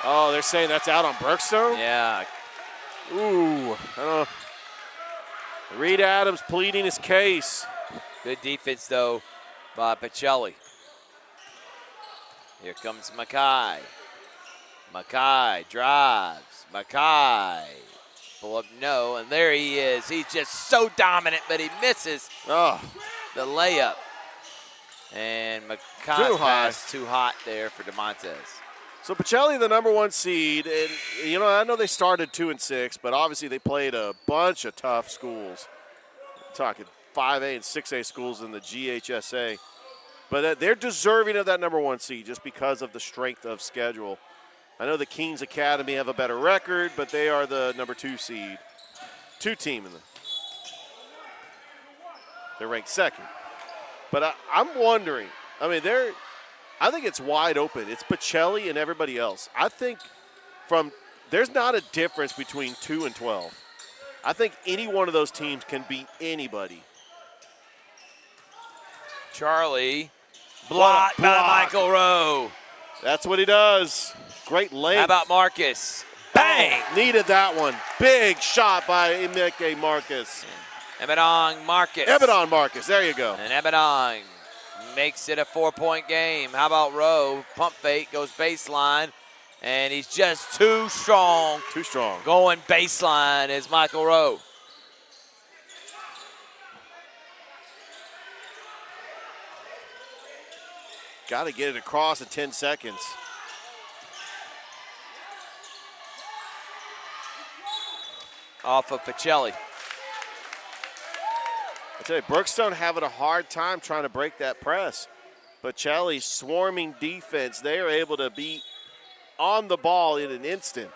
Oh, they're saying that's out on Brookstone? Yeah. Ooh, I don't know. Reed Adams pleading his case. Good defense, though, by Pacelli. Here comes Mackay. Mackay drives. Mackay. Pull up, no, and there he is. He's just so dominant, but he misses the layup. And Mackay's pass too hot there for DeMontes. So Pacelli, the number 1 seed, and I know they started 2-6, but obviously they played a bunch of tough schools. I'm talking 5A and 6A schools in the GHSA, but they're deserving of that number 1 seed just because of the strength of schedule. I know the Kings Academy have a better record, but they are the number 2 seed, 2 team in they're ranked 2nd. But I'm wondering. I think it's wide open. It's Pacelli and everybody else. I think there's not a difference between 2 and 12. I think any one of those teams can beat anybody. Charlie, blocked by Michael Rowe. That's what he does. Great length. How about Marcus? Bang! Needed that one. Big shot by Emeka Marcus. Ebedong Marcus. Ebedong Marcus, there you go. And Ebedong makes it a 4-point game. How about Rowe? Pump fake, goes baseline, and he's just too strong. Too strong. Going baseline is Michael Rowe. Got to get it across in 10 seconds. Off of Pacelli. I tell you, Brookstone having a hard time trying to break that press. Pacelli's swarming defense, they are able to be on the ball in an instant.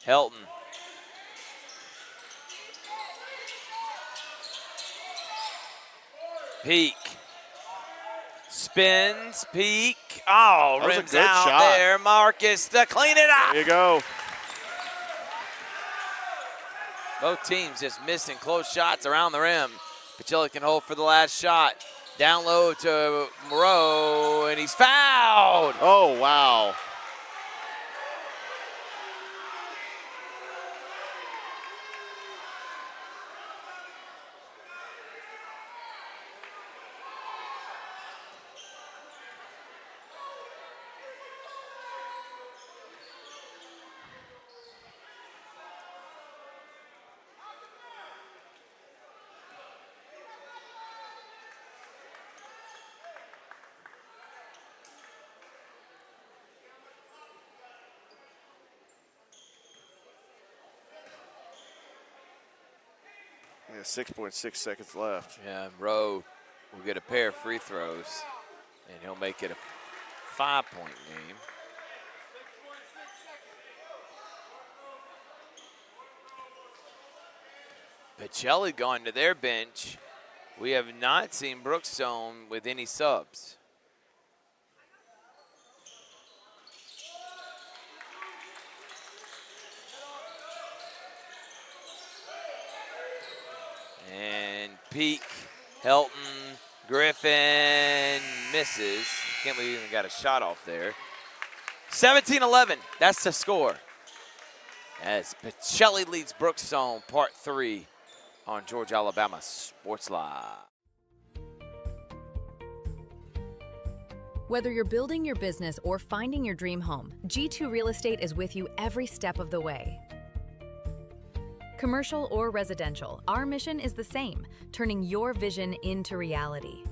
Helton. Peak. Spins, peak. Oh, that was rims a good out shot. there. Marcus to clean it up. There you go. Both teams just missing close shots around the rim. Pacelli can hold for the last shot. Down low to Moreau, and he's fouled. Oh, wow. Yeah, 6.6 seconds left. Yeah, Rowe will get a pair of free throws, and he'll make it a 5-point game. Pacelli gone to their bench. We have not seen Brookstone with any subs. And Peak, Helton, Griffin misses. Can't believe we even got a shot off there. 17-11, that's the score. As Pacelli leads Brookstone, part 3 on Georgia Alabama Sports Live. Whether you're building your business or finding your dream home, G2 Real Estate is with you every step of the way. Commercial or residential, our mission is the same, turning your vision into reality.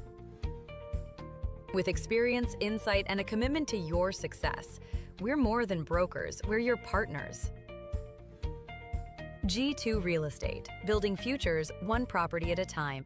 With experience, insight, and a commitment to your success, we're more than brokers, we're your partners. G2 Real Estate, building futures one property at a time.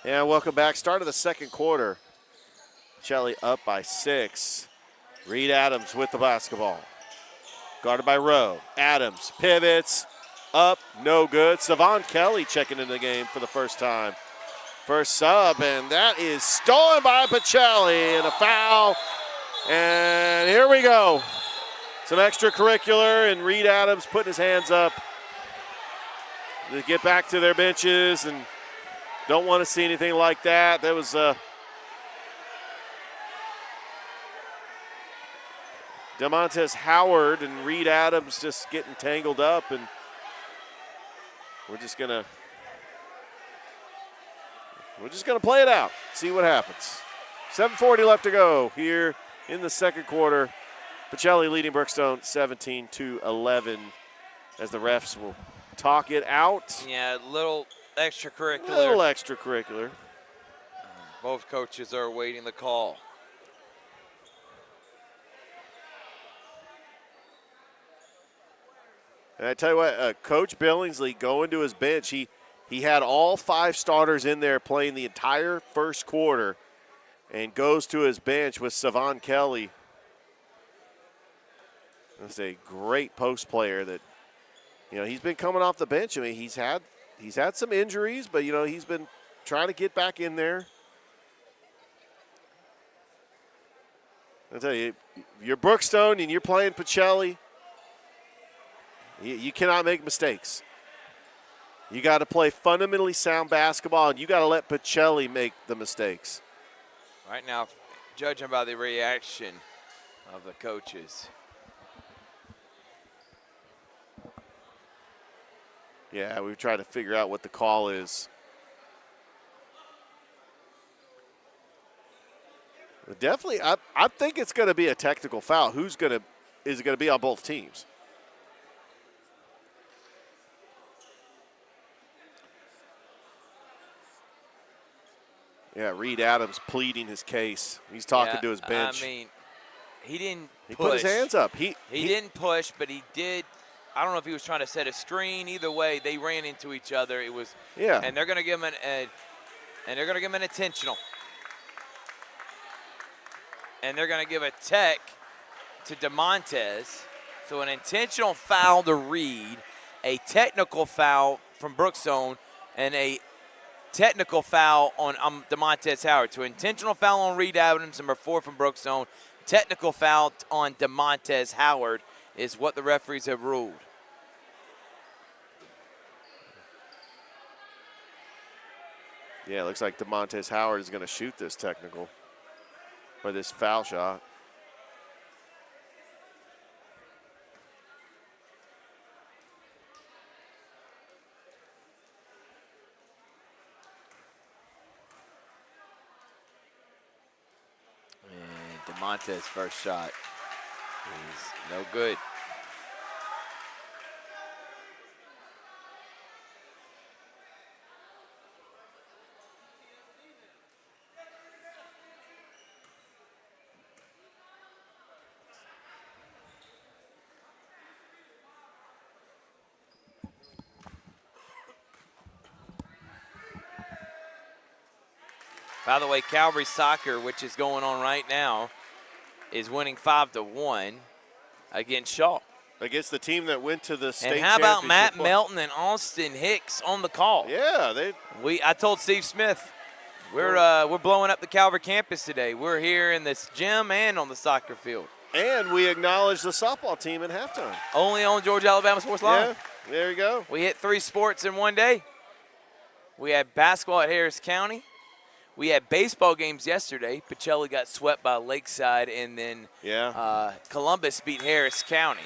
And welcome back. Start of the second quarter. Pacelli up by 6. Reed Adams with the basketball. Guarded by Rowe. Adams pivots. Up, no good. Savon Kelly checking in the game for the first time. First sub, and that is stolen by Pacelli, and a foul. And here we go. Some extracurricular, and Reed Adams putting his hands up to get back to their benches, and don't want to see anything like that. That was DeMontez Howard and Reed Adams just getting tangled up, and we're just gonna play it out, see what happens. 7:40 left to go here in the second quarter. Pacelli leading Brookstone 17-11 as the refs will talk it out. Yeah, little extracurricular. Little extracurricular. Both coaches are awaiting the call. And I tell you what, Coach Billingsley going to his bench, he had all 5 starters in there playing the entire first quarter and goes to his bench with Savon Kelly. That's a great post player that, he's been coming off the bench. I mean, he's had some injuries, but, he's been trying to get back in there. I tell you, you're Brookstone and you're playing Pacelli, you cannot make mistakes. You got to play fundamentally sound basketball, and you got to let Pacelli make the mistakes. Right now, judging by the reaction of the coaches. Yeah, we've tried to figure out what the call is. But definitely, I think it's going to be a technical foul. Is it going to be on both teams? Yeah, Reed Adams pleading his case. He's talking to his bench. I mean, he didn't push. He put his hands up. He didn't push, but he did. I don't know if he was trying to set a screen. Either way, they ran into each other. It was and they're going to give him an intentional. And they're going to give a tech to DeMontez. So an intentional foul to Reed, a technical foul from Brookstone, and a technical foul on DeMontez Howard. So intentional foul on Reed Adams, number 4 from Brookstone. Technical foul on DeMontez Howard is what the referees have ruled. Yeah, it looks like DeMontez Howard is going to shoot this technical, or this foul shot. And DeMontez' first shot is no good. By the way, Calvary Soccer, which is going on right now, is winning 5-1 against Shaw. Against the team that went to the state And how about Matt championship. Melton and Austin Hicks on the call? Yeah, I told Steve Smith, we're blowing up the Calvary campus today. We're here in this gym and on the soccer field. And we acknowledge the softball team at halftime. Only on Georgia Alabama Sports Live. Yeah, there you go. We hit 3 sports in one day. We had basketball at Harris County. We had baseball games yesterday. Pacelli got swept by Lakeside, and then Columbus beat Harris County.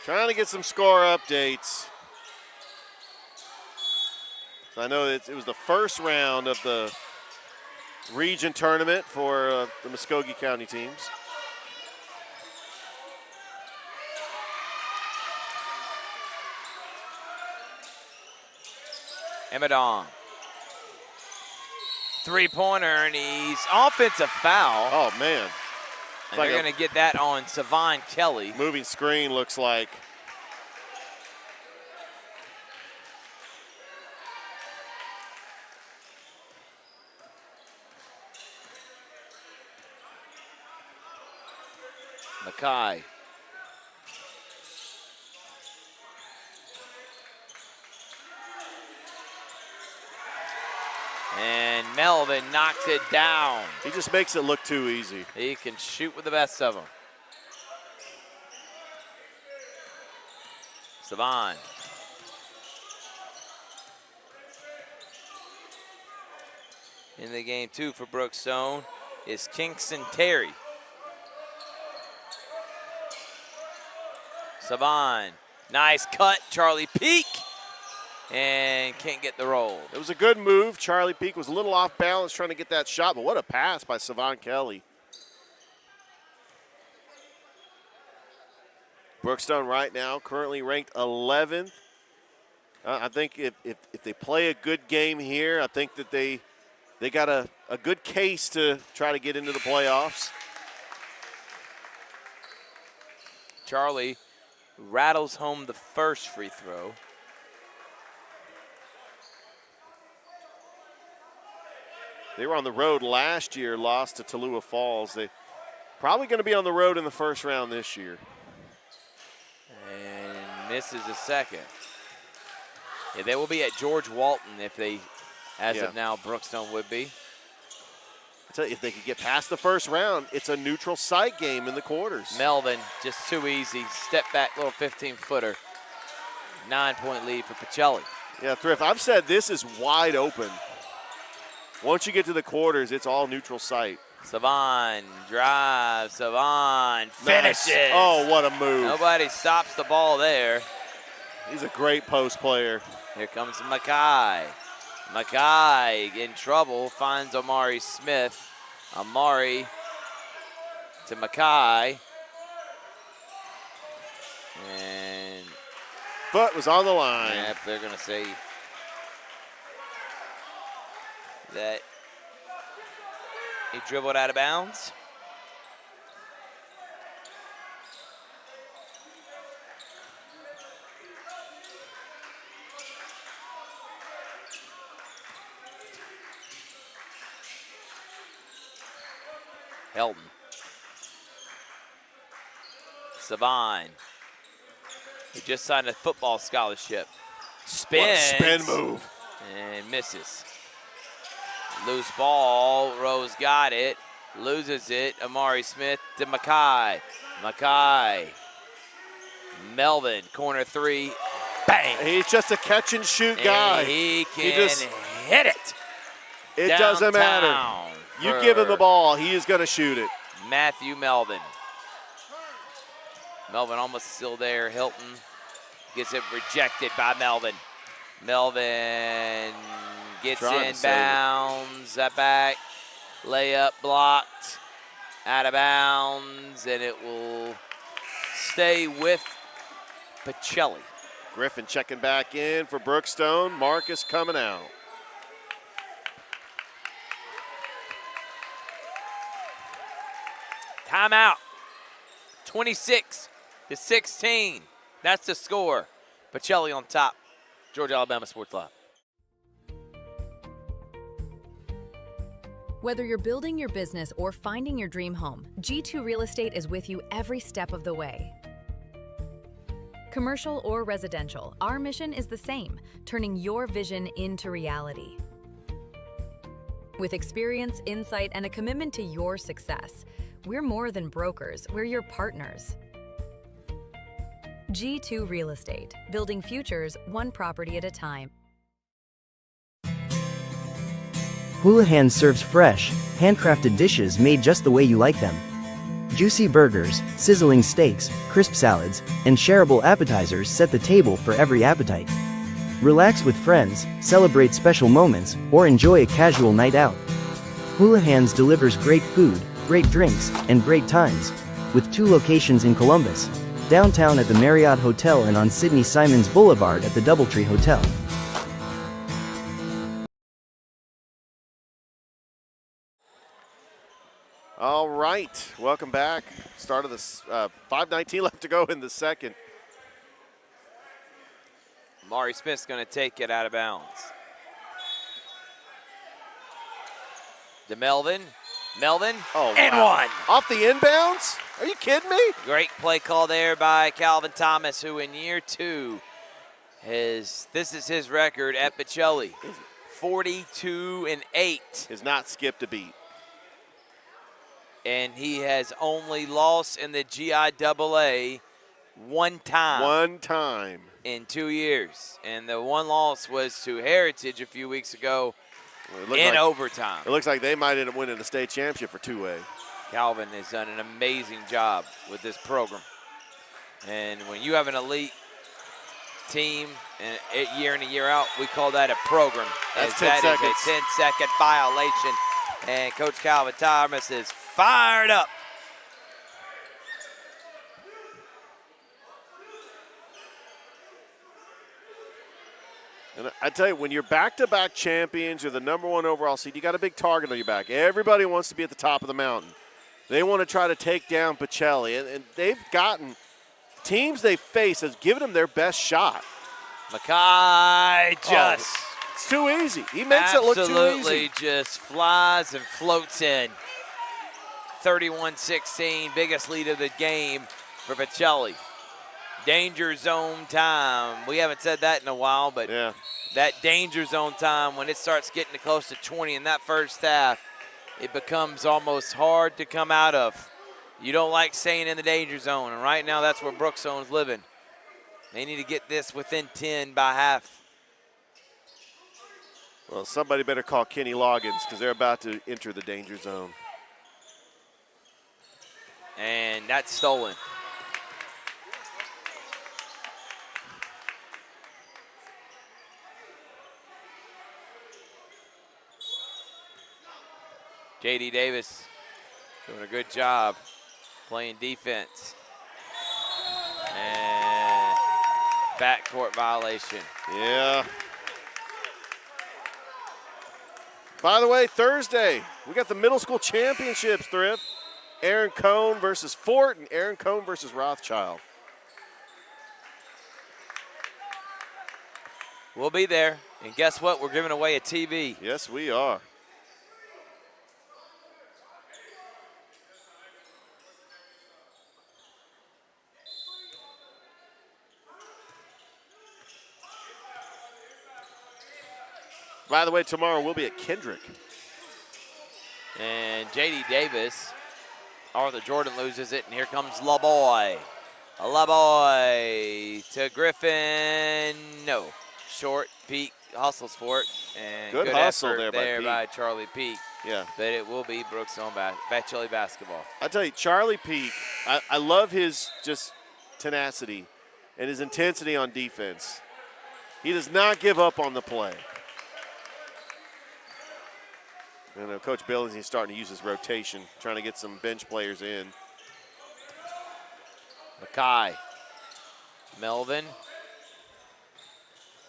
Trying to get some score updates. I know it was the first round of the region tournament for the Muskogee County teams. Emadon. Three-pointer, and he's offensive foul. Oh, man. And they're going to get that on Savon Kelly. Moving screen looks like. Mackay. And Melvin knocks it down. He just makes it look too easy. He can shoot with the best of them. Savon. In the game, too, for Brookstone is Kingston Terry. Savon. Nice cut, Charlie Peak. And can't get the roll. It was a good move. Charlie Peak was a little off balance trying to get that shot, but what a pass by Savon Kelly. Brookstone right now currently ranked 11th. I think if they play a good game here, I think that they got a good case to try to get into the playoffs. Charlie rattles home the first free throw. They were on the road last year, lost to Tallulah Falls. They probably going to be on the road in the first round this year. And misses a second. Yeah, they will be at George Walton if they, as of now, Brookstone would be. I tell you, if they could get past the first round, it's a neutral site game in the quarters. Melvin, just too easy. Step back, little 15-footer. 9-point lead for Pacelli. Yeah, Thrift, I've said this is wide open. Once you get to the quarters, it's all neutral site. Savon drives, Savon finishes. Nice. Oh, what a move. Nobody stops the ball there. He's a great post player. Here comes Mackay. Mackay in trouble, finds Amari Smith. Amari to Mackay. And foot was on the line. Yep, they're going to say that he dribbled out of bounds. Helton. Savon. He just signed a football scholarship. Spins. What a spin move. And misses. Loose ball. Rose got it. loses it. Amari Smith to Mackay. Mackay. Melvin, corner three. Bang! He's just a catch and shoot guy. And he can hit it. It doesn't matter. You give him the ball, he is going to shoot it. Matthew Melvin. Melvin almost still there. Hilton gets it rejected by Melvin. Melvin gets inbounds. That back. Layup blocked. Out of bounds. And it will stay with Pacelli. Griffin checking back in for Brookstone. Marcus coming out. Timeout. 26-16. That's the score. Pacelli on top. Georgia Alabama Sports Live. Whether you're building your business or finding your dream home, G2 Real Estate is with you every step of the way. Commercial or residential, our mission is the same, turning your vision into reality. With experience, insight, and a commitment to your success, we're more than brokers, we're your partners. G2 Real Estate, building futures one property at a time. Houlihan serves fresh, handcrafted dishes made just the way you like them. Juicy burgers, sizzling steaks, crisp salads, and shareable appetizers set the table for every appetite. Relax with friends, celebrate special moments, or enjoy a casual night out. Houlihan's delivers great food, great drinks, and great times, with 2 locations in Columbus, downtown at the Marriott Hotel and on Sidney Simons Boulevard at the Doubletree Hotel. All right, welcome back. Start of this 5:19 left to go in the second. Amari Smith's going to take it out of bounds. To Melvin. Melvin, and one. Off the inbounds? Are you kidding me? Great play call there by Calvin Thomas, who in year 2 this is his record at Pacelli. 42-8. Has not skipped a beat. And he has only lost in the GIAA one time. One time. In 2 years. And the one loss was to Heritage a few weeks ago in overtime. It looks like they might end up winning the state championship for 2A. Calvin has done an amazing job with this program. And when you have an elite team and year in and year out, we call that a program. That's 10 that seconds. is a 10-second violation. And Coach Calvin Thomas is fired up. And I tell you, when you're back-to-back champions, you're the #1 overall seed, you got a big target on your back. Everybody wants to be at the top of the mountain. They want to try to take down Pacelli, and they've gotten teams they face has given them their best shot. Mackay just it's too easy. He makes it look too easy. Absolutely just flies and floats in. 31-16, biggest lead of the game for Pacelli. Danger zone time. We haven't said that in a while, but that danger zone time, when it starts getting close to 20 in that first half, it becomes almost hard to come out of. You don't like staying in the danger zone, and right now that's where Brookstone's living. They need to get this within 10 by half. Well, somebody better call Kenny Loggins because they're about to enter the danger zone. And that's stolen. J.D. Davis doing a good job playing defense. And backcourt violation. Yeah. By the way, Thursday, we got the middle school championships, Thrift. Aaron Cohn versus Fort and Aaron Cohn versus Rothschild. We'll be there. And guess what? We're giving away a TV. Yes, we are. By the way, tomorrow we'll be at Kendrick. And J.D. Davis, Arthur Jordan loses it, and here comes LaBoy. LaBoy to Griffin. No. Short. Peak hustles for it. And Good hustle effort there by Peak. Charlie Peak. Yeah. But it will be Brookstone Chili basketball. I tell you, Charlie Peak, I love his just tenacity and his intensity on defense. He does not give up on the play. And Coach Billings, he's starting to use his rotation, trying to get some bench players in. Mackay. Melvin.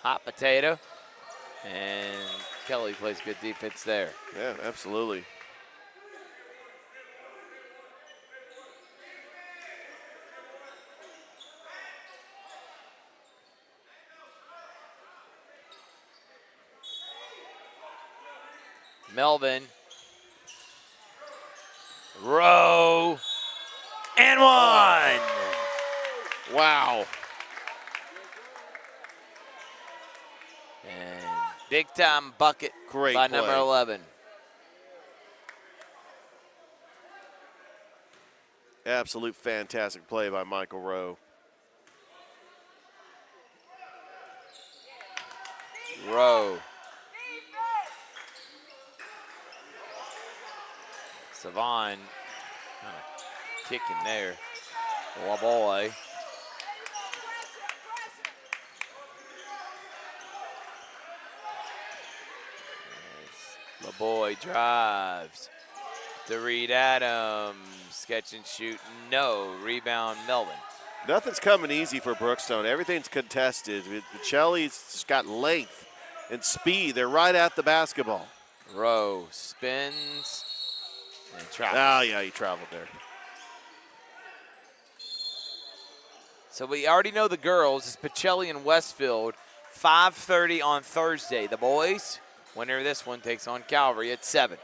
Hot potato. And Kelly plays good defense there. Yeah, absolutely. Melvin. Rowe. And one. Wow. And big time bucket Great by play. number 11. Absolute fantastic play by Michael Rowe. Rowe. Savon kind of kicking there. LaBoy. LaBoy drives to Reed Adams. Catch and shoot. No. Rebound Melvin. Nothing's coming easy for Brookstone. Everything's contested. Michelli's just got length and speed. They're right at the basketball. Rowe spins and travels. Oh, yeah, he traveled there. So we already know the girls. It's Pacelli and Westfield. 5:30 on Thursday. The boys, winner of this one, takes on Calvary at 7.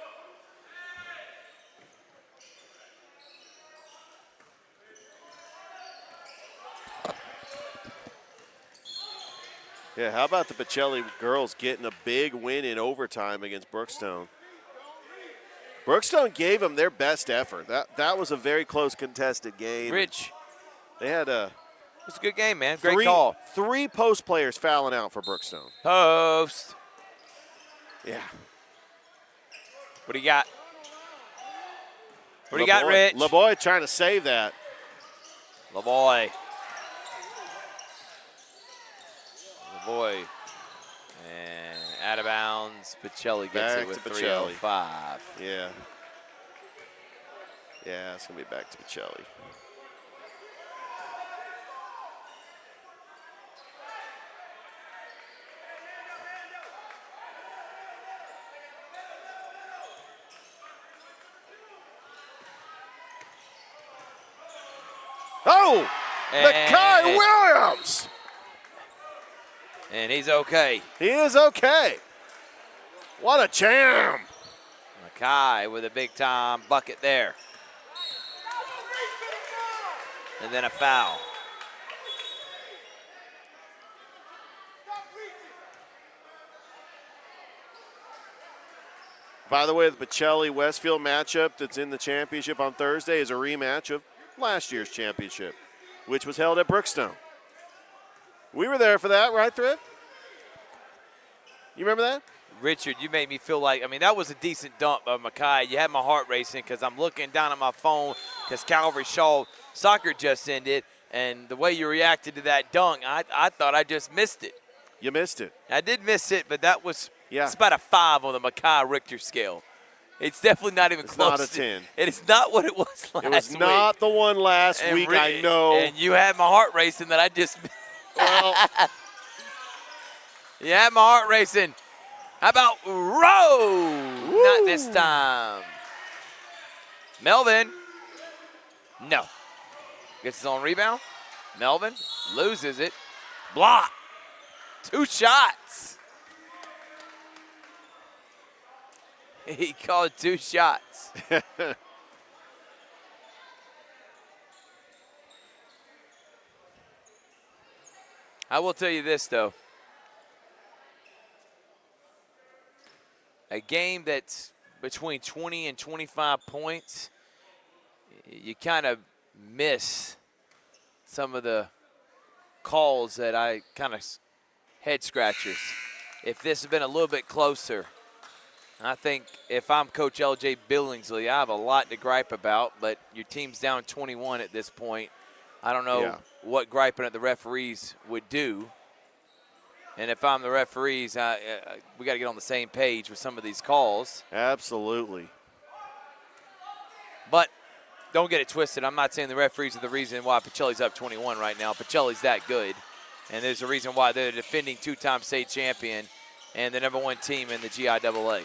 Yeah, how about the Pacelli girls getting a big win in overtime against Brookstone? Brookstone gave them their best effort. That was a very close contested game. Rich. They had It was a good game, man. Great call. 3 post players fouling out for Brookstone. Post. Yeah. What do you got? What do you got, Rich? LaBoy trying to save that. LaBoy. LaBoy. And out of bounds. Pacelli gets Back it with to Pacelli. 3:05. Yeah. Yeah, it's going to be back to Pacelli. Oh! Mackay Williams! And he's okay. He is okay. What a jam. Mackay with a big time bucket there. And then a foul. By the way, the Pacelli-Westfield matchup that's in the championship on Thursday is a rematch of last year's championship, which was held at Brookstone. We were there for that, right, Thrift? You remember that? Richard, you made me feel like, that was a decent dunk by Mackay. You had my heart racing because I'm looking down at my phone because Calvary Shaw soccer just ended, and the way you reacted to that dunk, I thought I just missed it. You missed it. I did miss it, but that was it's about a 5 on the Mackay Richter scale. It's definitely not even close. Not a 10. It is not what it was last week. It was not the one last week, I know. And you had my heart racing that I just well, you had my heart racing. How about Rowe? Woo. Not this time. Melvin. No. Gets his own rebound. Melvin loses it. Block. 2 shots. He called 2 shots. I will tell you this, though. A game that's between 20 and 25 points, you kind of miss some of the calls that I kind of head scratchers. If this had been a little bit closer, I think if I'm Coach L.J. Billingsley, I have a lot to gripe about, but your team's down 21 at this point. I don't know what griping at the referees would do. And if I'm the referees, we got to get on the same page with some of these calls. Absolutely. But don't get it twisted. I'm not saying the referees are the reason why Pacelli's up 21 right now. Pacelli's that good. And there's a reason why they're the defending two-time state champion and the #1 team in the GIAA.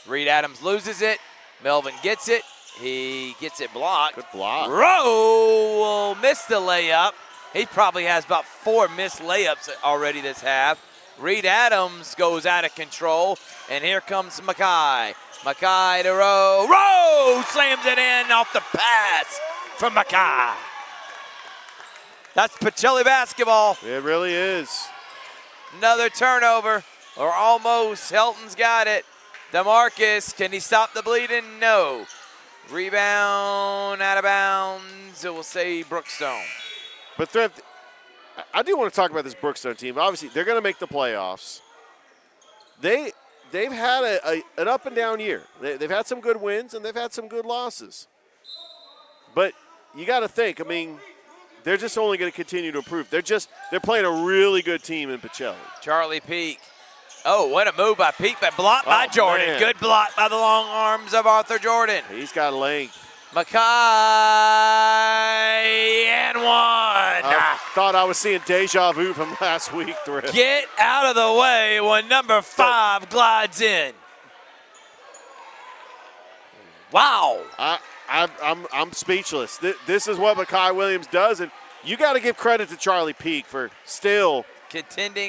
Reed Adams loses it. Melvin gets it. He gets it blocked. Good block. Rowe will miss the layup. He probably has about 4 missed layups already this half. Reed Adams goes out of control, and here comes Mackay. Mackay to Rowe. Rowe slams it in off the pass from Mackay. That's Pacelli basketball. It really is. Another turnover, or almost. Helton's got it. DeMarcus, can he stop the bleeding? No. Rebound, out of bounds. It will say Brookstone. But Thrift, I do want to talk about this Brookstone team. Obviously, they're going to make the playoffs. They've had an up and down year. They've had some good wins and they've had some good losses. But you got to think, I mean, they're just only going to continue to improve. They're playing a really good team in Pacelli. Charlie Peak. Oh, what a move by Peak, but blocked by Jordan. Man. Good block by the long arms of Arthur Jordan. He's got length. Mackay and one. I thought I was seeing deja vu from last week, Thrift. Get out of the way when number 5 glides in. Wow. I'm speechless. This is what Mackay Williams does, and you got to give credit to Charlie Peak for still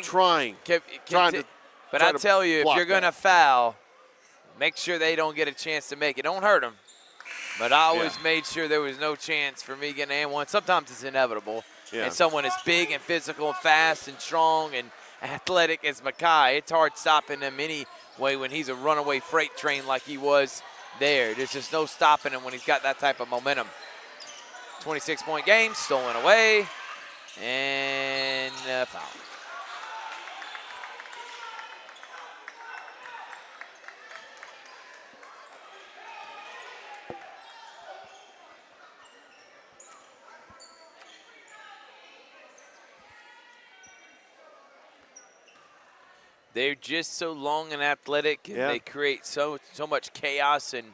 trying to. But I tell you, if you're going to foul, make sure they don't get a chance to make it. Don't hurt them. But I always made sure there was no chance for me getting an one. Sometimes it's inevitable. Yeah. And someone as big and physical and fast and strong and athletic as Mackay, it's hard stopping him anyway when he's a runaway freight train like he was there. There's just no stopping him when he's got that type of momentum. 26-point game, stolen away, and foul. They're just so long and athletic, and they create so much chaos and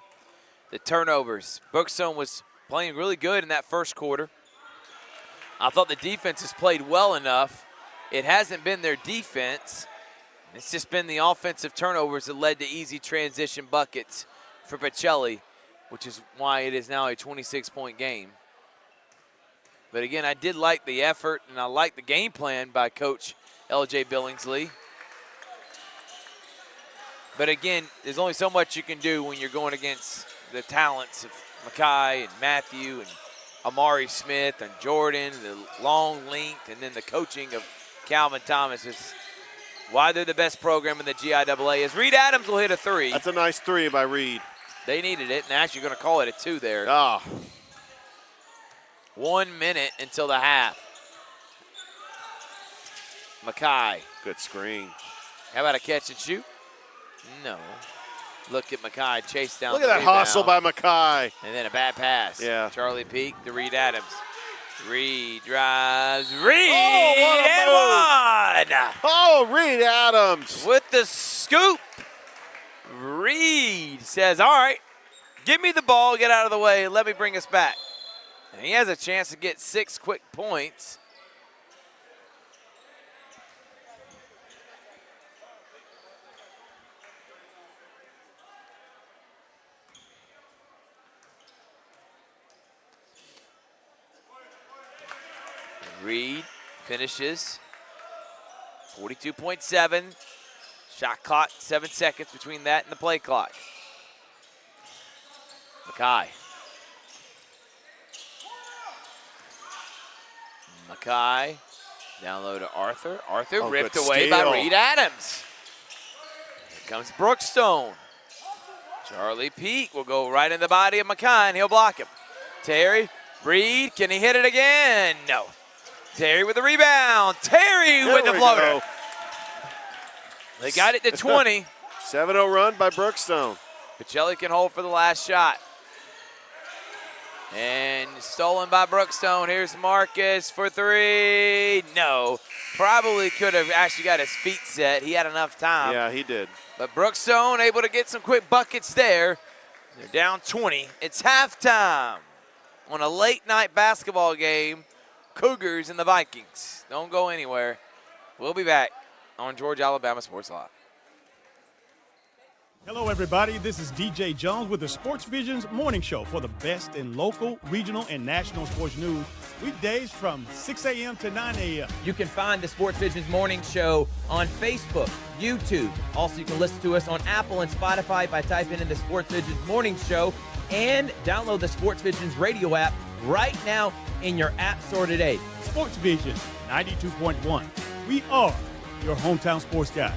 the turnovers. Brookstone was playing really good in that first quarter. I thought the defense has played well enough. It hasn't been their defense. It's just been the offensive turnovers that led to easy transition buckets for Pacelli, which is why it is now a 26-point game. But again, I did like the effort, and I like the game plan by Coach L.J. Billingsley. But again, there's only so much you can do when you're going against the talents of Mackay and Matthew and Amari Smith and Jordan, the long length, and then the coaching of Calvin Thomas is why they're the best program in the GIAA. As Reed Adams will hit a 3. That's a nice 3 by Reed. They needed it, and actually going to call it a 2 there. 1 minute until the half. Mackay. Good screen. How about a catch and shoot? No. Look at Mackay chase down. Look at that hustle by Mackay. And then a bad pass. Yeah. Charlie Peak to Reed Adams. Reed drives. Reed and one. Oh, Reed Adams. With the scoop. Reed says, all right, give me the ball, get out of the way, let me bring us back. And he has a chance to get 6 quick points. Reed finishes 42.7. Shot clock, 7 seconds between that and the play clock. Mackay. Down low to Arthur. Arthur ripped away by Reed Adams. comes Brookstone. Charlie Peak will go right in the body of McKine. He'll block him. Terry, Reed, can he hit it again? No. Terry with the rebound. Terry with the floater. Go. They got it to 20. 7-0 run by Brookstone. Pacelli can hold for the last shot. And stolen by Brookstone. Here's Marcus for three. No. Probably could have actually got his feet set. He had enough time. Yeah, he did. But Brookstone able to get some quick buckets there. They're down 20. It's halftime on a late night basketball game. Cougars and the Vikings. Don't go anywhere. We'll be back on Georgia Alabama Sports Live. Hello, everybody. This is DJ Jones with the Sports Visions Morning Show for the best in local, regional, and national sports news. Weekdays from 6 a.m. to 9 a.m. You can find the Sports Visions Morning Show on Facebook, YouTube. Also, you can listen to us on Apple and Spotify by typing in the Sports Visions Morning Show, and download the Sports Visions radio app right now in your app store today. Sports Vision 92.1. We are your hometown sports guys.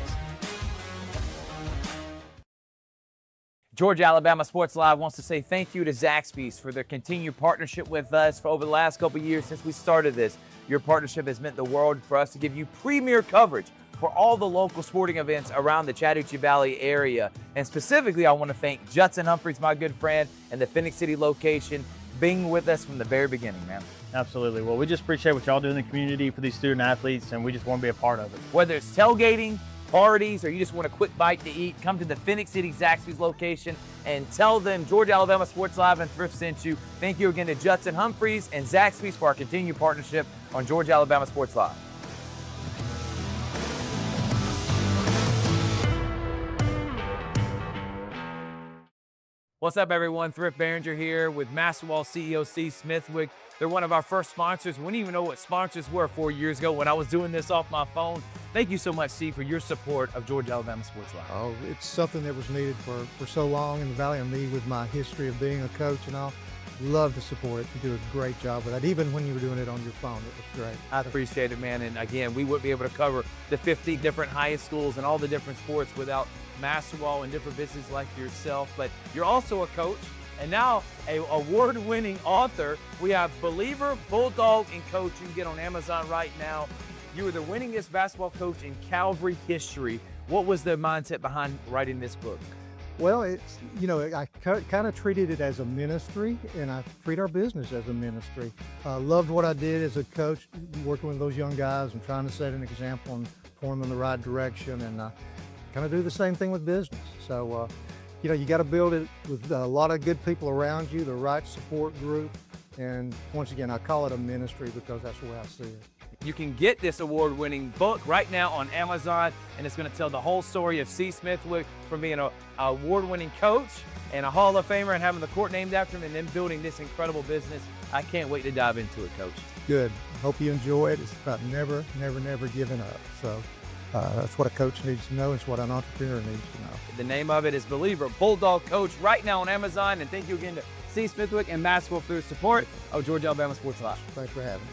Georgia Alabama Sports Live wants to say thank you to Zaxby's for their continued partnership with us for over the last couple years since we started this. Your partnership has meant the world for us to give you premier coverage for all the local sporting events around the Chattahoochee Valley area. And specifically, I want to thank Judson Humphreys, my good friend, and the Phoenix City location being with us from the very beginning, man. Absolutely. Well, we just appreciate what y'all do in the community for these student athletes, and we just want to be a part of it. Whether it's tailgating, parties, or you just want a quick bite to eat, come to the Phoenix City Zaxby's location and tell them Georgia Alabama Sports Live and Thrift sent you. Thank you again to Judson Humphreys and Zaxby's for our continued partnership on Georgia Alabama Sports Live. What's up, everyone? Thrift Behringer here with Masterwall CEO C. Smithwick. They're one of our first sponsors. We didn't even know what sponsors were 4 years ago when I was doing this off my phone. Thank you so much, C, for your support of Georgia Alabama Sports Live. Oh, it's something that was needed for so long in the Valley, and me with my history of being a coach and all. Love to support it. You do a great job with that. Even when you were doing it on your phone, it was great. I appreciate it, man. And again, we wouldn't be able to cover the 50 different highest schools and all the different sports without Masterwall and different businesses like yourself. But you're also a coach and now an award-winning author. We have Believer, Bulldog, and Coach. You can get on Amazon right now. You were the winningest basketball coach in Calvary history. What was the mindset behind writing this book? Well, it's, I kind of treated it as a ministry, and I treat our business as a ministry. Loved what I did as a coach, working with those young guys and trying to set an example and point them in the right direction, and kind of do the same thing with business. So, you got to build it with a lot of good people around you, the right support group, and once again, I call it a ministry because that's the way I see it. You can get this award-winning book right now on Amazon, and it's going to tell the whole story of C. Smithwick from being an award-winning coach and a Hall of Famer and having the court named after him and then building this incredible business. I can't wait to dive into it, Coach. Good. Hope you enjoy it. It's about never giving up. So that's what a coach needs to know. It's what an entrepreneur needs to know. The name of it is Believer, Bulldog Coach, right now on Amazon. And thank you again to C. Smithwick and Maxwell for their support of Georgia Alabama Sports Live. Thanks for having me.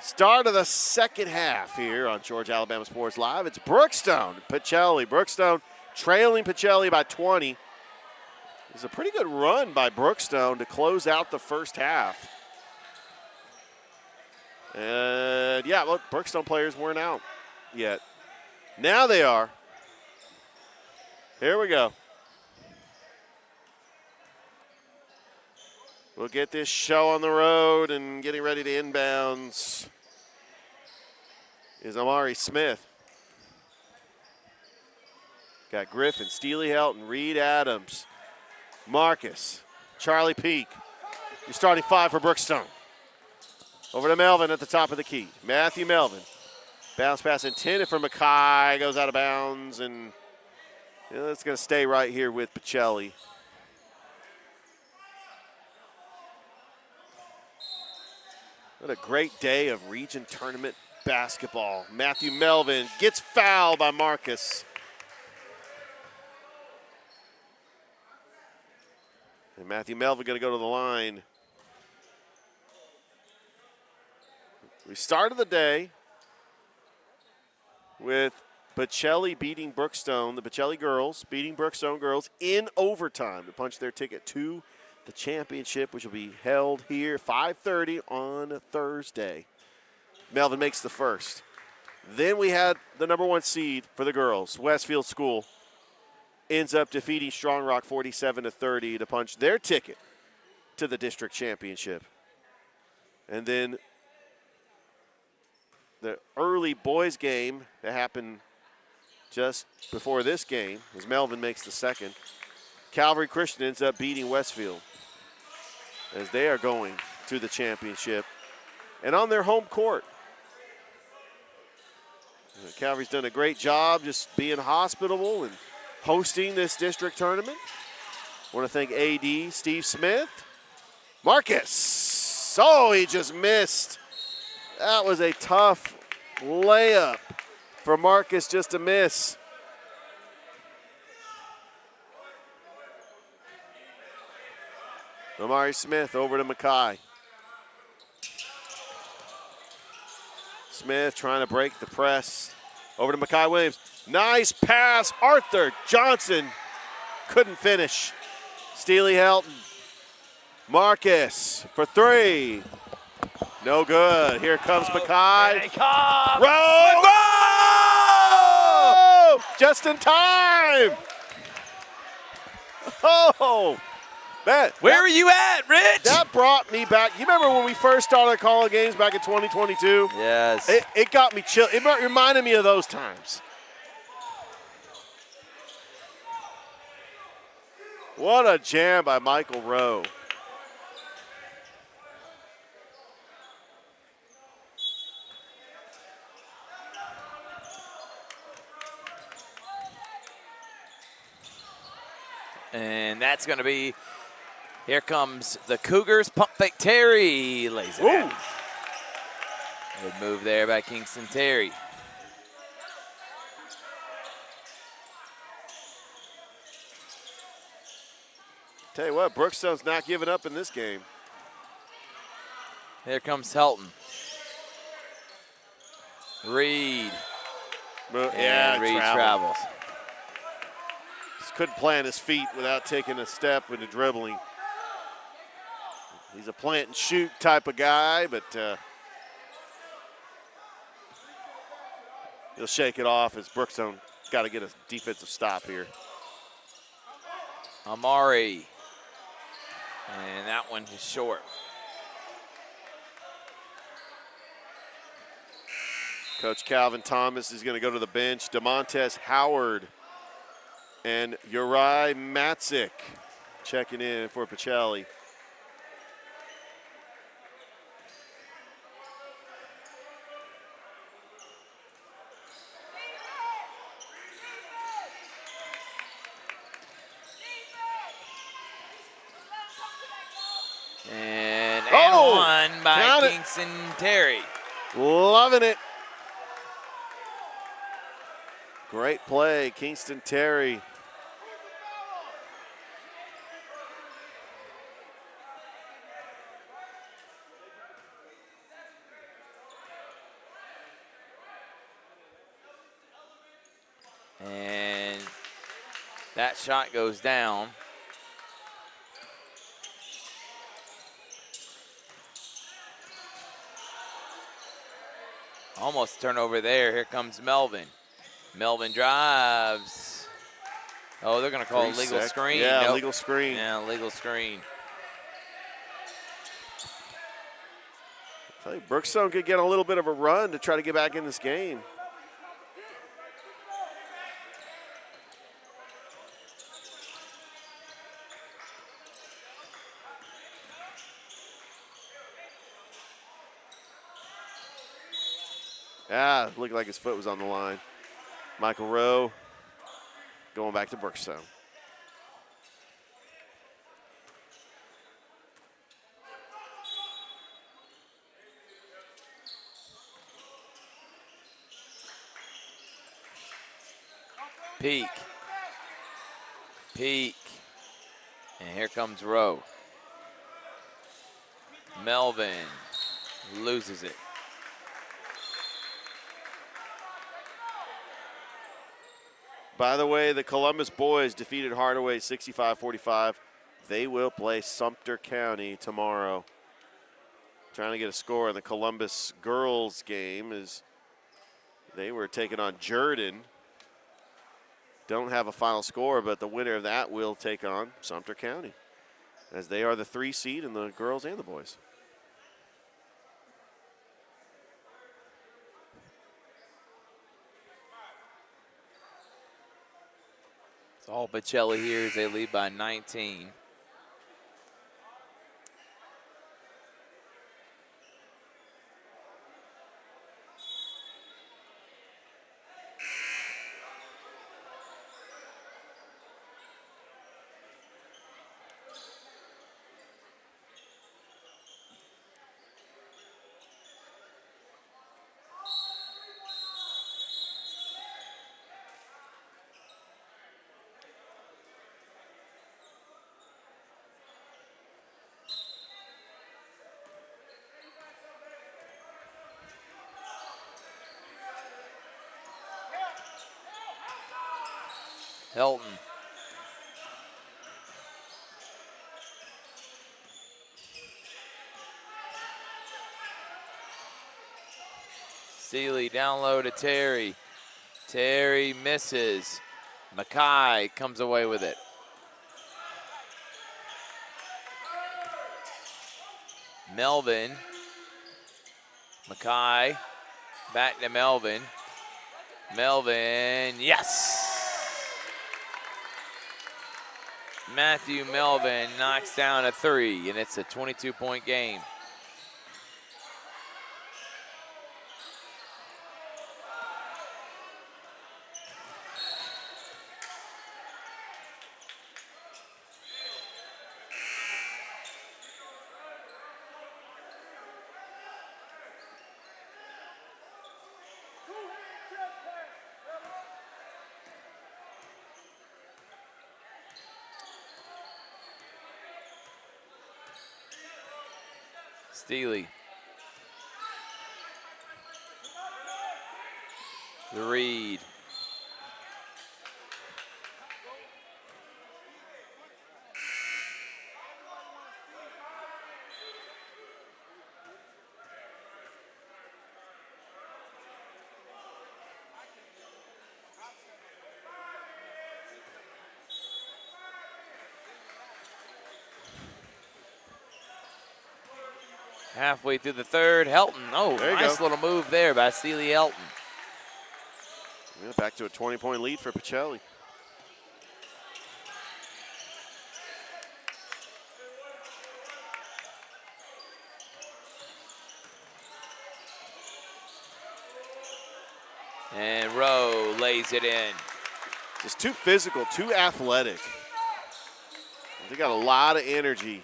Start of the second half here on Georgia Alabama Sports Live. It's Brookstone, Pacelli. Brookstone trailing Pacelli by 20. It's a pretty good run by Brookstone to close out the first half. And yeah, look, Brookstone players weren't out yet. Now they are. Here we go. We'll get this show on the road, and getting ready to inbounds is Amari Smith. Got Griffin, Steely Helton, Reed Adams, Marcus, Charlie Peak. Your starting five for Brookstone. Over to Melvin at the top of the key. Matthew Melvin. Bounce pass intended for Mackay. Goes out of bounds, and it's going to stay right here with Pacelli. What a great day of region tournament basketball. Matthew Melvin gets fouled by Marcus. And Matthew Melvin going to go to the line. We started the day with Pacelli beating Brookstone, the Pacelli girls beating Brookstone girls in overtime to punch their ticket to the championship, which will be held here 5:30 on Thursday. Melvin makes the first. Then we had the number 1 seed for the girls, Westfield School, ends up defeating Strong Rock 47-30 to punch their ticket to the district championship. And then the early boys game that happened just before this game, as Melvin makes the second, Calvary Christian ends up beating Westfield as they are going to the championship and on their home court. Calvary's done a great job just being hospitable and hosting this district tournament. I want to thank AD Steve Smith. Marcus, oh, he just missed. That was a tough layup for Marcus just to miss. Amari Smith over to Mackay. Smith trying to break the press. Over to Mackay Williams. Nice pass. Arthur Johnson couldn't finish. Steely Helton. Marcus for 3. No good. Here comes Mackay. Row! Just in time. Oh, man. Where were you at, Rich? That brought me back. You remember when we first started calling games back in 2022? Yes. It got me chill. It reminded me of those times. What a jam by Michael Rowe. And that's going to be, here comes the Cougars. Pump fake Terry lays it out. Good move there by Kingston Terry. Tell you what, Brookstone's not giving up in this game. Here comes Helton. Reed. Yeah, Reed travels. Just couldn't plant his feet without taking a step into dribbling. He's a plant and shoot type of guy, but he'll shake it off as Brookstone got to get a defensive stop here. Amari. And that one is short. Coach Calvin Thomas is going to go to the bench. DeMontes Howard and Uri Matzik checking in for Pacelli. And one by Kingston Terry. Loving it. Great play, Kingston Terry. And that shot goes down. Almost turnover there. Here comes Melvin. Melvin drives. Oh, they're going to call a legal screen. Yeah, Nope. legal screen. Yeah, legal screen. I tell you, Brookstone could get a little bit of a run to try to get back in this game. Ah, looked like his foot was on the line. Michael Rowe going back to Brookstone. Peak. Peak. And here comes Rowe. Melvin loses it. By the way, the Columbus boys defeated Hardaway 65-45. They will play Sumter County tomorrow. Trying to get a score in the Columbus girls game as they were taking on Jordan. Don't have a final score, but the winner of that will take on Sumter County, as they are the 3 seed in the girls and the boys. It's all Bocelli here as they lead by 19. Helton. Seeley down low to Terry. Terry misses. Mackay comes away with it. Melvin. Mackay. Back to Melvin. Melvin, yes! Matthew Melvin knocks down a 3, and it's a 22-point game. Steely. The Reed. Halfway through the third, Helton. Oh, nice little move there by Steely Helton. Yeah, back to a 20-point lead for Pacelli. And Rowe lays it in. Just too physical, too athletic. They got a lot of energy.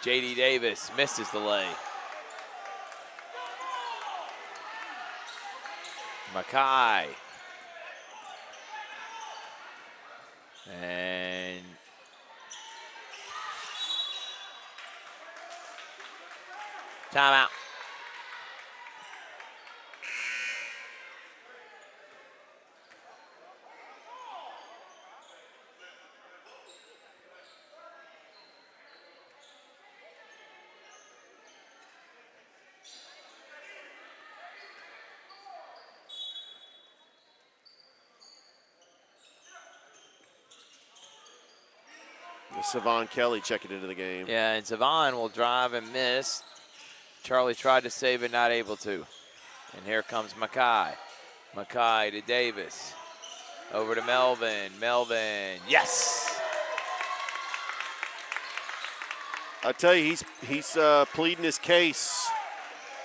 J.D. Davis misses the lay. Mackay. And timeout. Savon Kelly checking into the game. Yeah, and Savon will drive and miss. Charlie tried to save it, not able to. And here comes Mackay. Mackay to Davis. Over to Melvin. Melvin, yes! I tell you, he's pleading his case.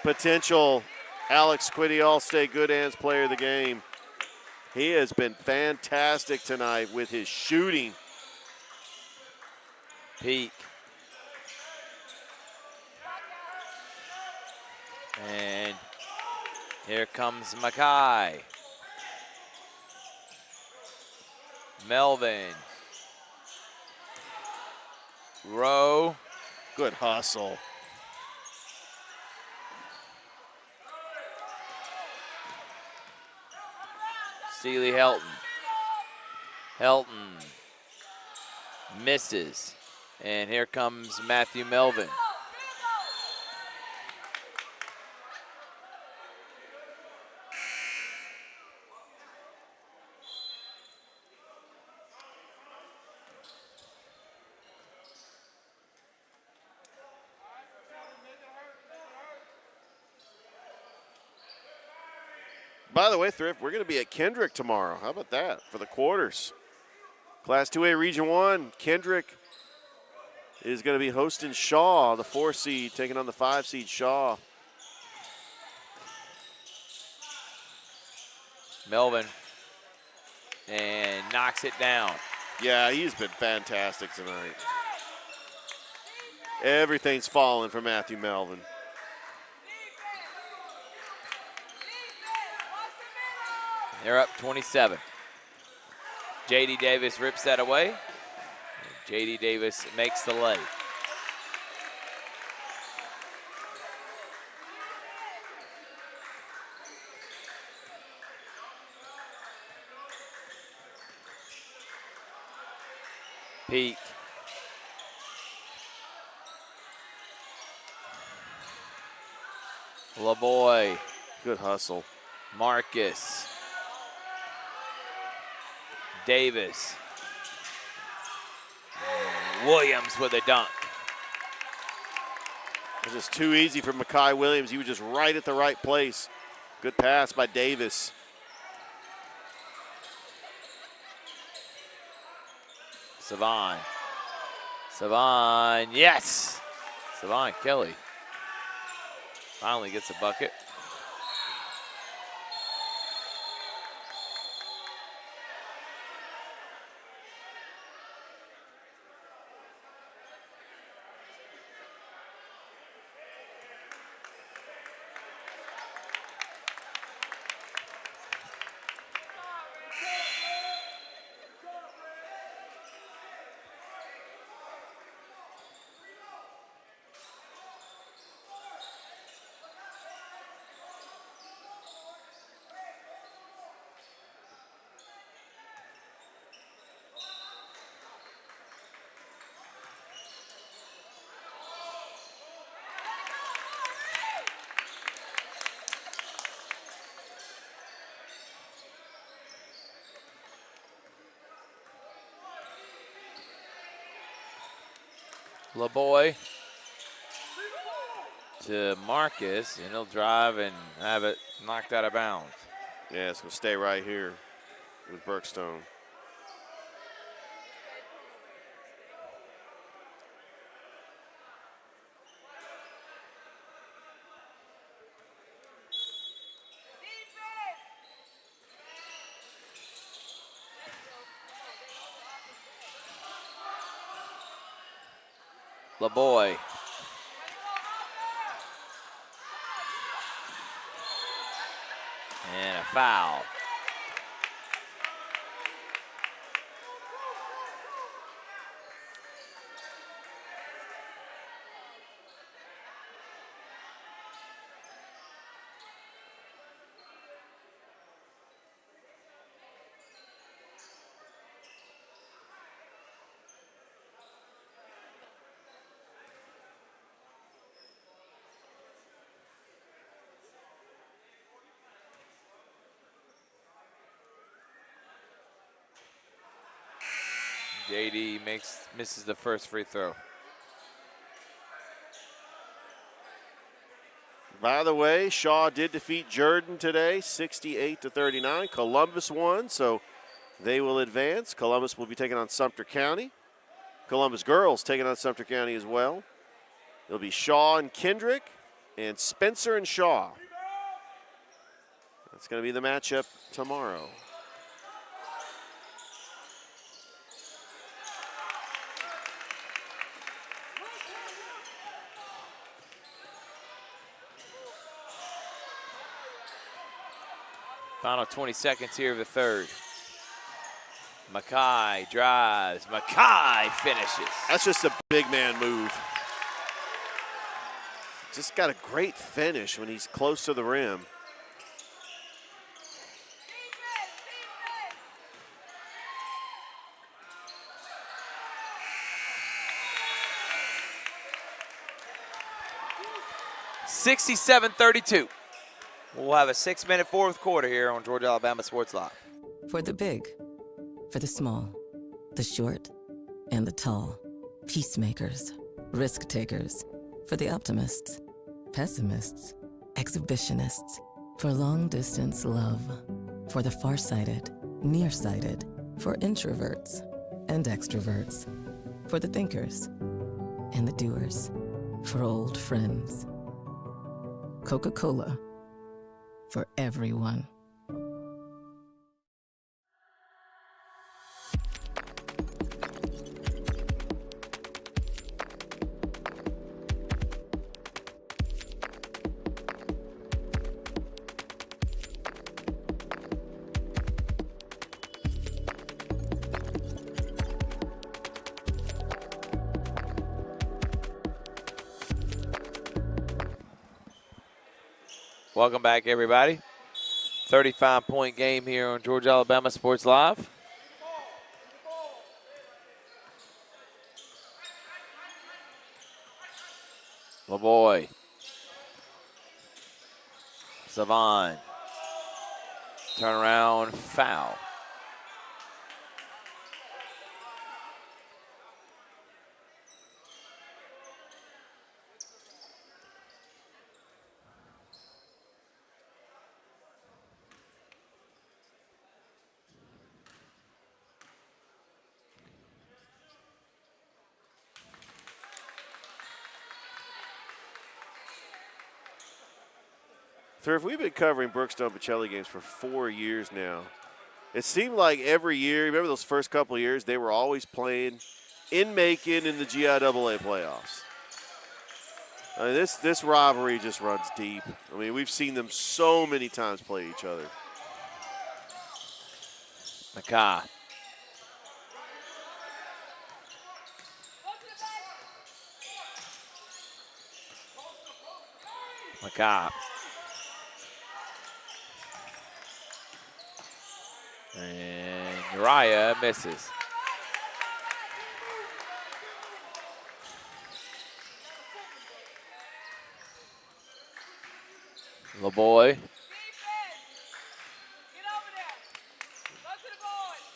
Potential Alex Quiddy All-State Good Hands Player of the Game. He has been fantastic tonight with his shooting. Peak. And here comes Mackay. Melvin. Rowe. Good hustle. Steely Helton. Helton misses. And here comes Matthew Melvin. By the way, Thrift, we're going to be at Kendrick tomorrow. How about that for the quarters? Class 2A Region 1, Kendrick is going to be hosting Shaw, the 4 seed, taking on the 5 seed Shaw. Melvin. And knocks it down. Yeah, he's been fantastic tonight. Everything's falling for Matthew Melvin. They're up 27. J.D. Davis rips that away. J.D. Davis makes the lay. Peak. LaBoy. Good hustle. Marcus. Davis. Williams with a dunk. It was just too easy for Mackay Williams. He was just right at the right place. Good pass by Davis. Savon. Savon, yes! Savon Kelly finally gets a bucket. LaBoy to Marcus, and he'll drive and have it knocked out of bounds. Yeah, it's going to stay right here with Burkstone. LaBoy And a foul. JD misses the first free throw. By the way, Shaw did defeat Jordan today, 68-39. Columbus won, so they will advance. Columbus will be taking on Sumter County. Columbus girls taking on Sumter County as well. It'll be Shaw and Kendrick and Spencer and Shaw. That's going to be the matchup tomorrow. Final 20 seconds here of the third. Mackay drives. Mackay finishes. That's just a big man move. Just got a great finish when he's close to the rim. (67-32). We'll have a 6-minute fourth quarter here on Georgia Alabama Sports Live. For the big, for the small, the short, and the tall. Peacemakers, risk takers. For the optimists, pessimists, exhibitionists. For long distance love. For the farsighted, nearsighted. For introverts and extroverts. For the thinkers and the doers. For old friends. Coca-Cola. For everyone. Welcome back, everybody. 35-point game here on Georgia Alabama Sports Live. LaBoy. Savon. Turnaround foul. Thurf, we've been covering Brookstone Pacelli games for 4 years now. It seemed like every year, remember those first couple of years, they were always playing in Macon in the GIAA playoffs. I mean, this rivalry just runs deep. I mean, we've seen them so many times play each other. Mackay. Mackay. And Uriah misses. LaBoy.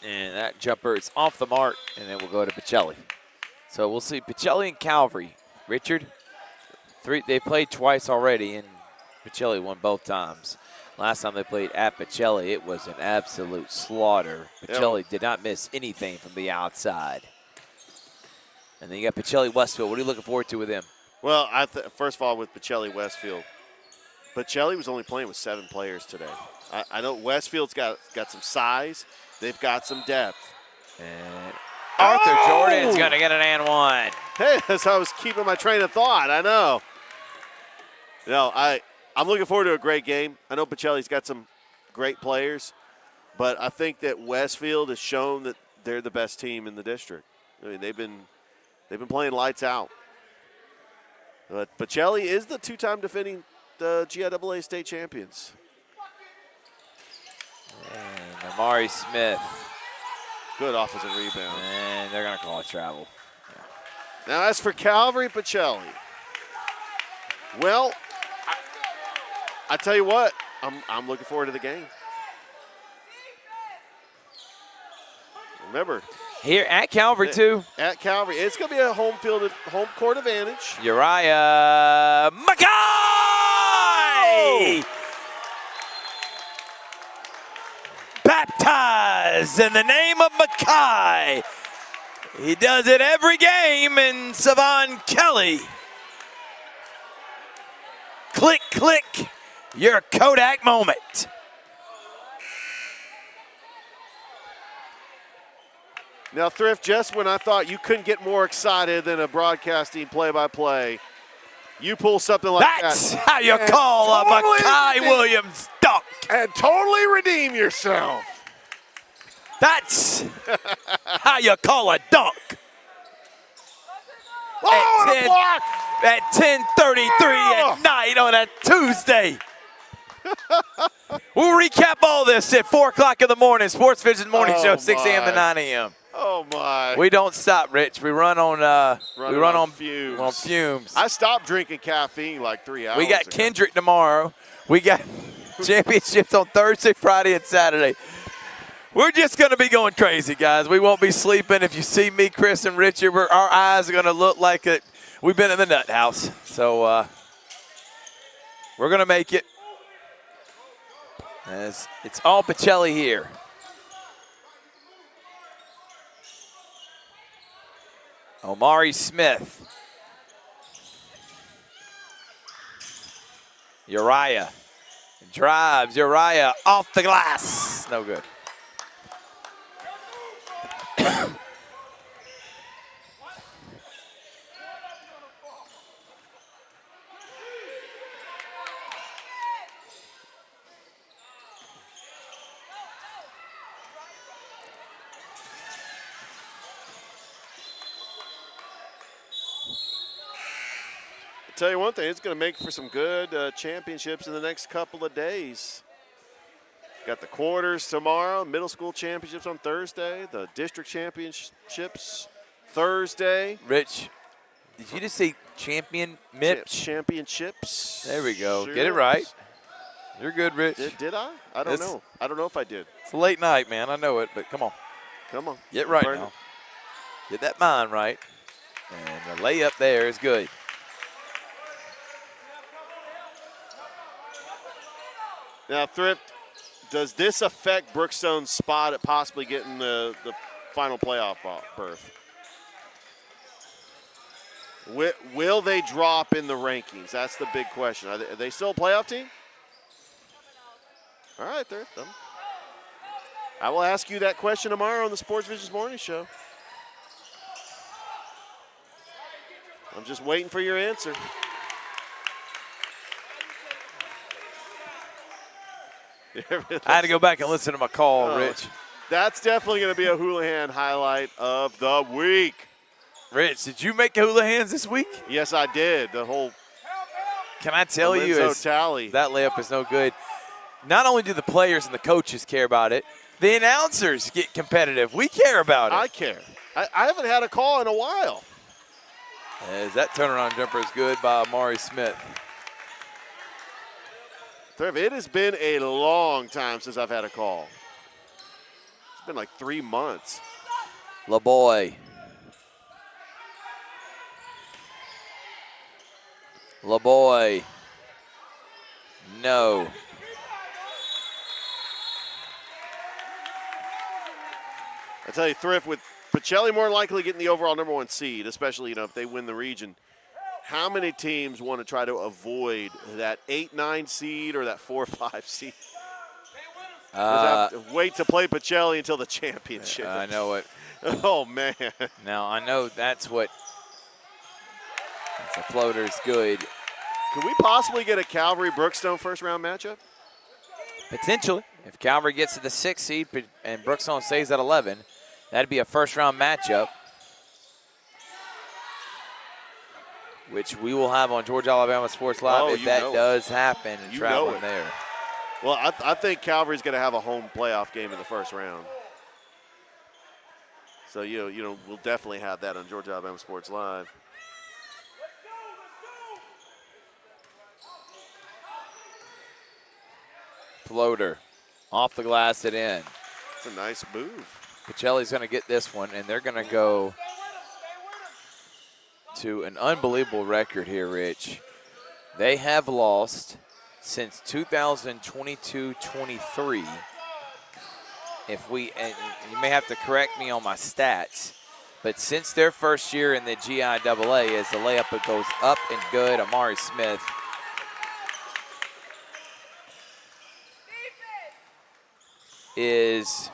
And that jumper is off the mark, and it will go to Pacelli. So we'll see Pacelli and Calvary. Richard, they played twice already, and Pacelli won both times. Last time they played at Pacelli, it was an absolute slaughter. Pacelli did not miss anything from the outside. And then you got Pacelli Westfield. What are you looking forward to with him? Well, first of all, with Pacelli Westfield, Pacelli was only playing with 7 players today. I know Westfield's got some size. They've got some depth. And Arthur Jordan's going to get an and one. Hey, that's how I was keeping my train of thought. I know. No, I'm looking forward to a great game. I know Pacelli's got some great players, but I think that Westfield has shown that they're the best team in the district. I mean, they've been playing lights out. But Pacelli is the two-time defending the GIAA state champions. And Amari Smith. Good offensive rebound. And they're going to call it travel. Now, as for Calvary Pacelli, well, I tell you what, I'm looking forward to the game. Remember, here at Calvary, too. At Calvary. It's going to be a home court advantage. Uriah Mackay! Baptized in the name of Mackay. He does it every game in Savon Kelly. Click, click, your Kodak moment. Now, Thrift, just when I thought you couldn't get more excited than a broadcasting play-by-play, you pull something like That's that. That's how you call a Mackay Williams dunk. And totally redeem yourself. That's how you call a dunk. At 10:33 at night on a Tuesday. We'll recap all this at 4 o'clock in the morning. Sports Vision Morning Show, 6 a.m. to 9 a.m. Oh my! We don't stop, Rich. We run on fumes. On fumes. I stopped drinking caffeine like 3 hours. We got ago. Kendrick tomorrow. We got championships on Thursday, Friday, and Saturday. We're just going to be going crazy, guys. We won't be sleeping. If you see me, Chris, and Richard, our eyes are going to look like we've been in the nut house. So we're going to make it. As it's all Pacelli here. Omari Smith. Uriah drives. Uriah off the glass. No good. Tell you one thing, it's going to make for some good championships in the next couple of days. Got the quarters tomorrow, middle school championships on Thursday, the district championships Thursday. Rich, did you just say champion MIPS? Championships. There we go. Sure Get it right. You're good, Rich. Did I? I don't know. I don't know if I did. It's a late night, man. I know it, but come on. Come on. Get right now. Get that mind right. And the layup there is good. Now, Thrift, does this affect Brookstone's spot at possibly getting the final playoff berth? Will they drop in the rankings? That's the big question. Are they still a playoff team? All right, Thrift. I will ask you that question tomorrow on the Sports Visions Morning Show. I'm just waiting for your answer. I had to go back and listen to my call, Rich. That's definitely going to be a Houlihan highlight of the week. Rich, did you make Houlihans this week? Yes, I did. The whole Can I tell you, tally. That layup is no good. Not only do the players and the coaches care about it, the announcers get competitive. We care about it. I care. I haven't had a call in a while. As that turnaround jumper is good by Amari Smith. It has been a long time since I've had a call. It's been like 3 months. LaBoy. LaBoy. No. I tell you, Thrift, with Pacelli more likely getting the overall #1 seed, especially if they win the region, how many teams want to try to avoid that 8-9 seed or that 4-5 seed? Wait to play Pacelli until the championship. I know it. Oh, man. Now, I know that's what the floater is good. Could we possibly get a Calvary-Brookstone first-round matchup? Potentially. If Calvary gets to the 6th seed and Brookstone stays at 11, that'd be a first-round matchup, which we will have on Georgia Alabama Sports Live if that does happen and traveling there. Well, I think Calvary's going to have a home playoff game in the first round. So, we'll definitely have that on Georgia Alabama Sports Live. Floater off the glass and in. It's a nice move. Pacelli's going to get this one, and they're going to go to an unbelievable record here, Rich. They have lost since 2022-23. And you may have to correct me on my stats, but since their first year in the GIAA, as the layup it goes up and good, Amari Smith is.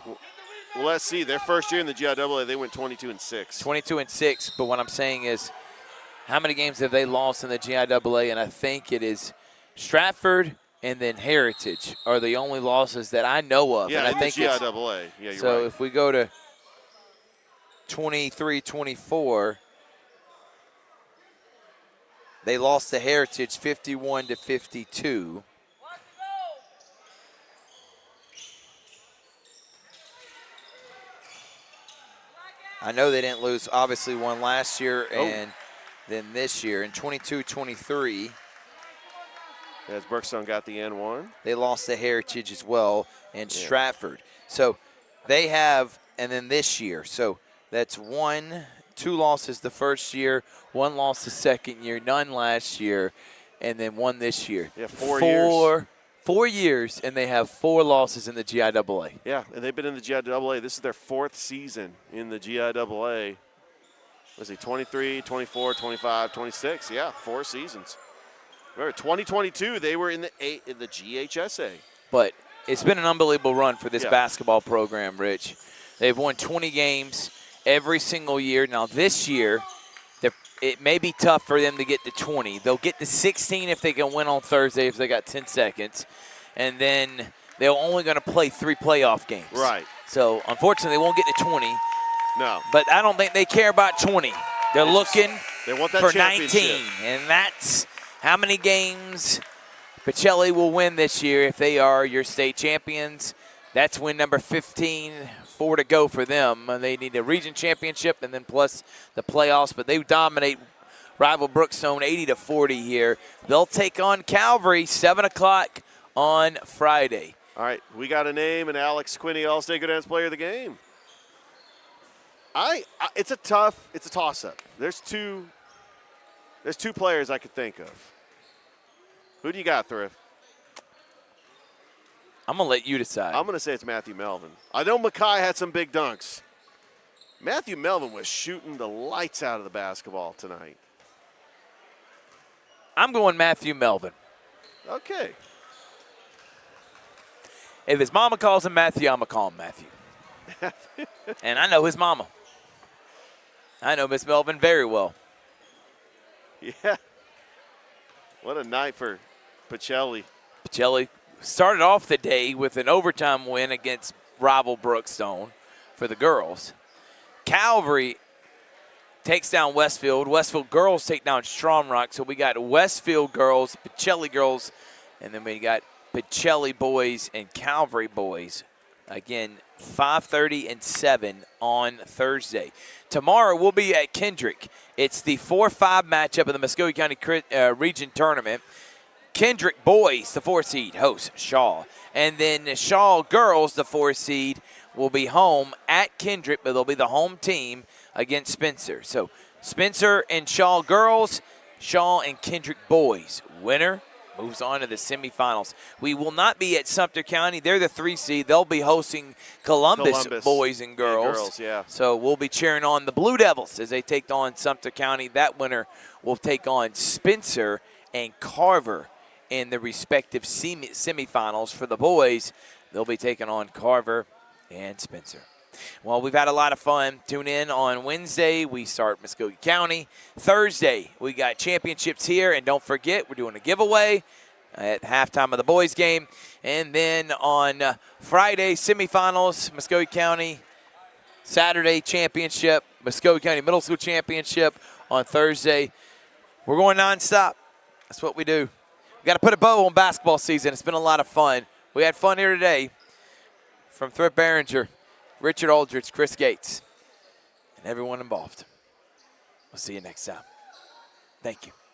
Well, let's see. Their first year in the GIAA, they went 22-6. 22-6, but what I'm saying is, how many games have they lost in the GIAA? And I think it is Stratford and then Heritage are the only losses that I know of. Yeah, and I in think the GIAA. Yeah, you're so right. if we go to 23-24, they lost to Heritage 51-52. I know they didn't lose, obviously one last year and then this year. In 22-23. As Brookstone got the N1. They lost to Heritage as well and Stratford. So they have, and then this year. So that's 2 losses the first year, 1 loss the second year, none last year, and then 1 this year. Yeah, 4 years. 4 years, and they have 4 losses in the GIAA. Yeah, and they've been in the GIAA. This is their 4th season in the GIAA. Was he 23, 24, 25, 26? Yeah, 4 seasons. Remember, 2022, they were in the GHSA. But it's been an unbelievable run for this basketball program, Rich. They've won 20 games every single year. Now, this year, it may be tough for them to get to 20. They'll get to 16 if they can win on Thursday if they got 10 seconds. And then they're only going to play 3 playoff games. Right. So, unfortunately, they won't get to 20. No. But I don't think they care about 20. They're looking they want that for championship. 19. And that's how many games Pacelli will win this year if they are your state champions. That's win number 15, 4 to go for them. They need a region championship and then plus the playoffs, but they dominate rival Brookstone 80-40 here. They'll take on Calvary 7 o'clock on Friday. All right, we got a name, and Alex Quinney, All-State Good Hands Player of the Game. It's a toss-up. There's two players I could think of. Who do you got, Thrift? I'm going to let you decide. I'm going to say it's Matthew Melvin. I know Mackay had some big dunks. Matthew Melvin was shooting the lights out of the basketball tonight. I'm going Matthew Melvin. Okay. If his mama calls him Matthew, I'm going to call him Matthew. And I know his mama. I know Miss Melvin very well. Yeah. What a night for Pacelli. Pacelli started off the day with an overtime win against rival Brookstone for the girls. Calvary takes down Westfield. Westfield girls take down Strong Rock. So we got Westfield girls, Pacelli girls, and then we got Pacelli boys and Calvary boys. Again, 5:30 and 7 on Thursday. Tomorrow we'll be at Kendrick. It's the 4-5 matchup of the Muskogee County Region Tournament. Kendrick boys, the 4 seed, host Shaw. And then the Shaw girls, the 4 seed, will be home at Kendrick, but they'll be the home team against Spencer. So Spencer and Shaw girls, Shaw and Kendrick boys. Winner moves on to the semifinals. We will not be at Sumter County. They're the 3 seed. They'll be hosting Columbus boys and girls. Yeah. So we'll be cheering on the Blue Devils as they take on Sumter County. That winner will take on Spencer and Carver in the respective semifinals. For the boys, they'll be taking on Carver and Spencer. Well, we've had a lot of fun. Tune in on Wednesday. We start Muskogee County. Thursday, we got championships here. And don't forget, we're doing a giveaway. at halftime of the boys game. And then on Friday, semifinals, Muskogee County. Saturday, championship, Muskogee County Middle School Championship on Thursday. We're going nonstop. That's what we do. We got to put a bow on basketball season. It's been a lot of fun. We had fun here today. From Thrift Behringer, Richard Aldridge, Chris Gates, and everyone involved. We'll see you next time. Thank you.